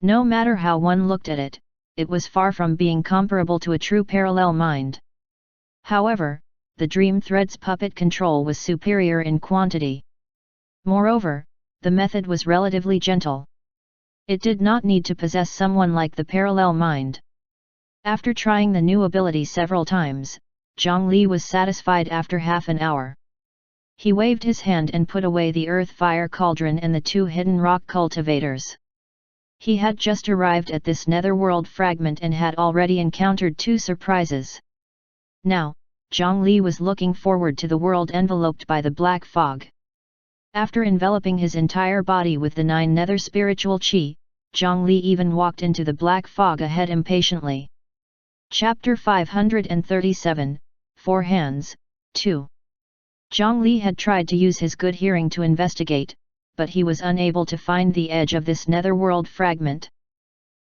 No matter how one looked at it, it was far from being comparable to a true parallel mind. However, the Dream Thread's puppet control was superior in quantity. Moreover, the method was relatively gentle. It did not need to possess someone like the parallel mind. After trying the new ability several times, Zhang Li was satisfied after half an hour. He waved his hand and put away the earth-fire cauldron and the two hidden rock cultivators. He had just arrived at this netherworld fragment and had already encountered two surprises. Now, Zhang Li was looking forward to the world enveloped by the black fog. After enveloping his entire body with the 9 nether spiritual qi, Zhang Li even walked into the black fog ahead impatiently. Chapter 537, 4 Hands, 2. Zhang Li had tried to use his good hearing to investigate, but he was unable to find the edge of this netherworld fragment.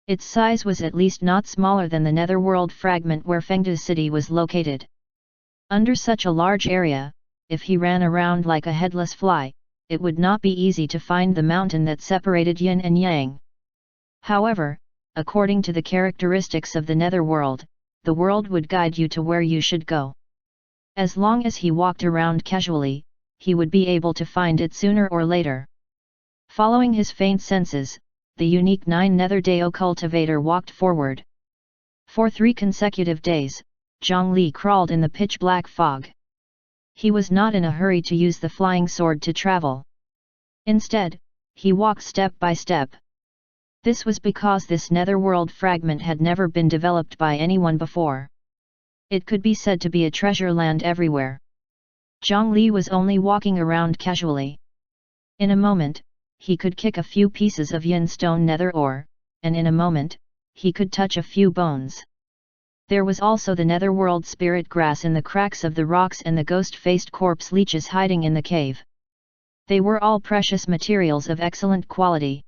Its size was at least not smaller than the netherworld fragment where Fengde city was located. Under such a large area, if he ran around like a headless fly, it would not be easy to find the mountain that separated yin and yang. However, according to the characteristics of the netherworld, the world would guide you to where you should go. As long as he walked around casually, he would be able to find it sooner or later. Following his faint senses, the unique 9 nether Dao cultivator walked forward. For 3 consecutive days, Zhang Li crawled in the pitch-black fog. He was not in a hurry to use the flying sword to travel. Instead, he walked step by step. This was because this netherworld fragment had never been developed by anyone before. It could be said to be a treasure land everywhere. Zhang Li was only walking around casually. In a moment, he could kick a few pieces of yin stone nether ore, and in a moment, he could touch a few bones. There was also the netherworld spirit grass in the cracks of the rocks and the ghost-faced corpse leeches hiding in the cave. They were all precious materials of excellent quality.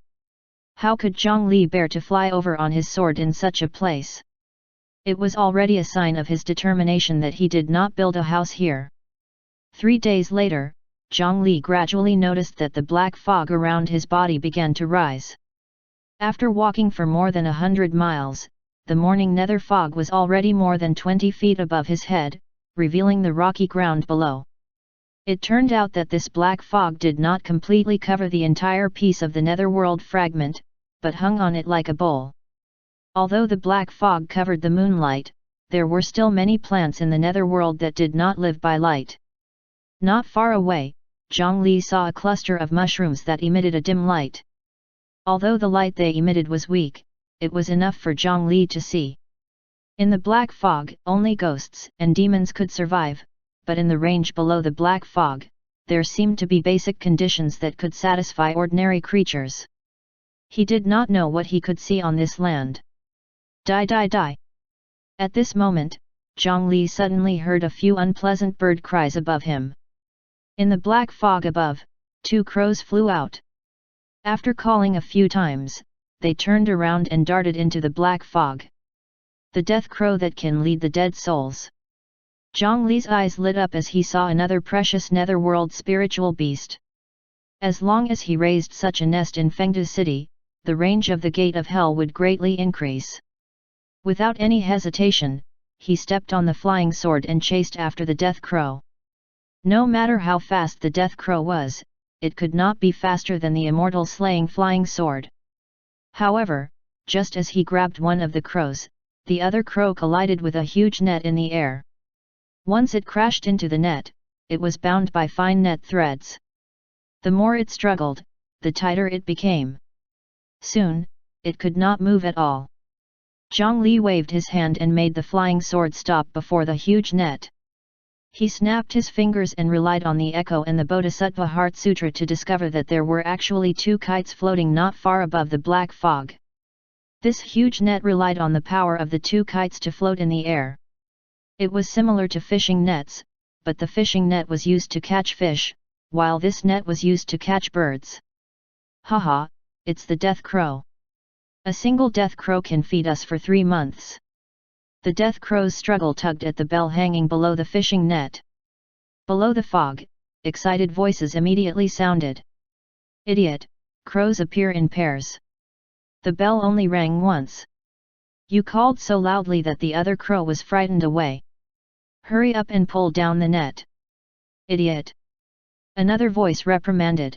How could Zhang Li bear to fly over on his sword in such a place? It was already a sign of his determination that he did not build a house here. 3 days later, Zhang Li gradually noticed that the black fog around his body began to rise. After walking for more than 100 miles, the morning nether fog was already more than 20 feet above his head, revealing the rocky ground below. It turned out that this black fog did not completely cover the entire piece of the netherworld fragment, but hung on it like a bowl. Although the black fog covered the moonlight, there were still many plants in the netherworld that did not live by light. Not far away, Zhang Li saw a cluster of mushrooms that emitted a dim light. Although the light they emitted was weak, it was enough for Zhang Li to see. In the black fog, only ghosts and demons could survive, but in the range below the black fog, there seemed to be basic conditions that could satisfy ordinary creatures. He did not know what he could see on this land. Die die die! At this moment, Zhang Li suddenly heard a few unpleasant bird cries above him. In the black fog above, 2 crows flew out. After calling a few times, they turned around and darted into the black fog. The death crow that can lead the dead souls. Zhang Li's eyes lit up as he saw another precious netherworld spiritual beast. As long as he raised such a nest in Fengde city, the range of the gate of hell would greatly increase. Without any hesitation, he stepped on the flying sword and chased after the death crow. No matter how fast the death crow was, it could not be faster than the immortal slaying flying sword. However, just as he grabbed one of the crows, the other crow collided with a huge net in the air. Once it crashed into the net, it was bound by fine net threads. The more it struggled, the tighter it became. Soon, it could not move at all. Zhang Li waved his hand and made the flying sword stop before the huge net. He snapped his fingers and relied on the echo and the Bodhisattva Heart Sutra to discover that there were actually 2 kites floating not far above the black fog. This huge net relied on the power of the 2 kites to float in the air. It was similar to fishing nets, but the fishing net was used to catch fish, while this net was used to catch birds. Haha, it's the death crow. A single death crow can feed us for 3 months. The death crow's struggle tugged at the bell hanging below the fishing net. Below the fog, excited voices immediately sounded. Idiot, crows appear in pairs. The bell only rang once. You called so loudly that the other crow was frightened away. Hurry up and pull down the net. Idiot. Another voice reprimanded.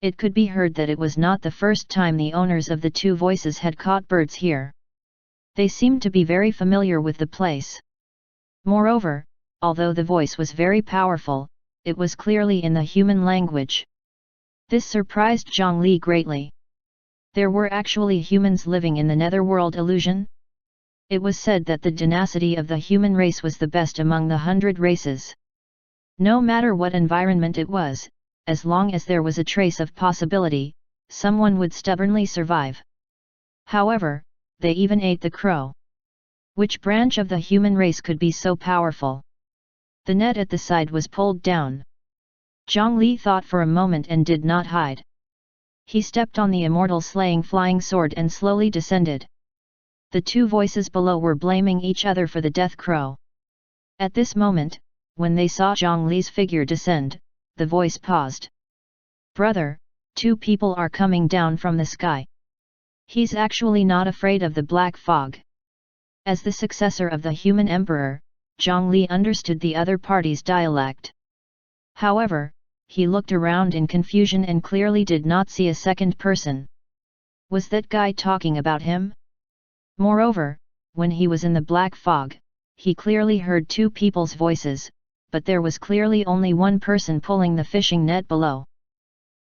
It could be heard that it was not the first time the owners of the 2 voices had caught birds here. They seemed to be very familiar with the place. Moreover, although the voice was very powerful, it was clearly in the human language. This surprised Zhang Li greatly. There were actually humans living in the netherworld illusion? It was said that the tenacity of the human race was the best among the 100 races. No matter what environment it was, as long as there was a trace of possibility, someone would stubbornly survive. However, they even ate the crow. Which branch of the human race could be so powerful? The net at the side was pulled down. Zhang Li thought for a moment and did not hide. He stepped on the immortal slaying flying sword and slowly descended. The 2 voices below were blaming each other for the death crow. At this moment, when they saw Zhang Li's figure descend, the voice paused. Brother, 2 people are coming down from the sky. He's actually not afraid of the black fog. As the successor of the human emperor, Zhang Li understood the other party's dialect. However, he looked around in confusion and clearly did not see a second person. Was that guy talking about him? Moreover, when he was in the black fog, he clearly heard 2 people's voices, but there was clearly only one person pulling the fishing net below.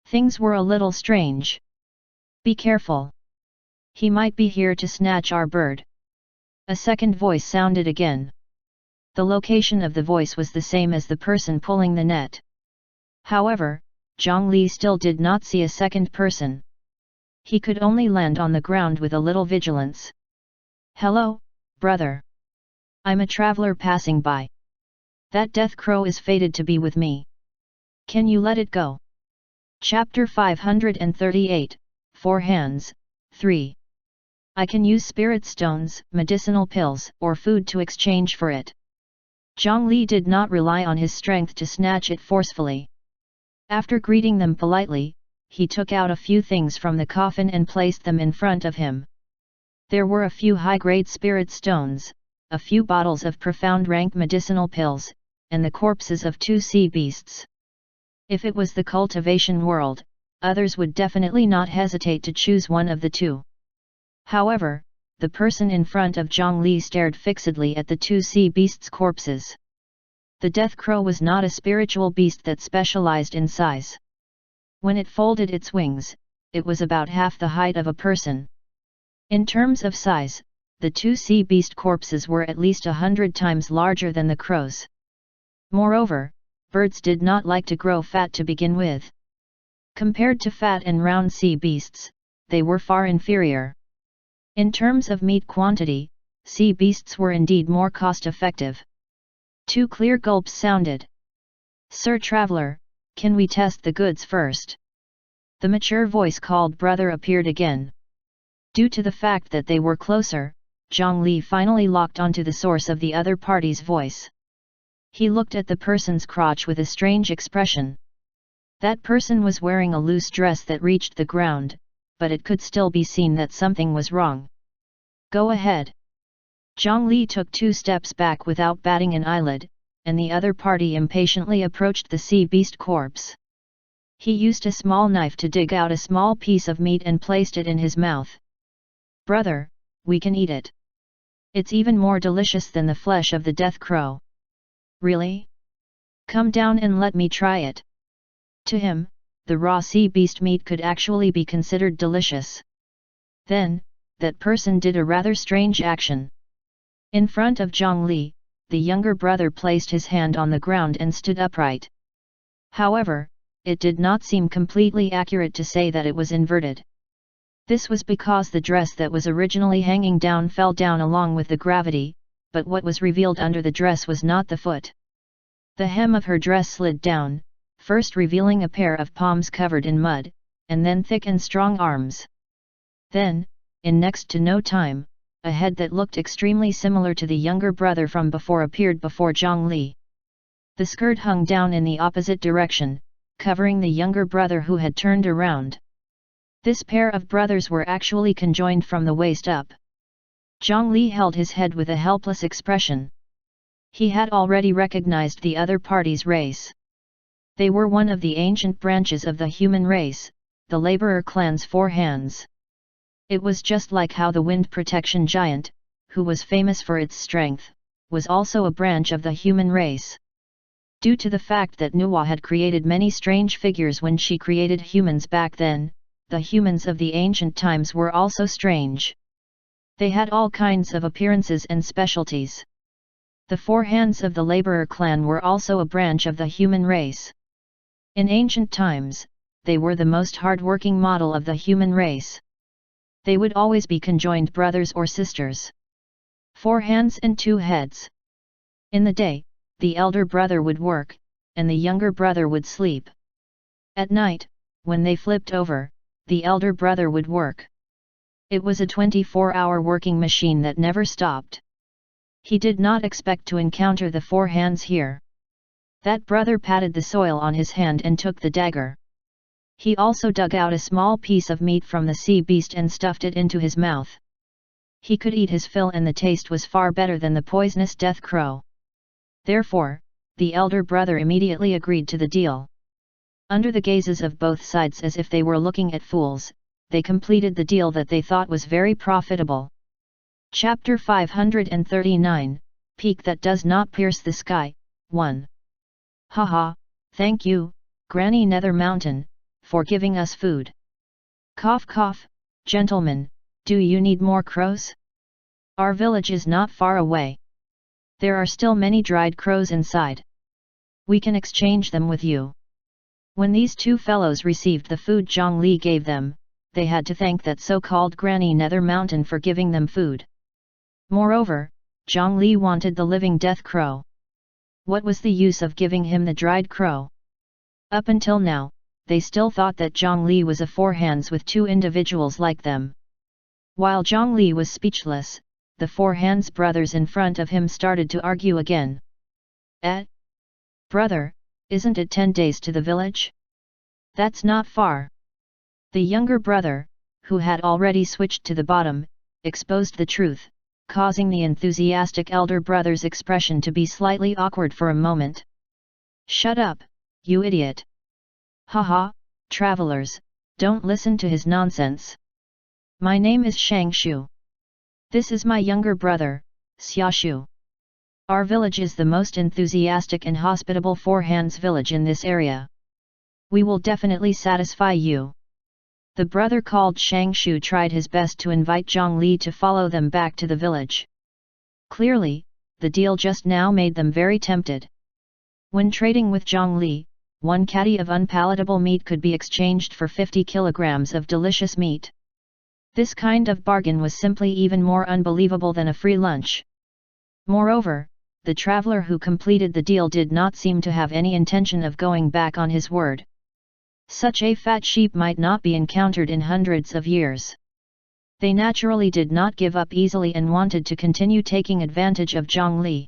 Things were a little strange. Be careful. He might be here to snatch our bird. A second voice sounded again. The location of the voice was the same as the person pulling the net. However, Zhang Li still did not see a second person. He could only land on the ground with a little vigilance. Hello, brother. I'm a traveler passing by. That death crow is fated to be with me. Can you let it go? Chapter 538, 4 Hands, 3. I can use spirit stones, medicinal pills, or food to exchange for it. Zhang Li did not rely on his strength to snatch it forcefully. After greeting them politely, he took out a few things from the coffin and placed them in front of him. There were a few high-grade spirit stones, a few bottles of profound rank medicinal pills, and the corpses of 2 sea beasts. If it was the cultivation world, others would definitely not hesitate to choose one of the 2. However, the person in front of Zhang Li stared fixedly at the 2 sea beasts' corpses. The death crow was not a spiritual beast that specialized in size. When it folded its wings, it was about half the height of a person. In terms of size, the 2 sea beast corpses were at least 100 times larger than the crows. Moreover, birds did not like to grow fat to begin with. Compared to fat and round sea beasts, they were far inferior. In terms of meat quantity, sea beasts were indeed more cost-effective. 2 clear gulps sounded. Sir Traveler, can we test the goods first? The mature voice called brother appeared again. Due to the fact that they were closer, Zhang Li finally locked onto the source of the other party's voice. He looked at the person's crotch with a strange expression. That person was wearing a loose dress that reached the ground, but it could still be seen that something was wrong. Go ahead. Zhang Li took 2 steps back without batting an eyelid, and the other party impatiently approached the sea beast corpse. He used a small knife to dig out a small piece of meat and placed it in his mouth. Brother, we can eat it. It's even more delicious than the flesh of the death crow. Really? Come down and let me try it. To him, the raw sea beast meat could actually be considered delicious. Then, that person did a rather strange action. In front of Zhongli, the younger brother placed his hand on the ground and stood upright. However, it did not seem completely accurate to say that it was inverted. This was because the dress that was originally hanging down fell down along with the gravity, but what was revealed under the dress was not the foot. The hem of her dress slid down, first revealing a pair of palms covered in mud, and then thick and strong arms. Then, in next to no time, a head that looked extremely similar to the younger brother from before appeared before Zhongli. The skirt hung down in the opposite direction, covering the younger brother who had turned around. This pair of brothers were actually conjoined from the waist up. Zhongli held his head with a helpless expression. He had already recognized the other party's race. They were one of the ancient branches of the human race, the laborer clan's four hands. It was just like how the wind protection giant, who was famous for its strength, was also a branch of the human race. Due to the fact that Nuwa had created many strange figures when she created humans back then, the humans of the ancient times were also strange. They had all kinds of appearances and specialties. The four hands of the laborer clan were also a branch of the human race. In ancient times, they were the most hard-working model of the human race. They would always be conjoined brothers or sisters. 4 hands and 2 heads. In the day, the elder brother would work, and the younger brother would sleep. At night, when they flipped over, the elder brother would work. It was a 24-hour working machine that never stopped. He did not expect to encounter the 4 hands here. That brother patted the soil on his hand and took the dagger. He also dug out a small piece of meat from the sea beast and stuffed it into his mouth. He could eat his fill and the taste was far better than the poisonous death crow. Therefore, the elder brother immediately agreed to the deal. Under the gazes of both sides as if they were looking at fools, they completed the deal that they thought was very profitable. Chapter 539, Peak That Does Not Pierce the Sky, 1. Haha, thank you, Granny Nether Mountain, for giving us food. Cough cough, gentlemen, do you need more crows? Our village is not far away. There are still many dried crows inside. We can exchange them with you. When these two fellows received the food Zhongli gave them, they had to thank that so-called Granny Nether Mountain for giving them food. Moreover, Zhongli wanted the living death crow. What was the use of giving him the dried crow? Up until now, they still thought that Zhongli was a 4 hands with 2 individuals like them. While Zhongli was speechless, the 4 hands brothers in front of him started to argue again. Brother, isn't it 10 days to the village? That's not far. The younger brother, who had already switched to the bottom, exposed the truth, causing the enthusiastic elder brother's expression to be slightly awkward for a moment. Shut up, you idiot! Haha, travelers, don't listen to his nonsense. My name is Shangshu. This is my younger brother, Xiaoshu. Our village is the most enthusiastic and hospitable 4 hands village in this area. We will definitely satisfy you. The brother called Shangshu tried his best to invite Zhongli to follow them back to the village. Clearly, the deal just now made them very tempted. When trading with Zhongli, 1 caddy of unpalatable meat could be exchanged for 50 kilograms of delicious meat. This kind of bargain was simply even more unbelievable than a free lunch. Moreover, the traveler who completed the deal did not seem to have any intention of going back on his word. Such a fat sheep might not be encountered in hundreds of years. They naturally did not give up easily and wanted to continue taking advantage of Zhongli.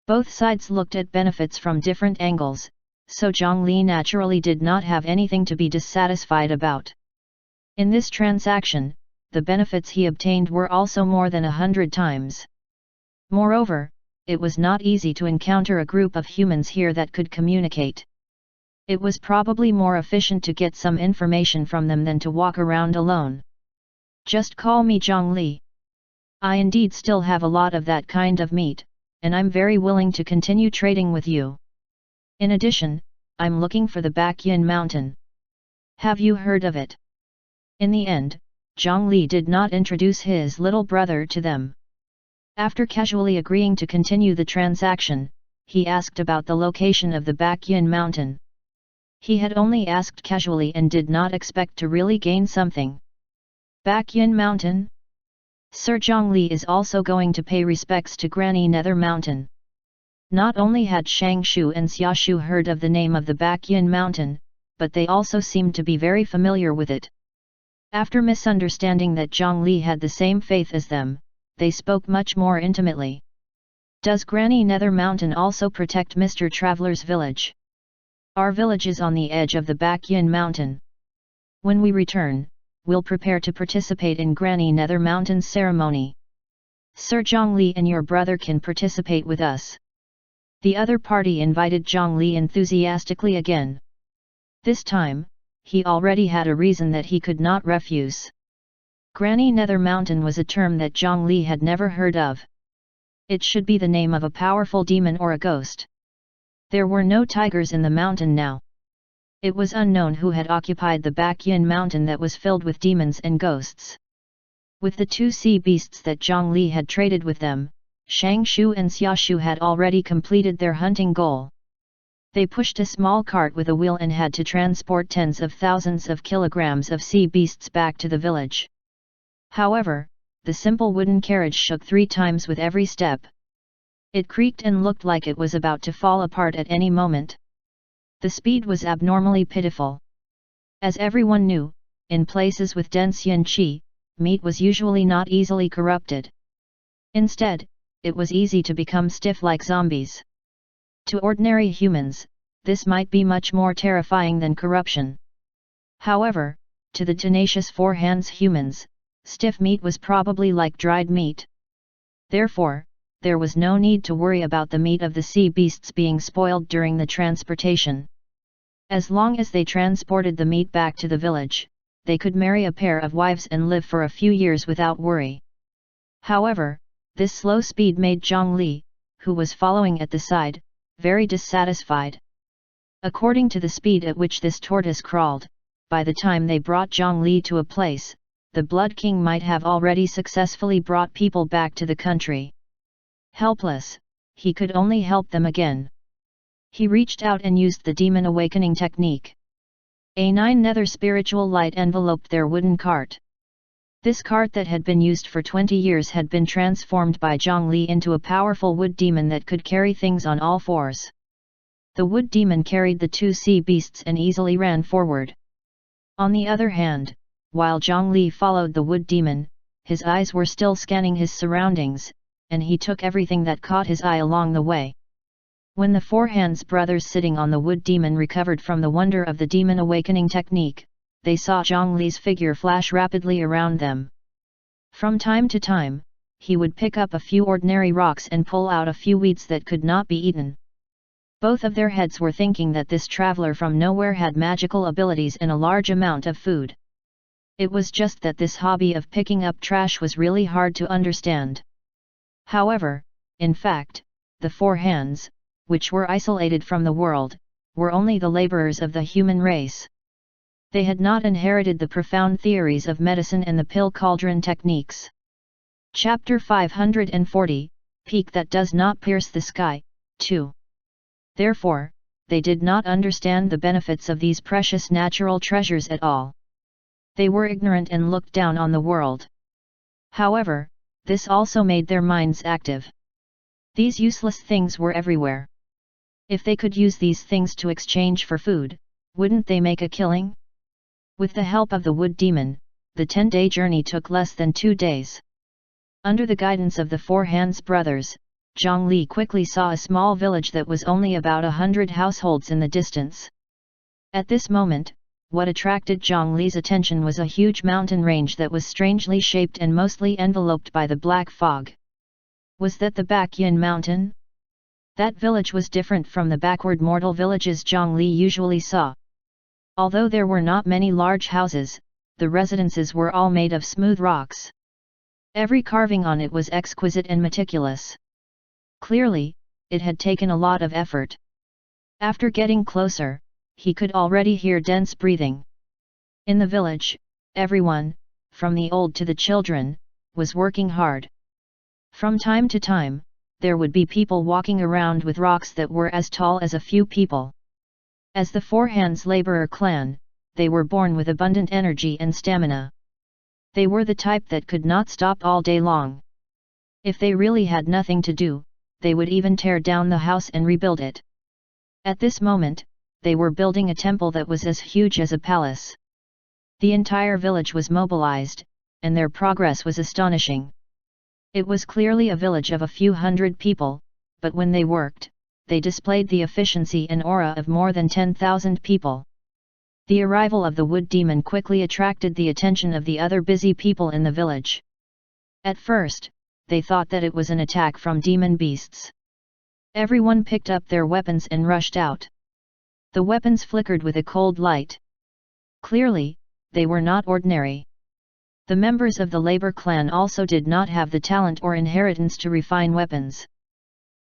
Both sides looked at benefits from different angles, so Zhongli naturally did not have anything to be dissatisfied about. In this transaction, the benefits he obtained were also more than 100 times. Moreover, it was not easy to encounter a group of humans here that could communicate. It was probably more efficient to get some information from them than to walk around alone. Just call me Zhongli. I indeed still have a lot of that kind of meat, and I'm very willing to continue trading with you. In addition, I'm looking for the Bakyan Mountain. Have you heard of it? In the end, Zhang Li did not introduce his little brother to them. After casually agreeing to continue the transaction, he asked about the location of the Baekhyun mountain. He had only asked casually and did not expect to really gain something. Baekhyun mountain? Sir Zhang Li is also going to pay respects to Granny Nether mountain. Not only had Shang Shu and Xia Shu heard of the name of the Baekhyun mountain, but they also seemed to be very familiar with it. After misunderstanding that Zhang Li had the same faith as them, they spoke much more intimately. Does Granny Nether mountain also protect Mr. Traveler's village? Our village is on the edge of the Baekhyun mountain. When we return, we'll prepare to participate in Granny Nether mountain's ceremony. Sir Zhang Li and your brother can participate with us. The other party invited Zhang Li enthusiastically again. This time, he already had a reason that he could not refuse. Granny Nether mountain was a term that Zhang Li had never heard of. It should be the name of a powerful demon or a ghost. There were no tigers in the mountain now. It was unknown who had occupied the Baekhyun mountain that was filled with demons and ghosts. With the two sea beasts that Zhang Li had traded with them, Shang Shu and Xia Shu had already completed their hunting goal. They pushed a small cart with a wheel and had to transport tens of thousands of kilograms of sea beasts back to the village. However, the simple wooden carriage shook 3 times with every step. It creaked and looked like it was about to fall apart at any moment. The speed was abnormally pitiful. As everyone knew, in places with dense yin qi, meat was usually not easily corrupted. Instead, it was easy to become stiff like zombies. To ordinary humans, this might be much more terrifying than corruption. However, to the tenacious Four Hands humans, stiff meat was probably like dried meat. Therefore, there was no need to worry about the meat of the sea beasts being spoiled during the transportation. As long as they transported the meat back to the village, they could marry a pair of wives and live for a few years without worry. However, this slow speed made Zhang Li, who was following at the side, very dissatisfied. According to the speed at which this tortoise crawled, by the time they brought Zhang Li to a place, the Blood King might have already successfully brought people back to the country. Helpless, he could only help them again. He reached out and used the demon awakening technique. A 9 nether spiritual light enveloped their wooden cart. This cart that had been used for 20 years had been transformed by Zhang Li into a powerful wood demon that could carry things on all fours. The wood demon carried the 2 sea beasts and easily ran forward. On the other hand, while Zhang Li followed the wood demon, his eyes were still scanning his surroundings, and he took everything that caught his eye along the way. When the Four Hands brothers sitting on the wood demon recovered from the wonder of the demon awakening technique, they saw Zhang Li's figure flash rapidly around them. From time to time, he would pick up a few ordinary rocks and pull out a few weeds that could not be eaten. Both of their heads were thinking that this traveler from nowhere had magical abilities and a large amount of food. It was just that this hobby of picking up trash was really hard to understand. However, in fact, the Four Hands, which were isolated from the world, were only the laborers of the human race. They had not inherited the profound theories of medicine and the pill cauldron techniques. Chapter 540, Peak that does not pierce the sky, 2. Therefore, they did not understand the benefits of these precious natural treasures at all. They were ignorant and looked down on the world. However, this also made their minds active. These useless things were everywhere. If they could use these things to exchange for food, wouldn't they make a killing? With the help of the wood demon, the 10-day journey took less than 2 days. Under the guidance of the Four Hands brothers, Zhang Li quickly saw a small village that was only about 100 households in the distance. At this moment, what attracted Zhang Li's attention was a huge mountain range that was strangely shaped and mostly enveloped by the black fog. Was that the Baekhyun mountain? That village was different from the backward mortal villages Zhang Li usually saw. Although there were not many large houses, the residences were all made of smooth rocks. Every carving on it was exquisite and meticulous. Clearly, it had taken a lot of effort. After getting closer, he could already hear dense breathing. In the village, everyone, from the old to the children, was working hard. From time to time, there would be people walking around with rocks that were as tall as a few people. As the Four Hands Laborer clan, they were born with abundant energy and stamina. They were the type that could not stop all day long. If they really had nothing to do, they would even tear down the house and rebuild it. At this moment, they were building a temple that was as huge as a palace. The entire village was mobilized, and their progress was astonishing. It was clearly a village of a few hundred people, but when they worked, they displayed the efficiency and aura of more than 10,000 people. The arrival of the wood demon quickly attracted the attention of the other busy people in the village. At first, they thought that it was an attack from demon beasts. Everyone picked up their weapons and rushed out. The weapons flickered with a cold light. Clearly, they were not ordinary. The members of the labor clan also did not have the talent or inheritance to refine weapons.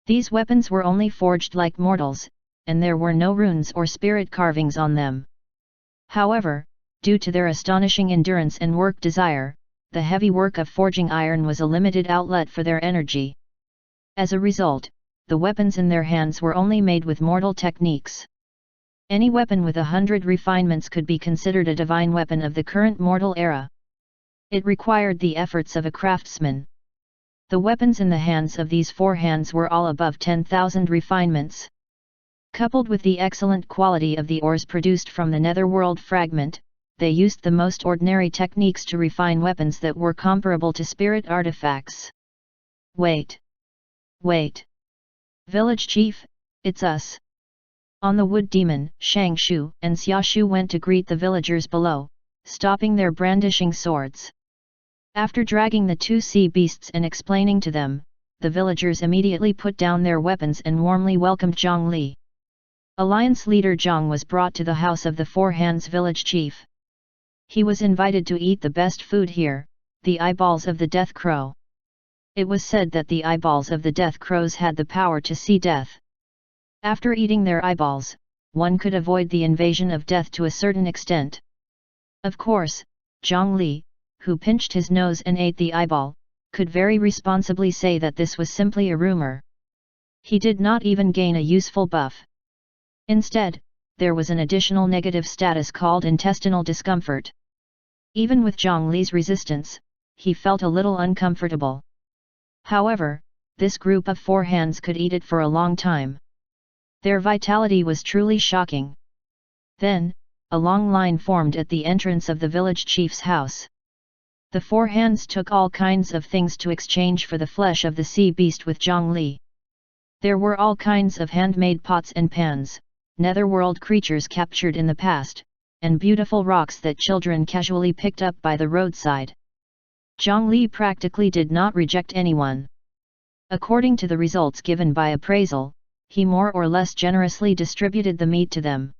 These weapons were only forged like mortals, and there were no runes or spirit carvings on them. However, due to their astonishing endurance and work desire, the heavy work of forging iron was a limited outlet for their energy. As a result, the weapons in their hands were only made with mortal techniques. Any weapon with 100 refinements could be considered a divine weapon of the current mortal era. It required the efforts of a craftsman. The weapons in the hands of these Four Hands were all above 10,000 refinements. Coupled with the excellent quality of the ores produced from the netherworld fragment, they used the most ordinary techniques to refine weapons that were comparable to spirit artifacts. Wait! Wait! Village chief, it's us! On the wood demon, Shang Shu and Xia Shu went to greet the villagers below, stopping their brandishing swords. After dragging the two sea beasts and explaining to them, the villagers immediately put down their weapons and warmly welcomed Zhang Li. Alliance leader Zhang was brought to the house of the Four Hands village chief. He was invited to eat the best food here, the eyeballs of the death crow. It was said that the eyeballs of the death crows had the power to see death. After eating their eyeballs, one could avoid the invasion of death to a certain extent. Of course, Zhang Li, who pinched his nose and ate the eyeball, could very responsibly say that this was simply a rumor. He did not even gain a useful buff. Instead, there was an additional negative status called intestinal discomfort. Even with Zhang Li's resistance, he felt a little uncomfortable. However, this group of Four Hands could eat it for a long time. Their vitality was truly shocking. Then, a long line formed at the entrance of the village chief's house. The Four Hands took all kinds of things to exchange for the flesh of the sea beast with Zhang Li. There were all kinds of handmade pots and pans, netherworld creatures captured in the past, and beautiful rocks that children casually picked up by the roadside. Zhang Li practically did not reject anyone. According to the results given by appraisal, he more or less generously distributed the meat to them.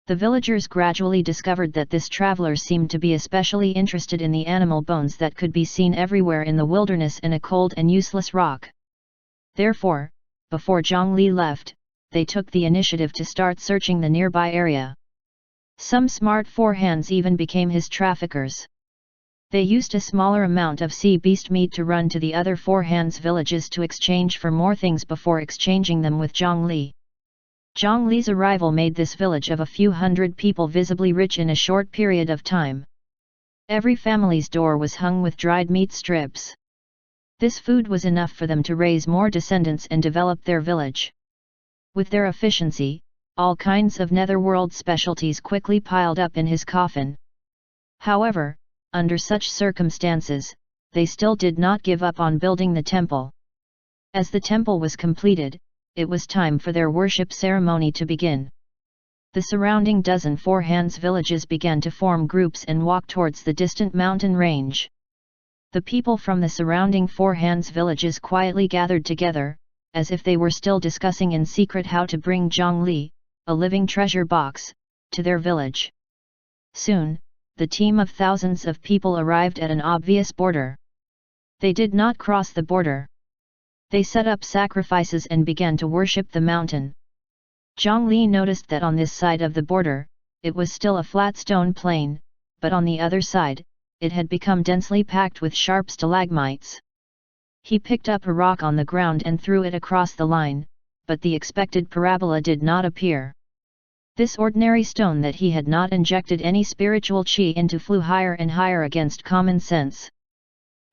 The villagers gradually discovered that this traveler seemed to be especially interested in the animal bones that could be seen everywhere in the wilderness and a cold and useless rock. Therefore, before Zhang Li left, they took the initiative to start searching the nearby area. Some smart Four Hands even became his traffickers. They used a smaller amount of sea beast meat to run to the other Four Hands villages to exchange for more things before exchanging them with Zhang Li. Zhang Li's arrival made this village of a few hundred people visibly rich in a short period of time. Every family's door was hung with dried meat strips. This food was enough for them to raise more descendants and develop their village. With their efficiency, all kinds of netherworld specialties quickly piled up in his coffin. However, under such circumstances, they still did not give up on building the temple. As the temple was completed, it was time for their worship ceremony to begin. The surrounding dozen Four Hands villages began to form groups and walk towards the distant mountain range. The people from the surrounding Four Hands villages quietly gathered together, as if they were still discussing in secret how to bring Zhang Li, a living treasure box, to their village. Soon, the team of thousands of people arrived at an obvious border. They did not cross the border. They set up sacrifices and began to worship the mountain. Zhang Li noticed that on this side of the border, it was still a flat stone plain, but on the other side, it had become densely packed with sharp stalagmites. He picked up a rock on the ground and threw it across the line, but the expected parabola did not appear. This ordinary stone that he had not injected any spiritual chi into flew higher and higher against common sense.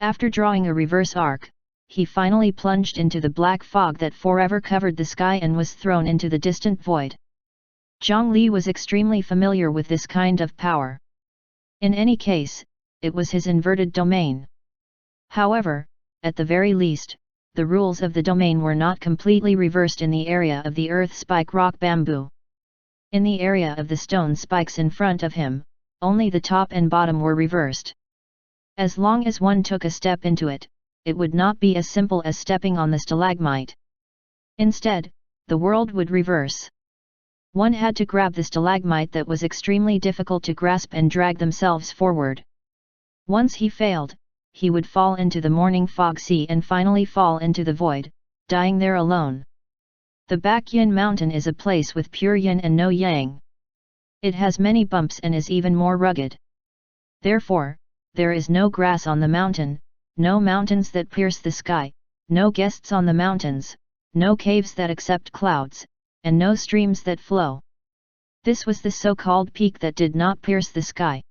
After drawing a reverse arc, he finally plunged into the black fog that forever covered the sky and was thrown into the distant void. Zhang Li was extremely familiar with this kind of power. In any case, it was his inverted domain. However, at the very least, the rules of the domain were not completely reversed in the area of the earth spike rock bamboo. In the area of the stone spikes in front of him, only the top and bottom were reversed. As long as one took a step into it, it would not be as simple as stepping on the stalagmite. Instead, the world would reverse. One had to grab the stalagmite that was extremely difficult to grasp and drag themselves forward. Once he failed, he would fall into the morning fog sea and finally fall into the void, dying there alone. The Baekyan mountain is a place with pure yin and no yang. It has many bumps and is even more rugged. Therefore, there is no grass on the mountain, no mountains that pierce the sky, no guests on the mountains, no caves that accept clouds, and no streams that flow. This was the so-called peak that did not pierce the sky.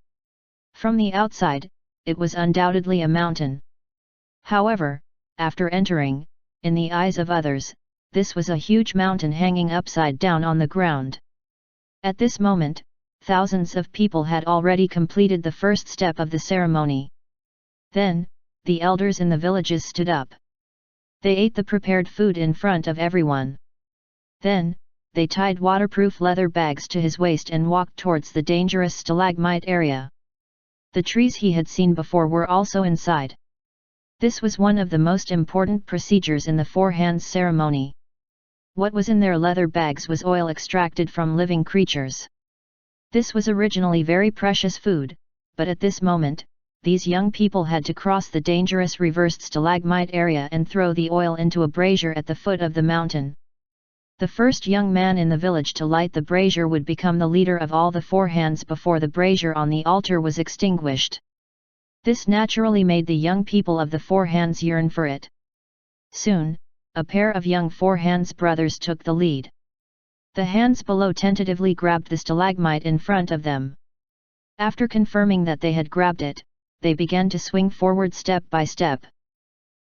From the outside, it was undoubtedly a mountain. However, after entering, in the eyes of others, this was a huge mountain hanging upside down on the ground. At this moment, thousands of people had already completed the first step of the ceremony. Then, the elders in the villages stood up. They ate the prepared food in front of everyone. Then, they tied waterproof leather bags to his waist and walked towards the dangerous stalagmite area. The trees he had seen before were also inside. This was one of the most important procedures in the four hands ceremony. What was in their leather bags was oil extracted from living creatures. This was originally very precious food, but at this moment, these young people had to cross the dangerous reversed stalagmite area and throw the oil into a brazier at the foot of the mountain. The first young man in the village to light the brazier would become the leader of all the four hands before the brazier on the altar was extinguished. This naturally made the young people of the four hands yearn for it. Soon, a pair of young four hands brothers took the lead. The hands below tentatively grabbed the stalagmite in front of them. After confirming that they had grabbed it, they began to swing forward step by step.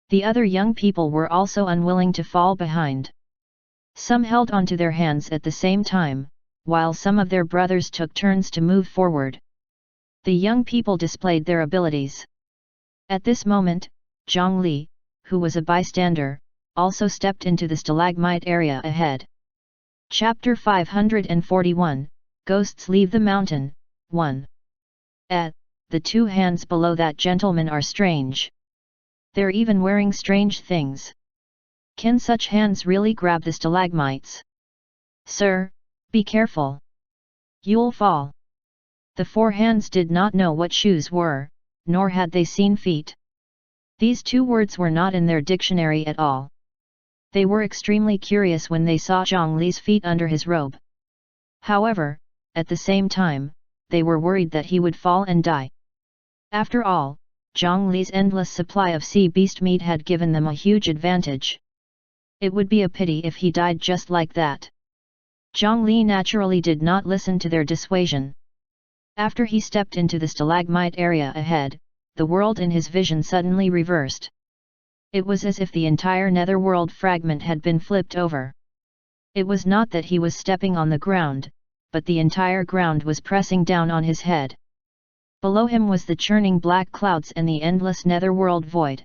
The other young people were also unwilling to fall behind. Some held onto their hands at the same time, while some of their brothers took turns to move forward. The young people displayed their abilities. At this moment, Zhang Li, who was a bystander, also stepped into the stalagmite area ahead. Chapter 541, Ghosts Leave the Mountain, 1. The two hands below that gentleman are strange. They're even wearing strange things. Can such hands really grab the stalagmites? Sir, be careful. You'll fall. The four hands did not know what shoes were, nor had they seen feet. These two words were not in their dictionary at all. They were extremely curious when they saw Zhang Li's feet under his robe. However, at the same time, they were worried that he would fall and die. After all, Zhang Li's endless supply of sea beast meat had given them a huge advantage. It would be a pity if he died just like that. Zhang Li naturally did not listen to their dissuasion. After he stepped into the stalagmite area ahead, the world in his vision suddenly reversed. It was as if the entire netherworld fragment had been flipped over. It was not that he was stepping on the ground, but the entire ground was pressing down on his head. Below him was the churning black clouds and the endless netherworld void.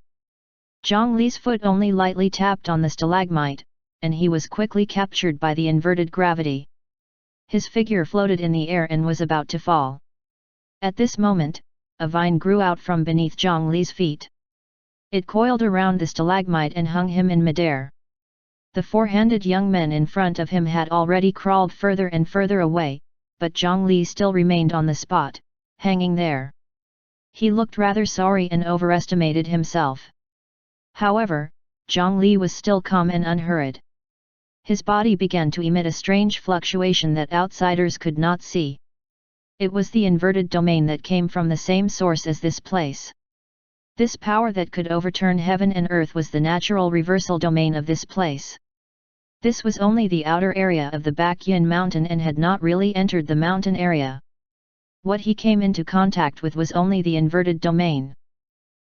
Zhang Li's foot only lightly tapped on the stalagmite, and he was quickly captured by the inverted gravity. His figure floated in the air and was about to fall. At this moment, a vine grew out from beneath Zhang Li's feet. It coiled around the stalagmite and hung him in midair. The four-handed young men in front of him had already crawled further and further away, but Zhang Li still remained on the spot, hanging there. He looked rather sorry and overestimated himself. However, Zhang Li was still calm and unhurried. His body began to emit a strange fluctuation that outsiders could not see. It was the inverted domain that came from the same source as this place. This power that could overturn heaven and earth was the natural reversal domain of this place. This was only the outer area of the Baekhyun mountain and had not really entered the mountain area. What he came into contact with was only the inverted domain.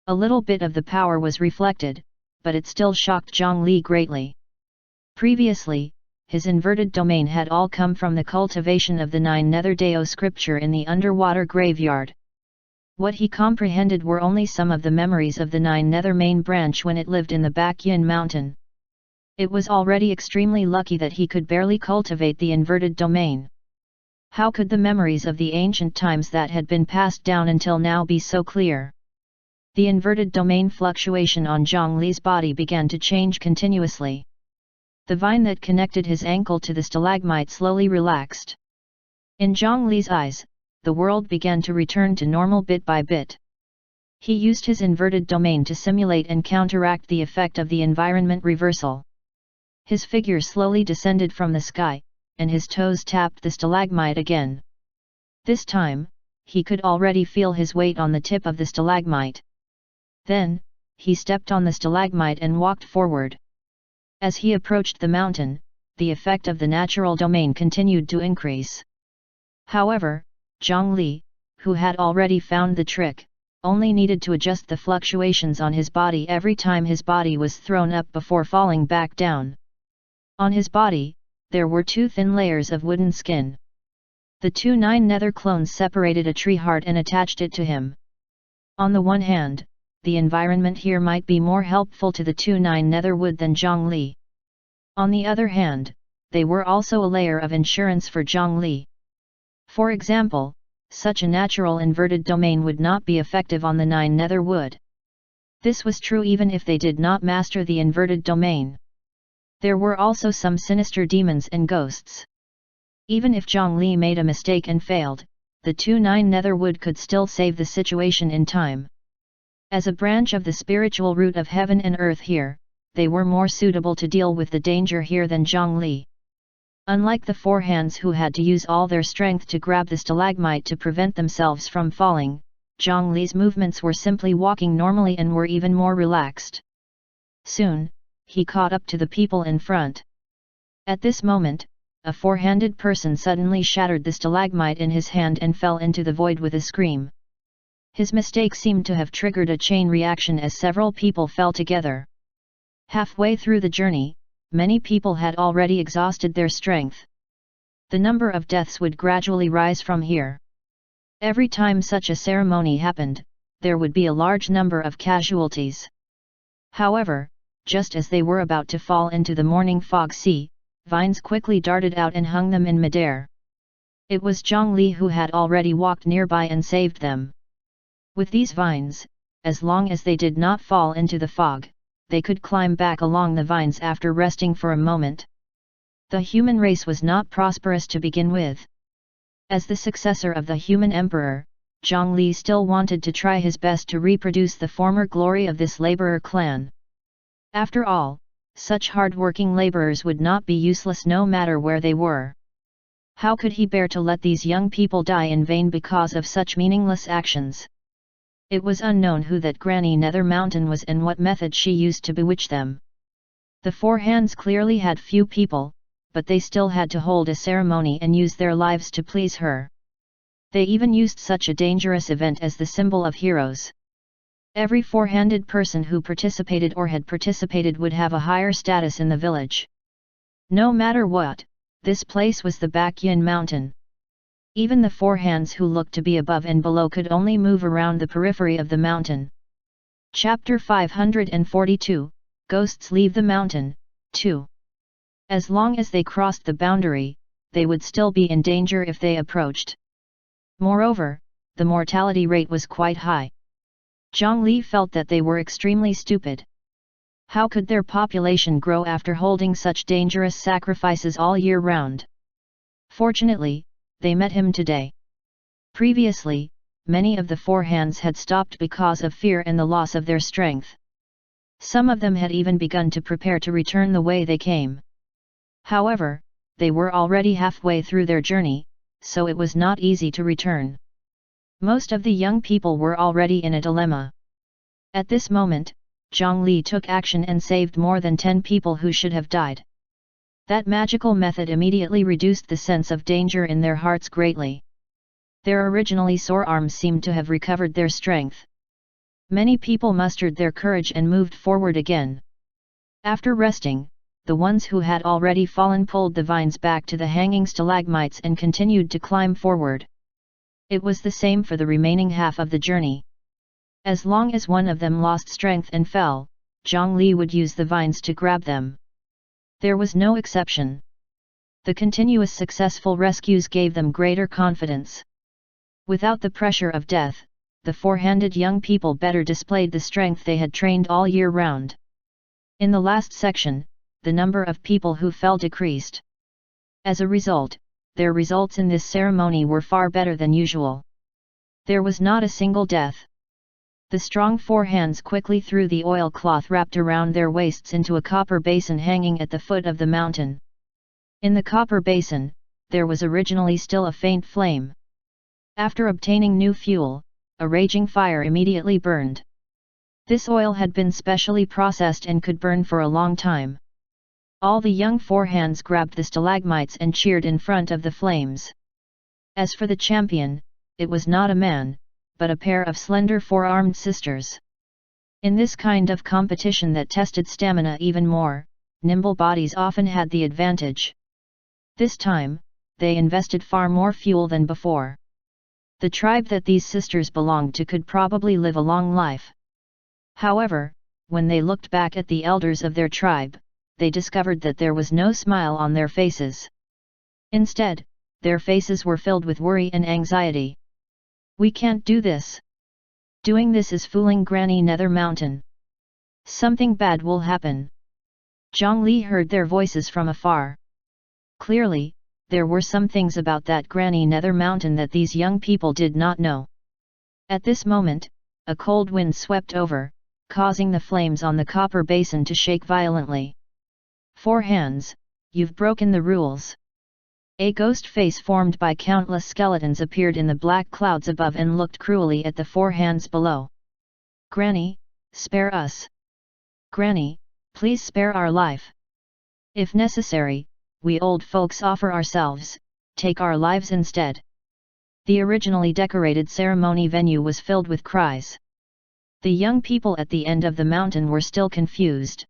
A little bit of the power was reflected, but it still shocked Zhongli greatly. Previously, his inverted domain had all come from the cultivation of the 9 Nether Dao scripture in the underwater graveyard. What he comprehended were only some of the memories of the 9 Nether main branch when it lived in the Baekhyun mountain. It was already extremely lucky that he could barely cultivate the inverted domain. How could the memories of the ancient times that had been passed down until now be so clear? The inverted domain fluctuation on Zhongli's body began to change continuously. The vine that connected his ankle to the stalagmite slowly relaxed. In Zhongli's eyes, the world began to return to normal bit by bit. He used his inverted domain to simulate and counteract the effect of the environment reversal. His figure slowly descended from the sky, and his toes tapped the stalagmite again. This time, he could already feel his weight on the tip of the stalagmite. Then, he stepped on the stalagmite and walked forward. As he approached the mountain, the effect of the natural domain continued to increase. However, Zhongli, who had already found the trick, only needed to adjust the fluctuations on his body every time his body was thrown up before falling back down. On his body, there were 2 thin layers of wooden skin. The 2 9 nether clones separated a tree heart and attached it to him. On the one hand, the environment here might be more helpful to the 2 9 nether wood than Zhongli. On the other hand, they were also a layer of insurance for Zhongli. For example, such a natural inverted domain would not be effective on the 9 nether wood. This was true even if they did not master the inverted domain. There were also some sinister demons and ghosts. Even if Zhongli made a mistake and failed, the 2 9 nether wood could still save the situation in time. As a branch of the spiritual root of heaven and earth here, they were more suitable to deal with the danger here than Zhongli. Unlike the 4 hands who had to use all their strength to grab the stalagmite to prevent themselves from falling, Zhongli's movements were simply walking normally and were even more relaxed. Soon, he caught up to the people in front. At this moment, a 4-handed person suddenly shattered the stalagmite in his hand and fell into the void with a scream. His mistake seemed to have triggered a chain reaction as several people fell together. Halfway through the journey, many people had already exhausted their strength. The number of deaths would gradually rise from here. Every time such a ceremony happened, there would be a large number of casualties. However, just as they were about to fall into the morning fog sea, vines quickly darted out and hung them in midair. It was Zhongli who had already walked nearby and saved them. With these vines, as long as they did not fall into the fog, they could climb back along the vines after resting for a moment. The human race was not prosperous to begin with. As the successor of the human emperor, Zhongli still wanted to try his best to reproduce the former glory of this laborer clan. After all, such hard-working laborers would not be useless no matter where they were. How could he bear to let these young people die in vain because of such meaningless actions? It was unknown who that Granny Nether Mountain was and what method she used to bewitch them. The 4 hands clearly had few people, but they still had to hold a ceremony and use their lives to please her. They even used such a dangerous event as the symbol of heroes. Every 4-handed person who participated or had participated would have a higher status in the village. No matter what, this place was the Baekhyun mountain. Even the 4 hands who looked to be above and below could only move around the periphery of the mountain. Chapter 542, Ghosts Leave the Mountain, 2. As long as they crossed the boundary, they would still be in danger if they approached. Moreover, the mortality rate was quite high. Zhongli felt that they were extremely stupid. How could their population grow after holding such dangerous sacrifices all year round? Fortunately, they met him today. Previously, many of the 4 hands had stopped because of fear and the loss of their strength. Some of them had even begun to prepare to return the way they came. However, they were already halfway through their journey, so it was not easy to return. Most of the young people were already in a dilemma. At this moment, Zhang Li took action and saved more than 10 people who should have died. That magical method immediately reduced the sense of danger in their hearts greatly. Their originally sore arms seemed to have recovered their strength. Many people mustered their courage and moved forward again. After resting, the ones who had already fallen pulled the vines back to the hanging stalagmites and continued to climb forward. It was the same for the remaining half of the journey. As long as one of them lost strength and fell, Zhang Li would use the vines to grab them. There was no exception. The continuous successful rescues gave them greater confidence. Without the pressure of death, the four-handed young people better displayed the strength they had trained all year round. In the last section, the number of people who fell decreased. As a result, their results in this ceremony were far better than usual. There was not a single death. The strong four hands quickly threw the oilcloth wrapped around their waists into a copper basin hanging at the foot of the mountain. In the copper basin, there was originally still a faint flame. After obtaining new fuel, a raging fire immediately burned. This oil had been specially processed and could burn for a long time. All the young four hands grabbed the stalagmites and cheered in front of the flames. As for the champion, it was not a man, but a pair of slender four-armed sisters. In this kind of competition that tested stamina even more, nimble bodies often had the advantage. This time, they invested far more fuel than before. The tribe that these sisters belonged to could probably live a long life. However, when they looked back at the elders of their tribe, they discovered that there was no smile on their faces. Instead, their faces were filled with worry and anxiety. "We can't do this. Doing this is fooling Granny Nether Mountain. Something bad will happen." Zhang Li heard their voices from afar. Clearly, there were some things about that Granny Nether Mountain that these young people did not know. At this moment, a cold wind swept over, causing the flames on the copper basin to shake violently. "Four hands, you've broken the rules." A ghost face formed by countless skeletons appeared in the black clouds above and looked cruelly at the four hands below. "Granny, spare us. Granny, please spare our life. If necessary, we old folks offer ourselves, take our lives instead." The originally decorated ceremony venue was filled with cries. The young people at the end of the mountain were still confused.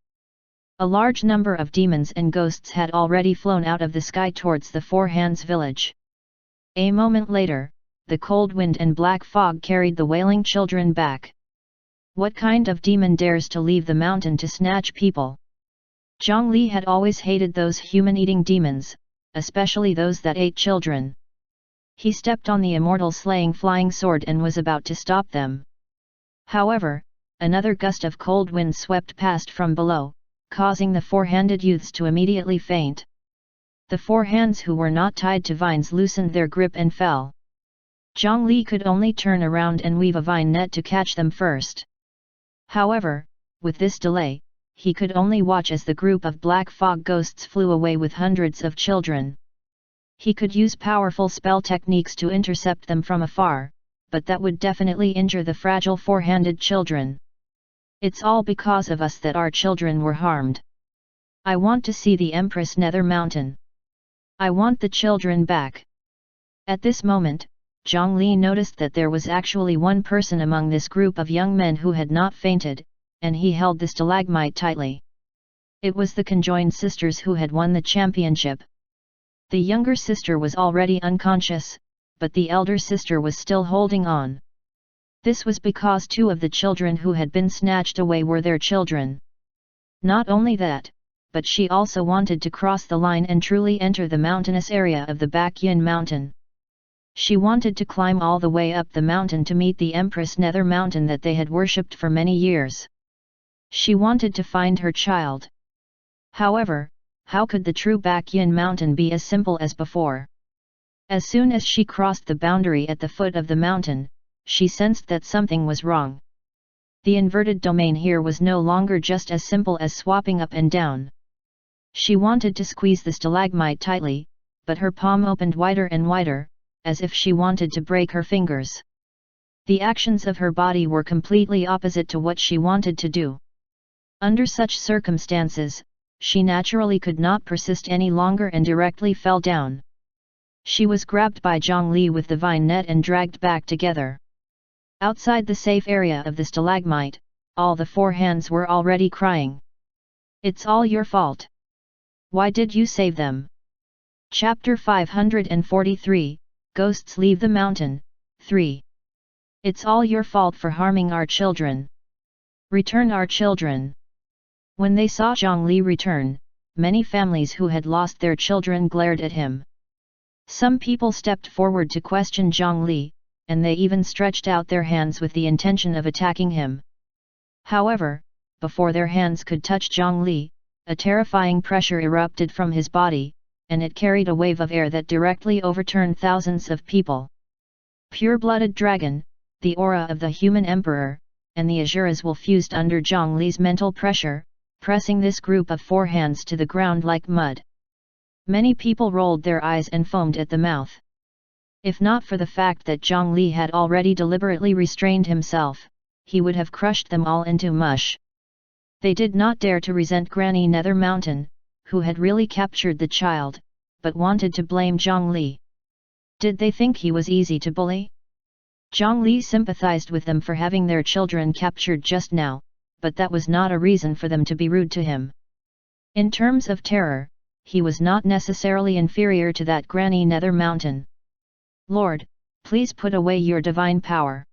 A large number of demons and ghosts had already flown out of the sky towards the Four Hands village. A moment later, the cold wind and black fog carried the wailing children back. What kind of demon dares to leave the mountain to snatch people? Zhang Li had always hated those human-eating demons, especially those that ate children. He stepped on the immortal slaying flying sword and was about to stop them. However, another gust of cold wind swept past from below, causing the four-handed youths to immediately faint. The four hands who were not tied to vines loosened their grip and fell. Zhang Li could only turn around and weave a vine net to catch them first. However, with this delay, he could only watch as the group of black fog ghosts flew away with hundreds of children. He could use powerful spell techniques to intercept them from afar, but that would definitely injure the fragile four-handed children. "It's all because of us that our children were harmed. I want to see the Empress Nether Mountain. I want the children back." At this moment, Zhang Li noticed that there was actually one person among this group of young men who had not fainted, and he held the stalagmite tightly. It was the conjoined sisters who had won the championship. The younger sister was already unconscious, but the elder sister was still holding on. This was because two of the children who had been snatched away were their children. Not only that, but she also wanted to cross the line and truly enter the mountainous area of the Baekhyun Mountain. She wanted to climb all the way up the mountain to meet the Empress Nether Mountain that they had worshipped for many years. She wanted to find her child. However, how could the true Baekhyun Mountain be as simple as before? As soon as she crossed the boundary at the foot of the mountain, she sensed that something was wrong. The inverted domain here was no longer just as simple as swapping up and down. She wanted to squeeze the stalagmite tightly, but her palm opened wider and wider, as if she wanted to break her fingers. The actions of her body were completely opposite to what she wanted to do. Under such circumstances, she naturally could not persist any longer and directly fell down. She was grabbed by Zhongli with the vine net and dragged back together. Outside the safe area of the stalagmite, all the four hands were already crying. "It's all your fault. Why did you save them?" Chapter 543, Ghosts Leave the Mountain, 3. "It's all your fault for harming our children. Return our children." When they saw Zhongli return, many families who had lost their children glared at him. Some people stepped forward to question Zhongli, and they even stretched out their hands with the intention of attacking him. However, before their hands could touch Zhongli, a terrifying pressure erupted from his body, and it carried a wave of air that directly overturned thousands of people. Pure-blooded dragon, the aura of the human emperor, and the Asuras will fused under Zhongli's mental pressure, pressing this group of four hands to the ground like mud. Many people rolled their eyes and foamed at the mouth. If not for the fact that Zhongli had already deliberately restrained himself, he would have crushed them all into mush. They did not dare to resent Granny Nether Mountain, who had really captured the child, but wanted to blame Zhongli. Did they think he was easy to bully? Zhongli sympathized with them for having their children captured just now, but that was not a reason for them to be rude to him. In terms of terror, he was not necessarily inferior to that Granny Nether Mountain. "Lord, please put away your divine power."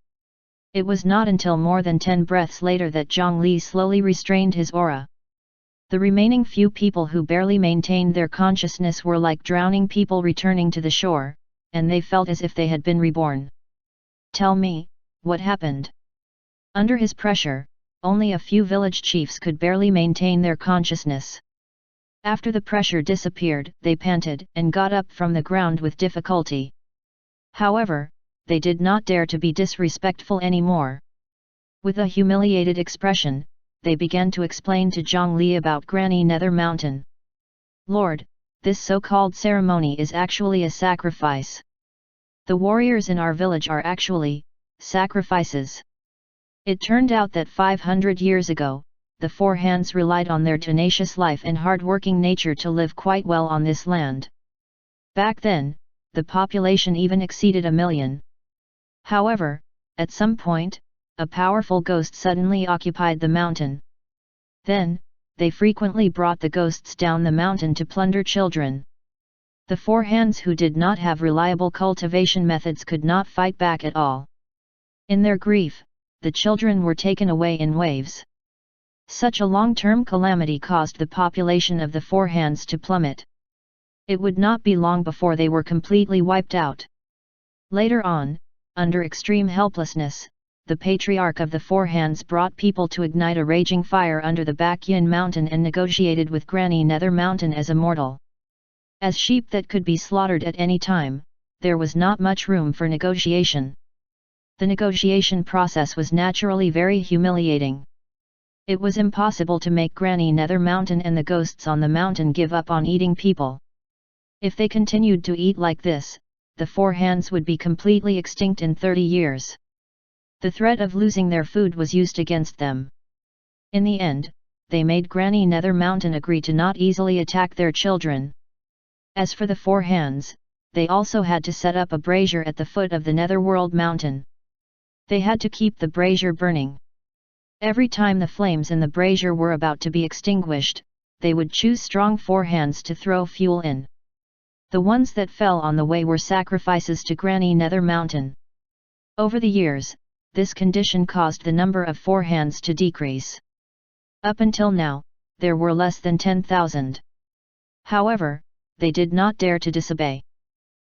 It was not until more than 10 breaths later that Zhongli slowly restrained his aura. The remaining few people who barely maintained their consciousness were like drowning people returning to the shore, and they felt as if they had been reborn. "Tell me, what happened?" Under his pressure, only a few village chiefs could barely maintain their consciousness. After the pressure disappeared, they panted and got up from the ground with difficulty. However, they did not dare to be disrespectful anymore. With a humiliated expression, they began to explain to Zhongli about Granny Nether Mountain. "Lord, this so-called ceremony is actually a sacrifice. The warriors in our village are actually sacrifices. It turned out that 500 years ago, the Four Hands relied on their tenacious life and hard-working nature to live quite well on this land. Back then, the population even exceeded 1 million. However, at some point, a powerful ghost suddenly occupied the mountain. Then, they frequently brought the ghosts down the mountain to plunder children. The Four Hands who did not have reliable cultivation methods could not fight back at all. In their grief, the children were taken away in waves. Such a long-term calamity caused the population of the Four Hands to plummet. It would not be long before they were completely wiped out. Later on, under extreme helplessness, the Patriarch of the Four Hands brought people to ignite a raging fire under the Bakyan Mountain and negotiated with Granny Nether Mountain as a mortal. As sheep that could be slaughtered at any time, there was not much room for negotiation. The negotiation process was naturally very humiliating. It was impossible to make Granny Nether Mountain and the ghosts on the mountain give up on eating people. If they continued to eat like this, the Four Hands would be completely extinct in 30 years. The threat of losing their food was used against them. In the end, they made Granny Nether Mountain agree to not easily attack their children. As for the Four Hands, they also had to set up a brazier at the foot of the Netherworld Mountain. They had to keep the brazier burning. Every time the flames in the brazier were about to be extinguished, they would choose strong Four Hands to throw fuel in. The ones that fell on the way were sacrifices to Granny Nether Mountain. Over the years, this condition caused the number of Four Hands to decrease. Up until now, there were less than 10,000. However, they did not dare to disobey.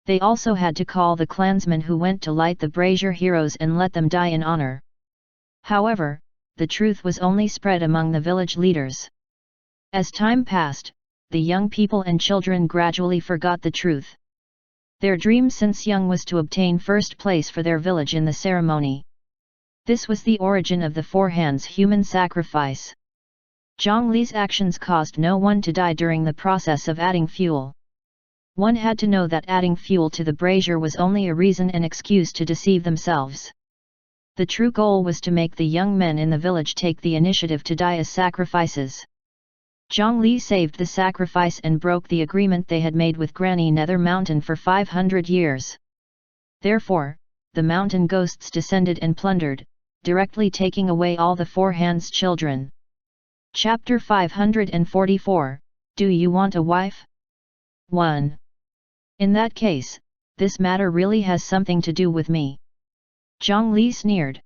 They also had to call the clansmen who went to light the brazier heroes and let them die in honor. However, the truth was only spread among the village leaders. As time passed, the young people and children gradually forgot the truth. Their dream since young was to obtain first place for their village in the ceremony. This was the origin of the Four Hands human sacrifice. Zhongli's actions caused no one to die during the process of adding fuel. One had to know that adding fuel to the brazier was only a reason and excuse to deceive themselves. The true goal was to make the young men in the village take the initiative to die as sacrifices. Zhang Li saved the sacrifice and broke the agreement they had made with Granny Nether Mountain for 500 years. Therefore, the mountain ghosts descended and plundered, directly taking away all the Four Hands' children. Chapter 544, Do You Want a Wife? 1. In that case, this matter really has something to do with me. Zhang Li sneered.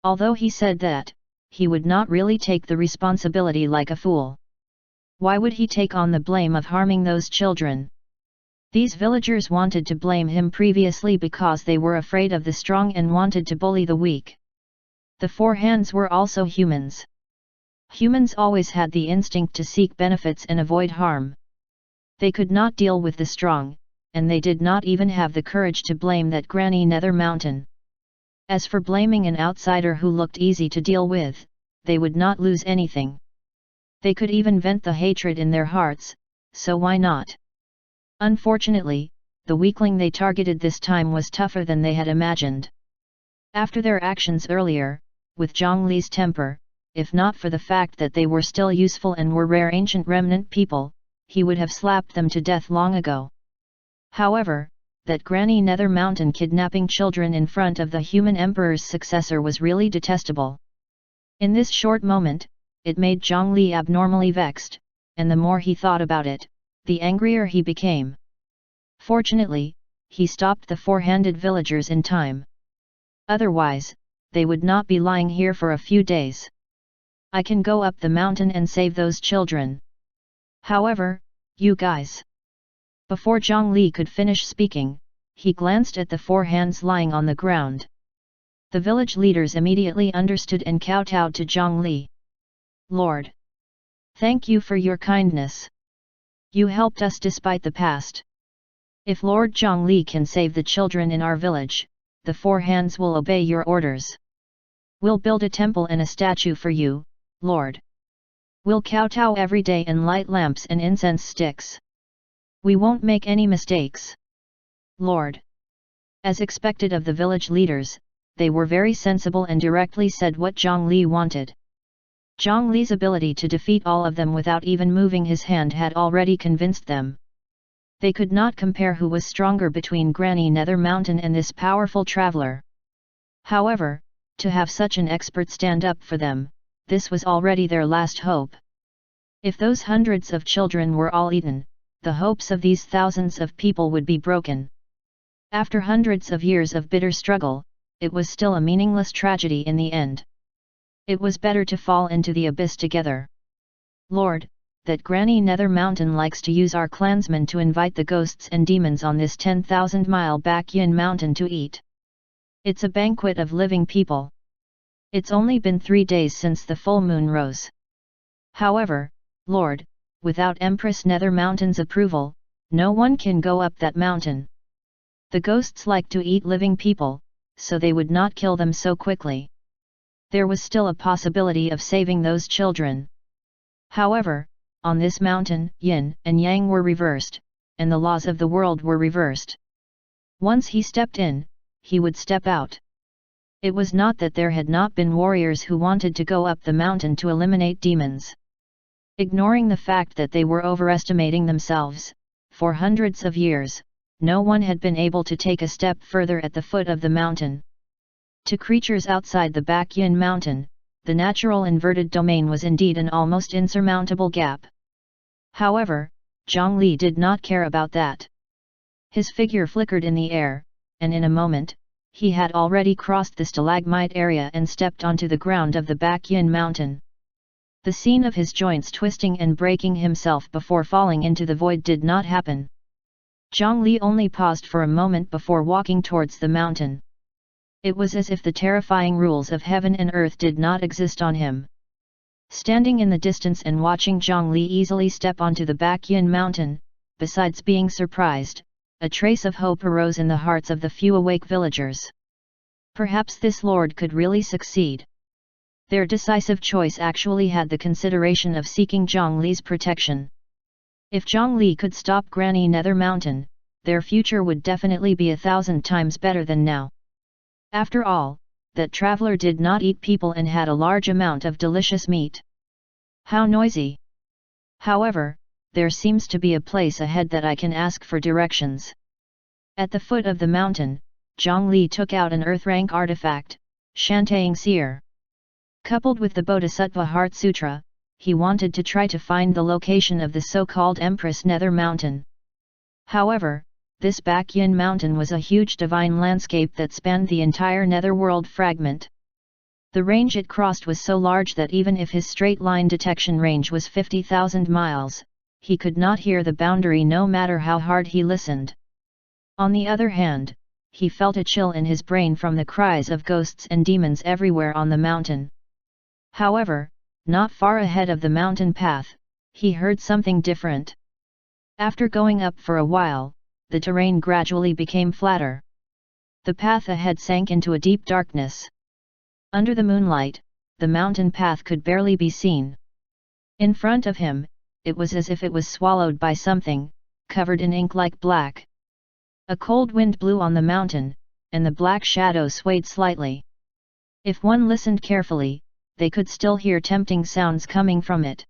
Although he said that, he would not really take the responsibility like a fool. Why would he take on the blame of harming those children? These villagers wanted to blame him previously because they were afraid of the strong and wanted to bully the weak. The Four Hands were also humans. Humans always had the instinct to seek benefits and avoid harm. They could not deal with the strong, and they did not even have the courage to blame that Granny Nether Mountain. As for blaming an outsider who looked easy to deal with, they would not lose anything. They could even vent the hatred in their hearts, so why not? Unfortunately, the weakling they targeted this time was tougher than they had imagined. After their actions earlier, with Zhang Li's temper, if not for the fact that they were still useful and were rare ancient remnant people, he would have slapped them to death long ago. However, that Granny Nether Mountain kidnapping children in front of the human emperor's successor was really detestable. In this short moment, it made Zhang Li abnormally vexed, and the more he thought about it, the angrier he became. Fortunately, he stopped the four-handed villagers in time. Otherwise, they would not be lying here for a few days. I can go up the mountain and save those children. However, you guys. Before Zhang Li could finish speaking, he glanced at the Four Hands lying on the ground. The village leaders immediately understood and kowtowed to Zhang Li. Lord! Thank you for your kindness. You helped us despite the past. If Lord Zhang Li can save the children in our village, the Four Hands will obey your orders. We'll build a temple and a statue for you, Lord. We'll kowtow every day and light lamps and incense sticks. We won't make any mistakes. Lord. As expected of the village leaders, they were very sensible and directly said what Zhang Li wanted. Zhang Li's ability to defeat all of them without even moving his hand had already convinced them. They could not compare who was stronger between Granny Nether Mountain and this powerful traveler. However, to have such an expert stand up for them, this was already their last hope. If those hundreds of children were all eaten, the hopes of these thousands of people would be broken. After hundreds of years of bitter struggle, it was still a meaningless tragedy in the end. It was better to fall into the abyss together. Lord, that Granny Nether Mountain likes to use our clansmen to invite the ghosts and demons on this 10,000-mile back Yin Mountain to eat. It's a banquet of living people. It's only been 3 days since the full moon rose. However, Lord, without Empress Nether Mountain's approval, no one can go up that mountain. The ghosts like to eat living people, so they would not kill them so quickly. There was still a possibility of saving those children. However, on this mountain, yin and yang were reversed, and the laws of the world were reversed. Once he stepped in, he would step out. It was not that there had not been warriors who wanted to go up the mountain to eliminate demons. Ignoring the fact that they were overestimating themselves, for hundreds of years, no one had been able to take a step further at the foot of the mountain. To creatures outside the back Yin Mountain, the natural inverted domain was indeed an almost insurmountable gap. However, Zhang Li did not care about that. His figure flickered in the air, and in a moment, he had already crossed the stalagmite area and stepped onto the ground of the back Yin Mountain. The scene of his joints twisting and breaking himself before falling into the void did not happen. Zhang Li only paused for a moment before walking towards the mountain. It was as if the terrifying rules of heaven and earth did not exist on him. Standing in the distance and watching Zhang Li easily step onto the back Yin Mountain, besides being surprised, a trace of hope arose in the hearts of the few awake villagers. Perhaps this lord could really succeed. Their decisive choice actually had the consideration of seeking Zhang Li's protection. If Zhongli could stop Granny Nether Mountain, their future would definitely be 1,000 times better than now. After all, that traveler did not eat people and had a large amount of delicious meat. How noisy! However, there seems to be a place ahead that I can ask for directions. At the foot of the mountain, Zhongli took out an earth-rank artifact, Shantaing Seer. Coupled with the Bodhisattva Heart Sutra, he wanted to try to find the location of the so-called Empress Nether Mountain. However, this Bakyan Mountain was a huge divine landscape that spanned the entire netherworld fragment. The range it crossed was so large that even if his straight-line detection range was 50,000 miles, he could not hear the boundary no matter how hard he listened. On the other hand, he felt a chill in his brain from the cries of ghosts and demons everywhere on the mountain. However, not far ahead of the mountain path, he heard something different. After going up for a while, the terrain gradually became flatter. The path ahead sank into a deep darkness. Under the moonlight, the mountain path could barely be seen. In front of him, it was as if it was swallowed by something, covered in ink like black. A cold wind blew on the mountain, and the black shadow swayed slightly. If one listened carefully, they could still hear tempting sounds coming from it.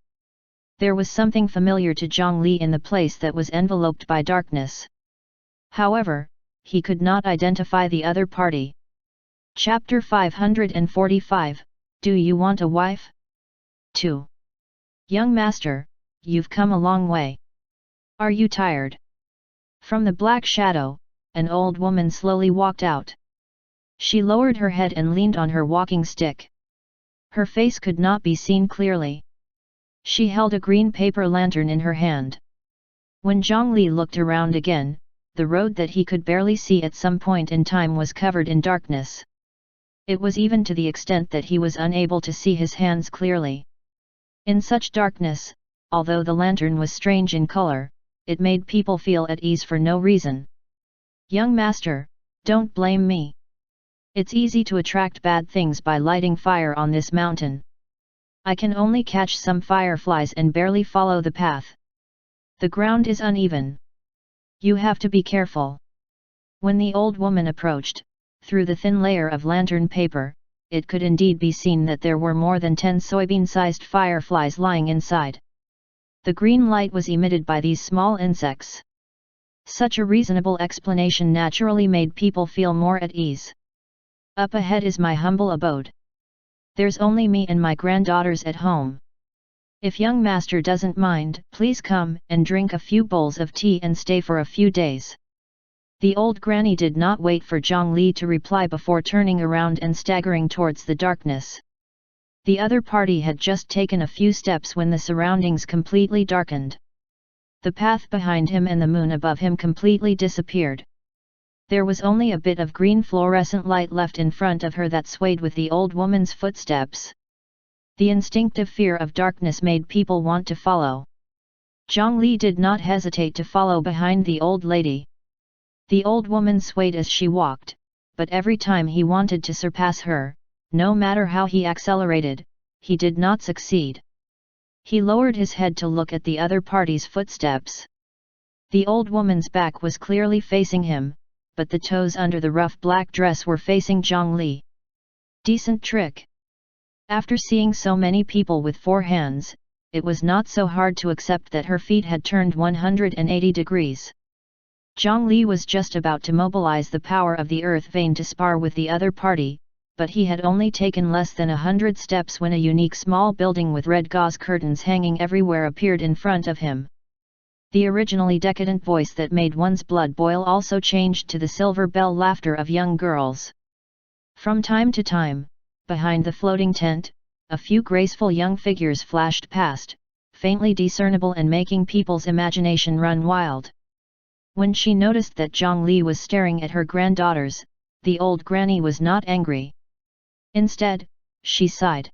There was something familiar to Zhongli in the place that was enveloped by darkness. However, he could not identify the other party. Chapter 545, Do You Want a Wife? 2. Young master, you've come a long way. Are you tired? From the black shadow, an old woman slowly walked out. She lowered her head and leaned on her walking stick. Her face could not be seen clearly. She held a green paper lantern in her hand. When Zhongli looked around again, the road that he could barely see at some point in time was covered in darkness. It was even to the extent that he was unable to see his hands clearly. In such darkness, although the lantern was strange in color, it made people feel at ease for no reason. Young master, don't blame me. It's easy to attract bad things by lighting fire on this mountain. I can only catch some fireflies and barely follow the path. The ground is uneven. You have to be careful. When the old woman approached, through the thin layer of lantern paper, it could indeed be seen that there were more than 10 soybean-sized fireflies lying inside. The green light was emitted by these small insects. Such a reasonable explanation naturally made people feel more at ease. Up ahead is my humble abode. There's only me and my granddaughters at home. If young master doesn't mind, please come and drink a few bowls of tea and stay for a few days. The old granny did not wait for Zhongli to reply before turning around and staggering towards the darkness. The other party had just taken a few steps when the surroundings completely darkened. The path behind him and the moon above him completely disappeared. There was only a bit of green fluorescent light left in front of her that swayed with the old woman's footsteps. The instinctive fear of darkness made people want to follow. Zhongli did not hesitate to follow behind the old lady. The old woman swayed as she walked, but every time he wanted to surpass her, no matter how he accelerated, he did not succeed. He lowered his head to look at the other party's footsteps. The old woman's back was clearly facing him, but the toes under the rough black dress were facing Zhongli. Decent trick. After seeing so many people with 4 hands, it was not so hard to accept that her feet had turned 180 degrees. Zhongli was just about to mobilize the power of the earth vein to spar with the other party, but he had only taken less than 100 steps when a unique small building with red gauze curtains hanging everywhere appeared in front of him. The originally decadent voice that made one's blood boil also changed to the silver bell laughter of young girls. From time to time, behind the floating tent, a few graceful young figures flashed past, faintly discernible and making people's imagination run wild. When she noticed that Zhongli was staring at her granddaughters, the old granny was not angry. Instead, she sighed.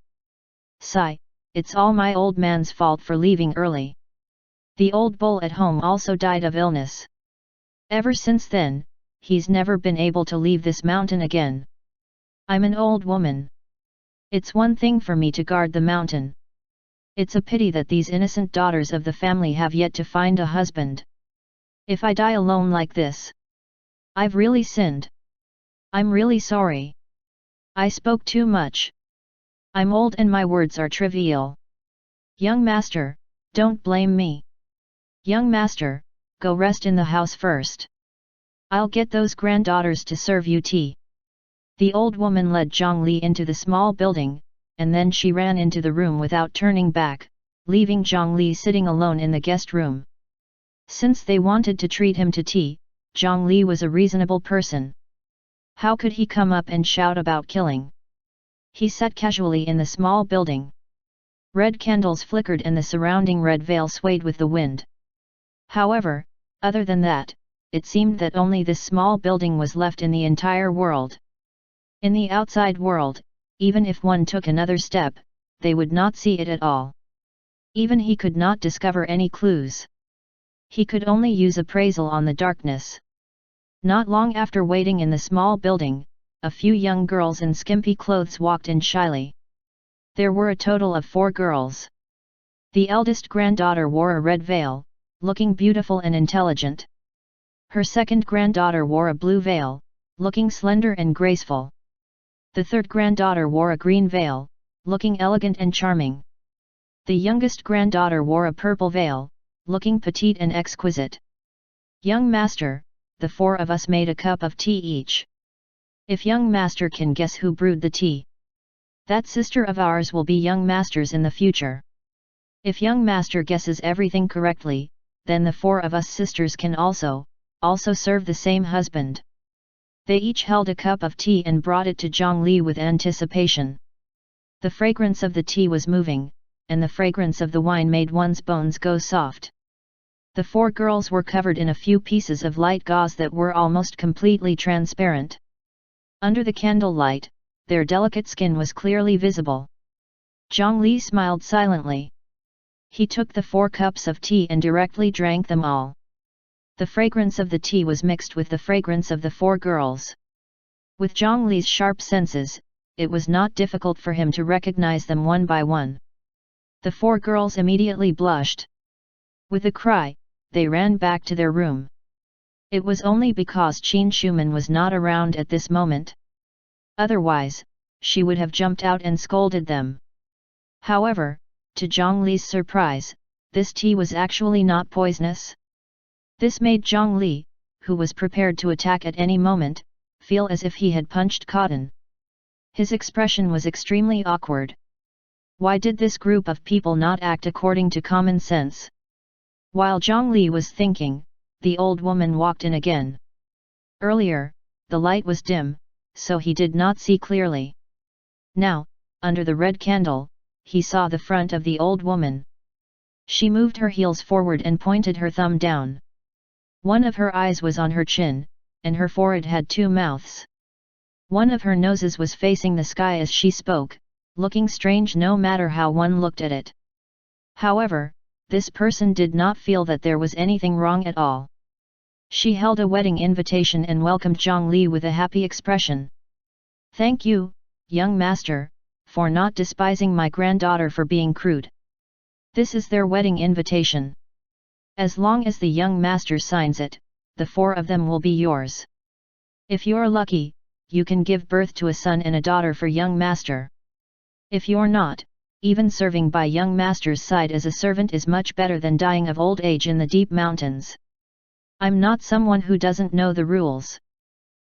Sigh, it's all my old man's fault for leaving early. The old bull at home also died of illness. Ever since then, he's never been able to leave this mountain again. I'm an old woman. It's one thing for me to guard the mountain. It's a pity that these innocent daughters of the family have yet to find a husband. If I die alone like this, I've really sinned. I'm really sorry. I spoke too much. I'm old and my words are trivial. Young master, don't blame me. Young master, go rest in the house first. I'll get those granddaughters to serve you tea. The old woman led Zhongli into the small building, and then she ran into the room without turning back, leaving Zhongli sitting alone in the guest room. Since they wanted to treat him to tea, Zhongli was a reasonable person. How could he come up and shout about killing? He sat casually in the small building. Red candles flickered and the surrounding red veil swayed with the wind. However, other than that, it seemed that only this small building was left in the entire world. In the outside world, even if one took another step, they would not see it at all. Even he could not discover any clues. He could only use appraisal on the darkness. Not long after waiting in the small building, a few young girls in skimpy clothes walked in shyly. There were a total of 4 girls. The eldest granddaughter wore a red veil, looking beautiful and intelligent. Her second granddaughter wore a blue veil, looking slender and graceful. The third granddaughter wore a green veil, looking elegant and charming. The youngest granddaughter wore a purple veil, looking petite and exquisite. Young master, the 4 of us made a cup of tea each. If young master can guess who brewed the tea, that sister of ours will be young masters in the future. If young master guesses everything correctly, then the 4 of us sisters can also serve the same husband. They each held a cup of tea and brought it to Zhongli with anticipation. The fragrance of the tea was moving, and the fragrance of the wine made one's bones go soft. The 4 girls were covered in a few pieces of light gauze that were almost completely transparent. Under the candlelight, their delicate skin was clearly visible. Zhongli smiled silently. He took the 4 cups of tea and directly drank them all. The fragrance of the tea was mixed with the fragrance of the 4 girls. With Zhongli's sharp senses, it was not difficult for him to recognize them one by one. The 4 girls immediately blushed. With a cry, they ran back to their room. It was only because Qin Shuman was not around at this moment. Otherwise, she would have jumped out and scolded them. However, to Zhongli's surprise, this tea was actually not poisonous. This made Zhongli, who was prepared to attack at any moment, feel as if he had punched cotton. His expression was extremely awkward. Why did this group of people not act according to common sense? While Zhongli was thinking, the old woman walked in again. Earlier, the light was dim, so he did not see clearly. Now, under the red candle, he saw the front of the old woman. She moved her heels forward and pointed her thumb down. One of her eyes was on her chin, and her forehead had 2 mouths. One of her noses was facing the sky as she spoke, looking strange no matter how one looked at it. However, this person did not feel that there was anything wrong at all. She held a wedding invitation and welcomed Zhongli with a happy expression. "Thank you, young master, for not despising my granddaughter for being crude. This is their wedding invitation. As long as the young master signs it, the 4 of them will be yours. If you're lucky, you can give birth to a son and a daughter for young master. If you're not, even serving by young master's side as a servant is much better than dying of old age in the deep mountains. I'm not someone who doesn't know the rules.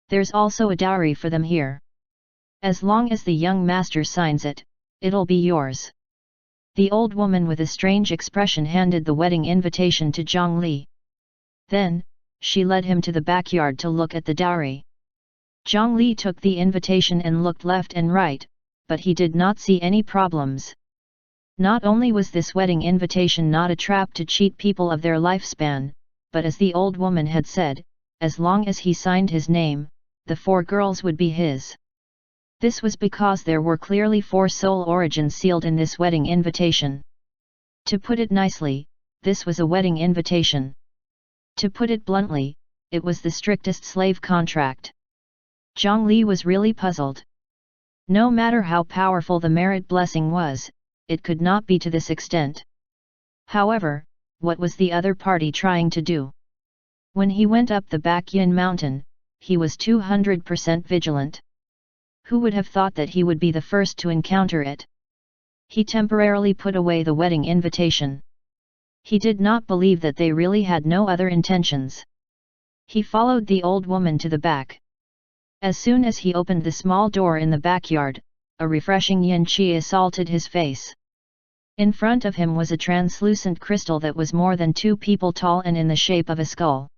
There's also a dowry for them here. As long as the young master signs it, it'll be yours." The old woman with a strange expression handed the wedding invitation to Zhongli. Then, she led him to the backyard to look at the dowry. Zhongli took the invitation and looked left and right, but he did not see any problems. Not only was this wedding invitation not a trap to cheat people of their lifespan, but as the old woman had said, as long as he signed his name, the 4 girls would be his. This was because there were clearly 4 soul origins sealed in this wedding invitation. To put it nicely, this was a wedding invitation. To put it bluntly, it was the strictest slave contract. Zhongli was really puzzled. No matter how powerful the merit blessing was, it could not be to this extent. However, what was the other party trying to do? When he went up the back yin mountain, he was 200% vigilant. Who would have thought that he would be the first to encounter it? He temporarily put away the wedding invitation. He did not believe that they really had no other intentions. He followed the old woman to the back. As soon as he opened the small door in the backyard, a refreshing yin qi assaulted his face. In front of him was a translucent crystal that was more than 2 people tall and in the shape of a skull.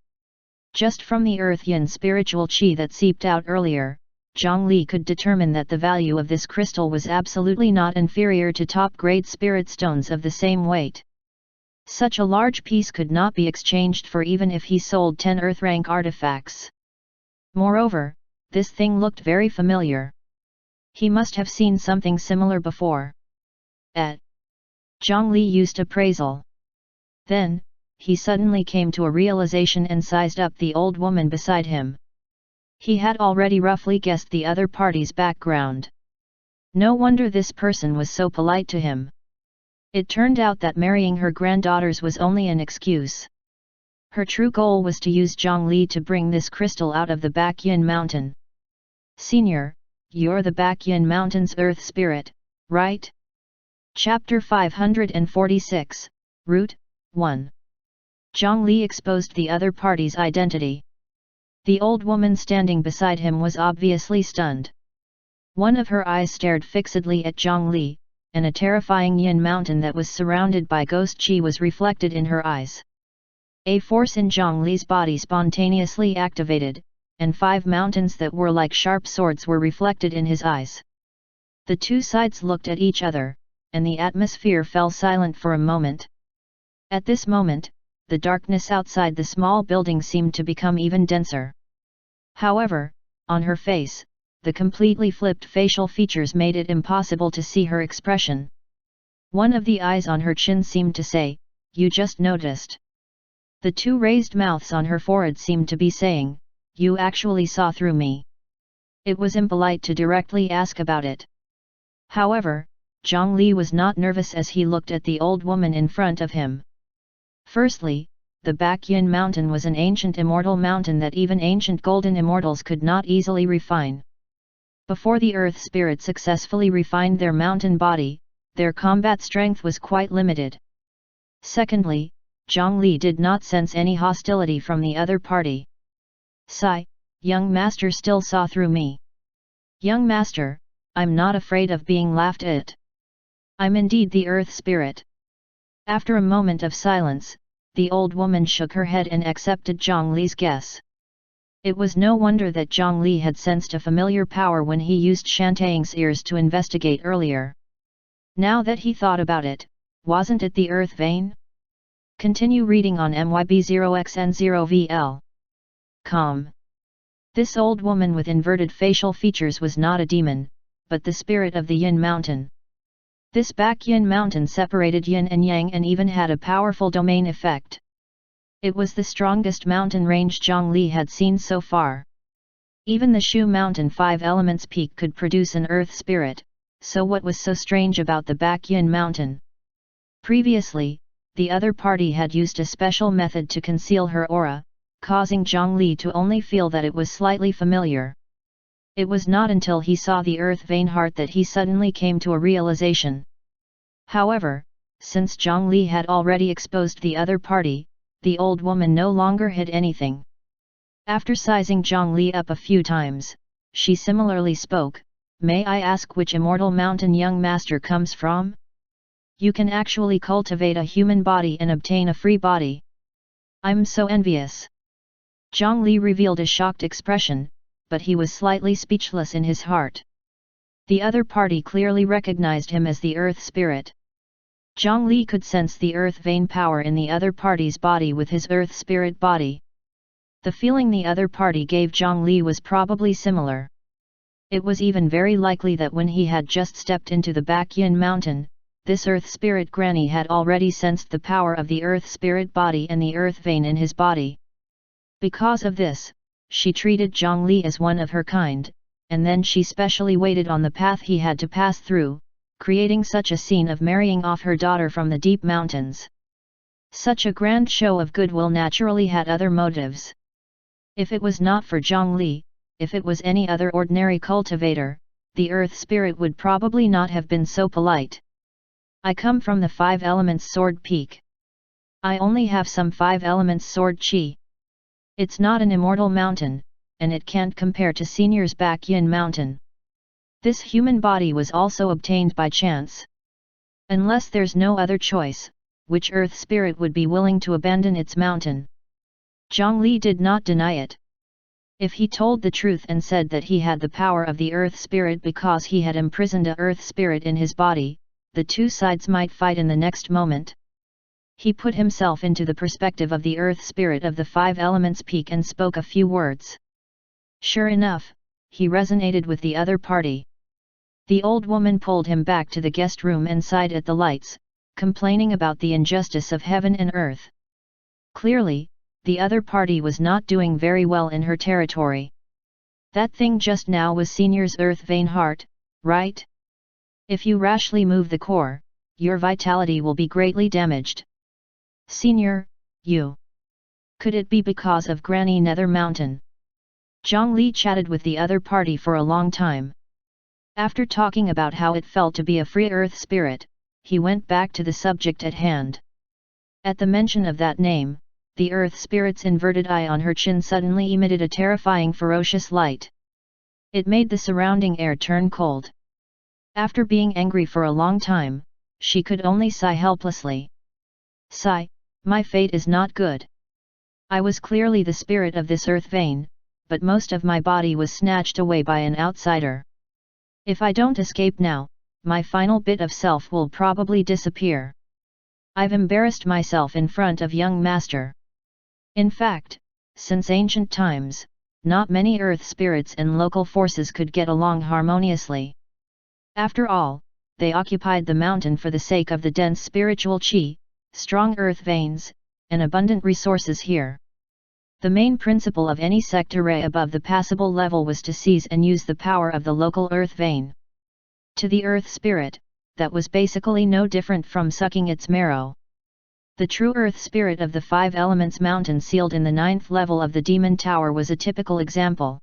Just from the earth yin spiritual qi that seeped out earlier, Zhang Li could determine that the value of this crystal was absolutely not inferior to top-grade spirit stones of the same weight. Such a large piece could not be exchanged for even if he sold 10 earth-rank artifacts. Moreover, this thing looked very familiar. He must have seen something similar before. Zhang Li used appraisal. Then, he suddenly came to a realization and sized up the old woman beside him. He had already roughly guessed the other party's background. No wonder this person was so polite to him. It turned out that marrying her granddaughters was only an excuse. Her true goal was to use Zhang Li to bring this crystal out of the back yin mountain. Senior, you're the back yin mountain's earth spirit, right? Chapter 546, Route 1. Zhang Li exposed the other party's identity. The old woman standing beside him was obviously stunned. One of her eyes stared fixedly at Zhang Li, and a terrifying yin mountain that was surrounded by ghost qi was reflected in her eyes. A force in Zhang Li's body spontaneously activated, and 5 mountains that were like sharp swords were reflected in his eyes. The two sides looked at each other, and the atmosphere fell silent for a moment. At this moment, the darkness outside the small building seemed to become even denser. However, on her face, the completely flipped facial features made it impossible to see her expression. One of the eyes on her chin seemed to say, "You just noticed." The 2 raised mouths on her forehead seemed to be saying, "You actually saw through me." It was impolite to directly ask about it. However, Zhang Li was not nervous as he looked at the old woman in front of him. Firstly, the back yin mountain was an ancient immortal mountain that even ancient golden immortals could not easily refine. Before the earth spirit successfully refined their mountain body, their combat strength was quite limited. Secondly, Zhang Li did not sense any hostility from the other party. "Sigh, young master still saw through me. Young master, I'm not afraid of being laughed at. I'm indeed the earth spirit." After a moment of silence, the old woman shook her head and accepted Zhang Li's guess. It was no wonder that Zhang Li had sensed a familiar power when he used Shantang's ears to investigate earlier. Now that he thought about it, wasn't it the earth vein? Continue reading on MYB0xN0VL. Calm. This old woman with inverted facial features was not a demon, but the spirit of the Yin mountain. This back yin mountain separated yin and yang and even had a powerful domain effect. It was the strongest mountain range Zhang Li had seen so far. Even the Shu mountain 5 elements peak could produce an earth spirit, so what was so strange about the back yin mountain? Previously, the other party had used a special method to conceal her aura, causing Zhang Li to only feel that it was slightly familiar. It was not until he saw the earth vein heart that he suddenly came to a realization. However, since Zhang Li had already exposed the other party, the old woman no longer hid anything. After sizing Zhang Li up a few times, she similarly spoke, "May I ask which immortal mountain young master comes from? You can actually cultivate a human body and obtain a free body. I'm so envious." Zhang Li revealed a shocked expression, but he was slightly speechless in his heart. The other party clearly recognized him as the earth spirit. Zhang Li could sense the earth vein power in the other party's body with his earth spirit body. The feeling the other party gave Zhang Li was probably similar. It was even very likely that when he had just stepped into the back yin mountain, this earth spirit granny had already sensed the power of the earth spirit body and the earth vein in his body. Because of this, she treated Zhang Li as one of her kind, and then she specially waited on the path he had to pass through, creating such a scene of marrying off her daughter from the deep mountains. Such a grand show of goodwill naturally had other motives. If it was not for Zhongli, if it was any other ordinary cultivator, the earth spirit would probably not have been so polite. I come from the 5 elements sword peak. I only have some 5 elements sword chi. It's not an immortal mountain, and it can't compare to Senior's Bakyan mountain. This human body was also obtained by chance. Unless there's no other choice, which earth spirit would be willing to abandon its mountain? Zhongli did not deny it. If he told the truth and said that he had the power of the earth spirit because he had imprisoned a earth spirit in his body, the two sides might fight in the next moment. He put himself into the perspective of the earth spirit of the 5 elements peak and spoke a few words. Sure enough, he resonated with the other party. The old woman pulled him back to the guest room and sighed at the lights, complaining about the injustice of heaven and earth. Clearly, the other party was not doing very well in her territory. That thing just now was Senior's earth vein heart, right? If you rashly move the core, your vitality will be greatly damaged. Senior, you. Could it be because of Granny Nether Mountain? Zhongli chatted with the other party for a long time. After talking about how it felt to be a free earth spirit, he went back to the subject at hand. At the mention of that name, the earth spirit's inverted eye on her chin suddenly emitted a terrifying ferocious light. It made the surrounding air turn cold. After being angry for a long time, she could only sigh helplessly. Sigh, my fate is not good. I was clearly the spirit of this earth vein, but most of my body was snatched away by an outsider. If I don't escape now, my final bit of self will probably disappear. I've embarrassed myself in front of young master. In fact, since ancient times, not many earth spirits and local forces could get along harmoniously. After all, they occupied the mountain for the sake of the dense spiritual chi, strong earth veins, and abundant resources here. The main principle of any sect array above the passable level was to seize and use the power of the local earth vein. To the earth spirit, that was basically no different from sucking its marrow. The true earth spirit of the 5 elements mountain sealed in the 9th level of the demon tower was a typical example.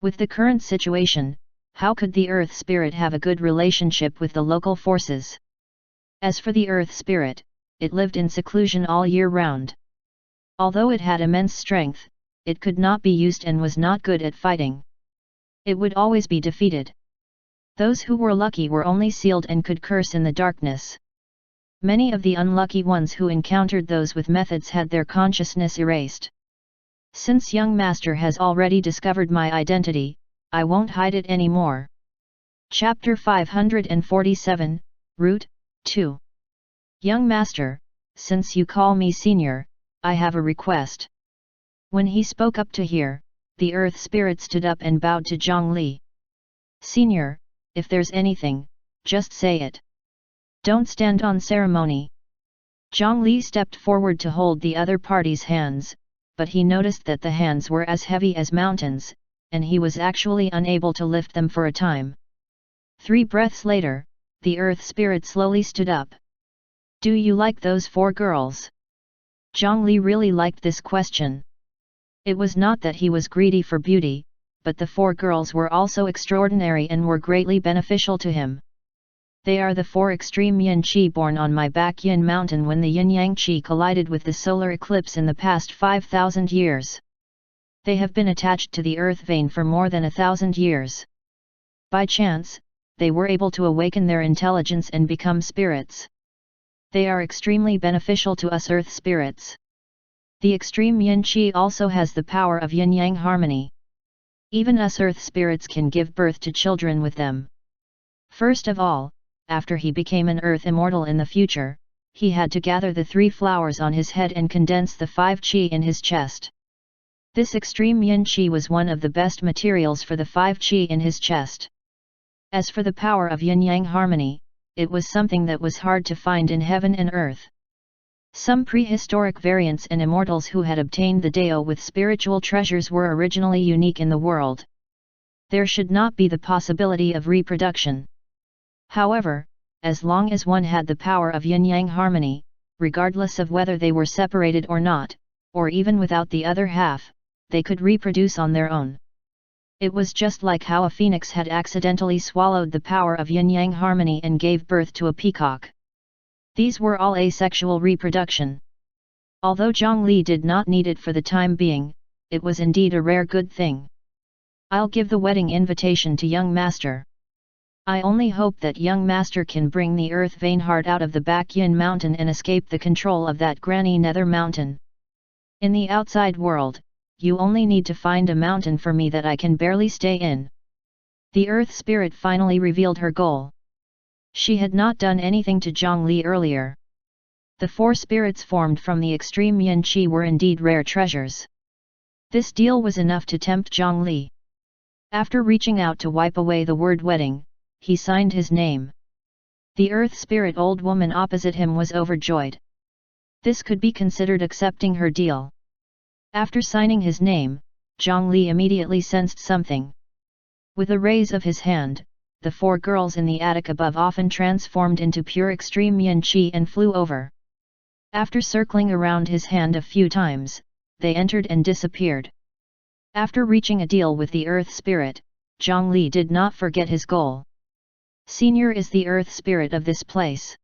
With the current situation, how could the earth spirit have a good relationship with the local forces? As for the earth spirit, it lived in seclusion all year round. Although it had immense strength, it could not be used and was not good at fighting. It would always be defeated. Those who were lucky were only sealed and could curse in the darkness. Many of the unlucky ones who encountered those with methods had their consciousness erased. Since young master has already discovered my identity, I won't hide it anymore. Chapter 547, Route 2. Young master, since you call me senior, I have a request. When he spoke up to hear, the earth spirit stood up and bowed to Zhongli. Senior, if there's anything, just say it. Don't stand on ceremony. Zhongli stepped forward to hold the other party's hands, but he noticed that the hands were as heavy as mountains, and he was actually unable to lift them for a time. 3 breaths later, the earth spirit slowly stood up. Do you like those 4 girls? Zhongli really liked this question. It was not that he was greedy for beauty, but the 4 girls were also extraordinary and were greatly beneficial to him. They are the 4 extreme yin qi born on my Bakyan mountain when the yin-yang qi collided with the solar eclipse in the past 5,000 years. They have been attached to the earth vein for more than 1,000 years. By chance, they were able to awaken their intelligence and become spirits. They are extremely beneficial to us earth spirits. The extreme yin qi also has the power of yin-yang harmony. Even us earth spirits can give birth to children with them. First of all, after he became an earth immortal in the future, he had to gather the 3 flowers on his head and condense the 5 qi in his chest. This extreme yin qi was one of the best materials for the 5 qi in his chest. As for the power of yin-yang harmony, it was something that was hard to find in heaven and earth. Some prehistoric variants and immortals who had obtained the Dao with spiritual treasures were originally unique in the world. There should not be the possibility of reproduction. However, as long as one had the power of yin-yang harmony, regardless of whether they were separated or not, or even without the other half, they could reproduce on their own. It was just like how a phoenix had accidentally swallowed the power of yin-yang harmony and gave birth to a peacock. These were all asexual reproduction. Although Zhongli did not need it for the time being, it was indeed a rare good thing. I'll give the wedding invitation to young master. I only hope that young master can bring the earth vein heart out of the back yin mountain and escape the control of that granny nether mountain. In the outside world, you only need to find a mountain for me that I can barely stay in. The earth spirit finally revealed her goal. She had not done anything to Zhongli earlier. The four spirits formed from the extreme yin qi were indeed rare treasures. This deal was enough to tempt Zhongli. After reaching out to wipe away the word wedding, he signed his name. The earth spirit old woman opposite him was overjoyed. This could be considered accepting her deal. After signing his name, Zhongli immediately sensed something. With a raise of his hand, the four girls in the attic above often transformed into pure extreme yin qi and flew over. After circling around his hand a few times, they entered and disappeared. After reaching a deal with the earth spirit, Zhongli did not forget his goal. Senior is the earth spirit of this place.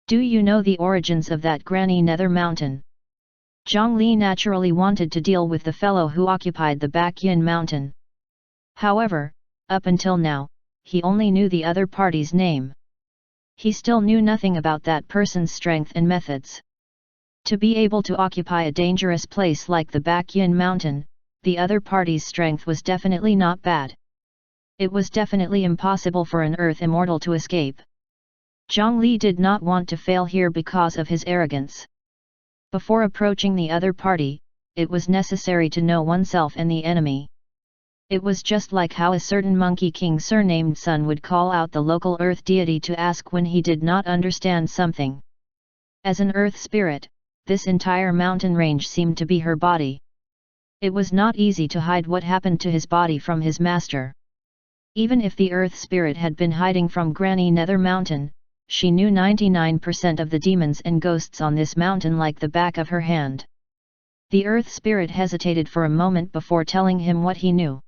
Do you know the origins of that granny nether mountain? Zhongli naturally wanted to deal with the fellow who occupied the back yin mountain. However, up until now, he only knew the other party's name. He still knew nothing about that person's strength and methods. To be able to occupy a dangerous place like the back yin mountain, the other party's strength was definitely not bad. It was definitely impossible for an earth immortal to escape. Zhongli did not want to fail here because of his arrogance. Before approaching the other party, it was necessary to know oneself and the enemy. It was just like how a certain monkey king surnamed Sun would call out the local earth deity to ask when he did not understand something. As an earth spirit, this entire mountain range seemed to be her body. It was not easy to hide what happened to his body from his master. Even if the earth spirit had been hiding from Granny Nether Mountain, she knew 99% of the demons and ghosts on this mountain like the back of her hand. The earth spirit hesitated for a moment before telling him what he knew.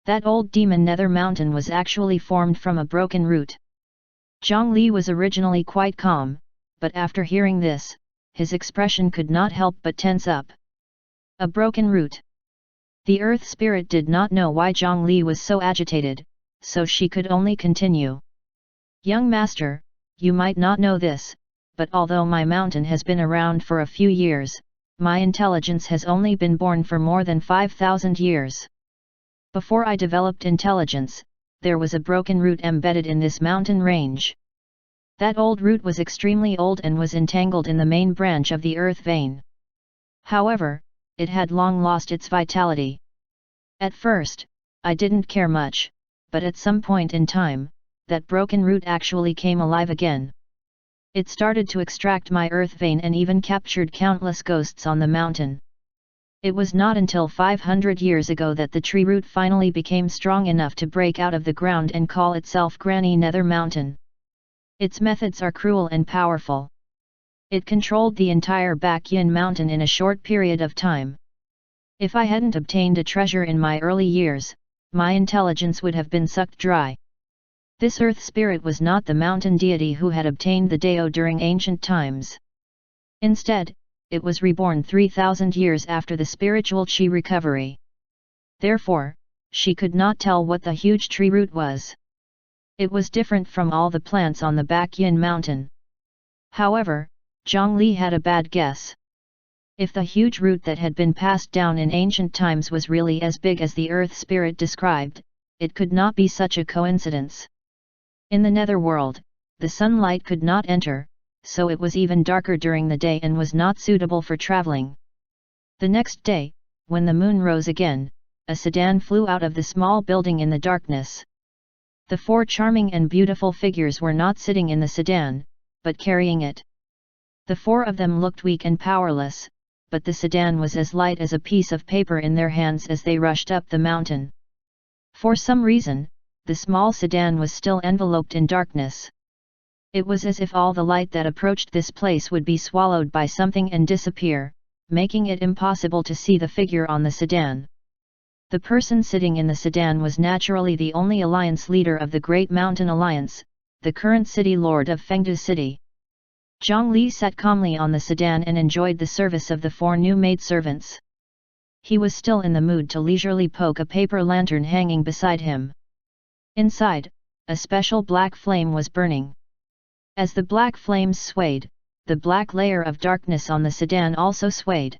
That old demon Nether Mountain was actually formed from a broken root. Zhongli was originally quite calm, but after hearing this, his expression could not help but tense up. A broken root. The earth spirit did not know why Zhongli was so agitated, so she could only continue. Young master, you might not know this, but although my mountain has been around for a few years, my intelligence has only been born for more than 5,000 years. Before I developed intelligence, there was a broken root embedded in this mountain range. That old root was extremely old and was entangled in the main branch of the earth vein. However, it had long lost its vitality. At first, I didn't care much, but at some point in time, that broken root actually came alive again. It started to extract my earth vein and even captured countless ghosts on the mountain. It was not until 500 years ago that the tree root finally became strong enough to break out of the ground and call itself Granny Nether Mountain. Its methods are cruel and powerful. It controlled the entire Baek Yin mountain in a short period of time. If I hadn't obtained a treasure in my early years, my intelligence would have been sucked dry. This earth spirit was not the mountain deity who had obtained the Dao during ancient times. Instead, it was reborn 3,000 years after the spiritual Qi recovery. Therefore, she could not tell what the huge tree root was. It was different from all the plants on the Baek Yin mountain. However, Zhongli had a bad guess. If the huge root that had been passed down in ancient times was really as big as the earth spirit described, it could not be such a coincidence. In the netherworld, the sunlight could not enter, so it was even darker during the day and was not suitable for traveling. The next day, when the moon rose again, a sedan flew out of the small building in the darkness. The four charming and beautiful figures were not sitting in the sedan, but carrying it. The four of them looked weak and powerless, but the sedan was as light as a piece of paper in their hands as they rushed up the mountain. For some reason, the small sedan was still enveloped in darkness. It was as if all the light that approached this place would be swallowed by something and disappear, making it impossible to see the figure on the sedan. The person sitting in the sedan was naturally the only alliance leader of the Great Mountain Alliance, the current city lord of Fengdu City. Zhang Li sat calmly on the sedan and enjoyed the service of the 4 new maidservants. He was still in the mood to leisurely poke a paper lantern hanging beside him. Inside, a special black flame was burning. As the black flames swayed, the black layer of darkness on the sedan also swayed.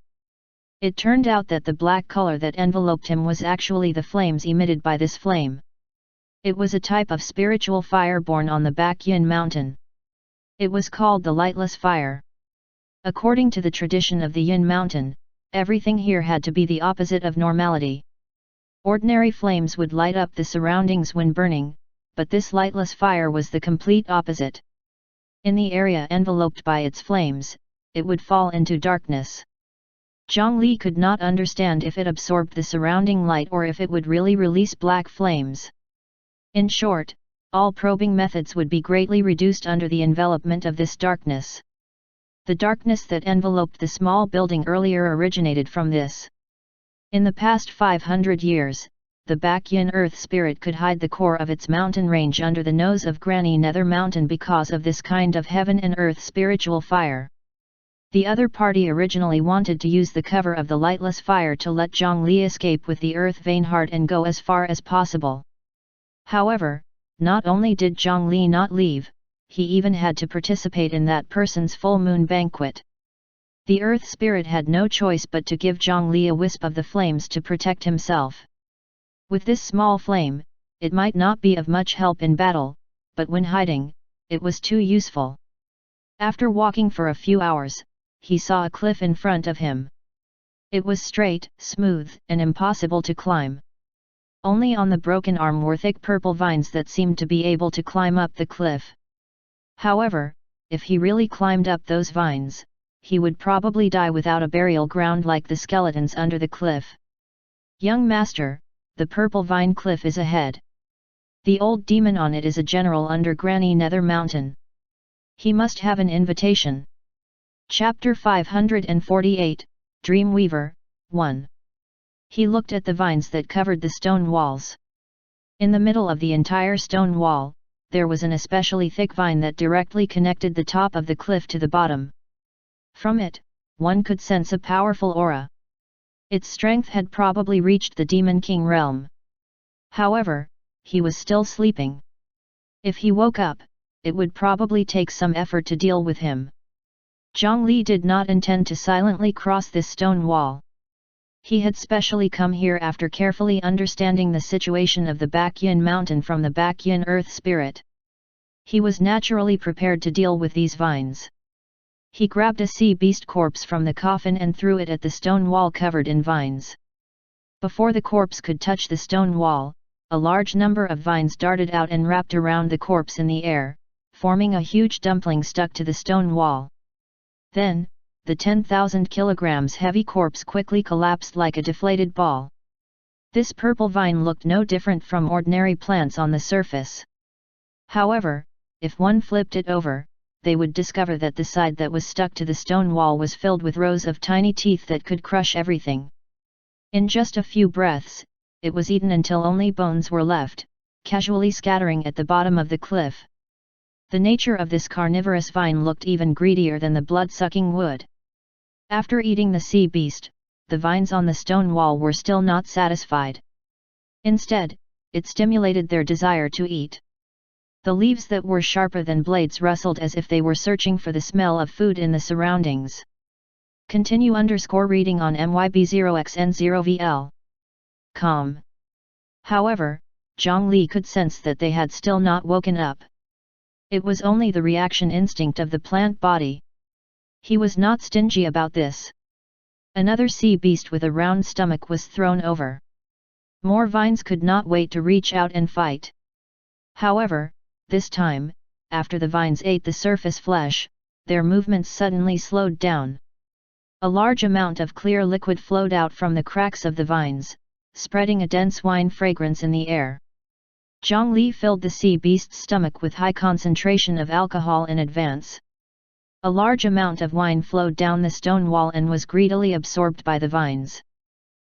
It turned out that the black color that enveloped him was actually the flames emitted by this flame. It was a type of spiritual fire born on the Baekhyun mountain. It was called the lightless fire. According to the tradition of the Yun mountain, everything here had to be the opposite of normality. Ordinary flames would light up the surroundings when burning, but this lightless fire was the complete opposite. In the area enveloped by its flames, it would fall into darkness. Zhang Li could not understand if it absorbed the surrounding light or if it would really release black flames. In short, all probing methods would be greatly reduced under the envelopment of this darkness. The darkness that enveloped the small building earlier originated from this. In the past 500 years, the Baekhyun earth spirit could hide the core of its mountain range under the nose of Granny Nether Mountain because of this kind of heaven and earth spiritual fire. The other party originally wanted to use the cover of the lightless fire to let Zhang Li escape with the earth vein heart and go as far as possible. However, not only did Zhang Li not leave, he even had to participate in that person's full moon banquet. The earth spirit had no choice but to give Zhang Li a wisp of the flames to protect himself. With this small flame, it might not be of much help in battle, but when hiding, it was too useful. After walking for a few hours, he saw a cliff in front of him. It was straight, smooth, and impossible to climb. Only on the broken arm were thick purple vines that seemed to be able to climb up the cliff. However, if he really climbed up those vines, he would probably die without a burial ground like the skeletons under the cliff. Young master, the purple vine cliff is ahead. The old demon on it is a general under Granny Nether Mountain. He must have an invitation. Chapter 548, Dreamweaver, 1. He looked at the vines that covered the stone walls. In the middle of the entire stone wall, there was an especially thick vine that directly connected the top of the cliff to the bottom. From it, one could sense a powerful aura. Its strength had probably reached the Demon King realm. However, he was still sleeping. If he woke up, it would probably take some effort to deal with him. Zhang Li did not intend to silently cross this stone wall. He had specially come here after carefully understanding the situation of the Baekhyun mountain from the Baekhyun earth spirit. He was naturally prepared to deal with these vines. He grabbed a sea beast corpse from the coffin and threw it at the stone wall covered in vines. Before the corpse could touch the stone wall, a large number of vines darted out and wrapped around the corpse in the air, forming a huge dumpling stuck to the stone wall. Then, the 10,000 kilograms heavy corpse quickly collapsed like a deflated ball. This purple vine looked no different from ordinary plants on the surface. However, if one flipped it over, they would discover that the side that was stuck to the stone wall was filled with rows of tiny teeth that could crush everything. In just a few breaths, it was eaten until only bones were left, casually scattering at the bottom of the cliff. The nature of this carnivorous vine looked even greedier than the blood-sucking wood. After eating the sea beast, the vines on the stone wall were still not satisfied. Instead, it stimulated their desire to eat. The leaves that were sharper than blades rustled as if they were searching for the smell of food in the surroundings. Continue _reading on MYB0XN0VL. Calm. However, Zhang Li could sense that they had still not woken up. It was only the reaction instinct of the plant body. He was not stingy about this. Another sea beast with a round stomach was thrown over. More vines could not wait to reach out and fight. However, this time, after the vines ate the surface flesh, their movements suddenly slowed down. A large amount of clear liquid flowed out from the cracks of the vines, spreading a dense wine fragrance in the air. Zhongli filled the sea beast's stomach with high concentration of alcohol in advance. A large amount of wine flowed down the stone wall and was greedily absorbed by the vines.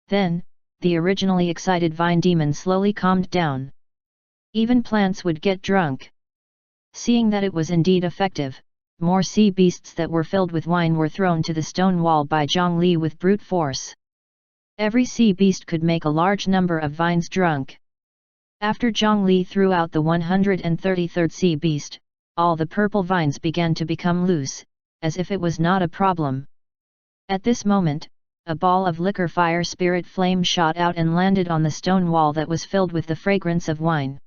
Then, the originally excited vine demon slowly calmed down. Even plants would get drunk. Seeing that it was indeed effective, more sea beasts that were filled with wine were thrown to the stone wall by Zhongli with brute force. Every sea beast could make a large number of vines drunk. After Zhongli threw out the 133rd sea beast, all the purple vines began to become loose, as if it was not a problem. At this moment, a ball of liquor fire spirit flame shot out and landed on the stone wall that was filled with the fragrance of wine.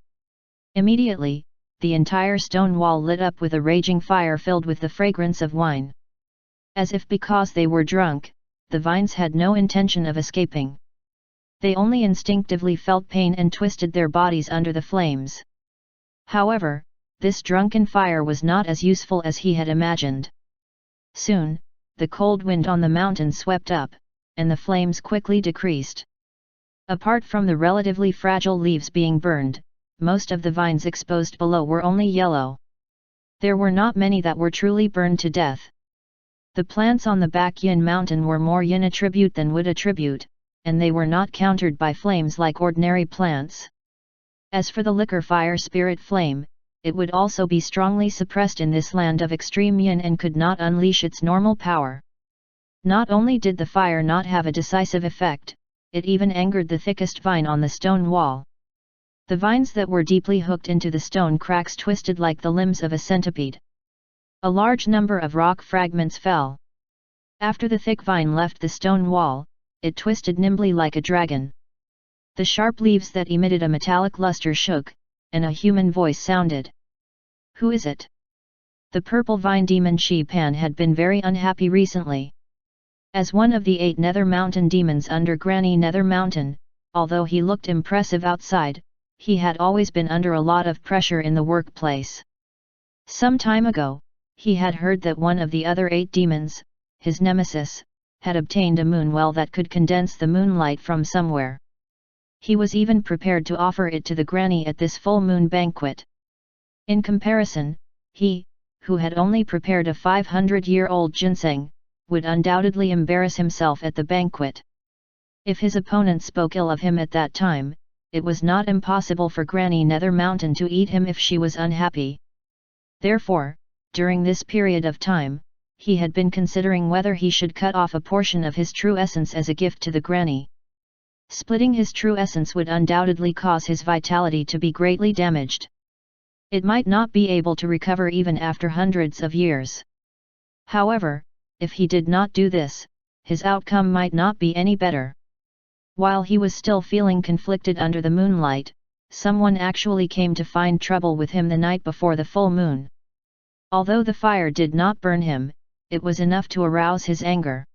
Immediately, the entire stone wall lit up with a raging fire filled with the fragrance of wine. As if because they were drunk, the vines had no intention of escaping. They only instinctively felt pain and twisted their bodies under the flames. However, this drunken fire was not as useful as he had imagined. Soon, the cold wind on the mountain swept up, and the flames quickly decreased. Apart from the relatively fragile leaves being burned, most of the vines exposed below were only yellow. There were not many that were truly burned to death. The plants on the Baekhyun mountain were more yin attribute than wood attribute, and they were not countered by flames like ordinary plants. As for the liquor fire spirit flame, it would also be strongly suppressed in this land of extreme yin and could not unleash its normal power. Not only did the fire not have a decisive effect, it even angered the thickest vine on the stone wall. The vines that were deeply hooked into the stone cracks twisted like the limbs of a centipede. A large number of rock fragments fell. After the thick vine left the stone wall, it twisted nimbly like a dragon. The sharp leaves that emitted a metallic luster shook, and a human voice sounded. "Who is it?" The purple vine demon Shi Pan had been very unhappy recently. As one of the 8 Nether Mountain demons under Granny Nether Mountain, although he looked impressive outside, he had always been under a lot of pressure in the workplace. Some time ago, he had heard that one of the other 8 demons, his nemesis, had obtained a moon well that could condense the moonlight from somewhere. He was even prepared to offer it to the granny at this full moon banquet. In comparison, he, who had only prepared a 500-year-old ginseng, would undoubtedly embarrass himself at the banquet. If his opponent spoke ill of him at that time, it was not impossible for Granny Nether Mountain to eat him if she was unhappy. Therefore, during this period of time, he had been considering whether he should cut off a portion of his true essence as a gift to the granny. Splitting his true essence would undoubtedly cause his vitality to be greatly damaged. It might not be able to recover even after hundreds of years. However, if he did not do this, his outcome might not be any better. While he was still feeling conflicted under the moonlight, someone actually came to find trouble with him the night before the full moon. Although the fire did not burn him, it was enough to arouse his anger.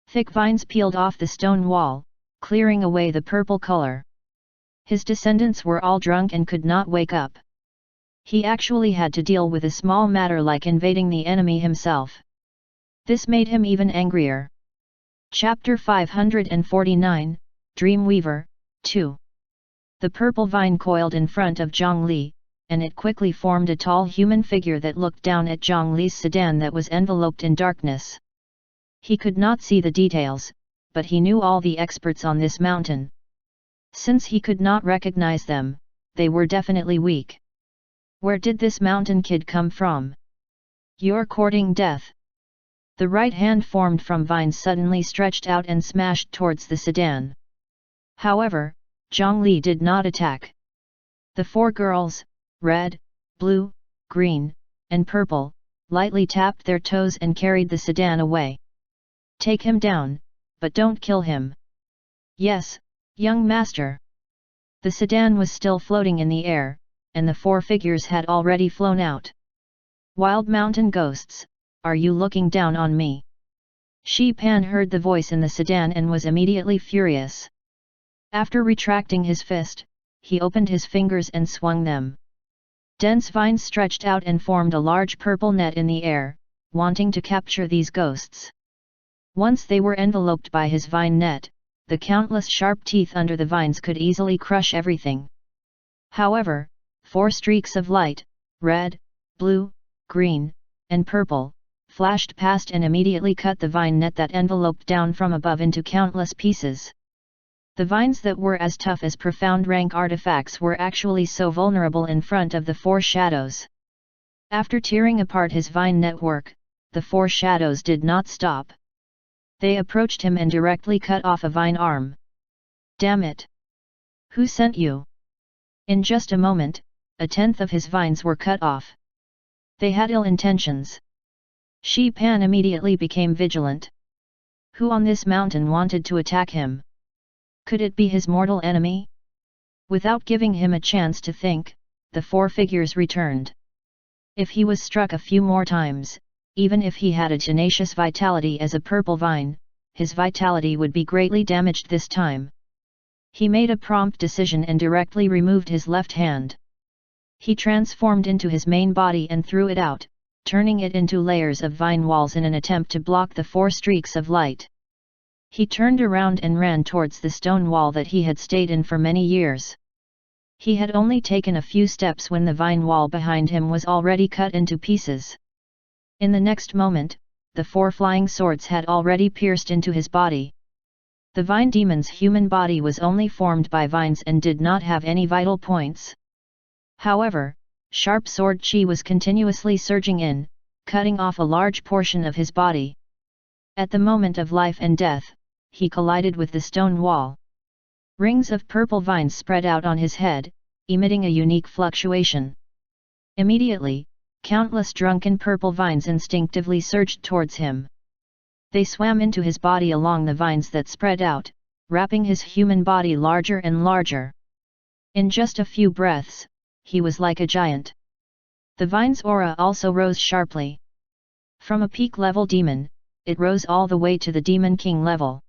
Thick vines peeled off the stone wall, clearing away the purple color. His descendants were all drunk and could not wake up. He actually had to deal with a small matter like invading the enemy himself. This made him even angrier. Chapter 549, Dreamweaver, 2. The purple vine coiled in front of Zhongli, and it quickly formed a tall human figure that looked down at Zhongli's sedan that was enveloped in darkness. He could not see the details, but he knew all the experts on this mountain. Since he could not recognize them, they were definitely weak. Where did this mountain kid come from? You're courting death. The right hand formed from vines suddenly stretched out and smashed towards the sedan. However, Zhongli did not attack. The 4 girls, red, blue, green, and purple, lightly tapped their toes and carried the sedan away. Take him down, but don't kill him. Yes, young master. The sedan was still floating in the air, and the 4 figures had already flown out. Wild mountain ghosts, are you looking down on me? Shi Pan heard the voice in the sedan and was immediately furious. After retracting his fist, he opened his fingers and swung them. Dense vines stretched out and formed a large purple net in the air, wanting to capture these ghosts. Once they were enveloped by his vine net, the countless sharp teeth under the vines could easily crush everything. However, 4 streaks of light, red, blue, green, and purple, flashed past and immediately cut the vine net that enveloped down from above into countless pieces. The vines that were as tough as profound rank artifacts were actually so vulnerable in front of the 4 shadows. After tearing apart his vine network, the 4 shadows did not stop. They approached him and directly cut off a vine arm. Damn it! Who sent you? In just a moment, 1/10 of his vines were cut off. They had ill intentions. Shi Pan immediately became vigilant. Who on this mountain wanted to attack him? Could it be his mortal enemy? Without giving him a chance to think, the 4 figures returned. If he was struck a few more times, even if he had a tenacious vitality as a purple vine, his vitality would be greatly damaged this time. He made a prompt decision and directly removed his left hand. He transformed into his main body and threw it out, turning it into layers of vine walls in an attempt to block the 4 streaks of light. He turned around and ran towards the stone wall that he had stayed in for many years. He had only taken a few steps when the vine wall behind him was already cut into pieces. In the next moment, the 4 flying swords had already pierced into his body. The vine demon's human body was only formed by vines and did not have any vital points. However, sharp sword chi was continuously surging in, cutting off a large portion of his body. At the moment of life and death, he collided with the stone wall. Rings of purple vines spread out on his head, emitting a unique fluctuation. Immediately, countless drunken purple vines instinctively surged towards him. They swam into his body along the vines that spread out, wrapping his human body larger and larger. In just a few breaths, he was like a giant. The vine's aura also rose sharply. From a peak-level demon, it rose all the way to the Demon King level.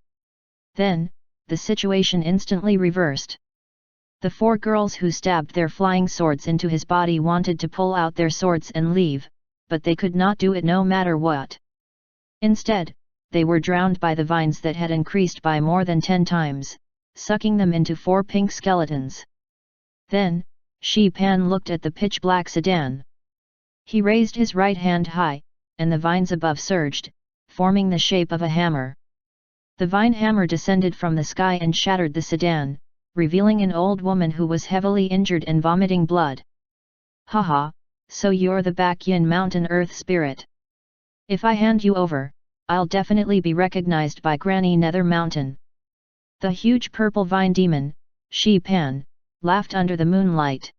Then, the situation instantly reversed. The 4 girls who stabbed their flying swords into his body wanted to pull out their swords and leave, but they could not do it no matter what. Instead, they were drowned by the vines that had increased by more than 10 times, sucking them into 4 pink skeletons. Then, Shi Pan looked at the pitch-black sedan. He raised his right hand high, and the vines above surged, forming the shape of a hammer. The vine hammer descended from the sky and shattered the sedan, revealing an old woman who was heavily injured and vomiting blood. Haha, so you're the Baekhyun Mountain Earth Spirit. If I hand you over, I'll definitely be recognized by Granny Nether Mountain. The huge purple vine demon, Shi Pan, laughed under the moonlight.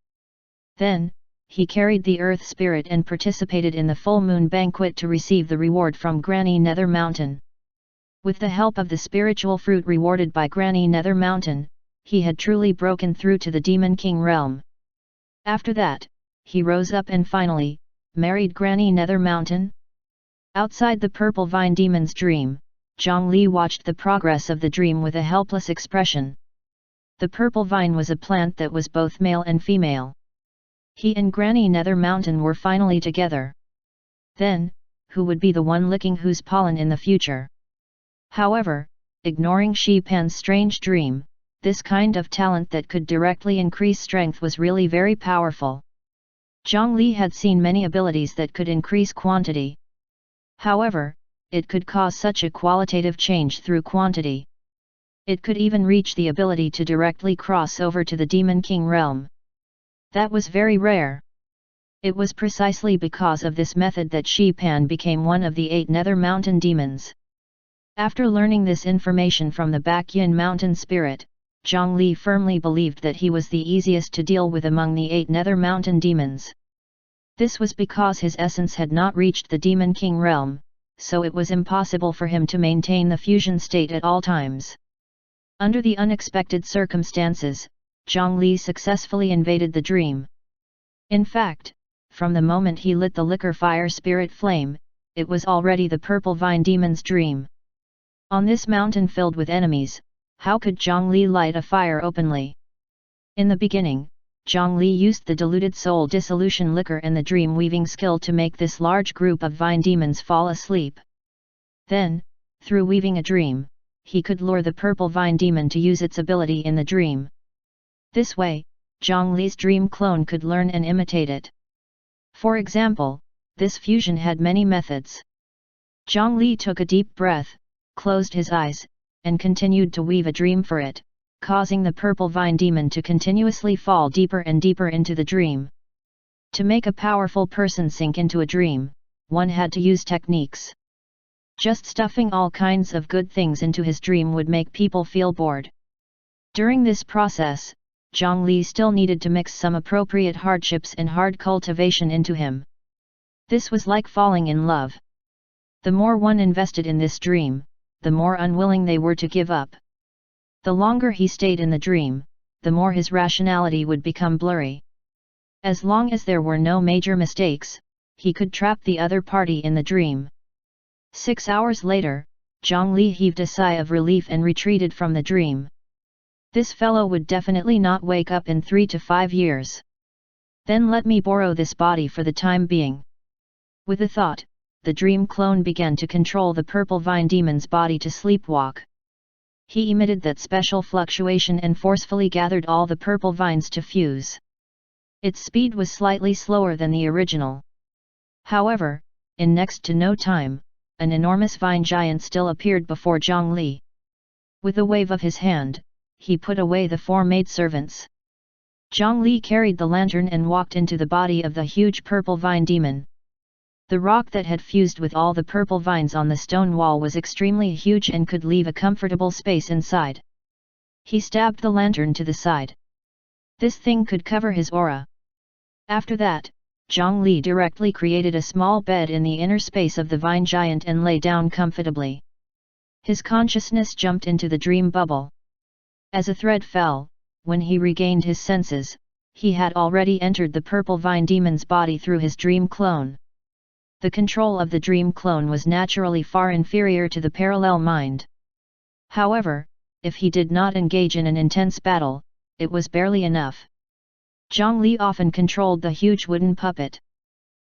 Then, he carried the Earth Spirit and participated in the full moon banquet to receive the reward from Granny Nether Mountain. With the help of the spiritual fruit rewarded by Granny Nether Mountain, he had truly broken through to the Demon King realm. After that, he rose up and finally, married Granny Nether Mountain. Outside the purple vine demon's dream, Zhongli watched the progress of the dream with a helpless expression. The purple vine was a plant that was both male and female. He and Granny Nether Mountain were finally together. Then, who would be the one licking whose pollen in the future? However, ignoring Shi Pan's strange dream, this kind of talent that could directly increase strength was really very powerful. Zhongli had seen many abilities that could increase quantity. However, it could cause such a qualitative change through quantity. It could even reach the ability to directly cross over to the Demon King realm. That was very rare. It was precisely because of this method that Shi Pan became one of the 8 Nether Mountain demons. After learning this information from the Baekhyun Mountain Spirit, Zhongli firmly believed that he was the easiest to deal with among the 8 Nether Mountain demons. This was because his essence had not reached the Demon King realm, so it was impossible for him to maintain the fusion state at all times. Under the unexpected circumstances, Zhongli successfully invaded the dream. In fact, from the moment he lit the liquor fire spirit flame, it was already the purple vine demon's dream. On this mountain filled with enemies, how could Zhongli light a fire openly? In the beginning, Zhongli used the diluted soul dissolution liquor and the dream weaving skill to make this large group of vine demons fall asleep. Then, through weaving a dream, he could lure the purple vine demon to use its ability in the dream. This way, Zhongli's dream clone could learn and imitate it. For example, this fusion had many methods. Zhongli took a deep breath, closed his eyes, and continued to weave a dream for it, causing the purple vine demon to continuously fall deeper and deeper into the dream. To make a powerful person sink into a dream, one had to use techniques. Just stuffing all kinds of good things into his dream would make people feel bored. During this process, Zhongli still needed to mix some appropriate hardships and hard cultivation into him. This was like falling in love. The more one invested in this dream, the more unwilling they were to give up. The longer he stayed in the dream, the more his rationality would become blurry. As long as there were no major mistakes, he could trap the other party in the dream. 6 hours later, Zhongli heaved a sigh of relief and retreated from the dream. This fellow would definitely not wake up in 3 to 5 years. Then let me borrow this body for the time being. With a thought, the dream clone began to control the purple vine demon's body to sleepwalk. He emitted that special fluctuation and forcefully gathered all the purple vines to fuse. Its speed was slightly slower than the original. However, in next to no time, an enormous vine giant still appeared before Zhongli. With a wave of his hand, he put away the 4 maidservants. Zhongli carried the lantern and walked into the body of the huge purple vine demon. The rock that had fused with all the purple vines on the stone wall was extremely huge and could leave a comfortable space inside. He stabbed the lantern to the side. This thing could cover his aura. After that, Zhongli directly created a small bed in the inner space of the vine giant and lay down comfortably. His consciousness jumped into the dream bubble. As a thread fell, when he regained his senses, he had already entered the purple vine demon's body through his dream clone. The control of the dream clone was naturally far inferior to the parallel mind. However, if he did not engage in an intense battle, it was barely enough. Zhongli often controlled the huge wooden puppet.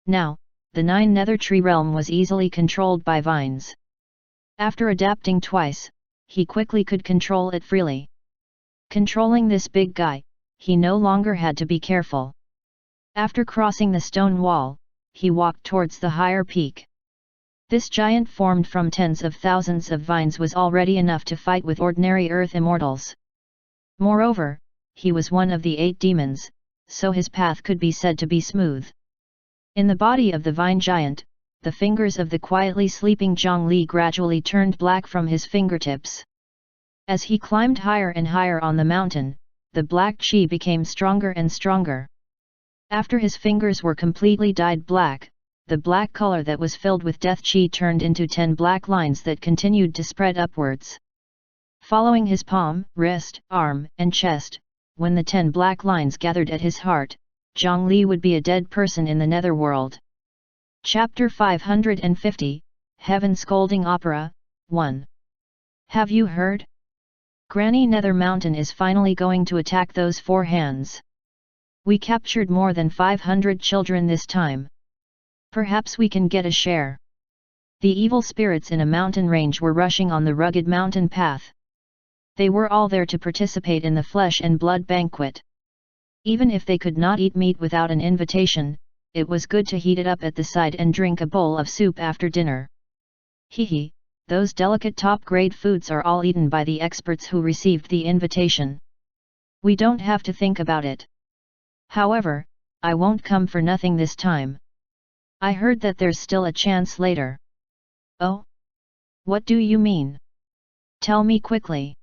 Now, the 9 nether tree realm was easily controlled by vines. After adapting twice, he quickly could control it freely. Controlling this big guy, he no longer had to be careful. After crossing the stone wall, he walked towards the higher peak. This giant formed from tens of thousands of vines was already enough to fight with ordinary earth immortals. Moreover, he was one of the 8 demons, so his path could be said to be smooth. In the body of the vine giant, the fingers of the quietly sleeping Zhongli gradually turned black from his fingertips. As he climbed higher and higher on the mountain, the black chi became stronger and stronger. After his fingers were completely dyed black, the black color that was filled with death chi turned into 10 black lines that continued to spread upwards. Following his palm, wrist, arm, and chest, when the 10 black lines gathered at his heart, Zhongli would be a dead person in the netherworld. Chapter 550, Heaven Scolding Opera, 1. Have you heard? Granny Nether Mountain is finally going to attack those 4 hands. We captured more than 500 children this time. Perhaps we can get a share. The evil spirits in a mountain range were rushing on the rugged mountain path. They were all there to participate in the flesh and blood banquet. Even if they could not eat meat without an invitation, it was good to heat it up at the side and drink a bowl of soup after dinner. Hehe, those delicate top-grade foods are all eaten by the experts who received the invitation. We don't have to think about it. However, I won't come for nothing this time. I heard that there's still a chance later. Oh? What do you mean? Tell me quickly.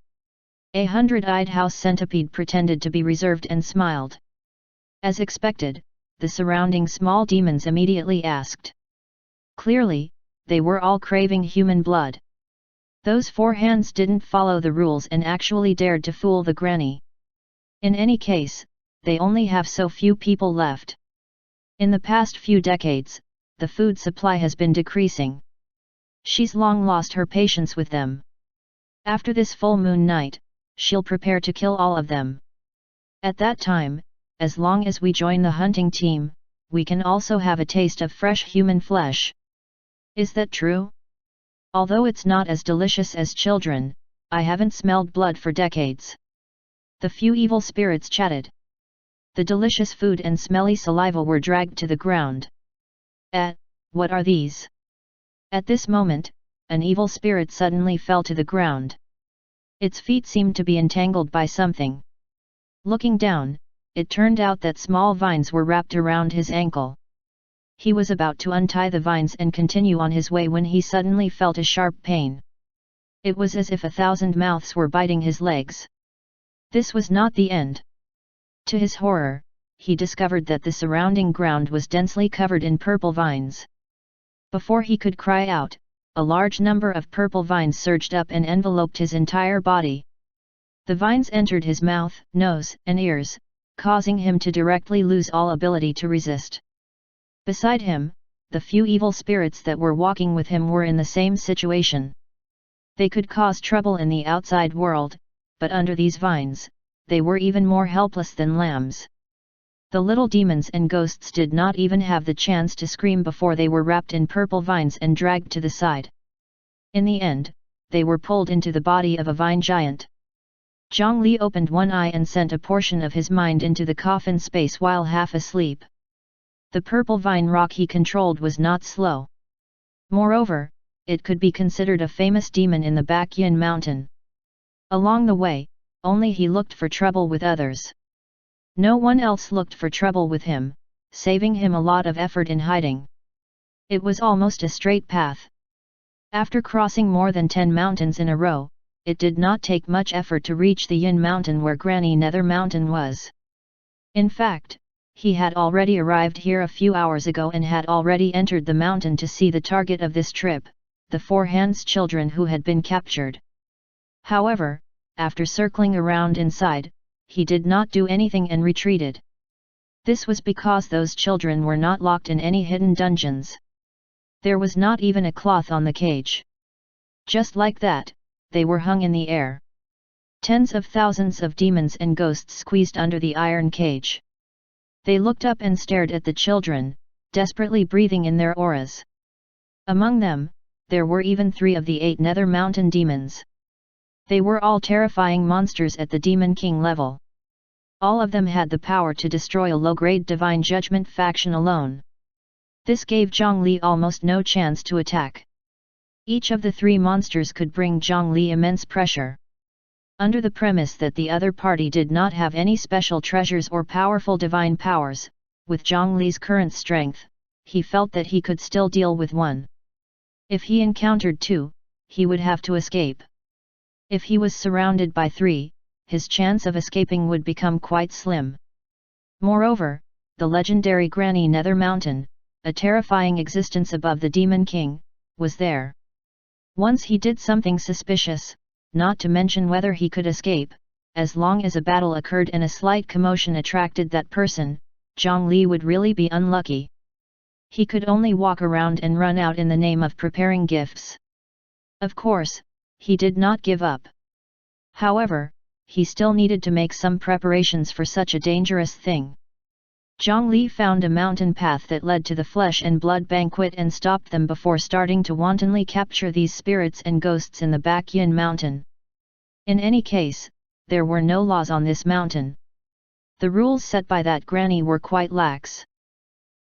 A 100-eyed house centipede pretended to be reserved and smiled. As expected, the surrounding small demons immediately asked. Clearly, they were all craving human blood. Those 4 hands didn't follow the rules and actually dared to fool the granny. In any case, they only have so few people left. In the past few decades, the food supply has been decreasing. She's long lost her patience with them. After this full moon night, she'll prepare to kill all of them. At that time, as long as we join the hunting team, we can also have a taste of fresh human flesh. Is that true? Although it's not as delicious as children, I haven't smelled blood for decades. The few evil spirits chatted. The delicious food and smelly saliva were dragged to the ground. What are these? At this moment, an evil spirit suddenly fell to the ground. Its feet seemed to be entangled by something. Looking down, it turned out that small vines were wrapped around his ankle. He was about to untie the vines and continue on his way when he suddenly felt a sharp pain. It was as if 1,000 mouths were biting his legs. This was not the end. To his horror, he discovered that the surrounding ground was densely covered in purple vines. Before he could cry out, a large number of purple vines surged up and enveloped his entire body. The vines entered his mouth, nose, and ears, causing him to directly lose all ability to resist. Beside him, the few evil spirits that were walking with him were in the same situation. They could cause trouble in the outside world, but under these vines, they were even more helpless than lambs. The little demons and ghosts did not even have the chance to scream before they were wrapped in purple vines and dragged to the side. In the end, they were pulled into the body of a vine giant. Zhongli opened one eye and sent a portion of his mind into the coffin space while half asleep. The purple vine rock he controlled was not slow. Moreover, it could be considered a famous demon in the Baekhyun mountain. Along the way, only he looked for trouble with others. No one else looked for trouble with him, saving him a lot of effort in hiding. It was almost a straight path. After crossing more than 10 mountains in a row, it did not take much effort to reach the Yin mountain where Granny Nether mountain was. In fact, he had already arrived here a few hours ago and had already entered the mountain to see the target of this trip, the 4 Han's children who had been captured. However, after circling around inside, he did not do anything and retreated. This was because those children were not locked in any hidden dungeons. There was not even a cloth on the cage. Just like that, they were hung in the air. Tens of thousands of demons and ghosts squeezed under the iron cage. They looked up and stared at the children, desperately breathing in their auras. Among them, there were even 3 of the 8 Nether Mountain demons. They were all terrifying monsters at the Demon King level. All of them had the power to destroy a low-grade Divine Judgment faction alone. This gave Zhongli almost no chance to attack. Each of the 3 monsters could bring Zhongli immense pressure. Under the premise that the other party did not have any special treasures or powerful divine powers, with Zhongli's current strength, he felt that he could still deal with 1. If he encountered 2, he would have to escape. If he was surrounded by 3, his chance of escaping would become quite slim. Moreover, the legendary Granny Nether Mountain, a terrifying existence above the Demon King, was there. Once he did something suspicious, not to mention whether he could escape, as long as a battle occurred and a slight commotion attracted that person, Zhongli would really be unlucky. He could only walk around and run out in the name of preparing gifts. Of course, he did not give up. However, he still needed to make some preparations for such a dangerous thing. Zhongli found a mountain path that led to the flesh and blood banquet and stopped them before starting to wantonly capture these spirits and ghosts in the Baekhyun mountain. In any case, there were no laws on this mountain. The rules set by that granny were quite lax.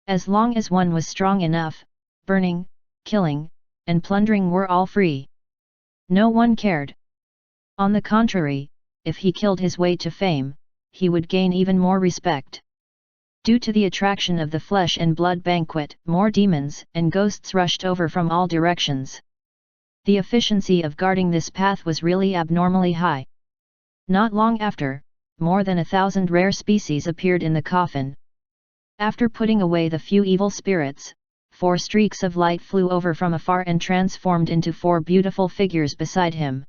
As long as one was strong enough, burning, killing, and plundering were all free. No one cared. On the contrary, if he killed his way to fame, he would gain even more respect. Due to the attraction of the flesh and blood banquet, more demons and ghosts rushed over from all directions. The efficiency of guarding this path was really abnormally high. Not long after, more than 1,000 rare species appeared in the coffin. After putting away the few evil spirits, 4 streaks of light flew over from afar and transformed into 4 beautiful figures beside him.